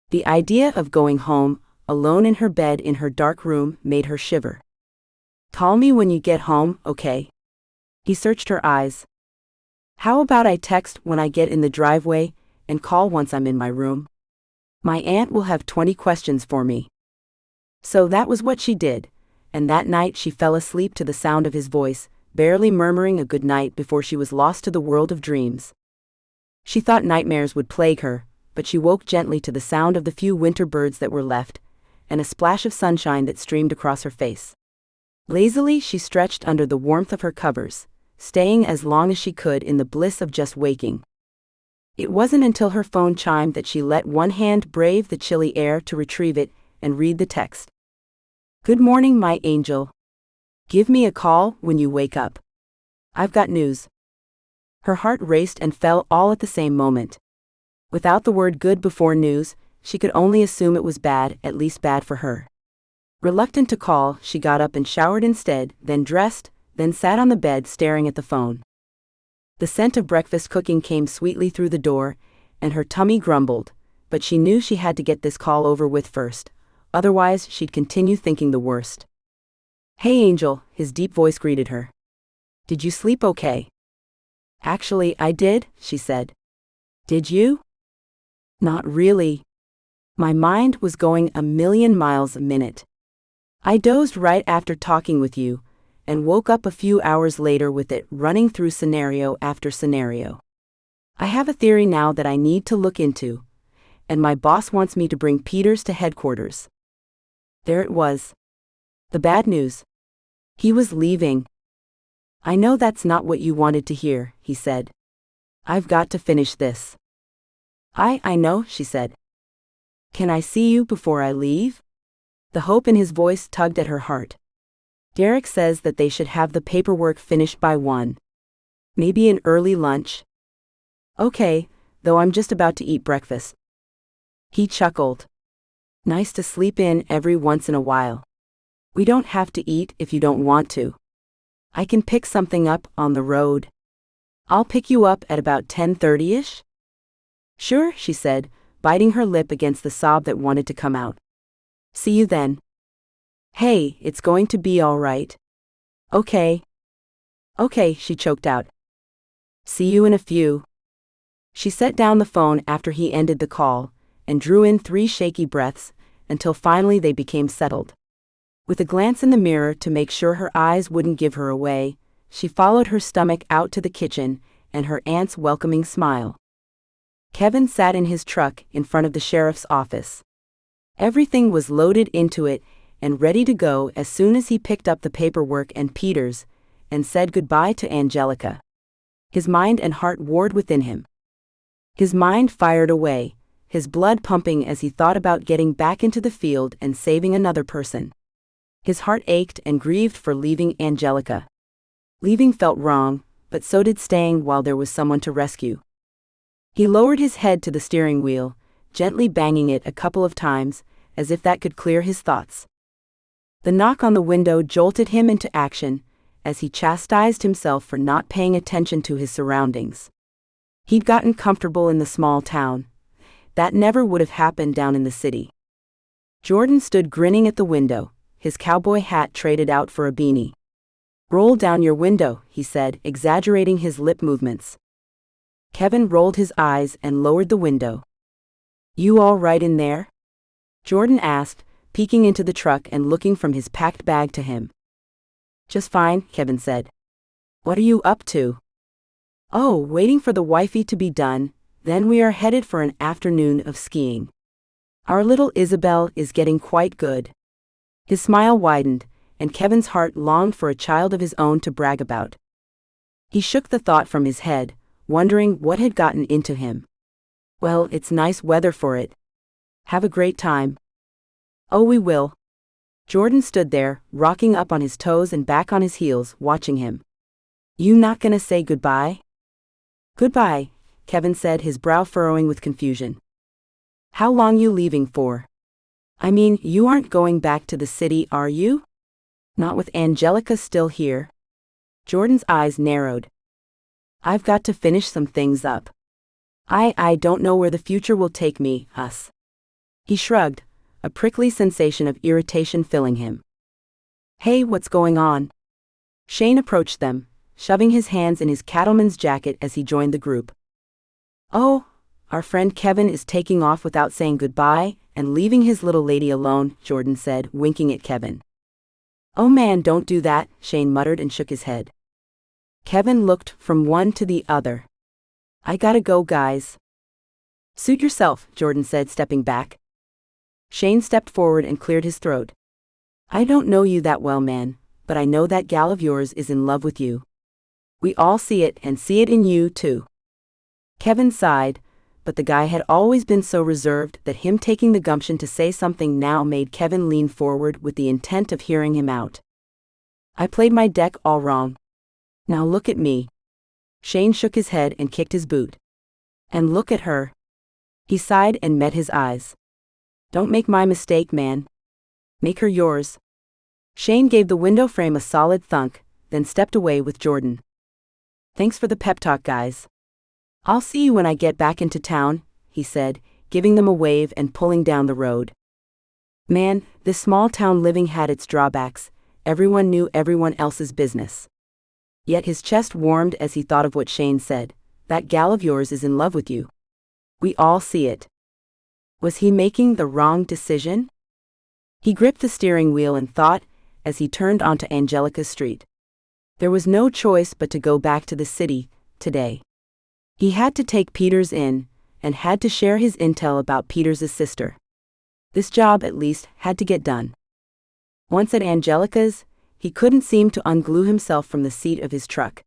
The idea of going home, alone in her bed in her dark room, made her shiver. Call me when you get home, okay? He searched her eyes. How about I text when I get in the driveway, and call once I'm in my room? My aunt will have 20 questions for me. So that was what she did, and that night she fell asleep to the sound of his voice, barely murmuring a good night before she was lost to the world of dreams. She thought nightmares would plague her, but she woke gently to the sound of the few winter birds that were left, and a splash of sunshine that streamed across her face. Lazily she stretched under the warmth of her covers, staying as long as she could in the bliss of just waking. It wasn't until her phone chimed that she let one hand brave the chilly air to retrieve it and read the text. Good morning, my angel. Give me a call when you wake up. I've got news. Her heart raced and fell all at the same moment. Without the word good before news, she could only assume it was bad, at least bad for her. Reluctant to call, she got up and showered instead, then dressed, then sat on the bed staring at the phone. The scent of breakfast cooking came sweetly through the door, and her tummy grumbled, but she knew she had to get this call over with first, otherwise she'd continue thinking the worst. Hey Angel, his deep voice greeted her. Did you sleep okay? Actually, I did, she said. Did you? Not really. My mind was going a million miles a minute. I dozed right after talking with you, and woke up a few hours later with it running through scenario after scenario. I have a theory now that I need to look into, and my boss wants me to bring Peters to headquarters. There it was. The bad news. He was leaving. I know that's not what you wanted to hear, he said. I've got to finish this. I know, she said. Can I see you before I leave? The hope in his voice tugged at her heart. Derek says that they should have the paperwork finished by 1. Maybe an early lunch. Okay, though I'm just about to eat breakfast. He chuckled. Nice to sleep in every once in a while. We don't have to eat if you don't want to. I can pick something up on the road. I'll pick you up at about 10:30-ish? Sure, she said, biting her lip against the sob that wanted to come out. See you then. Hey, it's going to be all right. Okay. Okay, she choked out. See you in a few. She set down the phone after he ended the call, and drew in 3 shaky breaths, until finally they became settled. With a glance in the mirror to make sure her eyes wouldn't give her away, she followed her stomach out to the kitchen, and her aunt's welcoming smile. Kevin sat in his truck in front of the sheriff's office. Everything was loaded into it, and ready to go as soon as he picked up the paperwork and Peters, and said goodbye to Angelica. His mind and heart warred within him. His mind fired away, his blood pumping as he thought about getting back into the field and saving another person. His heart ached and grieved for leaving Angelica. Leaving felt wrong, but so did staying while there was someone to rescue. He lowered his head to the steering wheel, gently banging it a couple of times, as if that could clear his thoughts. The knock on the window jolted him into action, as he chastised himself for not paying attention to his surroundings. He'd gotten comfortable in the small town. That never would have happened down in the city. Jordan stood grinning at the window, his cowboy hat traded out for a beanie. Roll down your window, he said, exaggerating his lip movements. Kevin rolled his eyes and lowered the window. You all right in there? Jordan asked, peeking into the truck and looking from his packed bag to him. Just fine, Kevin said. What are you up to? Oh, waiting for the wifey to be done, then we are headed for an afternoon of skiing. Our little Isabel is getting quite good. His smile widened, and Kevin's heart longed for a child of his own to brag about. He shook the thought from his head, wondering what had gotten into him. Well, it's nice weather for it. Have a great time. Oh, we will. Jordan stood there, rocking up on his toes and back on his heels, watching him. You not gonna say goodbye? Goodbye, Kevin said, his brow furrowing with confusion. How long you leaving for? I mean, you aren't going back to the city, are you? Not with Angelica still here? Jordan's eyes narrowed. I've got to finish some things up. I don't know where the future will take me, us. He shrugged, a prickly sensation of irritation filling him. Hey, what's going on? Shane approached them, shoving his hands in his cattleman's jacket as he joined the group. Oh, our friend Kevin is taking off without saying goodbye and leaving his little lady alone, Jordan said, winking at Kevin. Oh man, don't do that, Shane muttered and shook his head. Kevin looked from one to the other. I gotta go, guys. Suit yourself, Jordan said, stepping back. Shane stepped forward and cleared his throat. I don't know you that well, man, but I know that gal of yours is in love with you. We all see it and see it in you, too. Kevin sighed, but the guy had always been so reserved that him taking the gumption to say something now made Kevin lean forward with the intent of hearing him out. I played my deck all wrong. Now look at me. Shane shook his head and kicked his boot. And look at her. He sighed and met his eyes. Don't make my mistake, man. Make her yours. Shane gave the window frame a solid thunk, then stepped away with Jordan. Thanks for the pep talk, guys. I'll see you when I get back into town, he said, giving them a wave and pulling down the road. Man, this small town living had its drawbacks. Everyone knew everyone else's business. Yet his chest warmed as he thought of what Shane said. That gal of yours is in love with you. We all see it. Was he making the wrong decision? He gripped the steering wheel and thought, as he turned onto Angelica's street. There was no choice but to go back to the city, today. He had to take Peters in, and had to share his intel about Peters' sister. This job, at least, had to get done. Once at Angelica's, he couldn't seem to unglue himself from the seat of his truck.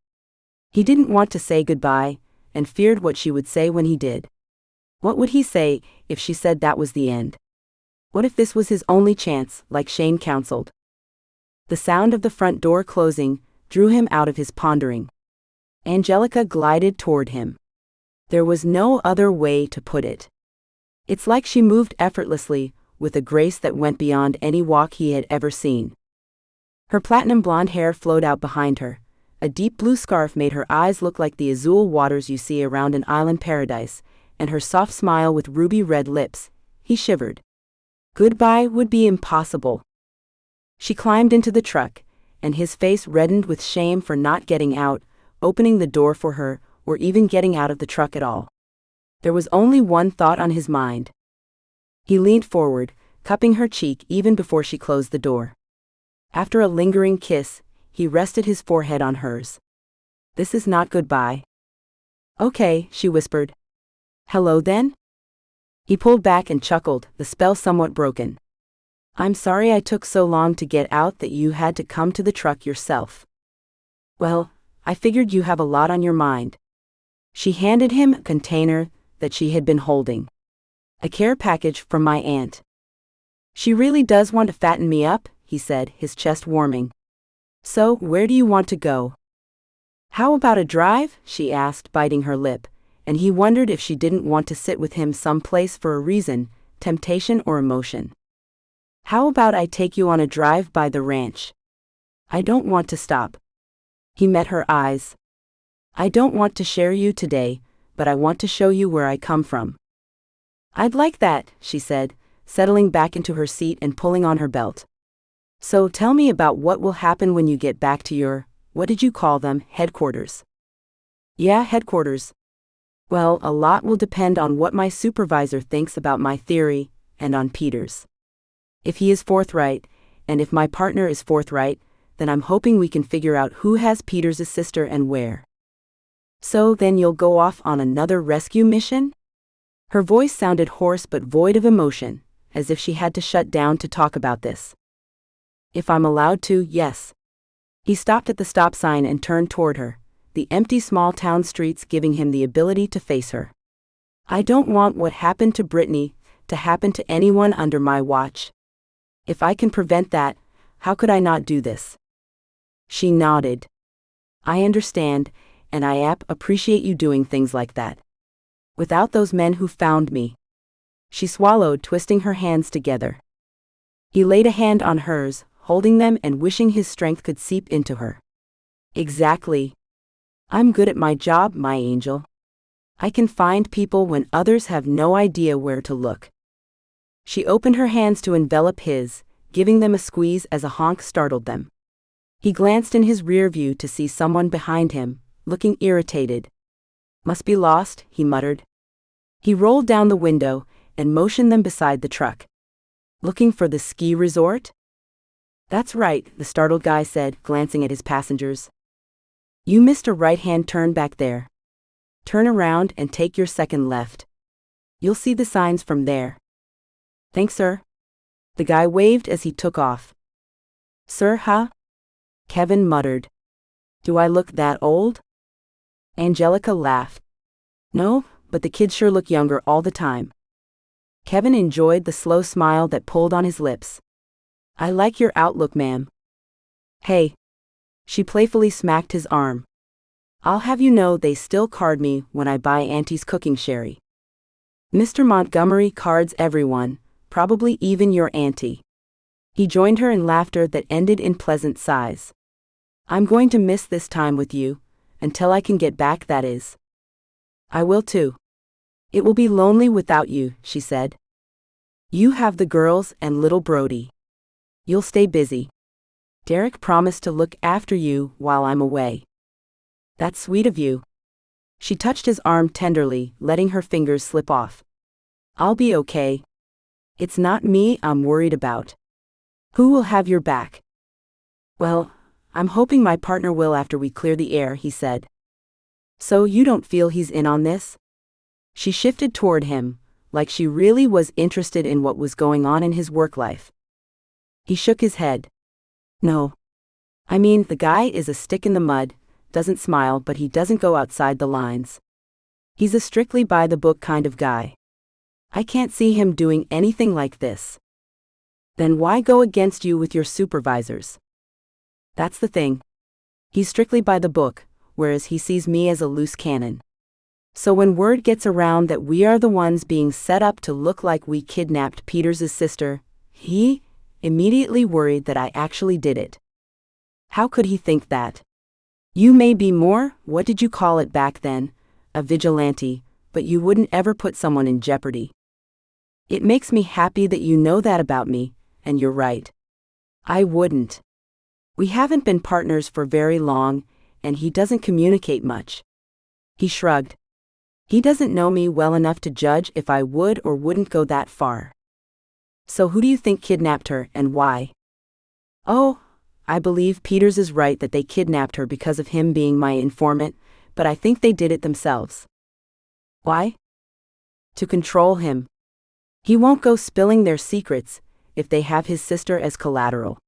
He didn't want to say goodbye, and feared what she would say when he did. What would he say if she said that was the end? What if this was his only chance, like Shane counseled? The sound of the front door closing drew him out of his pondering. Angelica glided toward him. There was no other way to put it. It's like she moved effortlessly, with a grace that went beyond any walk he had ever seen. Her platinum blonde hair flowed out behind her. A deep blue scarf made her eyes look like the azure waters you see around an island paradise, and her soft smile with ruby red lips. He shivered. Goodbye would be impossible. She climbed into the truck, and his face reddened with shame for not getting out, opening the door for her, or even getting out of the truck at all. There was only one thought on his mind. He leaned forward, cupping her cheek even before she closed the door. After a lingering kiss, he rested his forehead on hers. This is not goodbye. Okay, she whispered. Hello then? He pulled back and chuckled, the spell somewhat broken. I'm sorry I took so long to get out that you had to come to the truck yourself. Well, I figured you have a lot on your mind. She handed him a container that she had been holding. A care package from my aunt. She really does want to fatten me up, he said, his chest warming. So, where do you want to go? How about a drive? She asked, biting her lip, and he wondered if she didn't want to sit with him someplace for a reason, temptation or emotion. How about I take you on a drive by the ranch? I don't want to stop. He met her eyes. I don't want to share you today, but I want to show you where I come from. I'd like that, she said, settling back into her seat and pulling on her belt. So tell me about what will happen when you get back to your, what did you call them, headquarters? Yeah, headquarters. Well, a lot will depend on what my supervisor thinks about my theory, and on Peter's. If he is forthright, and if my partner is forthright, then I'm hoping we can figure out who has Peter's sister and where. So then you'll go off on another rescue mission? Her voice sounded hoarse but void of emotion, as if she had to shut down to talk about this. If I'm allowed to, yes. He stopped at the stop sign and turned toward her, the empty small town streets giving him the ability to face her. I don't want what happened to Brittany to happen to anyone under my watch. If I can prevent that, how could I not do this? She nodded. I understand, and I appreciate you doing things like that. Without those men who found me. She swallowed, twisting her hands together. He laid a hand on hers, holding them and wishing his strength could seep into her. Exactly. I'm good at my job, my angel. I can find people when others have no idea where to look. She opened her hands to envelop his, giving them a squeeze as a honk startled them. He glanced in his rear view to see someone behind him, looking irritated. Must be lost, he muttered. He rolled down the window and motioned them beside the truck. Looking for the ski resort? That's right, the startled guy said, glancing at his passengers. You missed a right-hand turn back there. Turn around and take your second left. You'll see the signs from there. Thanks, sir. The guy waved as he took off. Sir, huh? Kevin muttered. Do I look that old? Angelica laughed. No, but the kids sure look younger all the time. Kevin enjoyed the slow smile that pulled on his lips. I like your outlook, ma'am. Hey. She playfully smacked his arm. I'll have you know they still card me when I buy Auntie's cooking sherry. Mr. Montgomery cards everyone, probably even your auntie. He joined her in laughter that ended in pleasant sighs. I'm going to miss this time with you, until I can get back, that is. I will too. It will be lonely without you, she said. You have the girls and little Brody. You'll stay busy. Derek promised to look after you while I'm away. That's sweet of you. She touched his arm tenderly, letting her fingers slip off. I'll be okay. It's not me I'm worried about. Who will have your back? Well, I'm hoping my partner will after we clear the air, he said. So you don't feel he's in on this? She shifted toward him, like she really was interested in what was going on in his work life. He shook his head. No. I mean, the guy is a stick in the mud, doesn't smile, but he doesn't go outside the lines. He's a strictly by-the-book kind of guy. I can't see him doing anything like this. Then why go against you with your supervisors? That's the thing. He's strictly by the book, whereas he sees me as a loose cannon. So when word gets around that we are the ones being set up to look like we kidnapped Peter's sister, he immediately worried that I actually did it. How could he think that? You may be more, what did you call it back then, a vigilante, but you wouldn't ever put someone in jeopardy. It makes me happy that you know that about me, and you're right. I wouldn't. We haven't been partners for very long, and he doesn't communicate much. He shrugged. He doesn't know me well enough to judge if I would or wouldn't go that far. So who do you think kidnapped her, and why? Oh, I believe Peters is right that they kidnapped her because of him being my informant, but I think they did it themselves. Why? To control him. He won't go spilling their secrets if they have his sister as collateral.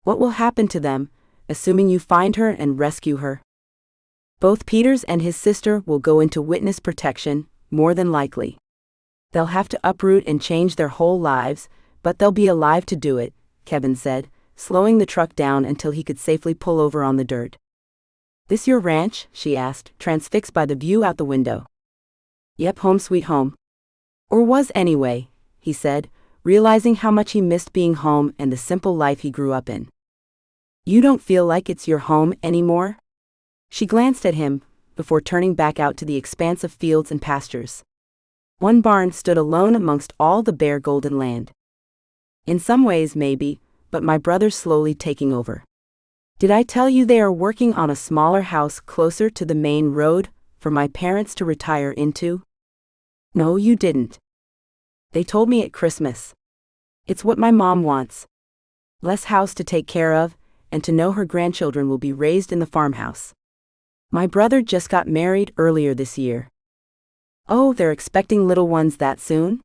What will happen to them, assuming you find her and rescue her? Both Peters and his sister will go into witness protection, more than likely. They'll have to uproot and change their whole lives, but they'll be alive to do it, Kevin said, slowing the truck down until he could safely pull over on the dirt. This your ranch? She asked, transfixed by the view out the window. Yep, home sweet home. Or was anyway, he said, realizing how much he missed being home and the simple life he grew up in. You don't feel like it's your home anymore? She glanced at him, before turning back out to the expanse of fields and pastures. One barn stood alone amongst all the bare golden land. In some ways maybe, but my brother's slowly taking over. Did I tell you they are working on a smaller house closer to the main road, for my parents to retire into? No, you didn't. They told me at Christmas. It's what my mom wants. Less house to take care of, and to know her grandchildren will be raised in the farmhouse. My brother just got married earlier this year. Oh, they're expecting little ones that soon?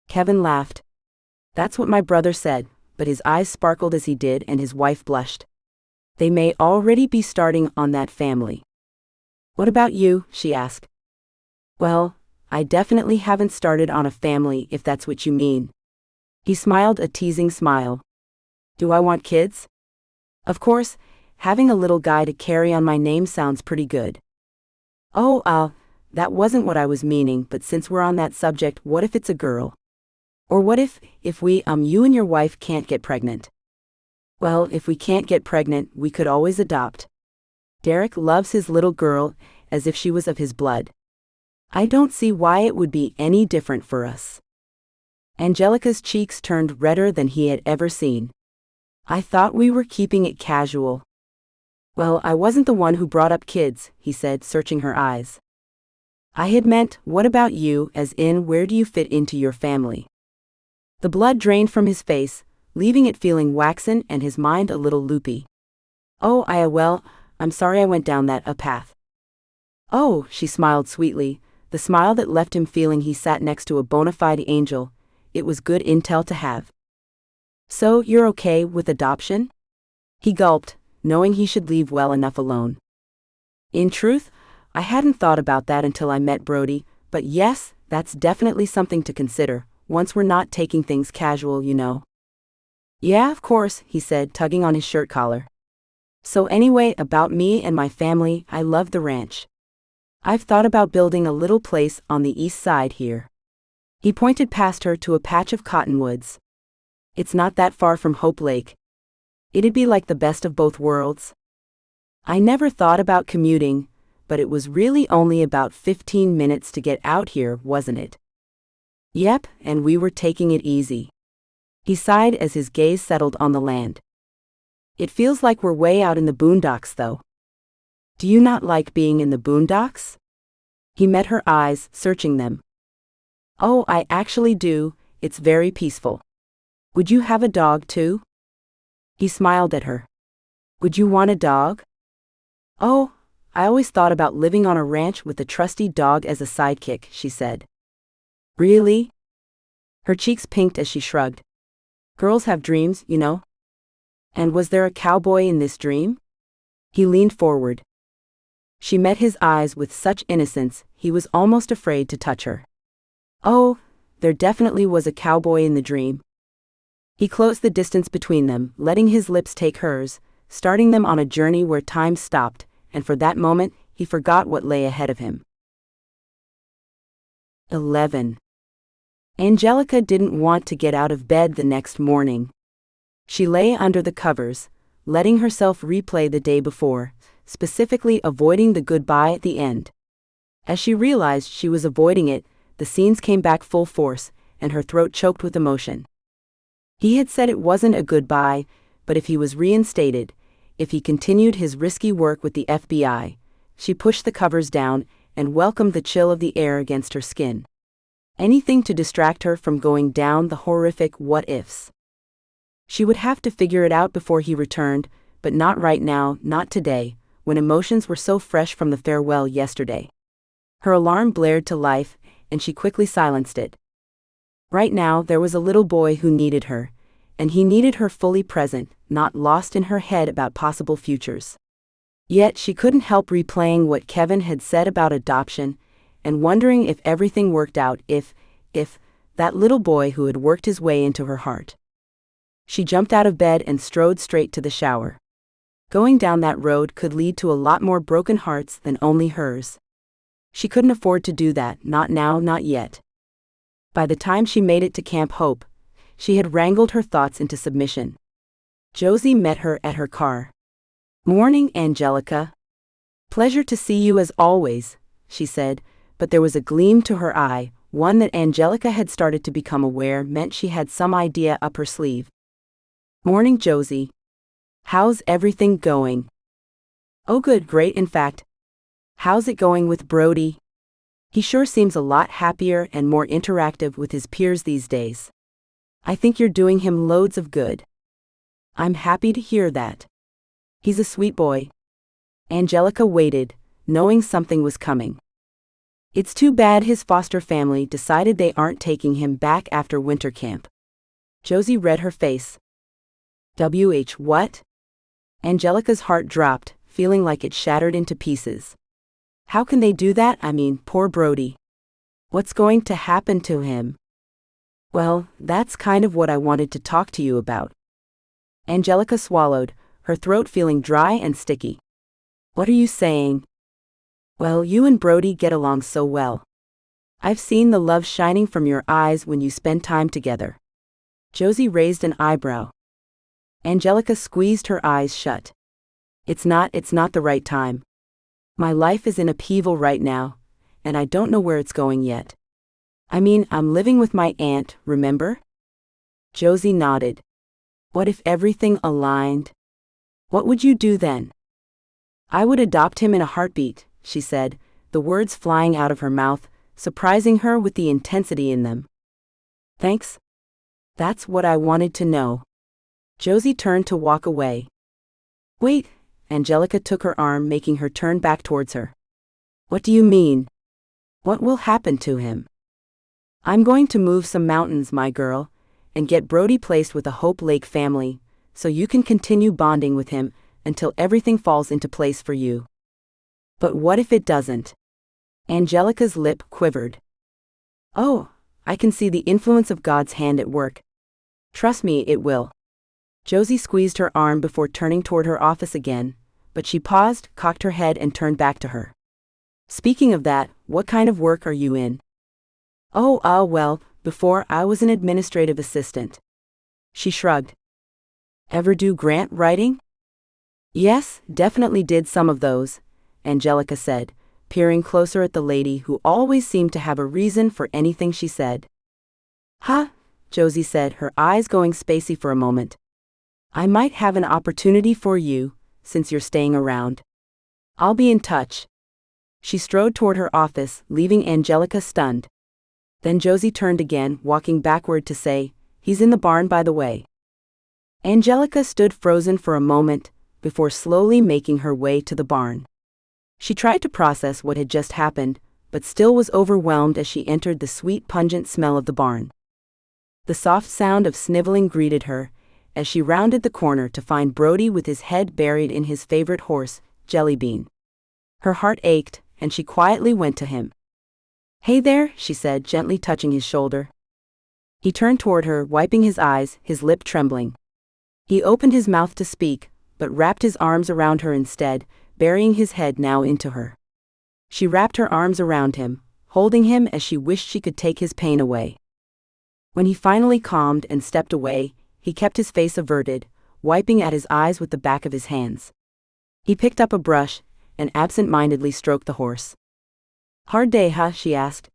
Kevin laughed. That's what my brother said, but his eyes sparkled as he did and his wife blushed. They may already be starting on that family. What about you? She asked. Well, I definitely haven't started on a family if that's what you mean. He smiled a teasing smile. Do I want kids? Of course, having a little guy to carry on my name sounds pretty good. Oh, that wasn't what I was meaning, but since we're on that subject, what if it's a girl? Or what if you and your wife can't get pregnant? Well, if we can't get pregnant, we could always adopt. Derek loves his little girl as if she was of his blood. I don't see why it would be any different for us. Angelica's cheeks turned redder than he had ever seen. I thought we were keeping it casual. Well, I wasn't the one who brought up kids, he said, searching her eyes. I had meant, what about you, as in, where do you fit into your family? The blood drained from his face, leaving it feeling waxen and his mind a little loopy. Oh, I'm sorry I went down that path. Oh, she smiled sweetly, the smile that left him feeling he sat next to a bona fide angel. It was good intel to have. So, you're okay with adoption? He gulped, knowing he should leave well enough alone. In truth, I hadn't thought about that until I met Brody, but yes, that's definitely something to consider, once we're not taking things casual, you know. Yeah, of course, he said, tugging on his shirt collar. So anyway, about me and my family, I love the ranch. I've thought about building a little place on the east side here. He pointed past her to a patch of cottonwoods. It's not that far from Hope Lake. It'd be like the best of both worlds. I never thought about commuting, but it was really only about 15 minutes to get out here, wasn't it? Yep, and we were taking it easy. He sighed as his gaze settled on the land. It feels like we're way out in the boondocks, though. Do you not like being in the boondocks? He met her eyes, searching them. Oh, I actually do, it's very peaceful. Would you have a dog too? He smiled at her. Would you want a dog? Oh, I always thought about living on a ranch with a trusty dog as a sidekick, she said. Really? Her cheeks pinked as she shrugged. Girls have dreams, you know. And was there a cowboy in this dream? He leaned forward. She met his eyes with such innocence, he was almost afraid to touch her. Oh, there definitely was a cowboy in the dream. He closed the distance between them, letting his lips take hers, starting them on a journey where time stopped, and for that moment, he forgot what lay ahead of him. 11. Angelica didn't want to get out of bed the next morning. She lay under the covers, letting herself replay the day before, specifically avoiding the goodbye at the end. As she realized she was avoiding it, the scenes came back full force, and her throat choked with emotion. He had said it wasn't a goodbye, but if he was reinstated, if he continued his risky work with the FBI, she pushed the covers down and welcomed the chill of the air against her skin. Anything to distract her from going down the horrific what-ifs. She would have to figure it out before he returned, but not right now, not today, when emotions were so fresh from the farewell yesterday. Her alarm blared to life, and she quickly silenced it. Right now there was a little boy who needed her, and he needed her fully present, not lost in her head about possible futures. Yet she couldn't help replaying what Kevin had said about adoption, and wondering if everything worked out, if that little boy who had worked his way into her heart. She jumped out of bed and strode straight to the shower. Going down that road could lead to a lot more broken hearts than only hers. She couldn't afford to do that, not now, not yet. By the time she made it to Camp Hope, she had wrangled her thoughts into submission. Josie met her at her car. Morning, Angelica. Pleasure to see you as always, she said, but there was a gleam to her eye, one that Angelica had started to become aware meant she had some idea up her sleeve. Morning, Josie. How's everything going? Oh good, great in fact. How's it going with Brody? He sure seems a lot happier and more interactive with his peers these days. I think you're doing him loads of good. I'm happy to hear that. He's a sweet boy. Angelica waited, knowing something was coming. It's too bad his foster family decided they aren't taking him back after winter camp. Josie read her face. What? Angelica's heart dropped, feeling like it shattered into pieces. How can they do that? I mean, poor Brody. What's going to happen to him? Well, that's kind of what I wanted to talk to you about. Angelica swallowed, her throat feeling dry and sticky. What are you saying? Well, you and Brody get along so well. I've seen the love shining from your eyes when you spend time together. Josie raised an eyebrow. Angelica squeezed her eyes shut. It's not the right time. My life is in upheaval right now, and I don't know where it's going yet. I mean, I'm living with my aunt, remember? Josie nodded. What if everything aligned? What would you do then? I would adopt him in a heartbeat, she said, the words flying out of her mouth, surprising her with the intensity in them. Thanks. That's what I wanted to know. Josie turned to walk away. Wait, Angelica took her arm, making her turn back towards her. What do you mean? What will happen to him? I'm going to move some mountains, my girl, and get Brody placed with a Hope Lake family, so you can continue bonding with him until everything falls into place for you. But what if it doesn't? Angelica's lip quivered. Oh, I can see the influence of God's hand at work. Trust me, it will. Josie squeezed her arm before turning toward her office again, but she paused, cocked her head and turned back to her. Speaking of that, what kind of work are you in? Oh, well, before I was an administrative assistant. She shrugged. Ever do grant writing? Yes, definitely did some of those, Angelica said, peering closer at the lady who always seemed to have a reason for anything she said. Huh, Josie said, her eyes going spacey for a moment. I might have an opportunity for you, since you're staying around. I'll be in touch. She strode toward her office, leaving Angelica stunned. Then Josie turned again, walking backward to say, He's in the barn by the way. Angelica stood frozen for a moment, before slowly making her way to the barn. She tried to process what had just happened, but still was overwhelmed as she entered the sweet, pungent smell of the barn. The soft sound of sniveling greeted her, as she rounded the corner to find Brody with his head buried in his favorite horse, Jellybean. Her heart ached, and she quietly went to him. Hey there, she said, gently touching his shoulder. He turned toward her, wiping his eyes, his lip trembling. He opened his mouth to speak, but wrapped his arms around her instead, burying his head now into her. She wrapped her arms around him, holding him as she wished she could take his pain away. When he finally calmed and stepped away, he kept his face averted, wiping at his eyes with the back of his hands. He picked up a brush and absent-mindedly stroked the horse. Hard day, huh? She asked.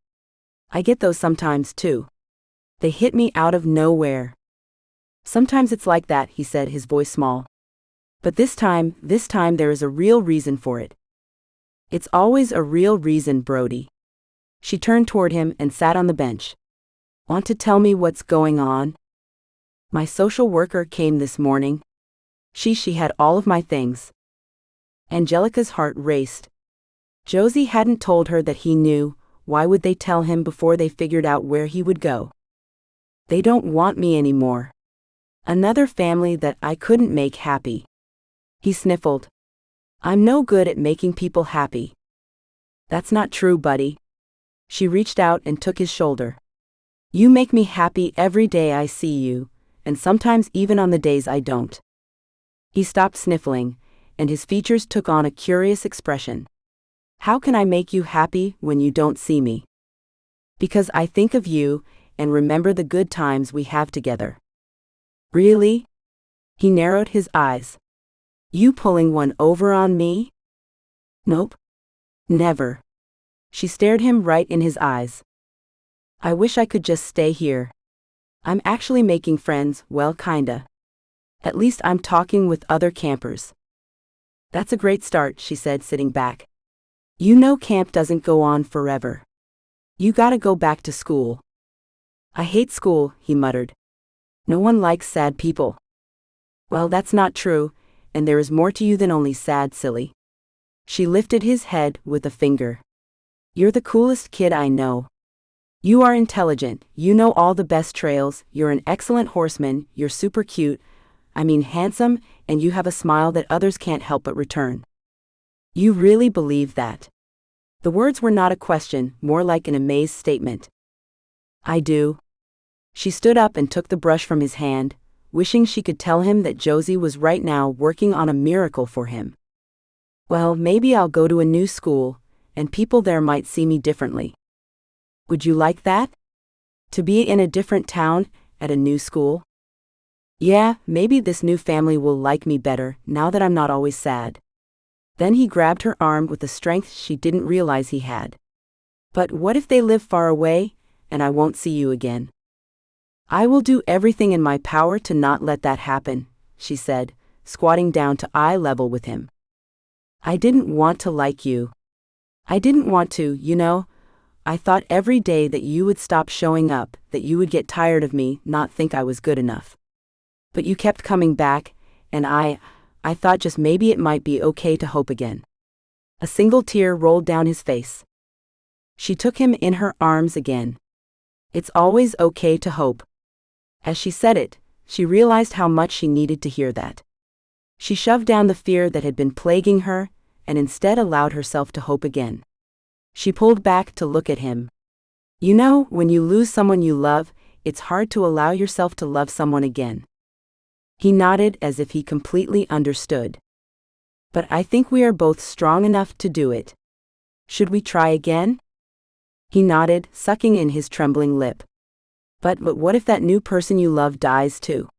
I get those sometimes, too. They hit me out of nowhere. Sometimes it's like that, he said, his voice small. But this time there is a real reason for it. It's always a real reason, Brody. She turned toward him and sat on the bench. Want to tell me what's going on? My social worker came this morning. She had all of my things. Angelica's heart raced. Josie hadn't told her that he knew. Why would they tell him before they figured out where he would go? They don't want me anymore. Another family that I couldn't make happy. He sniffled. I'm no good at making people happy. That's not true, buddy. She reached out and took his shoulder. You make me happy every day I see you, and sometimes even on the days I don't. He stopped sniffling, and his features took on a curious expression. How can I make you happy when you don't see me? Because I think of you and remember the good times we have together. Really? He narrowed his eyes. You pulling one over on me? Nope. Never. She stared him right in his eyes. I wish I could just stay here. I'm actually making friends, well, kinda. At least I'm talking with other campers. That's a great start, she said, sitting back. You know camp doesn't go on forever. You gotta go back to school. I hate school, he muttered. No one likes sad people. Well, that's not true, and there is more to you than only sad, silly. She lifted his head with a finger. You're the coolest kid I know. You are intelligent, you know all the best trails, you're an excellent horseman, you're super cute, I mean handsome, and you have a smile that others can't help but return. You really believe that? The words were not a question, more like an amazed statement. I do. She stood up and took the brush from his hand, wishing she could tell him that Josie was right now working on a miracle for him. Well, maybe I'll go to a new school, and people there might see me differently. Would you like that? To be in a different town, at a new school? Yeah, maybe this new family will like me better, now that I'm not always sad. Then he grabbed her arm with a strength she didn't realize he had. But what if they live far away, and I won't see you again? I will do everything in my power to not let that happen, she said, squatting down to eye level with him. I didn't want to like you. I didn't want to, you know. I thought every day that you would stop showing up, that you would get tired of me, not think I was good enough. But you kept coming back, and I thought just maybe it might be okay to hope again. A single tear rolled down his face. She took him in her arms again. It's always okay to hope. As she said it, she realized how much she needed to hear that. She shoved down the fear that had been plaguing her, and instead allowed herself to hope again. She pulled back to look at him. You know, when you lose someone you love, it's hard to allow yourself to love someone again. He nodded as if he completely understood. But I think we are both strong enough to do it. Should we try again? He nodded, sucking in his trembling lip. But what if that new person you love dies too?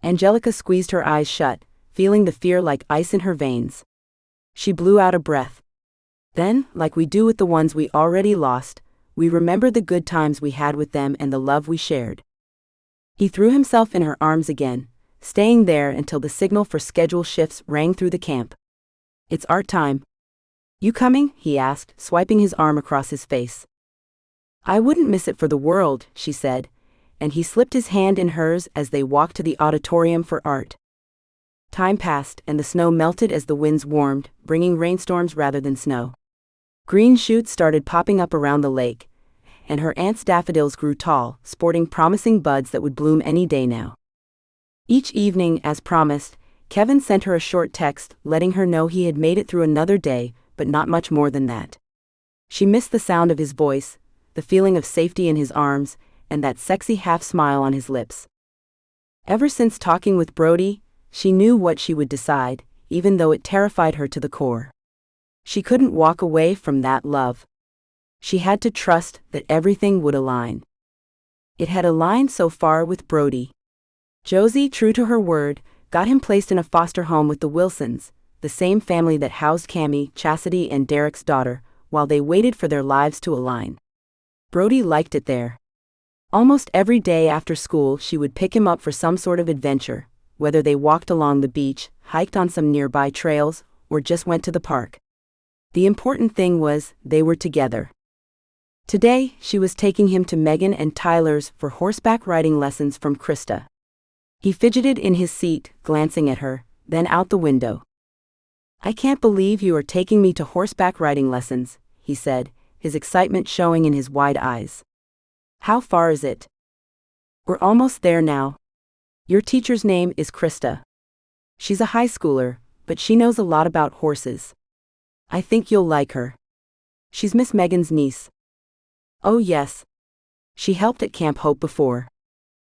Angelica squeezed her eyes shut, feeling the fear like ice in her veins. She blew out a breath. Then, like we do with the ones we already lost, we remember the good times we had with them and the love we shared. He threw himself in her arms again, staying there until the signal for schedule shifts rang through the camp. It's art time. You coming? He asked, swiping his arm across his face. I wouldn't miss it for the world, she said, and he slipped his hand in hers as they walked to the auditorium for art. Time passed and the snow melted as the winds warmed, bringing rainstorms rather than snow. Green shoots started popping up around the lake, and her aunt's daffodils grew tall, sporting promising buds that would bloom any day now. Each evening, as promised, Kevin sent her a short text letting her know he had made it through another day, but not much more than that. She missed the sound of his voice, the feeling of safety in his arms, and that sexy half-smile on his lips. Ever since talking with Brody, she knew what she would decide, even though it terrified her to the core. She couldn't walk away from that love. She had to trust that everything would align. It had aligned so far with Brody. Josie, true to her word, got him placed in a foster home with the Wilsons, the same family that housed Cammie, Chastity, and Derek's daughter, while they waited for their lives to align. Brody liked it there. Almost every day after school she would pick him up for some sort of adventure, whether they walked along the beach, hiked on some nearby trails, or just went to the park. The important thing was, they were together. Today, she was taking him to Megan and Tyler's for horseback riding lessons from Krista. He fidgeted in his seat, glancing at her, then out the window. I can't believe you are taking me to horseback riding lessons, he said, his excitement showing in his wide eyes. How far is it? We're almost there now. Your teacher's name is Krista. She's a high schooler, but she knows a lot about horses. I think you'll like her. She's Miss Megan's niece. Oh yes. She helped at Camp Hope before.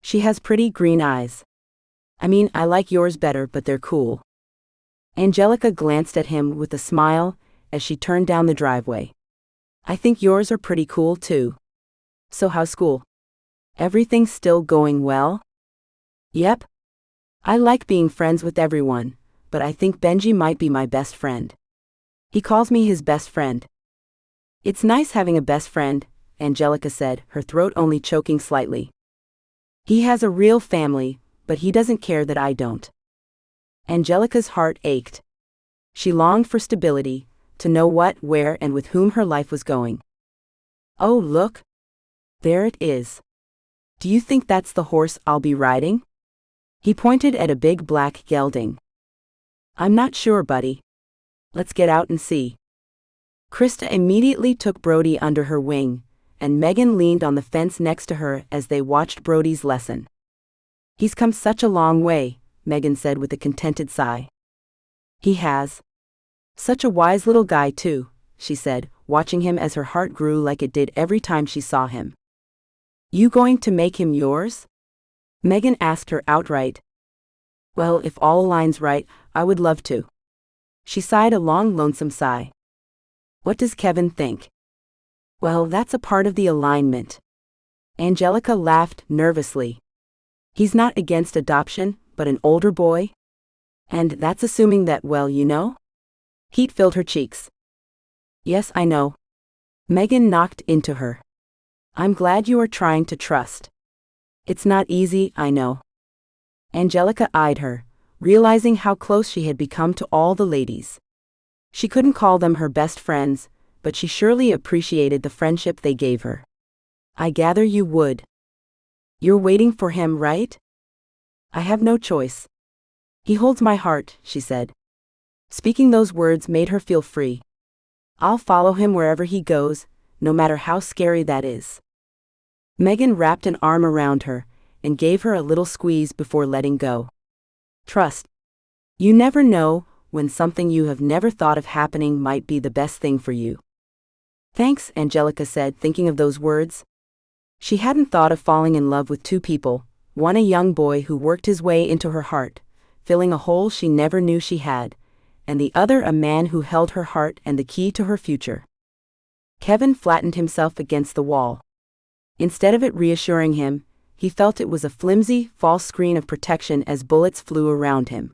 She has pretty green eyes. I mean, I like yours better, but they're cool. Angelica glanced at him with a smile as she turned down the driveway. I think yours are pretty cool too. So how's school? Everything still going well? Yep. I like being friends with everyone, but I think Benji might be my best friend. He calls me his best friend. It's nice having a best friend, Angelica said, her throat only choking slightly. He has a real family, but he doesn't care that I don't. Angelica's heart ached. She longed for stability, to know what, where, and with whom her life was going. Oh, look! There it is. Do you think that's the horse I'll be riding? He pointed at a big black gelding. I'm not sure, buddy. Let's get out and see. Krista immediately took Brody under her wing, and Megan leaned on the fence next to her as they watched Brody's lesson. He's come such a long way, Megan said with a contented sigh. He has. Such a wise little guy, too, she said, watching him as her heart grew like it did every time she saw him. You going to make him yours? Megan asked her outright. Well, if all aligns right, I would love to. She sighed a long, lonesome sigh. What does Kevin think? Well, that's a part of the alignment. Angelica laughed nervously. He's not against adoption, but an older boy? And that's assuming that, well, you know? Heat filled her cheeks. Yes, I know. Megan knocked into her. I'm glad you are trying to trust. It's not easy, I know. Angelica eyed her, realizing how close she had become to all the ladies. She couldn't call them her best friends, but she surely appreciated the friendship they gave her. I gather you would. You're waiting for him, right? I have no choice. He holds my heart, she said. Speaking those words made her feel free. I'll follow him wherever he goes, no matter how scary that is. Megan wrapped an arm around her and gave her a little squeeze before letting go. Trust. You never know when something you have never thought of happening might be the best thing for you. Thanks, Angelica said, thinking of those words. She hadn't thought of falling in love with two people, one a young boy who worked his way into her heart, filling a hole she never knew she had, and the other a man who held her heart and the key to her future. Kevin flattened himself against the wall. Instead of it reassuring him, he felt it was a flimsy, false screen of protection as bullets flew around him.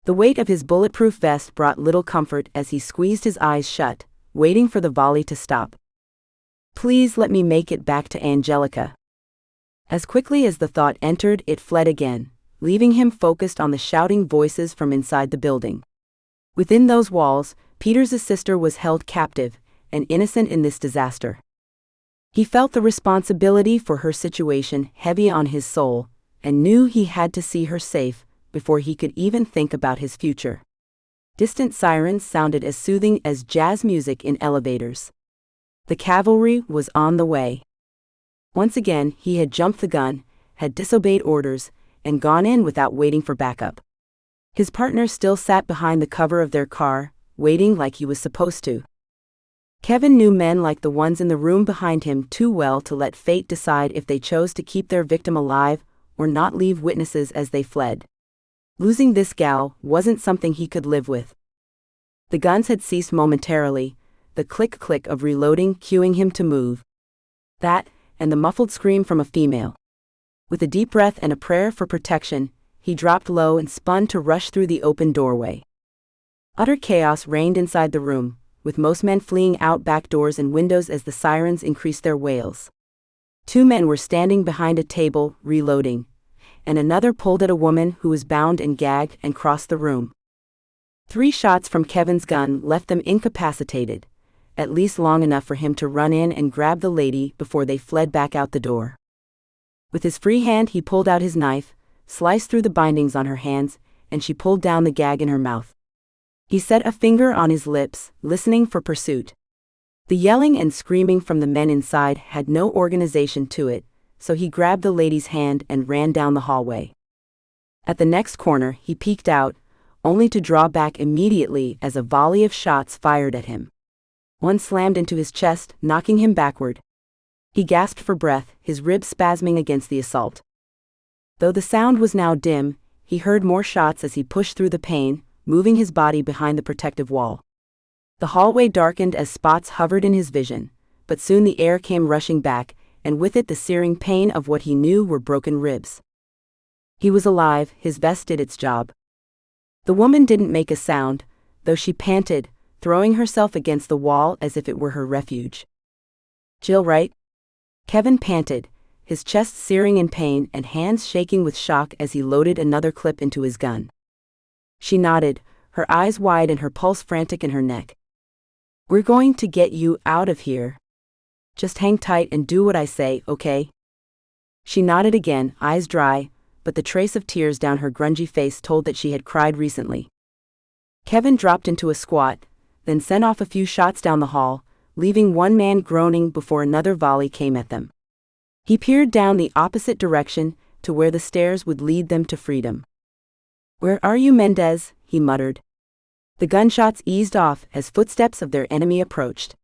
The weight of his bulletproof vest brought little comfort as he squeezed his eyes shut, waiting for the volley to stop. Please let me make it back to Angelica. As quickly as the thought entered, it fled again, leaving him focused on the shouting voices from inside the building. Within those walls, Peter's sister was held captive, and innocent in this disaster. He felt the responsibility for her situation heavy on his soul, and knew he had to see her safe before he could even think about his future. Distant sirens sounded as soothing as jazz music in elevators. The cavalry was on the way. Once again, he had jumped the gun, had disobeyed orders, and gone in without waiting for backup. His partner still sat behind the cover of their car, waiting like he was supposed to. Kevin knew men like the ones in the room behind him too well to let fate decide if they chose to keep their victim alive or not leave witnesses as they fled. Losing this gal wasn't something he could live with. The guns had ceased momentarily, the click-click of reloading cueing him to move. That, and the muffled scream from a female. With a deep breath and a prayer for protection, he dropped low and spun to rush through the open doorway. Utter chaos reigned inside the room, with most men fleeing out back doors and windows as the sirens increased their wails. Two men were standing behind a table, reloading, and another pulled at a woman who was bound and gagged and crossed the room. 3 shots from Kevin's gun left them incapacitated, at least long enough for him to run in and grab the lady before they fled back out the door. With his free hand he pulled out his knife, sliced through the bindings on her hands, and she pulled down the gag in her mouth. He set a finger on his lips, listening for pursuit. The yelling and screaming from the men inside had no organization to it, so he grabbed the lady's hand and ran down the hallway. At the next corner he peeked out, only to draw back immediately as a volley of shots fired at him. One slammed into his chest, knocking him backward. He gasped for breath, his ribs spasming against the assault. Though the sound was now dim, he heard more shots as he pushed through the pain, moving his body behind the protective wall. The hallway darkened as spots hovered in his vision, but soon the air came rushing back, and with it the searing pain of what he knew were broken ribs. He was alive, his vest did its job. The woman didn't make a sound, though she panted, throwing herself against the wall as if it were her refuge. Jill, right? Kevin panted, his chest searing in pain and hands shaking with shock as he loaded another clip into his gun. She nodded, her eyes wide and her pulse frantic in her neck. We're going to get you out of here. Just hang tight and do what I say, okay? She nodded again, eyes dry, but the trace of tears down her grungy face told that she had cried recently. Kevin dropped into a squat, then sent off a few shots down the hall, leaving one man groaning before another volley came at them. He peered down the opposite direction to where the stairs would lead them to freedom. "Where are you, Mendez?" he muttered. The gunshots eased off as footsteps of their enemy approached.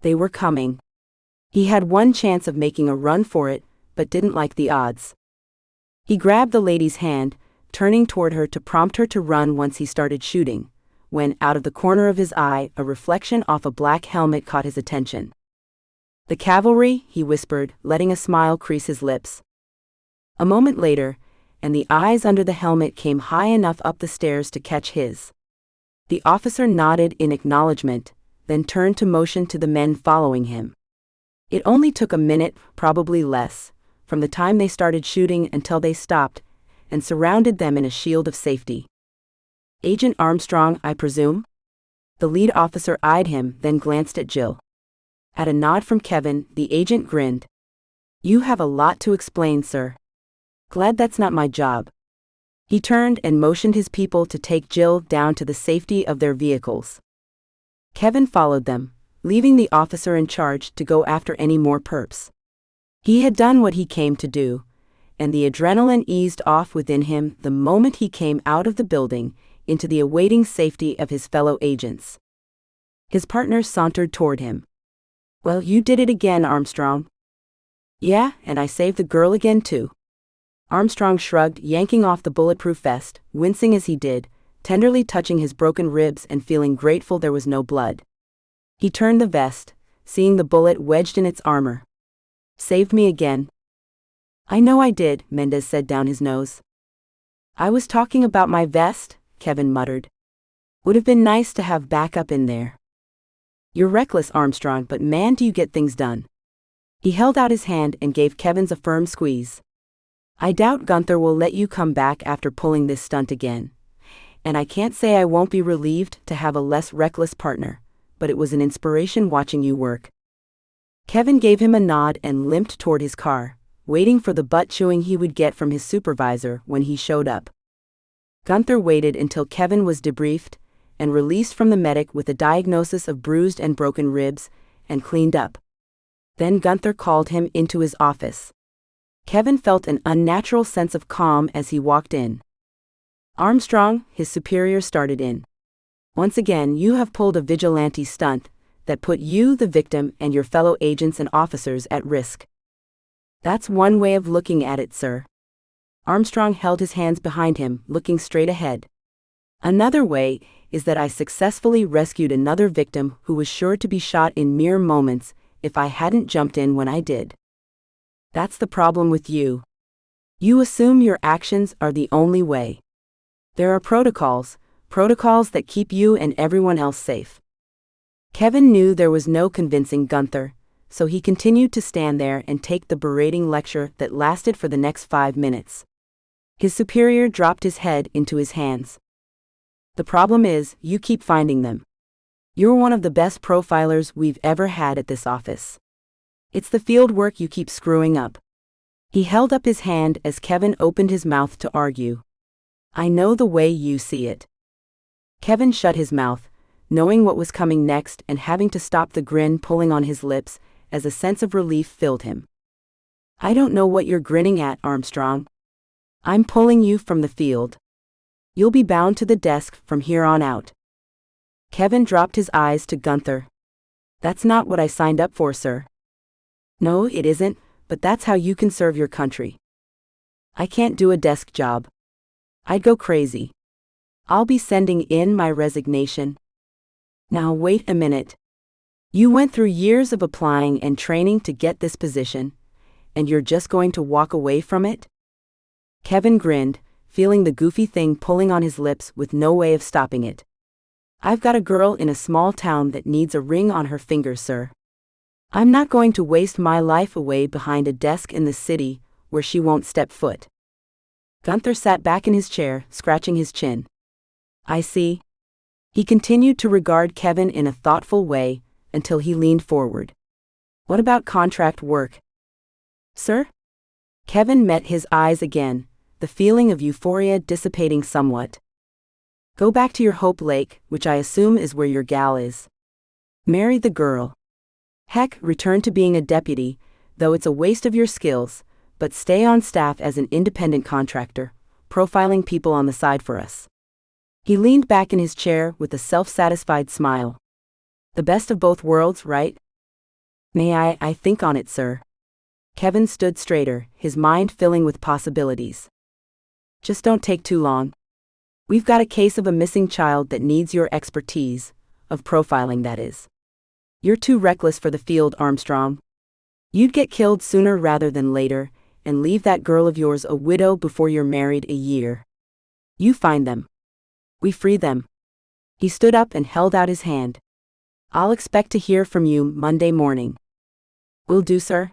They were coming. He had one chance of making a run for it, but didn't like the odds. He grabbed the lady's hand, turning toward her to prompt her to run once he started shooting, when, out of the corner of his eye, a reflection off a black helmet caught his attention. "The cavalry," he whispered, letting a smile crease his lips. A moment later, and the eyes under the helmet came high enough up the stairs to catch his. The officer nodded in acknowledgement, then turned to motion to the men following him. It only took a minute, probably less, from the time they started shooting until they stopped and surrounded them in a shield of safety. "Agent Armstrong, I presume?" The lead officer eyed him, then glanced at Jill. At a nod from Kevin, the agent grinned. "You have a lot to explain, sir. Glad that's not my job." He turned and motioned his people to take Jill down to the safety of their vehicles. Kevin followed them, leaving the officer in charge to go after any more perps. He had done what he came to do, and the adrenaline eased off within him the moment he came out of the building into the awaiting safety of his fellow agents. His partner sauntered toward him. "Well, you did it again, Armstrong." "Yeah, and I saved the girl again too." Armstrong shrugged, yanking off the bulletproof vest, wincing as he did, tenderly touching his broken ribs and feeling grateful there was no blood. He turned the vest, seeing the bullet wedged in its armor. "Saved me again." "I know I did," Mendez said down his nose. "I was talking about my vest," Kevin muttered. "Would have been nice to have backup in there." "You're reckless, Armstrong, but man, do you get things done." He held out his hand and gave Kevin's a firm squeeze. "I doubt Gunther will let you come back after pulling this stunt again. And I can't say I won't be relieved to have a less reckless partner, but it was an inspiration watching you work." Kevin gave him a nod and limped toward his car, waiting for the butt-chewing he would get from his supervisor when he showed up. Gunther waited until Kevin was debriefed and released from the medic with a diagnosis of bruised and broken ribs and cleaned up. Then Gunther called him into his office. Kevin felt an unnatural sense of calm as he walked in. "Armstrong," his superior started in. "Once again you have pulled a vigilante stunt that put you, the victim, and your fellow agents and officers at risk." "That's one way of looking at it, sir." Armstrong held his hands behind him, looking straight ahead. "Another way is that I successfully rescued another victim who was sure to be shot in mere moments if I hadn't jumped in when I did. That's the problem with you. You assume your actions are the only way. There are protocols that keep you and everyone else safe." Kevin knew there was no convincing Gunther, so he continued to stand there and take the berating lecture that lasted for the next 5 minutes. His superior dropped his head into his hands. "The problem is, you keep finding them. You're one of the best profilers we've ever had at this office. It's the field work you keep screwing up." He held up his hand as Kevin opened his mouth to argue. "I know the way you see it." Kevin shut his mouth, knowing what was coming next and having to stop the grin pulling on his lips as a sense of relief filled him. "I don't know what you're grinning at, Armstrong. I'm pulling you from the field. You'll be bound to the desk from here on out." Kevin dropped his eyes to Gunther. "That's not what I signed up for, sir." "No, it isn't, but that's how you can serve your country." "I can't do a desk job. I'd go crazy. I'll be sending in my resignation." "Now wait a minute. You went through years of applying and training to get this position, and you're just going to walk away from it?" Kevin grinned, feeling the goofy thing pulling on his lips with no way of stopping it. "I've got a girl in a small town that needs a ring on her finger, sir. I'm not going to waste my life away behind a desk in the city where she won't step foot." Gunther sat back in his chair, scratching his chin. "I see. He continued to regard Kevin in a thoughtful way until he leaned forward. What about contract work? Sir? Kevin met his eyes again, the feeling of euphoria dissipating somewhat. Go back to your Hope Lake, which I assume is where your gal is. Marry the girl. Heck, return to being a deputy, though it's a waste of your skills, but stay on staff as an independent contractor, profiling people on the side for us. He leaned back in his chair with a self-satisfied smile. The best of both worlds, right? May I think on it, sir. Kevin stood straighter, his mind filling with possibilities. Just don't take too long. We've got a case of a missing child that needs your expertise, of profiling that is. You're too reckless for the field, Armstrong. You'd get killed sooner rather than later, and leave that girl of yours a widow before you're married a year. You find them. We free them. He stood up and held out his hand. I'll expect to hear from you Monday morning. Will do, sir.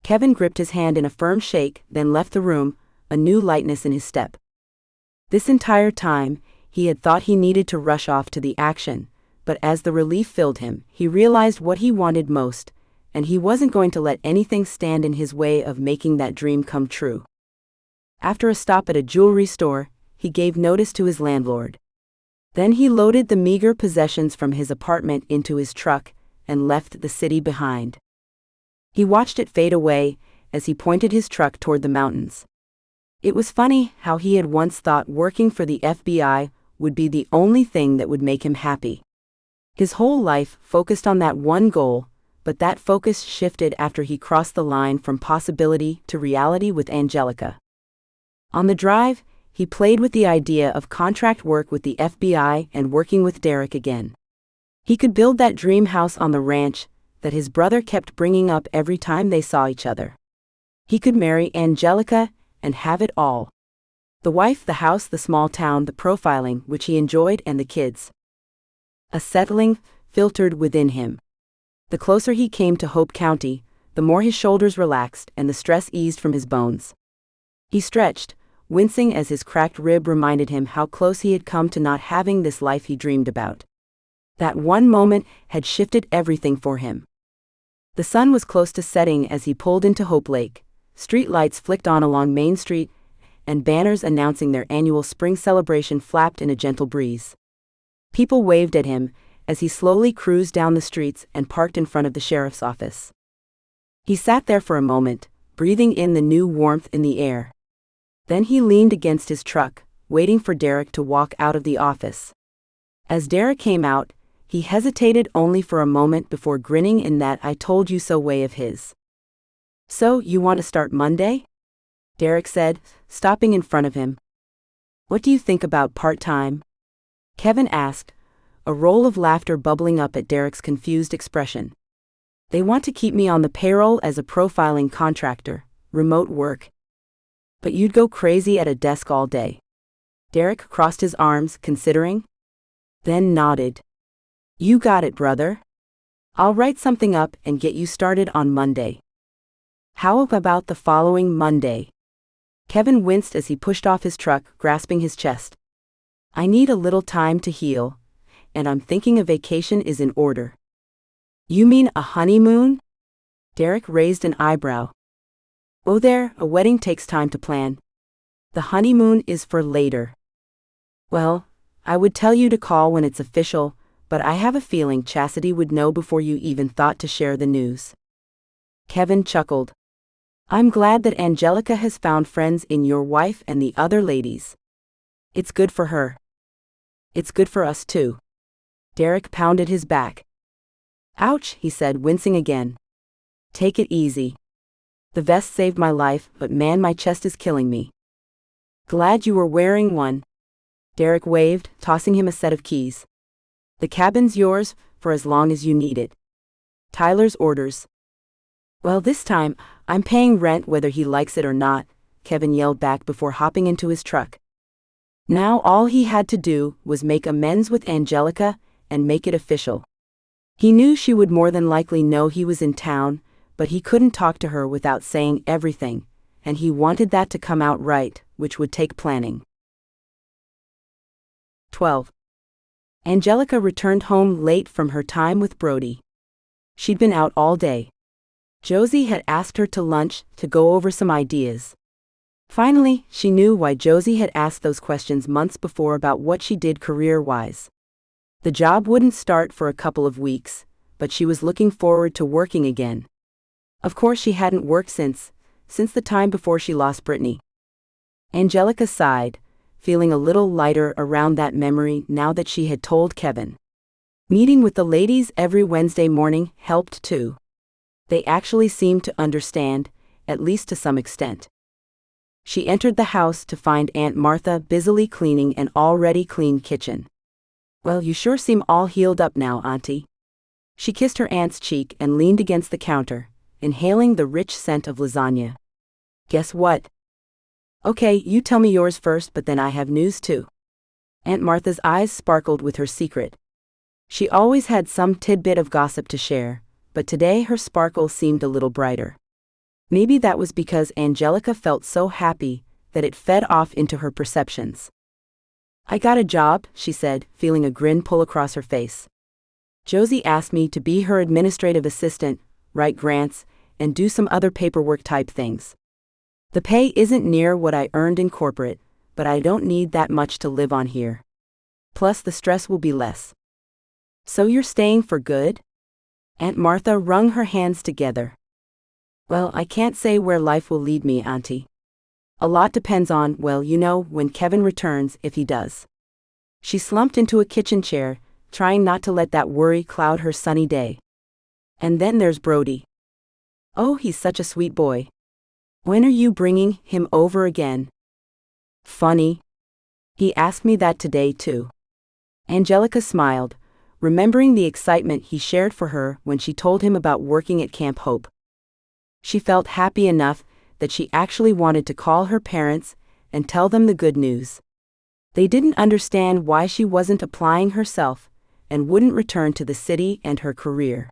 Kevin gripped his hand in a firm shake, then left the room, a new lightness in his step. This entire time, he had thought he needed to rush off to the action, but as the relief filled him, he realized what he wanted most, and he wasn't going to let anything stand in his way of making that dream come true. After a stop at a jewelry store, he gave notice to his landlord. Then he loaded the meager possessions from his apartment into his truck and left the city behind. He watched it fade away as he pointed his truck toward the mountains. It was funny how he had once thought working for the FBI would be the only thing that would make him happy. His whole life focused on that one goal, but that focus shifted after he crossed the line from possibility to reality with Angelica. On the drive, he played with the idea of contract work with the FBI and working with Derek again. He could build that dream house on the ranch that his brother kept bringing up every time they saw each other. He could marry Angelica and have it all. The wife, the house, the small town, the profiling, which he enjoyed, and the kids. A settling filtered within him. The closer he came to Hope County, the more his shoulders relaxed and the stress eased from his bones. He stretched, wincing as his cracked rib reminded him how close he had come to not having this life he dreamed about. That one moment had shifted everything for him. The sun was close to setting as he pulled into Hope Lake. Street lights flicked on along Main Street, and banners announcing their annual spring celebration flapped in a gentle breeze. People waved at him as he slowly cruised down the streets and parked in front of the sheriff's office. He sat there for a moment, breathing in the new warmth in the air. Then he leaned against his truck, waiting for Derek to walk out of the office. As Derek came out, he hesitated only for a moment before grinning in that "I told you so" way of his. So, you want to start Monday? Derek said, stopping in front of him. What do you think about part-time? Kevin asked, a roll of laughter bubbling up at Derek's confused expression. They want to keep me on the payroll as a profiling contractor, remote work. But you'd go crazy at a desk all day. Derek crossed his arms, considering. Then nodded. You got it, brother. I'll write something up and get you started on Monday. How about the following Monday? Kevin winced as he pushed off his truck, grasping his chest. I need a little time to heal, and I'm thinking a vacation is in order. You mean a honeymoon? Derek raised an eyebrow. Oh there, a wedding takes time to plan. The honeymoon is for later. Well, I would tell you to call when it's official, but I have a feeling Chastity would know before you even thought to share the news. Kevin chuckled. I'm glad that Angelica has found friends in your wife and the other ladies. It's good for her. It's good for us too. Derek pounded his back. Ouch, he said, wincing again. Take it easy. The vest saved my life, but man, my chest is killing me. Glad you were wearing one. Derek waved, tossing him a set of keys. The cabin's yours, for as long as you need it. Tyler's orders. Well, this time, I'm paying rent whether he likes it or not, Kevin yelled back before hopping into his truck. Now all he had to do was make amends with Angelica and make it official. He knew she would more than likely know he was in town, but he couldn't talk to her without saying everything, and he wanted that to come out right, which would take planning. 12. Angelica returned home late from her time with Brody. She'd been out all day. Josie had asked her to lunch to go over some ideas. Finally, she knew why Josie had asked those questions months before about what she did career-wise. The job wouldn't start for a couple of weeks, but she was looking forward to working again. Of course she hadn't worked since the time before she lost Brittany. Angelica sighed, feeling a little lighter around that memory now that she had told Kevin. Meeting with the ladies every Wednesday morning helped too. They actually seemed to understand, at least to some extent. She entered the house to find Aunt Martha busily cleaning an already clean kitchen. "Well, you sure seem all healed up now, Auntie." She kissed her aunt's cheek and leaned against the counter, inhaling the rich scent of lasagna. "Guess what?" "Okay, you tell me yours first, but then I have news too." Aunt Martha's eyes sparkled with her secret. She always had some tidbit of gossip to share, but today her sparkle seemed a little brighter. Maybe that was because Angelica felt so happy that it fed off into her perceptions. "I got a job," she said, feeling a grin pull across her face. "Josie asked me to be her administrative assistant, write grants, and do some other paperwork type things. The pay isn't near what I earned in corporate, but I don't need that much to live on here. Plus the stress will be less." "So you're staying for good?" Aunt Martha wrung her hands together. "Well, I can't say where life will lead me, Auntie. A lot depends on, well, when Kevin returns, if he does." She slumped into a kitchen chair, trying not to let that worry cloud her sunny day. "And then there's Brody. Oh, he's such a sweet boy. When are you bringing him over again?" "Funny. He asked me that today too." Angelica smiled, remembering the excitement he shared for her when she told him about working at Camp Hope. She felt happy enough that she actually wanted to call her parents and tell them the good news. They didn't understand why she wasn't applying herself and wouldn't return to the city and her career.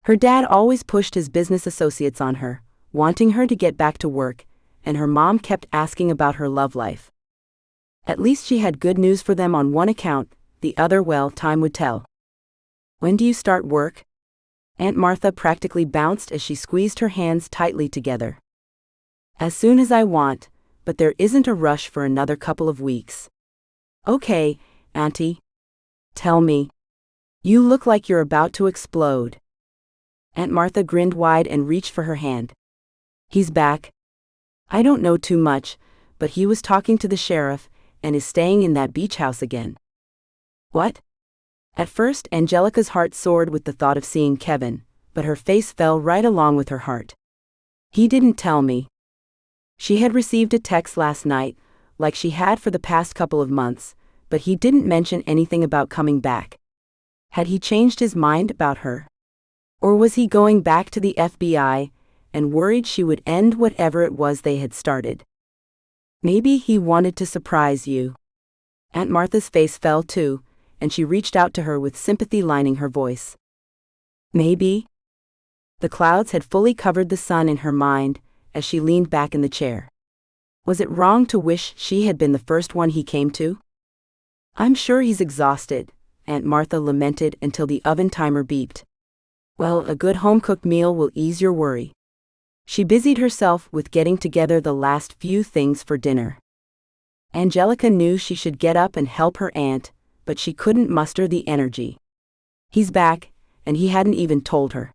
Her dad always pushed his business associates on her, wanting her to get back to work, and her mom kept asking about her love life. At least she had good news for them on one account, the other, well, time would tell. "When do you start work?" Aunt Martha practically bounced as she squeezed her hands tightly together. "As soon as I want, but there isn't a rush for another couple of weeks." "Okay, Auntie. Tell me. You look like you're about to explode." Aunt Martha grinned wide and reached for her hand. "He's back. I don't know too much, but he was talking to the sheriff and is staying in that beach house again." "What?" At first, Angelica's heart soared with the thought of seeing Kevin, but her face fell right along with her heart. "He didn't tell me." She had received a text last night, like she had for the past couple of months, but he didn't mention anything about coming back. Had he changed his mind about her? Or was he going back to the FBI and worried she would end whatever it was they had started? "Maybe he wanted to surprise you." Aunt Martha's face fell too, and she reached out to her with sympathy lining her voice. "Maybe." The clouds had fully covered the sun in her mind as she leaned back in the chair. Was it wrong to wish she had been the first one he came to? "I'm sure he's exhausted," Aunt Martha lamented until the oven timer beeped. "Well, a good home-cooked meal will ease your worry." She busied herself with getting together the last few things for dinner. Angelica knew she should get up and help her aunt, but she couldn't muster the energy. He's back, and he hadn't even told her.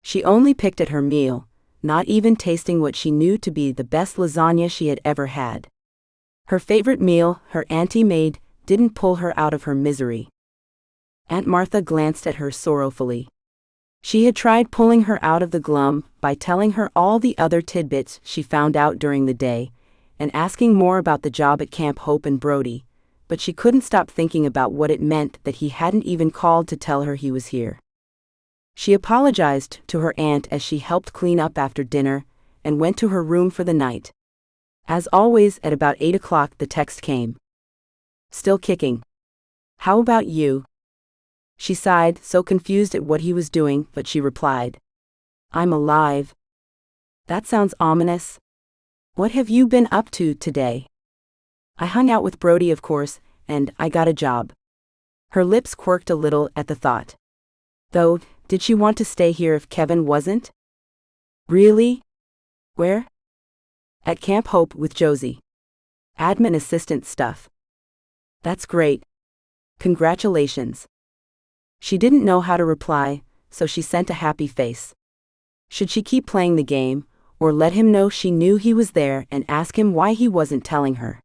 She only picked at her meal, not even tasting what she knew to be the best lasagna she had ever had. Her favorite meal, her auntie made, didn't pull her out of her misery. Aunt Martha glanced at her sorrowfully. She had tried pulling her out of the glum by telling her all the other tidbits she found out during the day, and asking more about the job at Camp Hope and Brody, but she couldn't stop thinking about what it meant that he hadn't even called to tell her he was here. She apologized to her aunt as she helped clean up after dinner and went to her room for the night. As always, at about 8 o'clock the text came. "Still kicking. How about you?" She sighed, so confused at what he was doing, but she replied, "I'm alive." "That sounds ominous. What have you been up to today?" "I hung out with Brody, of course, and I got a job." Her lips quirked a little at the thought. Though, did she want to stay here if Kevin wasn't? Really? Where? At Camp Hope with Josie. Admin assistant stuff. That's great. Congratulations. She didn't know how to reply, so she sent a happy face. Should she keep playing the game, or let him know she knew he was there and ask him why he wasn't telling her?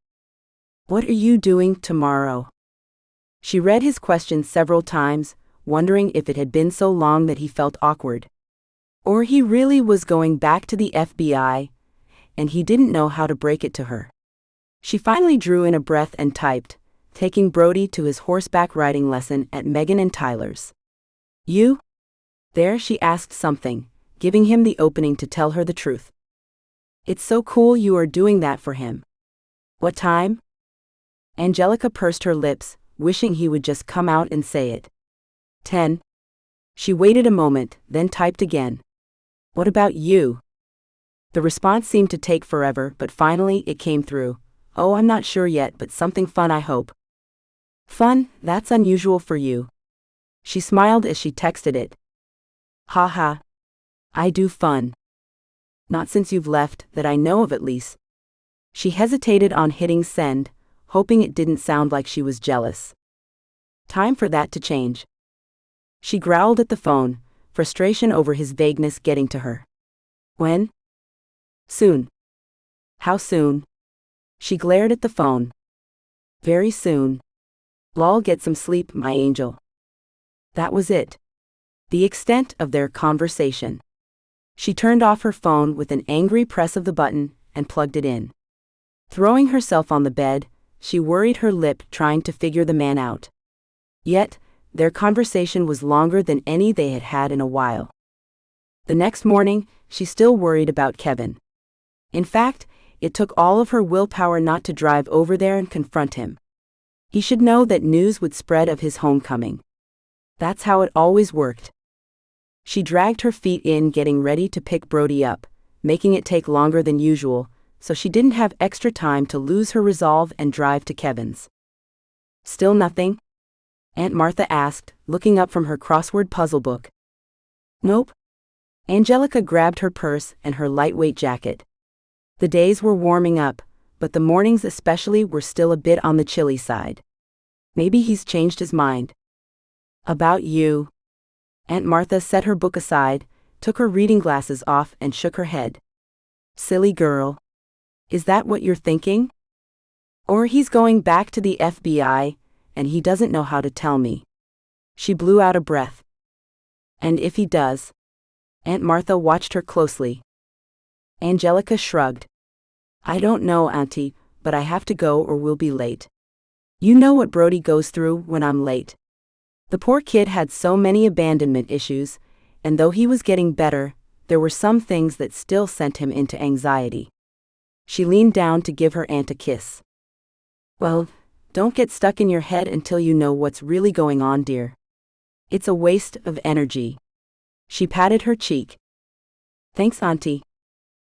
What are you doing tomorrow? She read his question several times, wondering if it had been so long that he felt awkward. Or he really was going back to the FBI, and he didn't know how to break it to her. She finally drew in a breath and typed, taking Brody to his horseback riding lesson at Megan and Tyler's. You? There, she asked something, giving him the opening to tell her the truth. It's so cool you are doing that for him. What time? Angelica pursed her lips, wishing he would just come out and say it. 10. She waited a moment, then typed again. What about you? The response seemed to take forever, but finally it came through. Oh, I'm not sure yet, but something fun, I hope. Fun? That's unusual for you. She smiled as she texted it. Haha. I do fun. Not since you've left, that I know of at least. She hesitated on hitting send, hoping it didn't sound like she was jealous. Time for that to change. She growled at the phone, frustration over his vagueness getting to her. When? Soon. How soon? She glared at the phone. Very soon. Lol, get some sleep, my angel. That was it. The extent of their conversation. She turned off her phone with an angry press of the button and plugged it in. Throwing herself on the bed, she worried her lip trying to figure the man out. Yet, their conversation was longer than any they had had in a while. The next morning, she still worried about Kevin. In fact, it took all of her willpower not to drive over there and confront him. He should know that news would spread of his homecoming. That's how it always worked. She dragged her feet in, getting ready to pick Brody up, making it take longer than usual, so she didn't have extra time to lose her resolve and drive to Kevin's. Still nothing? Aunt Martha asked, looking up from her crossword puzzle book. Nope. Angelica grabbed her purse and her lightweight jacket. The days were warming up, but the mornings especially were still a bit on the chilly side. Maybe he's changed his mind. About you. Aunt Martha set her book aside, took her reading glasses off and shook her head. Silly girl. Is that what you're thinking? Or he's going back to the FBI, and he doesn't know how to tell me. She blew out a breath. And if he does? Aunt Martha watched her closely. Angelica shrugged. I don't know, Auntie, but I have to go or we'll be late. You know what Brody goes through when I'm late. The poor kid had so many abandonment issues, and though he was getting better, there were some things that still sent him into anxiety. She leaned down to give her aunt a kiss. Well, don't get stuck in your head until you know what's really going on, dear. It's a waste of energy. She patted her cheek. Thanks, Auntie.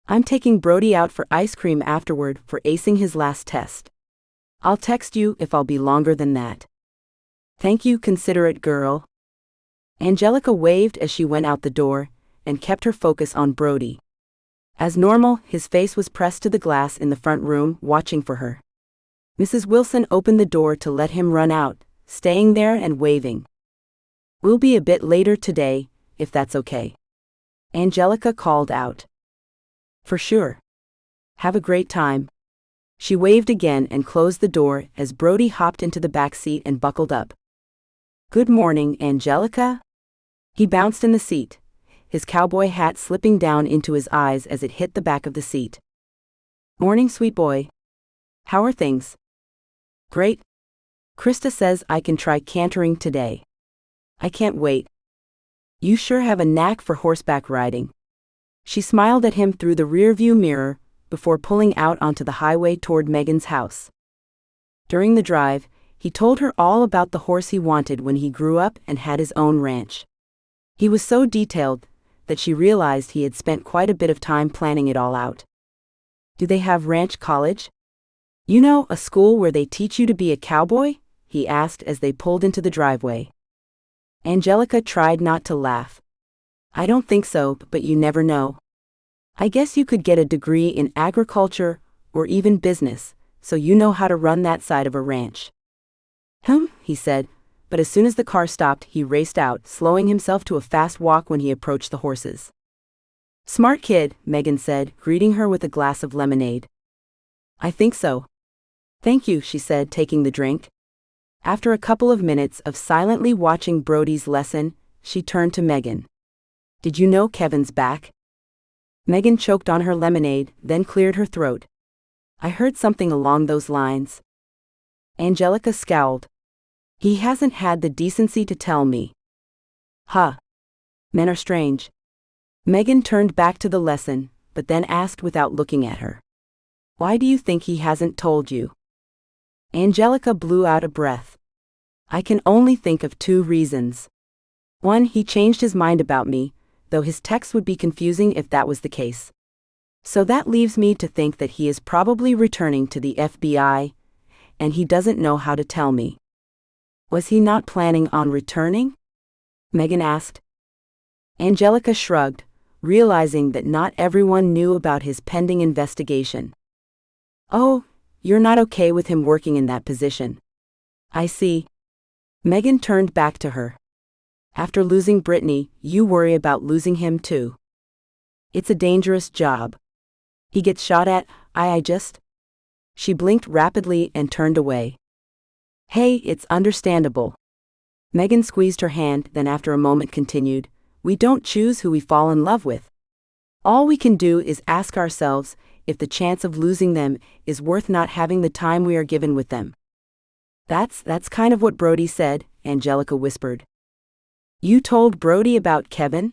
I'm taking Brody out for ice cream afterward for acing his last test. I'll text you if I'll be longer than that. Thank you, considerate girl. Angelica waved as she went out the door, and kept her focus on Brody. As normal, his face was pressed to the glass in the front room, watching for her. Mrs. Wilson opened the door to let him run out, staying there and waving. We'll be a bit later today, if that's okay. Angelica called out. For sure. Have a great time. She waved again and closed the door as Brody hopped into the back seat and buckled up. Good morning, Angelica. He bounced in the seat, his cowboy hat slipping down into his eyes as it hit the back of the seat. Morning, sweet boy. How are things? Great. Krista says I can try cantering today. I can't wait. You sure have a knack for horseback riding. She smiled at him through the rearview mirror before pulling out onto the highway toward Megan's house. During the drive, he told her all about the horse he wanted when he grew up and had his own ranch. He was so detailed that she realized he had spent quite a bit of time planning it all out. Do they have ranch college? You know, a school where they teach you to be a cowboy? he asked as they pulled into the driveway. Angelica tried not to laugh. I don't think so, but you never know. I guess you could get a degree in agriculture or even business, so you know how to run that side of a ranch. He said, but as soon as the car stopped, he raced out, slowing himself to a fast walk when he approached the horses. Smart kid, Megan said, greeting her with a glass of lemonade. I think so. Thank you, she said, taking the drink. After a couple of minutes of silently watching Brody's lesson, she turned to Megan. Did you know Kevin's back? Megan choked on her lemonade, then cleared her throat. I heard something along those lines. Angelica scowled. He hasn't had the decency to tell me. Men are strange. Megan turned back to the lesson, but then asked without looking at her. Why do you think he hasn't told you? Angelica blew out a breath. I can only think of 2 reasons. 1, he changed his mind about me, though his text would be confusing if that was the case. So that leaves me to think that he is probably returning to the FBI, and he doesn't know how to tell me. Was he not planning on returning? Megan asked. Angelica shrugged, realizing that not everyone knew about his pending investigation. Oh, you're not okay with him working in that position. I see. Megan turned back to her. After losing Brittany, you worry about losing him too. It's a dangerous job. He gets shot at, I just... She blinked rapidly and turned away. Hey, it's understandable. Megan squeezed her hand, then after a moment continued, we don't choose who we fall in love with. All we can do is ask ourselves if the chance of losing them is worth not having the time we are given with them. That's kind of what Brody said, Angelica whispered. You told Brody about Kevin?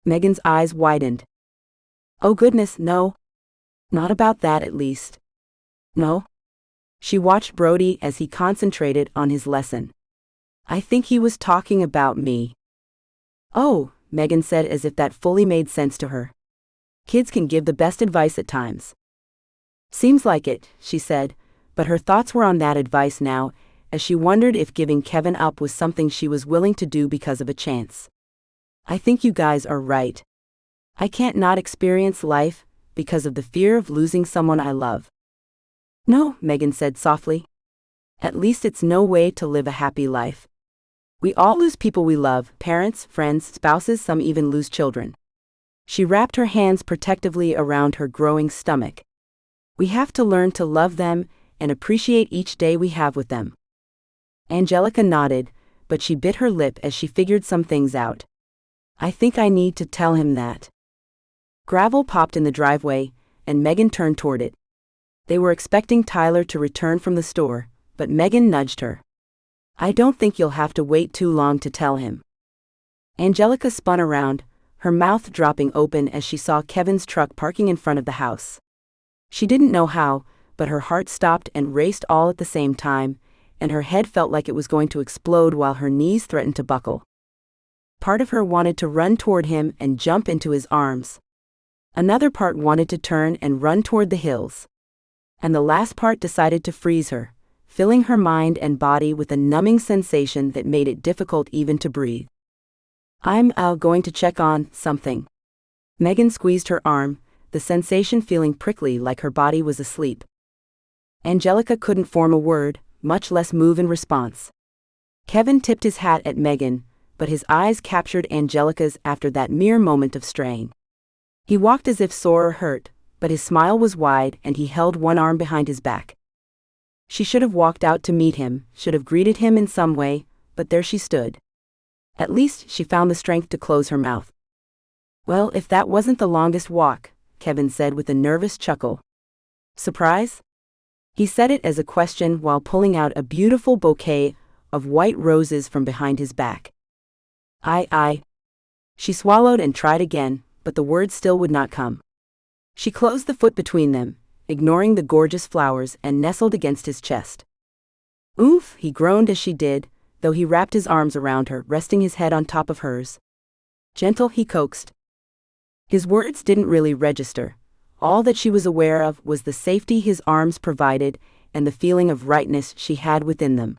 Megan's eyes widened. Oh goodness, no. Not about that at least. No? She watched Brody as he concentrated on his lesson. I think he was talking about me. Oh, Megan said as if that fully made sense to her. Kids can give the best advice at times. Seems like it, she said, but her thoughts were on that advice now, as she wondered if giving Kevin up was something she was willing to do because of a chance. I think you guys are right. I can't not experience life because of the fear of losing someone I love. No, Megan said softly. At least it's no way to live a happy life. We all lose people we love, parents, friends, spouses, some even lose children. She wrapped her hands protectively around her growing stomach. We have to learn to love them and appreciate each day we have with them. Angelica nodded, but she bit her lip as she figured some things out. I think I need to tell him that. Gravel popped in the driveway, and Megan turned toward it. They were expecting Tyler to return from the store, but Megan nudged her. I don't think you'll have to wait too long to tell him. Angelica spun around, her mouth dropping open as she saw Kevin's truck parking in front of the house. She didn't know how, but her heart stopped and raced all at the same time, and her head felt like it was going to explode while her knees threatened to buckle. Part of her wanted to run toward him and jump into his arms. Another part wanted to turn and run toward the hills. And the last part decided to freeze her, filling her mind and body with a numbing sensation that made it difficult even to breathe. I'm going to check on something. Megan squeezed her arm, the sensation feeling prickly like her body was asleep. Angelica couldn't form a word, much less move in response. Kevin tipped his hat at Megan, but his eyes captured Angelica's after that mere moment of straying. He walked as if sore or hurt, but his smile was wide and he held one arm behind his back. She should have walked out to meet him, should have greeted him in some way, but there she stood. At least she found the strength to close her mouth. Well, if that wasn't the longest walk, Kevin said with a nervous chuckle. Surprise? He said it as a question while pulling out a beautiful bouquet of white roses from behind his back. I. She swallowed and tried again, but the words still would not come. She closed the foot between them, ignoring the gorgeous flowers, and nestled against his chest. Oof, he groaned as she did, though he wrapped his arms around her, resting his head on top of hers. Gentle, he coaxed. His words didn't really register. All that she was aware of was the safety his arms provided and the feeling of rightness she had within them.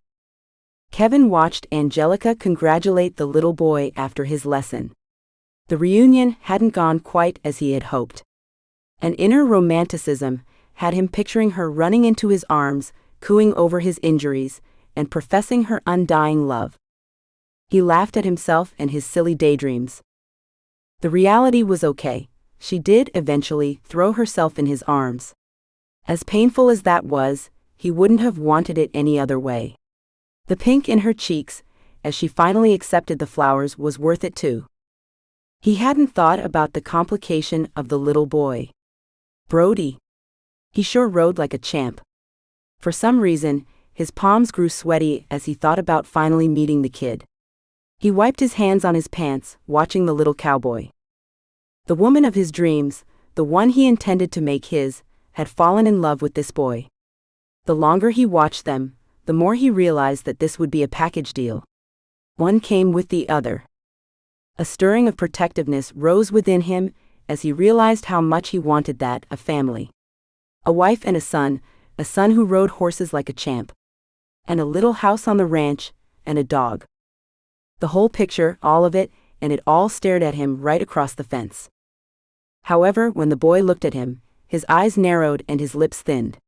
Kevin watched Angelica congratulate the little boy after his lesson. The reunion hadn't gone quite as he had hoped. An inner romanticism had him picturing her running into his arms, cooing over his injuries, and professing her undying love. He laughed at himself and his silly daydreams. The reality was okay. She did eventually throw herself in his arms. As painful as that was, he wouldn't have wanted it any other way. The pink in her cheeks, as she finally accepted the flowers, was worth it too. He hadn't thought about the complication of the little boy. Brody. He sure rode like a champ. For some reason, his palms grew sweaty as he thought about finally meeting the kid. He wiped his hands on his pants, watching the little cowboy. The woman of his dreams, the one he intended to make his, had fallen in love with this boy. The longer he watched them, the more he realized that this would be a package deal. One came with the other. A stirring of protectiveness rose within him as he realized how much he wanted that, a family. A wife and a son who rode horses like a champ. And a little house on the ranch, and a dog. The whole picture, all of it, and it all stared at him right across the fence. However, when the boy looked at him, his eyes narrowed and his lips thinned.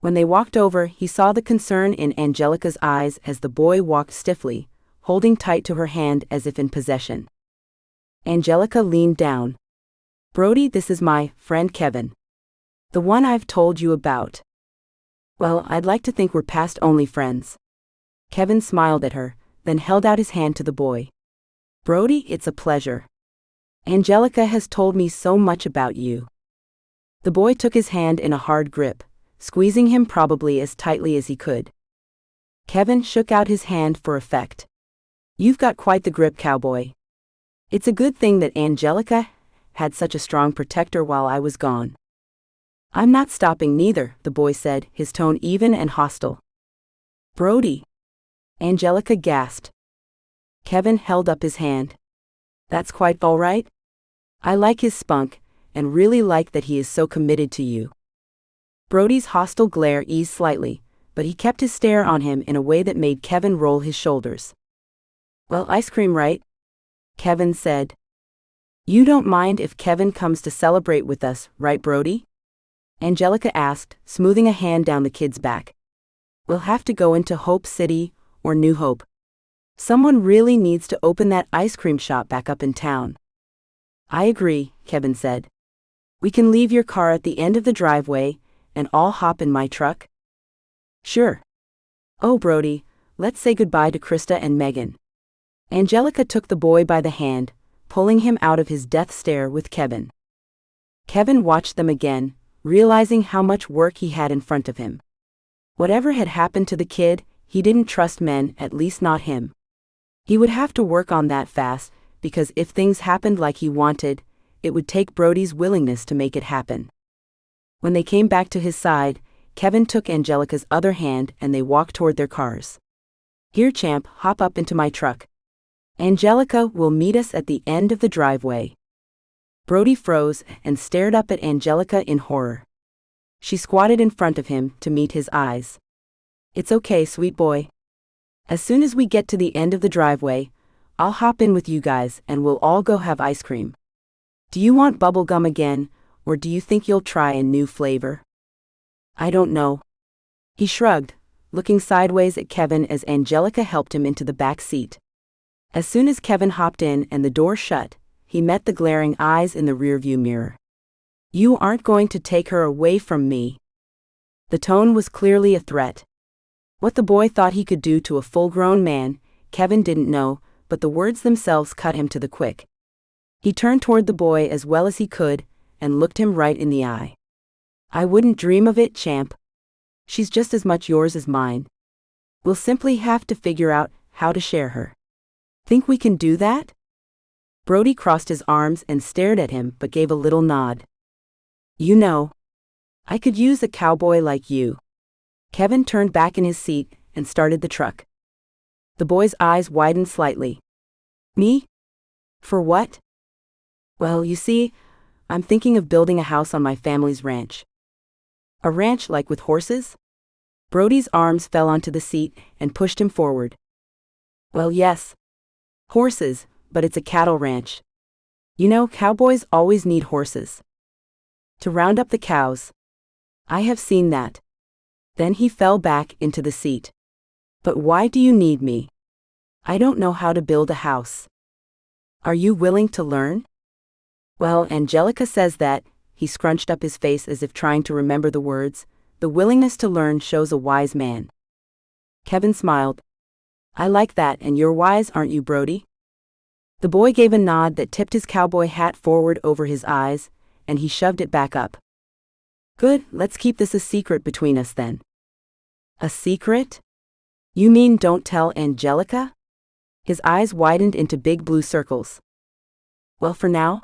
When they walked over, he saw the concern in Angelica's eyes as the boy walked stiffly, holding tight to her hand as if in possession. Angelica leaned down. "Brody, this is my friend Kevin. The one I've told you about." "Well, I'd like to think we're past only friends." Kevin smiled at her, then held out his hand to the boy. "Brody, it's a pleasure. Angelica has told me so much about you." The boy took his hand in a hard grip, squeezing him probably as tightly as he could. Kevin shook out his hand for effect. "You've got quite the grip, cowboy. It's a good thing that Angelica had such a strong protector while I was gone." "I'm not stopping neither," the boy said, his tone even and hostile. "Brody." Angelica gasped. Kevin held up his hand. "That's quite all right. I like his spunk, and really like that he is so committed to you." Brody's hostile glare eased slightly, but he kept his stare on him in a way that made Kevin roll his shoulders. "Well, ice cream, right?" Kevin said. "You don't mind if Kevin comes to celebrate with us, right, Brody?" Angelica asked, smoothing a hand down the kid's back. "We'll have to go into Hope City, or New Hope. Someone really needs to open that ice cream shop back up in town." "I agree," Kevin said. "We can leave your car at the end of the driveway, and I'll hop in my truck." "Sure." "Oh, Brody, let's say goodbye to Krista and Megan." Angelica took the boy by the hand, pulling him out of his death stare with Kevin. Kevin watched them again, realizing how much work he had in front of him. Whatever had happened to the kid, he didn't trust men, at least not him. He would have to work on that fast, because if things happened like he wanted, it would take Brody's willingness to make it happen. When they came back to his side, Kevin took Angelica's other hand and they walked toward their cars. "Here, champ, hop up into my truck. Angelica will meet us at the end of the driveway." Brody froze and stared up at Angelica in horror. She squatted in front of him to meet his eyes. "It's okay, sweet boy. As soon as we get to the end of the driveway, I'll hop in with you guys and we'll all go have ice cream. Do you want bubble gum again, or do you think you'll try a new flavor?" "I don't know." He shrugged, looking sideways at Kevin as Angelica helped him into the back seat. As soon as Kevin hopped in and the door shut, he met the glaring eyes in the rearview mirror. "You aren't going to take her away from me." The tone was clearly a threat. What the boy thought he could do to a full-grown man, Kevin didn't know, but the words themselves cut him to the quick. He turned toward the boy as well as he could, and looked him right in the eye. "I wouldn't dream of it, champ. She's just as much yours as mine. We'll simply have to figure out how to share her. Think we can do that?" Brody crossed his arms and stared at him but gave a little nod. "You know, I could use a cowboy like you." Kevin turned back in his seat and started the truck. The boy's eyes widened slightly. "Me? For what?" "Well, you see, I'm thinking of building a house on my family's ranch." "A ranch like with horses?" Brody's arms fell onto the seat and pushed him forward, Well, yes. Horses, but it's a cattle ranch. You know, cowboys always need horses. To round up the cows. I have seen that. Then he fell back into the seat. But why do you need me? I don't know how to build a house. Are you willing to learn? Well, Angelica says that. He scrunched up his face as if trying to remember the words. The willingness to learn shows a wise man. Kevin smiled. I like that, and you're wise, aren't you, Brody? The boy gave a nod that tipped his cowboy hat forward over his eyes, and he shoved it back up. Good, let's keep this a secret between us then. A secret? You mean don't tell Angelica? His eyes widened into big blue circles. Well, for now,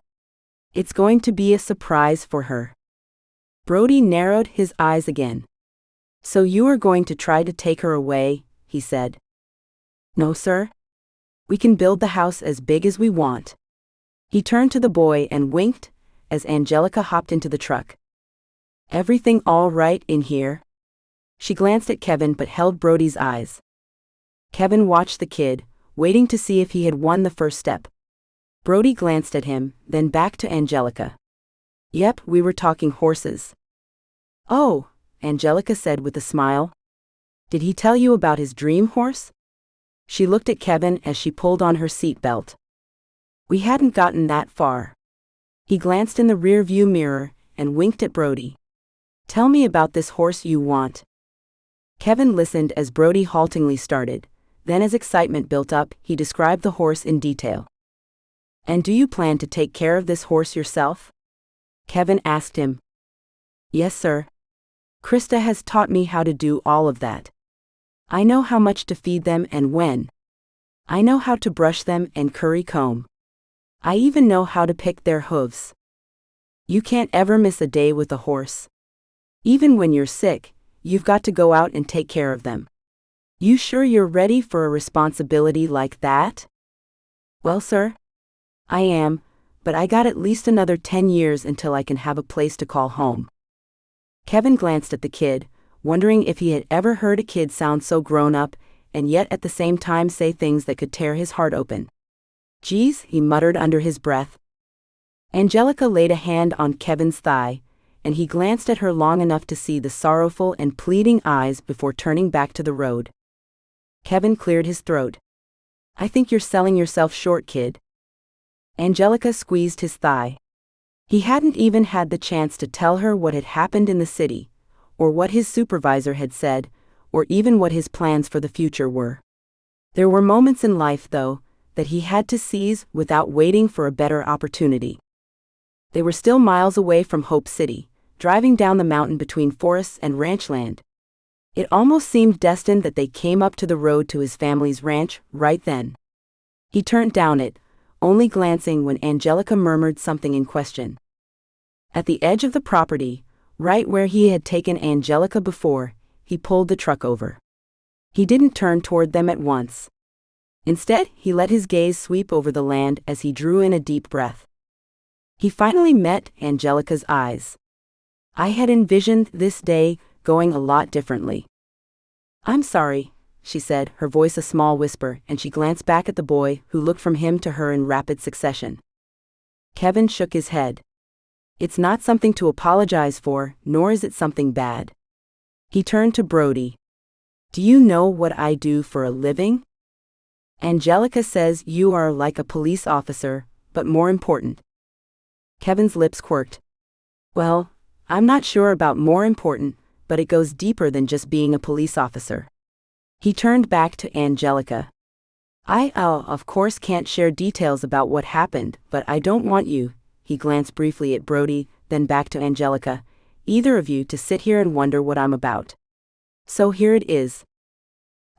it's going to be a surprise for her. Brody narrowed his eyes again. So you are going to try to take her away, he said. No, sir. We can build the house as big as we want. He turned to the boy and winked as Angelica hopped into the truck. Everything all right in here? She glanced at Kevin but held Brody's eyes. Kevin watched the kid, waiting to see if he had won the first step. Brody glanced at him, then back to Angelica. Yep, we were talking horses. Oh, Angelica said with a smile. Did he tell you about his dream horse? She looked at Kevin as she pulled on her seat belt. We hadn't gotten that far. He glanced in the rear-view mirror and winked at Brody. Tell me about this horse you want. Kevin listened as Brody haltingly started. Then as excitement built up, he described the horse in detail. And do you plan to take care of this horse yourself? Kevin asked him. Yes, sir. Krista has taught me how to do all of that. I know how much to feed them and when. I know how to brush them and curry comb. I even know how to pick their hooves. You can't ever miss a day with a horse. Even when you're sick, you've got to go out and take care of them. You sure you're ready for a responsibility like that? Well, sir, I am, but I got at least another 10 years until I can have a place to call home. Kevin glanced at the kid, wondering if he had ever heard a kid sound so grown up, and yet at the same time say things that could tear his heart open. Geez, he muttered under his breath. Angelica laid a hand on Kevin's thigh, and he glanced at her long enough to see the sorrowful and pleading eyes before turning back to the road. Kevin cleared his throat. I think you're selling yourself short, kid. Angelica squeezed his thigh. He hadn't even had the chance to tell her what had happened in the city, or what his supervisor had said, or even what his plans for the future were. There were moments in life, though, that he had to seize without waiting for a better opportunity. They were still miles away from Hope City, driving down the mountain between forests and ranch land. It almost seemed destined that they came up to the road to his family's ranch right then. He turned down it, only glancing when Angelica murmured something in question. At the edge of the property, right where he had taken Angelica before, he pulled the truck over. He didn't turn toward them at once. Instead, he let his gaze sweep over the land as he drew in a deep breath. He finally met Angelica's eyes. I had envisioned this day going a lot differently. I'm sorry, she said, her voice a small whisper, and she glanced back at the boy, who looked from him to her in rapid succession. Kevin shook his head. It's not something to apologize for, nor is it something bad. He turned to Brody. Do you know what I do for a living? Angelica says you are like a police officer, but more important. Kevin's lips quirked. Well, I'm not sure about more important, but it goes deeper than just being a police officer. He turned back to Angelica. I, of course can't share details about what happened, but I don't want you, he glanced briefly at Brody, then back to Angelica, either of you to sit here and wonder what I'm about. So here it is.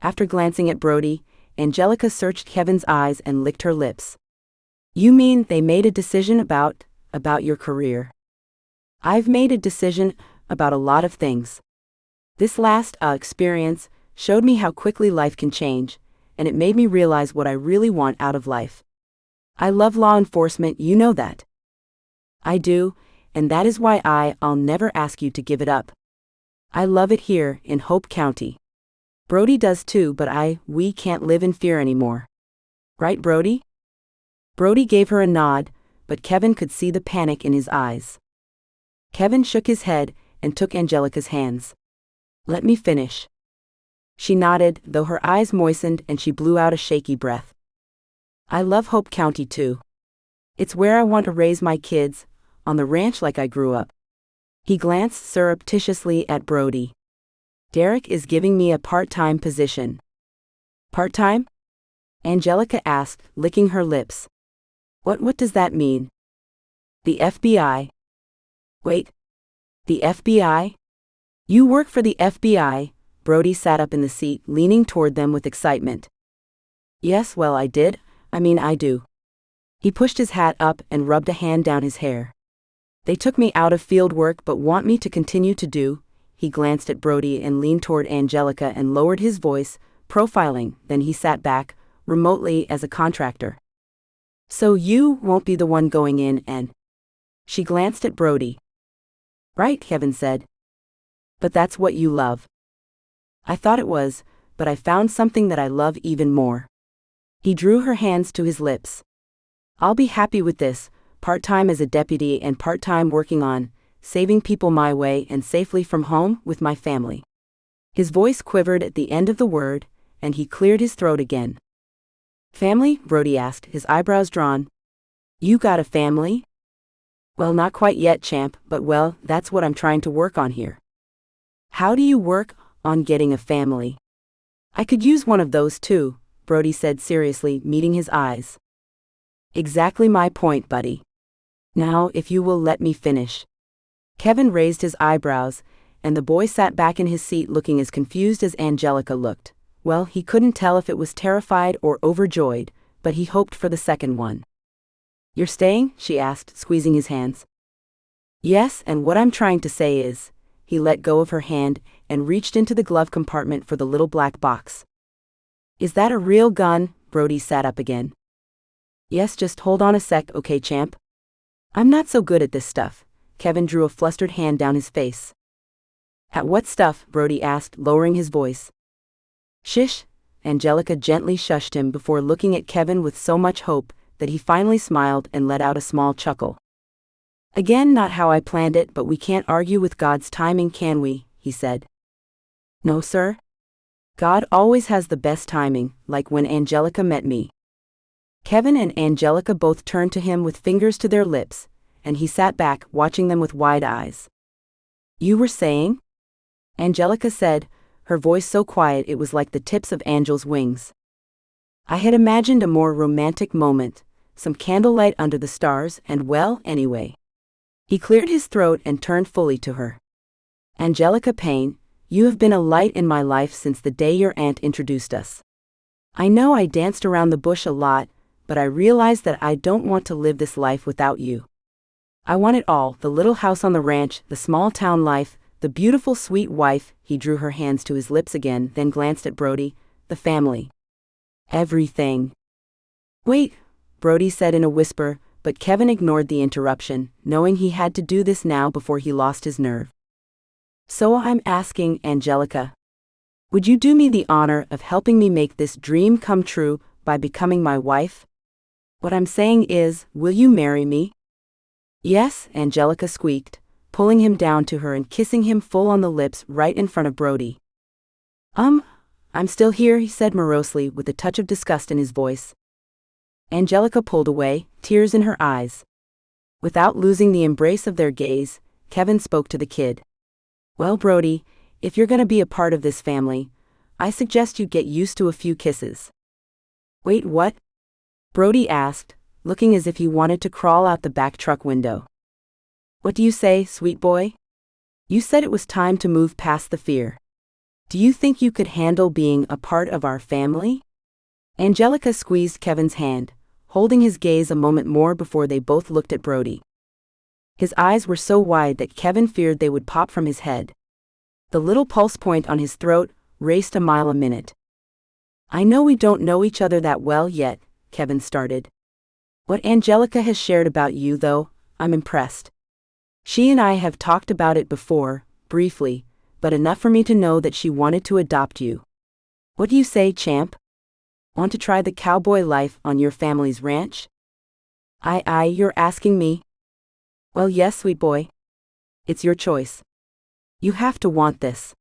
After glancing at Brody, Angelica searched Kevin's eyes and licked her lips. You mean they made a decision about your career? I've made a decision about a lot of things. This last experience showed me how quickly life can change, and it made me realize what I really want out of life. I love law enforcement, you know that. I do, and that is why I'll never ask you to give it up. I love it here in Hope County. Brody does too, but we can't live in fear anymore. Right, Brody? Brody gave her a nod, but Kevin could see the panic in his eyes. Kevin shook his head and took Angelica's hands. Let me finish. She nodded, though her eyes moistened and she blew out a shaky breath. I love Hope County too. It's where I want to raise my kids, on the ranch like I grew up. He glanced surreptitiously at Brody. Derek is giving me a part-time position. Part-time? Angelica asked, licking her lips. What does that mean? The FBI. Wait. The FBI? You work for the FBI? Brody sat up in the seat, leaning toward them with excitement. Yes, well, I do. He pushed his hat up and rubbed a hand down his hair. They took me out of field work but want me to continue to do. He glanced at Brody and leaned toward Angelica and lowered his voice, profiling, then he sat back, remotely as a contractor. So you won't be the one going in and... She glanced at Brody. Right, Kevin said. But that's what you love. I thought it was, but I found something that I love even more. He drew her hands to his lips. I'll be happy with this, part-time as a deputy and part-time working on saving people my way and safely from home with my family. His voice quivered at the end of the word, and he cleared his throat again. Family? Brody asked, his eyebrows drawn. You got a family? Well, not quite yet, champ, but that's what I'm trying to work on here. How do you work on getting a family? I could use one of those too, Brody said seriously, meeting his eyes. Exactly my point, buddy. Now, if you will let me finish. Kevin raised his eyebrows, and the boy sat back in his seat looking as confused as Angelica looked. Well, he couldn't tell if it was terrified or overjoyed, but he hoped for the second one. You're staying? She asked, squeezing his hands. Yes, and what I'm trying to say is... He let go of her hand and reached into the glove compartment for the little black box. Is that a real gun? Brody sat up again. Yes, just hold on a sec, okay, champ? I'm not so good at this stuff. Kevin drew a flustered hand down his face. At what stuff? Brody asked, lowering his voice. Shish. Angelica gently shushed him before looking at Kevin with so much hope that he finally smiled and let out a small chuckle. Again, not how I planned it, but we can't argue with God's timing, can we? He said. No, sir. God always has the best timing, like when Angelica met me. Kevin and Angelica both turned to him with fingers to their lips, and he sat back, watching them with wide eyes. You were saying? Angelica said, her voice so quiet it was like the tips of angels' wings. I had imagined a more romantic moment, some candlelight under the stars, and anyway. He cleared his throat and turned fully to her. Angelica Payne, you have been a light in my life since the day your aunt introduced us. I know I danced around the bush a lot, but I realized that I don't want to live this life without you. I want it all, the little house on the ranch, the small town life, the beautiful sweet wife. He drew her hands to his lips again, then glanced at Brody, the family. Everything. Wait, Brody said in a whisper, but Kevin ignored the interruption, knowing he had to do this now before he lost his nerve. So I'm asking, Angelica. Would you do me the honor of helping me make this dream come true by becoming my wife? What I'm saying is, will you marry me? Yes, Angelica squeaked, pulling him down to her and kissing him full on the lips right in front of Brody. I'm still here, he said morosely with a touch of disgust in his voice. Angelica pulled away, tears in her eyes. Without losing the embrace of their gaze, Kevin spoke to the kid. Well, Brody, if you're gonna be a part of this family, I suggest you get used to a few kisses. Wait, what? Brody asked, looking as if he wanted to crawl out the back truck window. What do you say, sweet boy? You said it was time to move past the fear. Do you think you could handle being a part of our family? Angelica squeezed Kevin's hand, holding his gaze a moment more before they both looked at Brody. His eyes were so wide that Kevin feared they would pop from his head. The little pulse point on his throat raced a mile a minute. I know we don't know each other that well yet, Kevin started. What Angelica has shared about you, though, I'm impressed. She and I have talked about it before, briefly, but enough for me to know that she wanted to adopt you. What do you say, champ? Want to try the cowboy life on your family's ranch? Aye, you're asking me? Well, yes, sweet boy. It's your choice. You have to want this.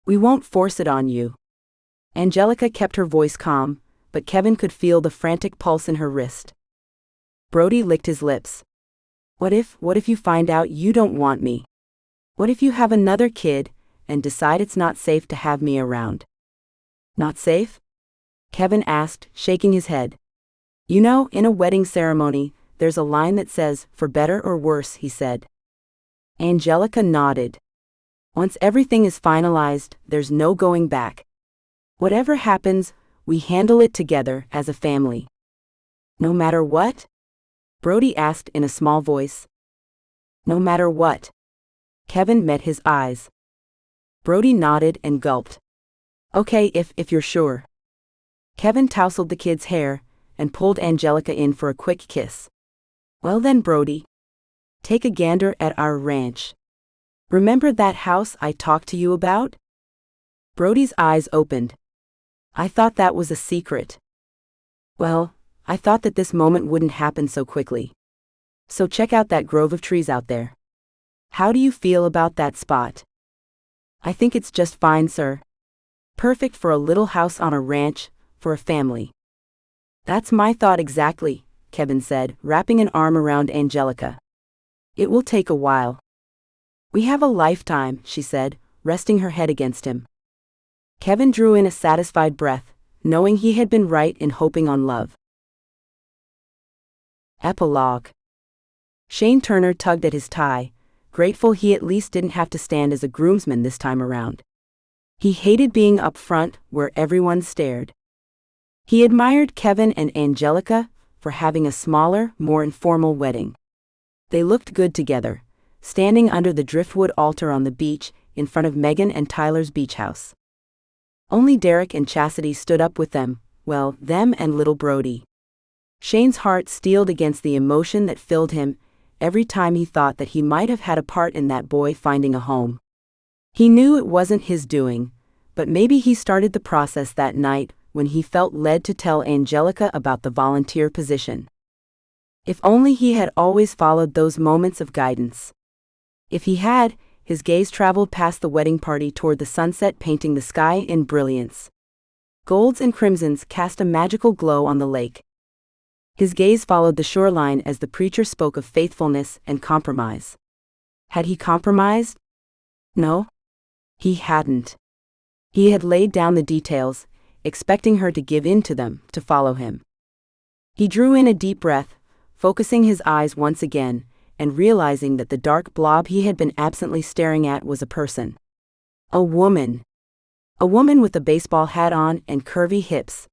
We won't force it on you. Angelica kept her voice calm, but Kevin could feel the frantic pulse in her wrist. Brody licked his lips. What if you find out you don't want me? What if you have another kid, and decide it's not safe to have me around? Not safe? Kevin asked, shaking his head. You know, in a wedding ceremony, there's a line that says, for better or worse, he said. Angelica nodded. Once everything is finalized, there's no going back. Whatever happens, we handle it together as a family. No matter what? Brody asked in a small voice. No matter what. Kevin met his eyes. Brody nodded and gulped. Okay, if you're sure. Kevin tousled the kid's hair and pulled Angelica in for a quick kiss. Well then, Brody. Take a gander at our ranch. Remember that house I talked to you about? Brody's eyes opened. I thought that was a secret. Well, I thought that this moment wouldn't happen so quickly. So check out that grove of trees out there. How do you feel about that spot? I think it's just fine, sir. Perfect for a little house on a ranch, for a family. That's my thought exactly, Kevin said, wrapping an arm around Angelica. It will take a while. We have a lifetime, she said, resting her head against him. Kevin drew in a satisfied breath, knowing he had been right in hoping on love. Epilogue. Shane Turner tugged at his tie, grateful he at least didn't have to stand as a groomsman this time around. He hated being up front where everyone stared. He admired Kevin and Angelica for having a smaller, more informal wedding. They looked good together, standing under the driftwood altar on the beach in front of Megan and Tyler's beach house. Only Derek and Chastity stood up with them, well, them and little Brody. Shane's heart steeled against the emotion that filled him every time he thought that he might have had a part in that boy finding a home. He knew it wasn't his doing, but maybe he started the process that night when he felt led to tell Angelica about the volunteer position. If only he had always followed those moments of guidance. If he had, his gaze traveled past the wedding party toward the sunset, painting the sky in brilliance. Golds and crimsons cast a magical glow on the lake. His gaze followed the shoreline as the preacher spoke of faithfulness and compromise. Had he compromised? No. He hadn't. He had laid down the details, expecting her to give in to them, to follow him. He drew in a deep breath, focusing his eyes once again, and realizing that the dark blob he had been absently staring at was a person. A woman. A woman with a baseball hat on and curvy hips.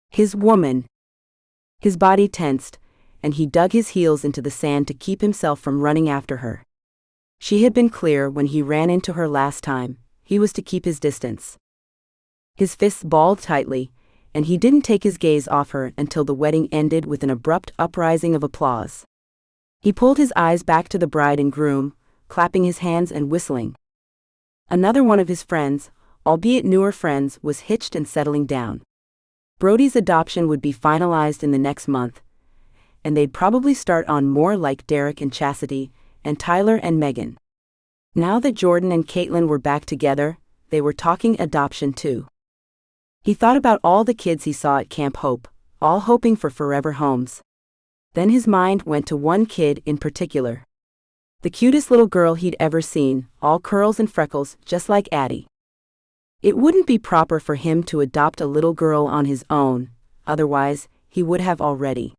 His woman. His body tensed, and he dug his heels into the sand to keep himself from running after her. She had been clear when he ran into her last time, he was to keep his distance. His fists balled tightly, and he didn't take his gaze off her until the wedding ended with an abrupt uprising of applause. He pulled his eyes back to the bride and groom, clapping his hands and whistling. Another one of his friends, albeit newer friends, was hitched and settling down. Brody's adoption would be finalized in the next month, and they'd probably start on more like Derek and Chastity, and Tyler and Megan. Now that Jordan and Caitlin were back together, they were talking adoption too. He thought about all the kids he saw at Camp Hope, all hoping for forever homes. Then his mind went to one kid in particular. The cutest little girl he'd ever seen, all curls and freckles, just like Addie. It wouldn't be proper for him to adopt a little girl on his own, otherwise, he would have already.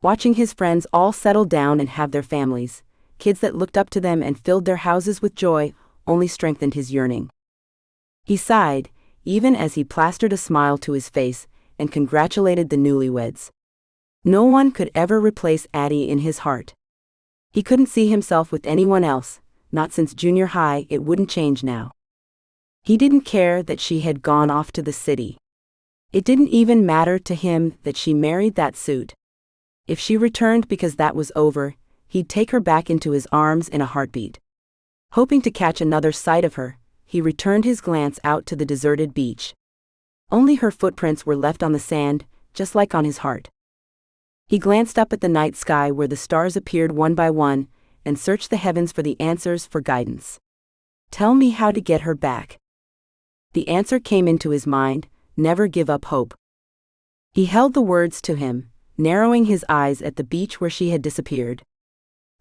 Watching his friends all settle down and have their families, kids that looked up to them and filled their houses with joy, only strengthened his yearning. He sighed, even as he plastered a smile to his face, and congratulated the newlyweds. No one could ever replace Addie in his heart. He couldn't see himself with anyone else, not since junior high. It wouldn't change now. He didn't care that she had gone off to the city. It didn't even matter to him that she married that suit. If she returned because that was over, he'd take her back into his arms in a heartbeat. Hoping to catch another sight of her, he returned his glance out to the deserted beach. Only her footprints were left on the sand, just like on his heart. He glanced up at the night sky where the stars appeared one by one, and searched the heavens for the answers, for guidance. Tell me how to get her back. The answer came into his mind: never give up hope. He held the words to him, narrowing his eyes at the beach where she had disappeared.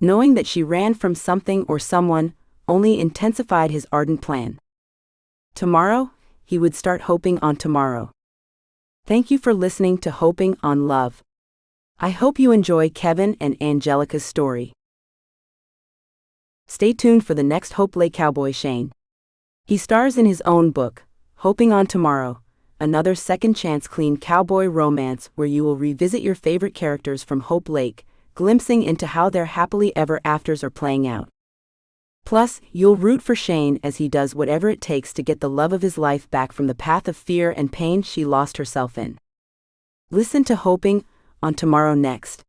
Knowing that she ran from something or someone only intensified his ardent plan. Tomorrow, he would start hoping on tomorrow. Thank you for listening to Hoping on Love. I hope you enjoy Kevin and Angelica's story. Stay tuned for the next Hope Lake cowboy, Shane. He stars in his own book, Hoping on Tomorrow, another second-chance clean cowboy romance where you will revisit your favorite characters from Hope Lake, glimpsing into how their happily ever afters are playing out. Plus, you'll root for Shane as he does whatever it takes to get the love of his life back from the path of fear and pain she lost herself in. Listen to Hoping on Tomorrow next.